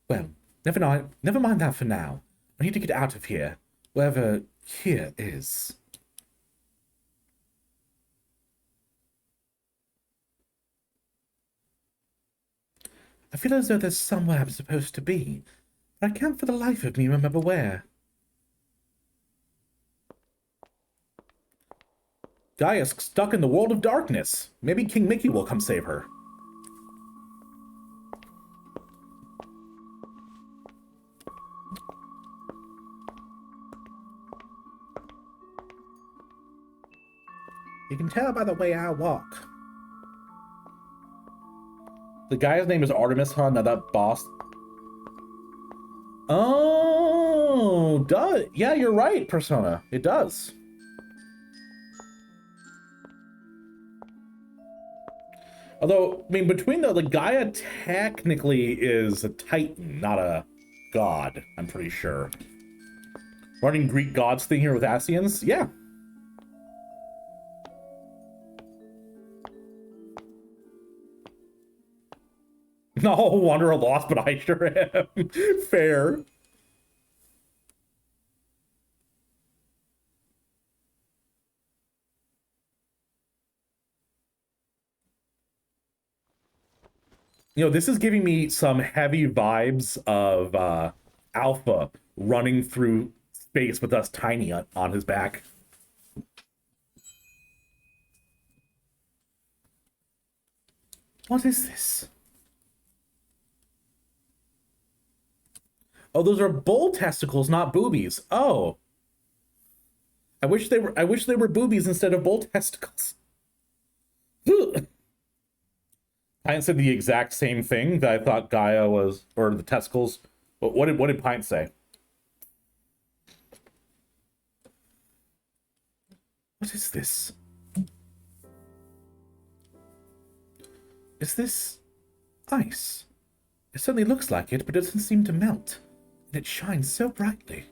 Well, never mind that for now. I need to get out of here, wherever here is. I feel as though there's somewhere I'm supposed to be, but I can't for the life of me remember where. Gaia's stuck in the world of darkness. Maybe King Mickey will come save her. You can tell by the way I walk. The guy's name is Artemis, huh? Now that boss. Oh, does. Yeah, you're right, Persona. It does. Although, I mean, between the Gaia technically is a titan, not a god, I'm pretty sure. Running Greek gods thing here with Asians? Yeah. No wonder lost, but I sure am. Fair. You know, this is giving me some heavy vibes of Alpha running through space with us Tiny on his back. What is this? Oh, those are bull testicles, not boobies. Oh. I wish they were boobies instead of bull testicles. Pint said the exact same thing that I thought Gaia was, or the testicles. What did Pint say? What is this? Is this ice? It certainly looks like it, but it doesn't seem to melt. And it shines so brightly.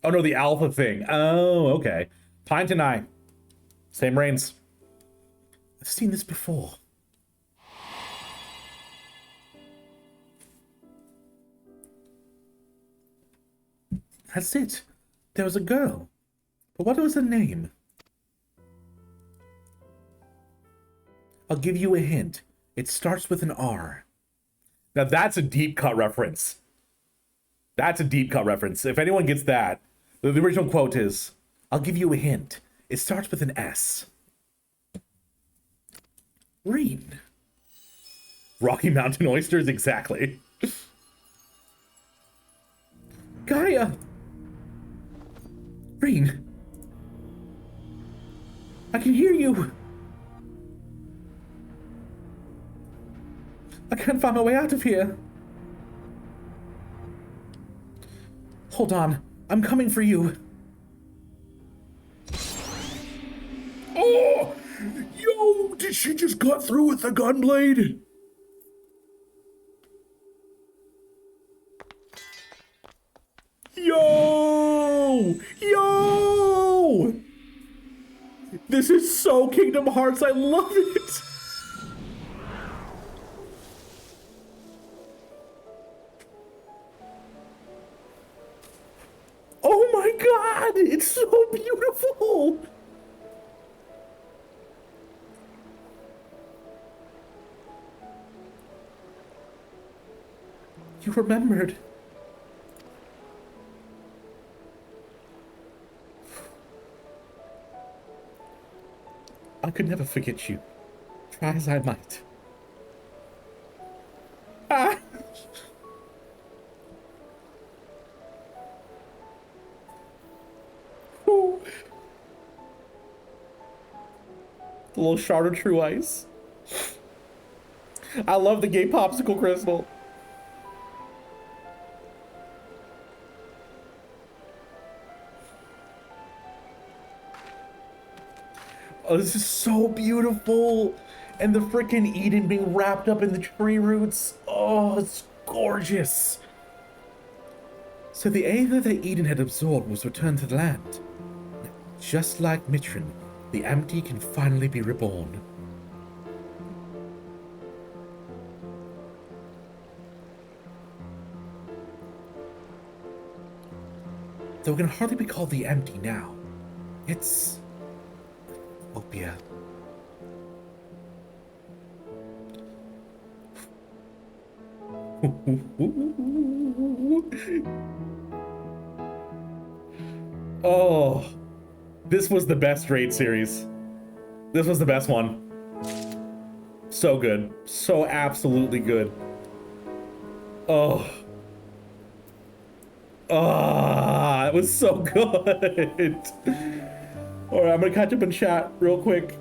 Oh no, the alpha thing. Oh, okay. Pint and I. Same reigns. I've seen this before. That's it. There was a girl. But what was her name? I'll give you a hint. It starts with an R. Now that's a deep cut reference. That's a deep cut reference. If anyone gets that, the original quote is, I'll give you a hint. It starts with an S. Reen. Rocky Mountain oysters, exactly. Gaia! Green! I can hear you! I can't find my way out of here. Hold on, I'm coming for you. Oh! Yo! Did she just cut through with the gunblade? Yo! Yo! This is so Kingdom Hearts, I love it! Oh my god! It's so beautiful! You remembered. I could never forget you, try as I might. Ah! Ooh. The little shard of true ice. I love the gay popsicle crystal. Oh, this is so beautiful. And the frickin' Eden being wrapped up in the tree roots. Oh, it's gorgeous. So the aether that Eden had absorbed was returned to the land. Just like Mitrin, the empty can finally be reborn. Though it can hardly be called the empty now. It's Opia. Oh, this was the best raid series. This was the best one. So good. So absolutely good. Oh. Ah, it was so good. All right, I'm gonna catch up in chat real quick.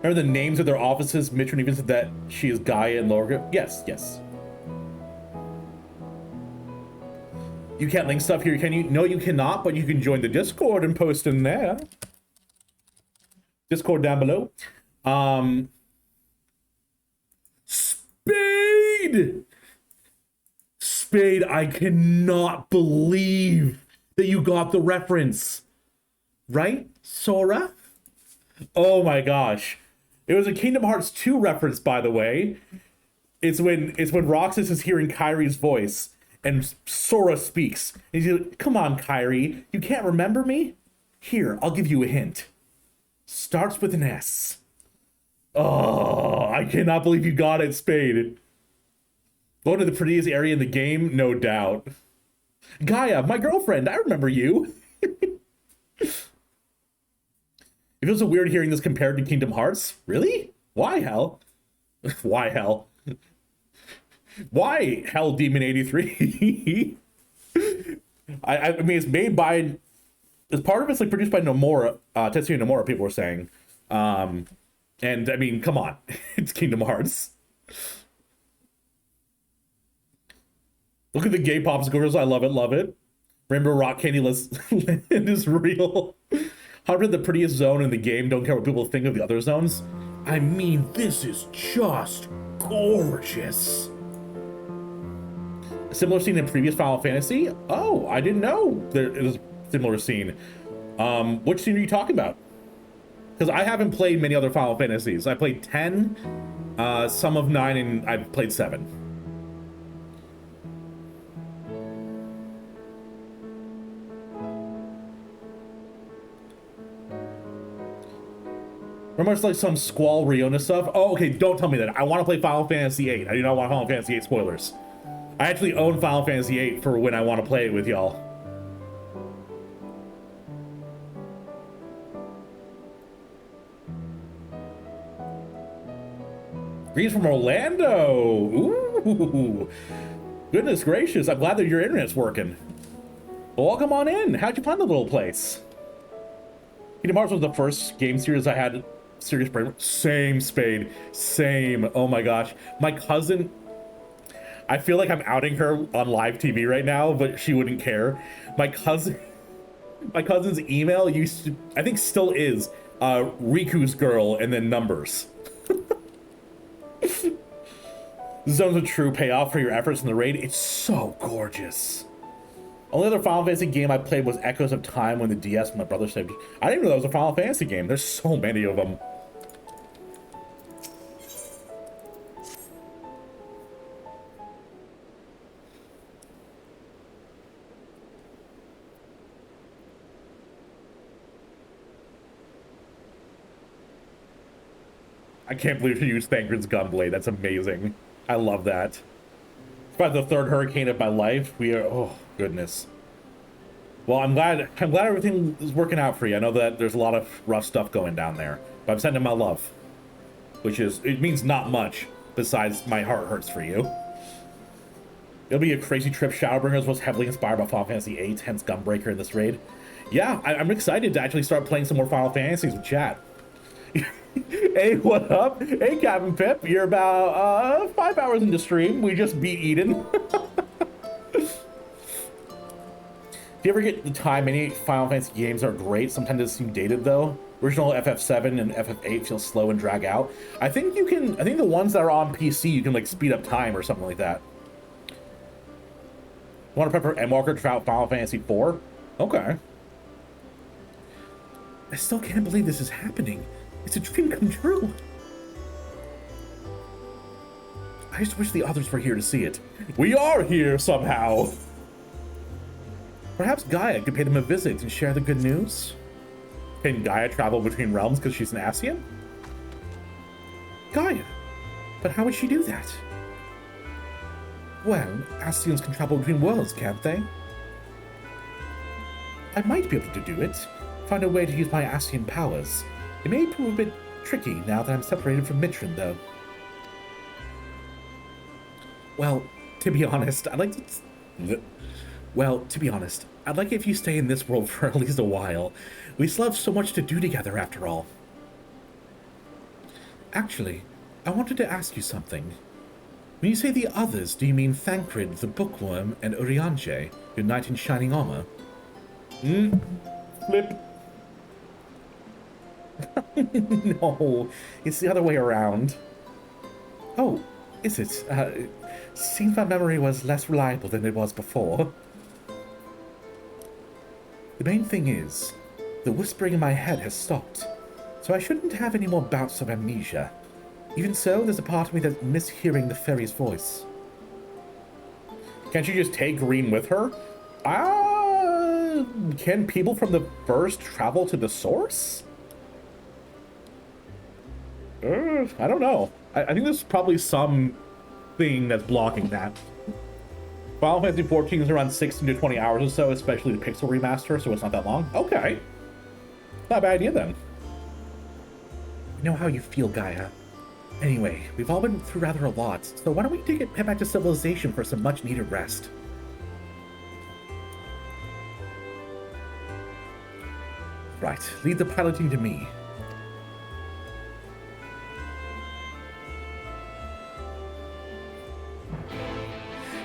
Remember the names of their offices? Mitrin even said that she is Gaia and Lorga. Yes, yes. You can't link stuff here, can you? No, you cannot, but you can join the Discord and post in there. Discord down below. Spade! Spade, I cannot believe that you got the reference. Right, Sora? Oh my gosh. It was a Kingdom Hearts 2 reference, by the way. It's when Roxas is hearing Kyrie's voice and Sora speaks. And he's like, come on, Kyrie, you can't remember me? Here, I'll give you a hint. Starts with an S. Oh, I cannot believe you got it, Spade. Going to the prettiest area in the game? No doubt. Gaia, my girlfriend, I remember you. It feels so weird hearing this compared to Kingdom Hearts. Really? Why hell? Why hell? Why hell, Demon 83? I mean, it's made by. As part of it's like produced by Nomura, Tetsuya Nomura. People were saying, and I mean, come on, it's Kingdom Hearts. Look at the gay popsicles. I love it, love it. Rainbow Rock Candy Land is real. 100 the prettiest zone in the game. Don't care what people think of the other zones. I mean, this is just gorgeous. A similar scene in previous Final Fantasy? Oh, I didn't know there was a similar scene. Which scene are you talking about? Because I haven't played many other Final Fantasies. I played 10, some of 9, and I've played 7. Remember it's like some Squall Riona stuff? Oh, okay, don't tell me that. I want to play Final Fantasy VIII. I do not want Final Fantasy VIII spoilers. I actually own Final Fantasy VIII for when I want to play it with y'all. Greetings from Orlando. Ooh. Ooh, goodness gracious, I'm glad that your internet's working. Well, welcome on in. How'd you find the little place? Kingdom Hearts was the first game series I had serious brain. Same, Spade. Same. Oh my gosh. My cousin, I feel like I'm outing her on live TV right now, but she wouldn't care. My cousin's email used to, I think still is, Riku's girl and then numbers. Zone's a true payoff for your efforts in the raid. It's so gorgeous. Only other Final Fantasy game I played was Echoes of Time when the DS my brother saved. I didn't know that was a Final Fantasy game. There's so many of them. I can't believe she used Thancred's Gunblade. That's amazing. I love that. It's about the third hurricane of my life. We are, oh goodness. Well, I'm glad everything is working out for you. I know that there's a lot of rough stuff going down there, but I'm sending my love, which is, it means not much besides my heart hurts for you. It'll be a crazy trip. Shadowbringers was heavily inspired by Final Fantasy VIII, hence Gunbreaker in this raid. Yeah, I'm excited to actually start playing some more Final Fantasies with chat. Hey, what up? Hey, Captain Pip. You're about 5 hours into stream. We just beat Eden. If you ever get the time, many Final Fantasy games are great. Sometimes they seem dated though. Original FF7 and FF8 feel slow and drag out. I think the ones that are on PC, you can like speed up time or something like that. Want to prep for Endwalker Trout Final Fantasy IV? Okay. I still can't believe this is happening. It's a dream come true. I just wish the others were here to see it. We are here somehow. Perhaps Gaia could pay them a visit and share the good news? Can Gaia travel between realms because she's an Ascian? Gaia? But how would she do that? Well, Ascians can travel between worlds, can't they? I might be able to do it. Find a way to use my Ascian powers. It may prove a bit tricky now that I'm separated from Mitron, though. Well, to be honest, I'd like it if you stay in this world for at least a while. We still have so much to do together, after all. Actually, I wanted to ask you something. When you say the others, do you mean Thancred, the Bookworm, and Urianger, your knight in shining armor? Flip. No, it's the other way around. Oh, is it? Seems my memory was less reliable than it was before. The main thing is, the whispering in my head has stopped, so I shouldn't have any more bouts of amnesia. Even so, there's a part of me that's mishearing the fairy's voice. Can't you just take Green with her? Can people from the first travel to the source? I don't know. I think there's probably some thing that's blocking that. Final Fantasy XIV is around 16 to 20 hours or so, especially the Pixel remaster, so it's not that long. Okay. Not a bad idea then. I know how you feel, Gaia. Anyway, we've all been through rather a lot, so why don't we head back to civilization for some much-needed rest? Right, leave the piloting to me.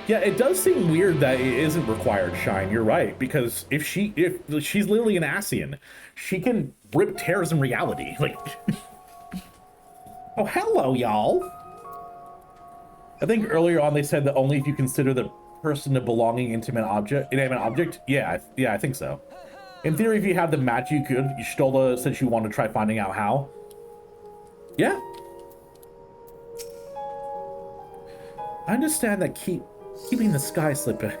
Yeah, it does seem weird that it isn't required, Shine. You're right, because if she's literally an Ascian, she can rip tears in reality. Like, oh, hello, y'all. I think earlier on they said that only if you consider the person a belonging inanimate object. Yeah, I think so. In theory, if you have the match, you could. Stola said she wanted to try finding out how. Yeah. I understand that keeping the sky slipper.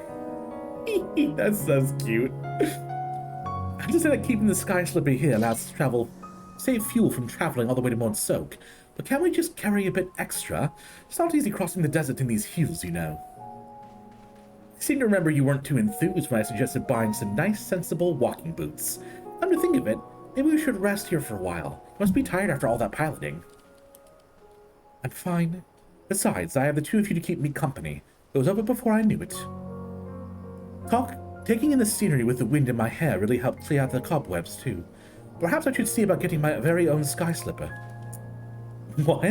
That's cute. I understand that keeping the sky slipper here allows us to save fuel from traveling all the way to Mont Soak. But can't we just carry a bit extra? It's not easy crossing the desert in these hills, you know. I seem to remember you weren't too enthused when I suggested buying some nice, sensible walking boots. Come to think of it, maybe we should rest here for a while. You must be tired after all that piloting. I'm fine. Besides, I have the two of you to keep me company. It was over before I knew it. Taking in the scenery with the wind in my hair really helped clear out the cobwebs, too. Perhaps I should see about getting my very own sky slipper. What?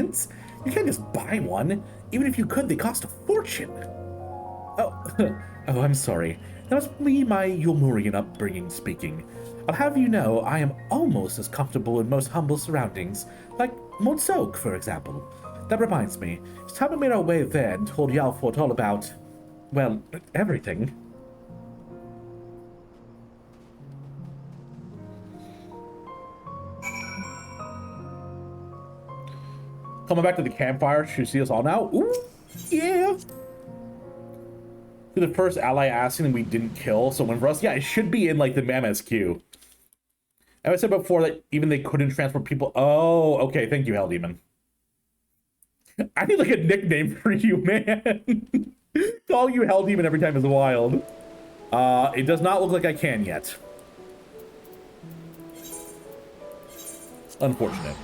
You can't just buy one. Even if you could, they cost a fortune. Oh, oh, I'm sorry. That must be my Yulmurian upbringing speaking. I'll have you know I am almost as comfortable in most humble surroundings, like Montsoak, for example. That reminds me, it's time we made our way there and told Yalfort all about, well, everything. Coming back to the campfire, should you see us all now? Ooh, yeah. The first ally Ascian we didn't kill, so when for us, yeah, it should be in like the MSQ. I said before that even they couldn't transport people. Oh, okay, thank you, Hell Demon. I need like a nickname for you, man. Call you Hell Demon every time is wild. It does not look like I can yet. Unfortunate.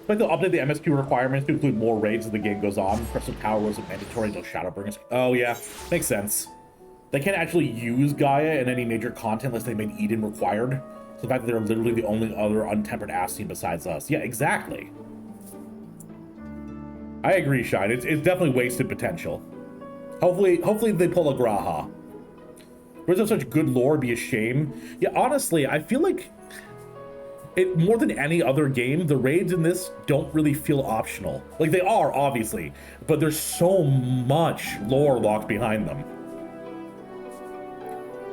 Like they'll update the MSQ requirements to include more raids as the game goes on. Crystal Power wasn't mandatory until Shadowbringers. Oh yeah, makes sense. They can't actually use Gaia in any major content unless they made Eden required. So the fact that they're literally the only other untempered Ascian besides us. Yeah, exactly. I agree, Shine. It's definitely wasted potential. Hopefully they pull a Graha. Where's there such good lore be a shame? Yeah, honestly, I feel like it more than any other game, the raids in this don't really feel optional. Like they are, obviously, but there's so much lore locked behind them.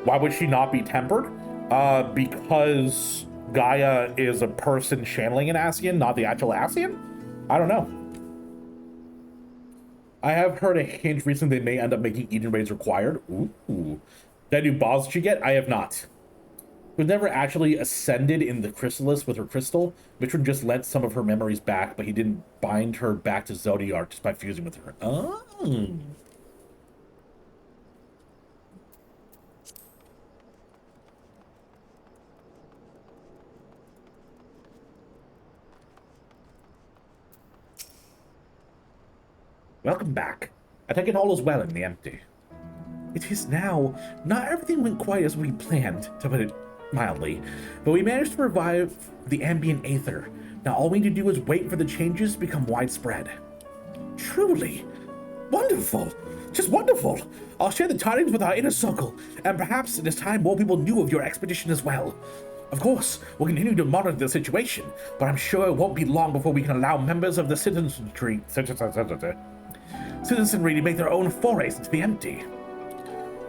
Why would she not be tempered? Because Gaia is a person channeling an Ascian, not the actual Ascian? I don't know. I have heard a hint recently they may end up making Eden raids required. Ooh. That new boss did you get? I have not. Who never actually ascended in the Chrysalis with her crystal. Mithrin just lent some of her memories back, but he didn't bind her back to Zodiark just by fusing with her. Oh. Welcome back. I take it all is well in the empty. It is now. Not everything went quite as we planned, to put it mildly, but we managed to revive the ambient aether. Now all we need to do is wait for the changes to become widespread. Truly wonderful. Just wonderful. I'll share the tidings with our inner circle, and perhaps it is time more people knew of your expedition as well. Of course, we'll continue to monitor the situation, but I'm sure it won't be long before we can allow members of the citizenry to make their own forays into the empty.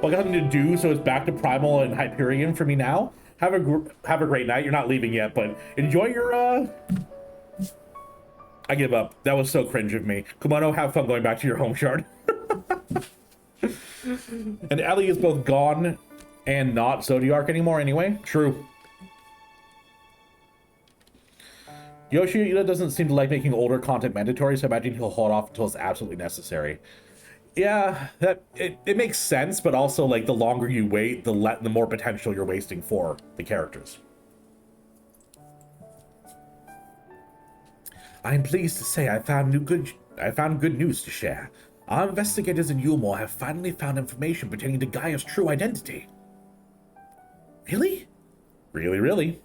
Well, I got something to do, so it's back to Primal and Hyperion for me now. Have a great night. You're not leaving yet, but enjoy your, I give up. That was so cringe of me. Kumano, have fun going back to your home shard. And Ellie is both gone and not Zodiark anymore anyway. True. Yoshida doesn't seem to like making older content mandatory, so I imagine he'll hold off until it's absolutely necessary. Yeah, it makes sense, but also like the longer you wait, the more potential you're wasting for the characters. I am pleased to say I found good news to share. Our investigators in Eulmore have finally found information pertaining to Gaia's true identity. Really? Really?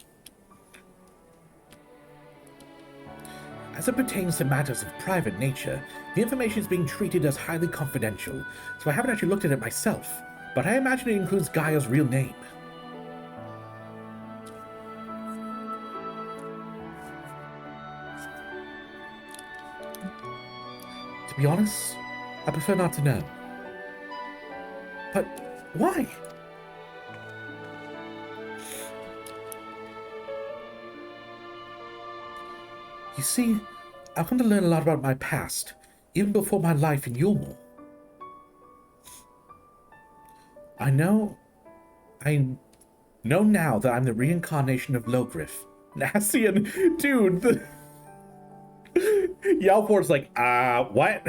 As it pertains to matters of private nature, the information is being treated as highly confidential, so I haven't actually looked at it myself, but I imagine it includes Gaia's real name. To be honest, I prefer not to know. But why? You see, I want to learn a lot about my past, even before my life in Eulmore. I know now that I'm the reincarnation of Logriff. Ascian, dude, Yalfor's like, what?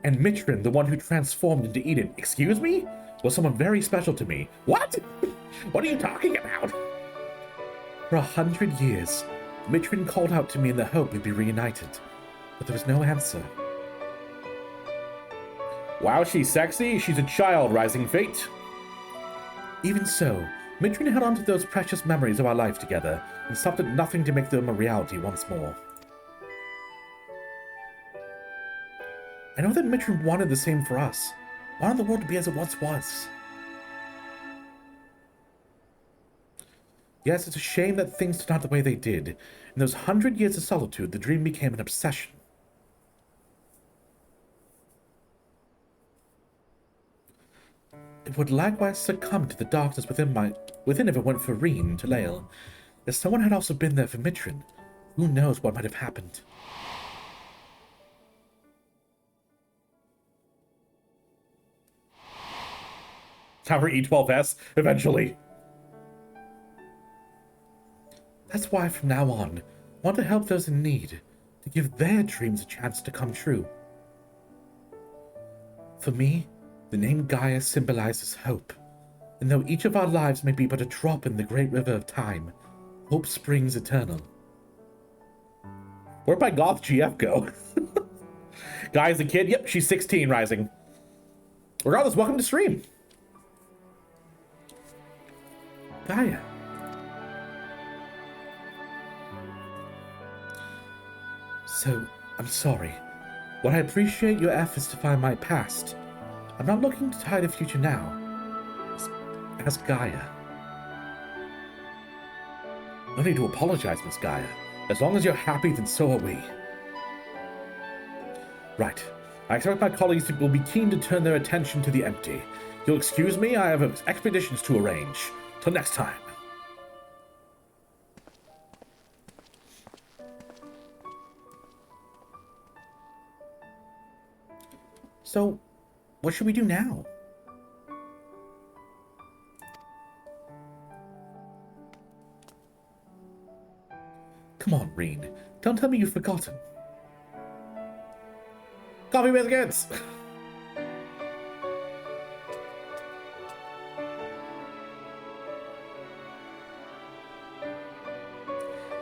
And Mithrin, the one who transformed into Eden, excuse me? Was someone very special to me. What? What are you talking about? For 100 years, Mithrin called out to me in the hope we'd be reunited, but there was no answer. Wow, she's sexy. She's a child, Rising Fate. Even so, Mitrin held on to those precious memories of our life together and stopped at nothing to make them a reality once more. I know that Mitrin wanted the same for us. Wanted the world to be as it once was. Yes, it's a shame that things turned out the way they did. In those 100 years of solitude, the dream became an obsession. It would likewise succumb to the darkness within if it weren't for Reen to Lael. If someone had also been there for Mitrin, who knows what might have happened. Time for E12S, eventually. That's why from now on, I want to help those in need, to give their dreams a chance to come true. For me, the name Gaia symbolizes hope, and though each of our lives may be but a drop in the great river of time, hope springs eternal. Where'd my goth GF go? Gaia's a kid? Yep, she's 16, Rising. Regardless, welcome to stream. Gaia. So, I'm sorry. While I appreciate your efforts to find my past, I'm not looking to tie the future now. As Gaia. No need to apologize, Miss Gaia. As long as you're happy, then so are we. Right. I expect my colleagues will be keen to turn their attention to the empty. You'll excuse me, I have expeditions to arrange. Till next time. So, what should we do now? Come on, Reen. Don't tell me you've forgotten. Coffee biscuits!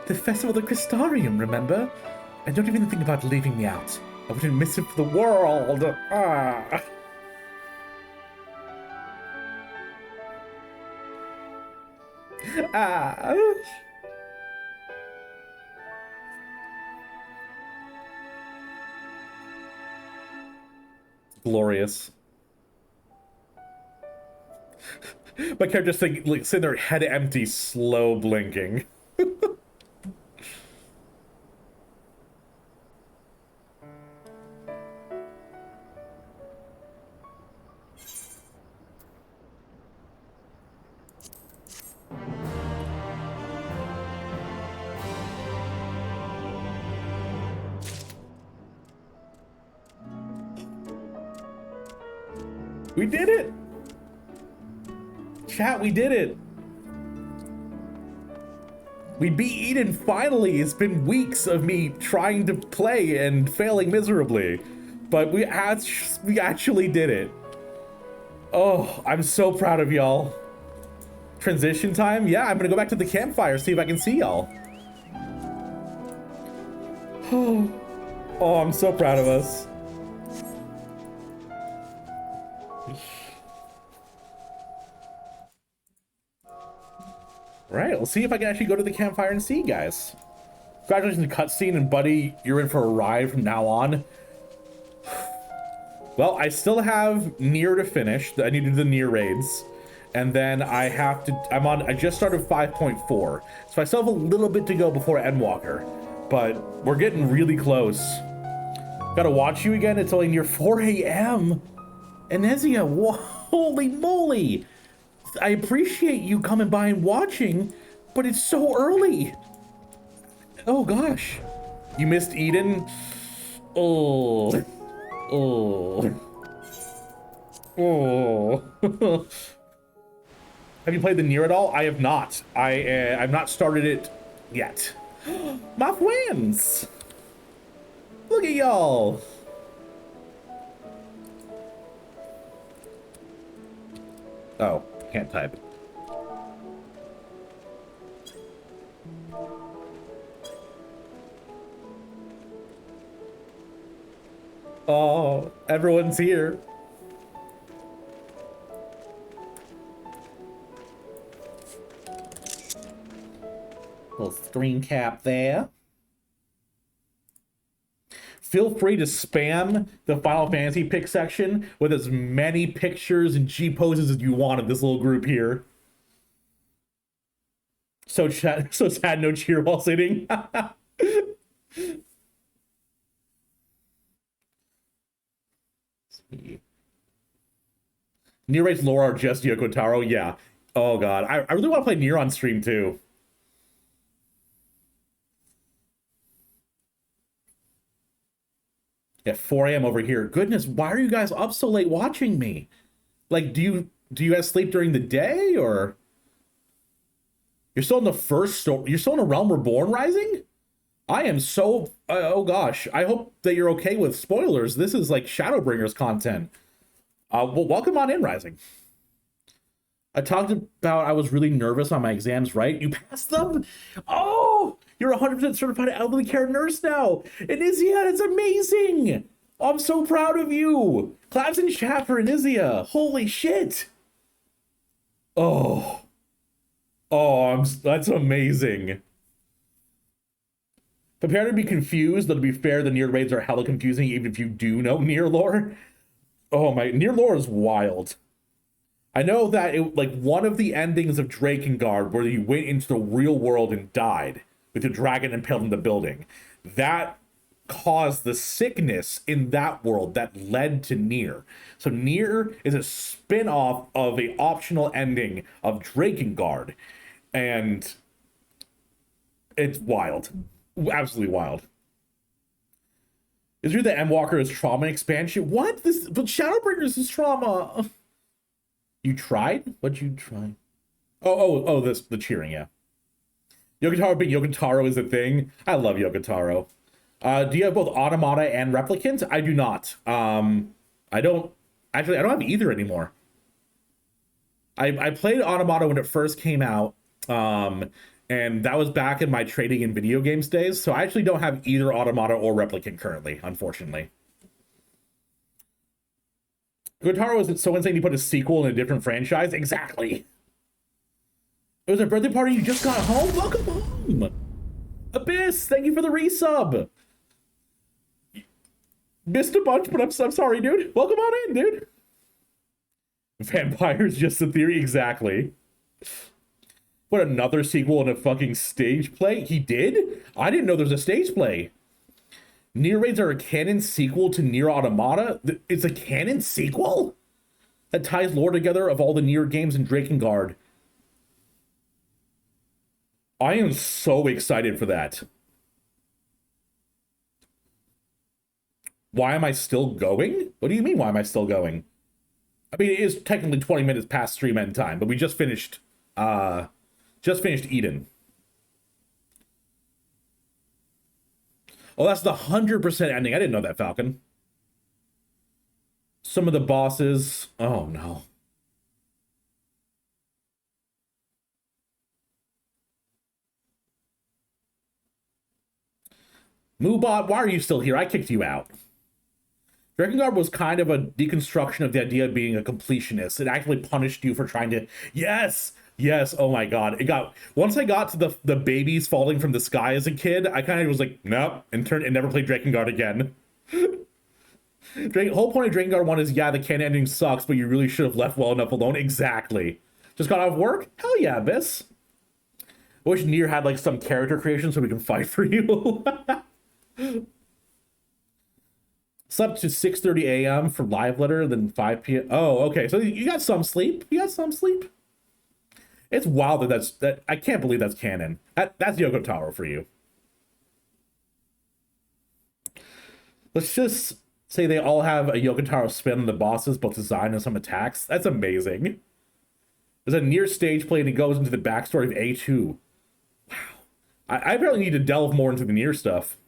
The Festival of the Crystarium, remember? And don't even think about leaving me out. I wouldn't miss it for the world. Ah. Ah. Glorious. My character's sitting there, head empty, slow blinking. We did it! Chat, we did it! We beat Eden finally! It's been weeks of me trying to play and failing miserably. But we actually did it. Oh, I'm so proud of y'all. Transition time? Yeah, I'm gonna go back to the campfire, see if I can see y'all. Oh, I'm so proud of us. Right, we'll see if I can actually go to the campfire and see you guys. Congratulations to cutscene, and buddy, you're in for a ride from now on. Well, I still have Nier to finish. I need to do the Nier raids. And then I have to, I just started 5.4. So I still have a little bit to go before Endwalker. But we're getting really close. Gotta watch you again, it's only near 4 a.m. Enezia, holy moly! I appreciate you coming by and watching, but it's so early. Oh gosh. You missed Eden? Oh. Oh. Oh. Have you played the Nier at all? I have not. I've not started it yet. My friends! Look at y'all! Oh, can't type. Oh, everyone's here. Little screen cap there. Feel free to spam the Final Fantasy pick section with as many pictures and G poses as you want of this little group here. So sad, no cheer while sitting. Nier Raid's lore are just Yoko Taro, yeah. Oh god, I really want to play Nier on stream too. At 4 a.m. over here. Goodness, why are you guys up so late watching me? Like, do you guys sleep during the day, or you're still in the first story? You're still in a Realm Reborn Rising? I am so oh gosh. I hope that you're okay with spoilers. This is like Shadowbringers content. Well, welcome on in, Rising. I talked about I was really nervous on my exams, right? You passed them? Oh, you're 100% certified elderly care nurse now. And Izia, that's amazing. Oh, I'm so proud of you. Claps in chat for Izia. Holy shit. Oh. Oh, that's amazing. Prepare to be confused, though to be fair, the Nier raids are hella confusing, even if you do know Nier lore. Oh my, Nier lore is wild. I know that it, like one of the endings of Drakengard, where you went into the real world and died with the dragon impaled in the building, that caused the sickness in that world that led to Nier. So Nier is a spin-off of a optional ending of Drakengard, and it's wild, absolutely wild. Is it the Endwalker is trauma expansion? What? But Shadowbringers is trauma. You tried? What'd you try? Oh, the cheering, yeah. Yokotaro being Yokotaro is a thing. I love Yokotaro. Do you have both Automata and Replicant? I do not. I don't have either anymore. I played Automata when it first came out. And that was back in my trading in video games days. So I actually don't have either Automata or Replicant currently, unfortunately. Yokotaro isn't so insane you put a sequel in a different franchise? Exactly. It was a birthday party, you just got home? Welcome home! Abyss, thank you for the resub! Missed a bunch, but I'm sorry, dude. Welcome on in, dude. Vampire's just a theory, exactly. What, another sequel and a fucking stage play? He did? I didn't know there was a stage play. Nier Raids are a canon sequel to Nier Automata? It's a canon sequel? That ties lore together of all the Nier games in Drakengard. I am so excited for that. Why am I still going? What do you mean, why am I still going? I mean, it is technically 20 minutes past stream end time, but we just finished Eden. Oh, that's the 100% ending. I didn't know that, Falcon. Some of the bosses. Oh, no. Moobot, why are you still here? I kicked you out. Drakengard was kind of a deconstruction of the idea of being a completionist. It actually punished you for trying to... Yes! Yes, oh my god. Once I got to the babies falling from the sky as a kid, I kind of was like, nope, and never played Drakengard again. Whole point of Drakengard 1 is, yeah, the canon ending sucks, but you really should have left well enough alone. Exactly. Just got out of work? Hell yeah, Abyss. I wish Nier had like some character creation so we can fight for you. Slept to 6:30 a.m. for live letter, then 5 p.m. Oh, okay. So you got some sleep. It's wild that I can't believe that's canon. That's Yoko Taro for you. Let's just say they all have a Yoko Taro spin on the bosses, both design and some attacks. That's amazing. There's a Nier stage play and it goes into the backstory of A2. Wow. I really need to delve more into the Nier stuff.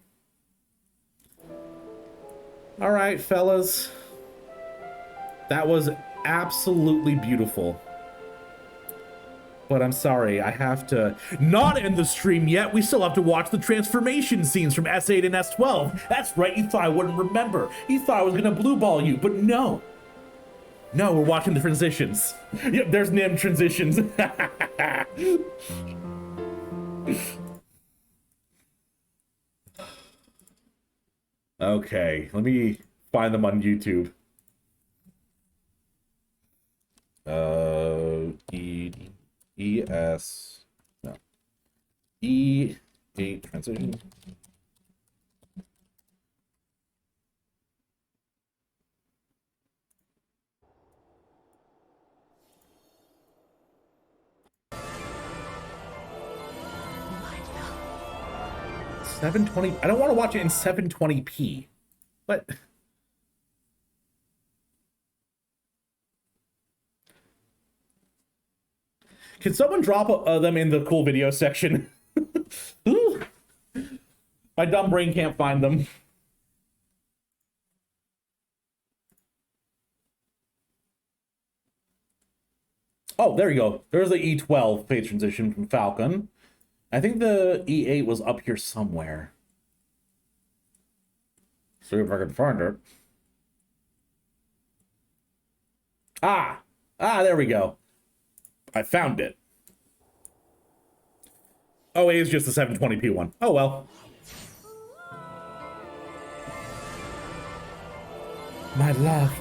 All right, fellas. That was absolutely beautiful. But I'm sorry, I have to not end the stream yet. We still have to watch the transformation scenes from S8 and S12. That's right, you thought I wouldn't remember. You thought I was gonna blue ball you, but no. No, we're watching the transitions. Yep, there's Nim transitions. Okay, let me find them on YouTube. E8 transition. Mine 720. I don't want to watch it in 720p. But can someone drop them in the cool video section? Ooh. My dumb brain can't find them. Oh, there you go. There's the E12 phase transition from Falcon. I think the E8 was up here somewhere. See if I can find it. Ah, there we go. I found it. Oh, it is just the 720p one. Oh, well. My love.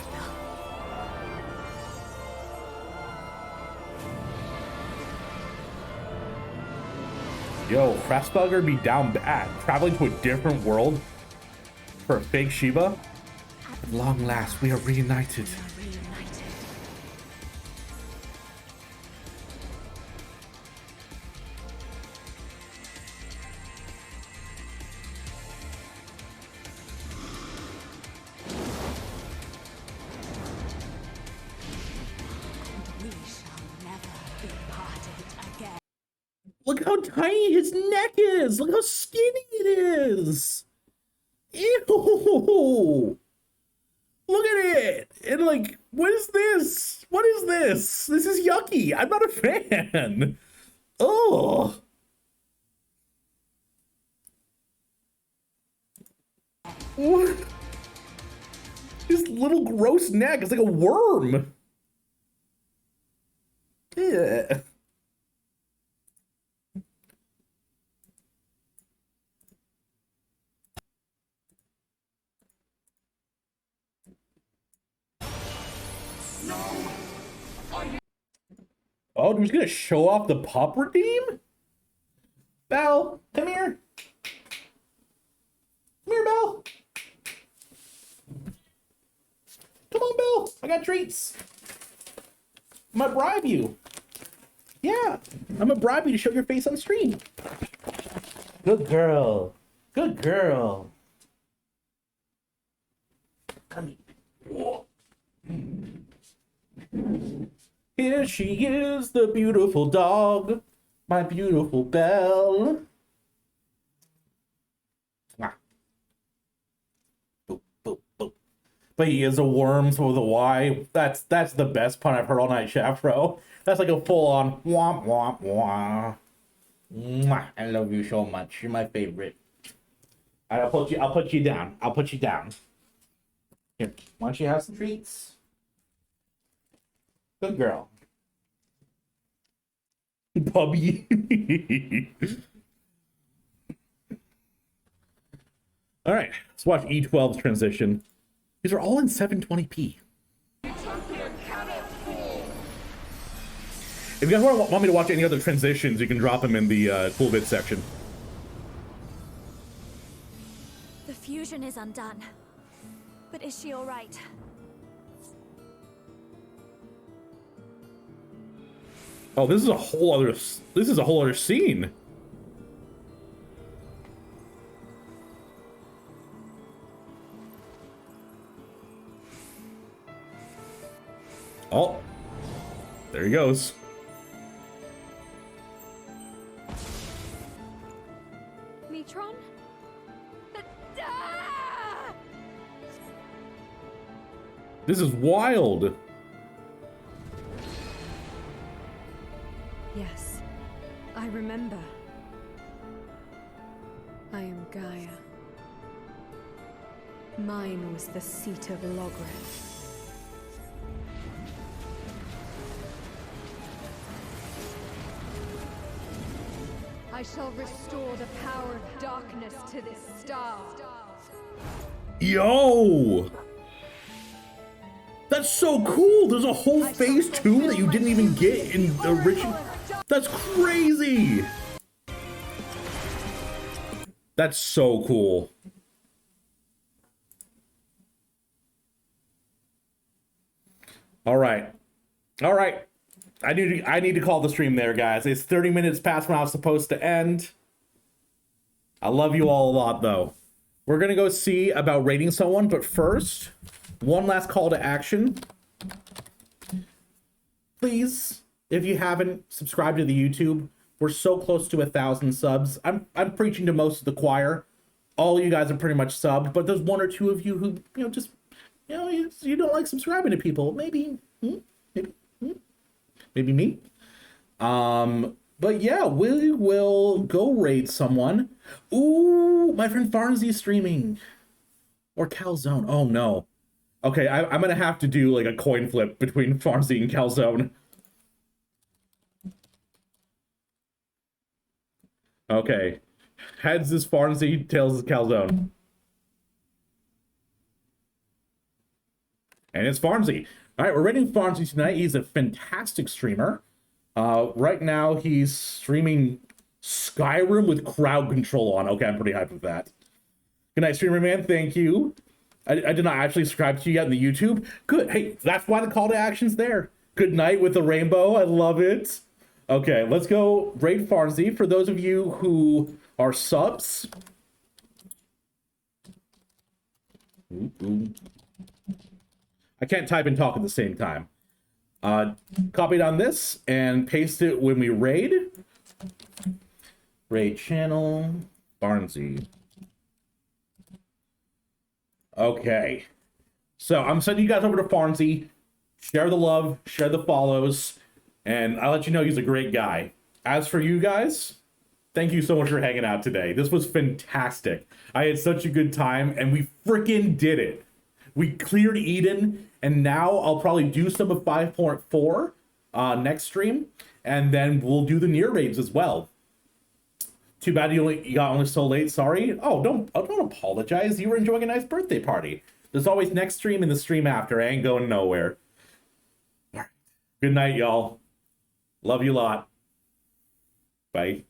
Yo, Frostbugger be down bad. Traveling to a different world for a fake Shiva? At long last, we are reunited. We shall never be parted again. Look how tiny his neck is! Look how skinny it is! Ew! Look at it! And like, what is this? What is this? This is yucky! I'm not a fan! Oh! What? His little gross neck is like a worm! Yeah. Oh, he's gonna show off the pup redeem? Belle, come here. Come here, Belle. Come on, Belle. I got treats. I'm gonna bribe you. Yeah, I'm gonna bribe you to show your face on stream. Good girl. Good girl. Come here. Here she is, the beautiful dog, my beautiful Belle. Mwah. Boop, boop, boop. But he is a worm, so with a Y. That's the best pun I've heard all night, Shafro. That's like a full-on womp womp womp. Mwah. I love you so much. You're my favorite. I'll put you down. I'll put you down. Here, why don't you have some treats? Good girl. Bubby. All right, let's watch E12's transition. These are all in 720p. If you guys want me to watch any other transitions, you can drop them in the cool bit section. The fusion is undone. But is she all right? Oh, this is a whole other scene. Oh, there he goes. Metron? This is wild. Yes, I remember. I am Gaia. Mine was the seat of Logreth. I shall restore the power of darkness to this star. Yo! That's so cool! There's a whole phase 2 that you didn't even get in the original. That's crazy! That's so cool. All right. All right. I need to call the stream there, guys. It's 30 minutes past when I was supposed to end. I love you all a lot, though. We're going to go see about rating someone, but first, one last call to action. Please, if you haven't subscribed to the YouTube, we're so close to 1,000 subs. I'm preaching to most of the choir. All you guys are pretty much subbed, but there's one or two of you who, just, you don't like subscribing to people. Maybe me. But yeah, we will go raid someone. Ooh, my friend Farnsey's streaming. Or Calzone. Oh no. Okay, I'm gonna have to do like a coin flip between Farnsey and Calzone. Okay. Heads is Farnsey, tails is Calzone. And it's Farnsey. All right, we're rating Farnsey tonight. He's a fantastic streamer. Right now, he's streaming Skyrim with crowd control on. Okay, I'm pretty hyped with that. Good night, streamer man. Thank you. I did not actually subscribe to you yet in the YouTube. Good. Hey, that's why the call to action's there. Good night with the rainbow. I love it. Okay, let's go raid Farnsey. For those of you who are subs. Ooh. I can't type and talk at the same time. Copy it on this and paste it when we raid. Raid channel, Farnsey. Okay. So I'm sending you guys over to Farnsey. Share the love, share the follows, and I'll let you know he's a great guy. As for you guys, thank you so much for hanging out today. This was fantastic. I had such a good time, and we freaking did it. We cleared Eden, and now I'll probably do some of 5.4 next stream, and then we'll do the near raids as well. Too bad you got only so late. Sorry. Oh, don't apologize. You were enjoying a nice birthday party. There's always next stream and the stream after. I ain't going nowhere. All right. Good night, y'all. Love you a lot. Bye.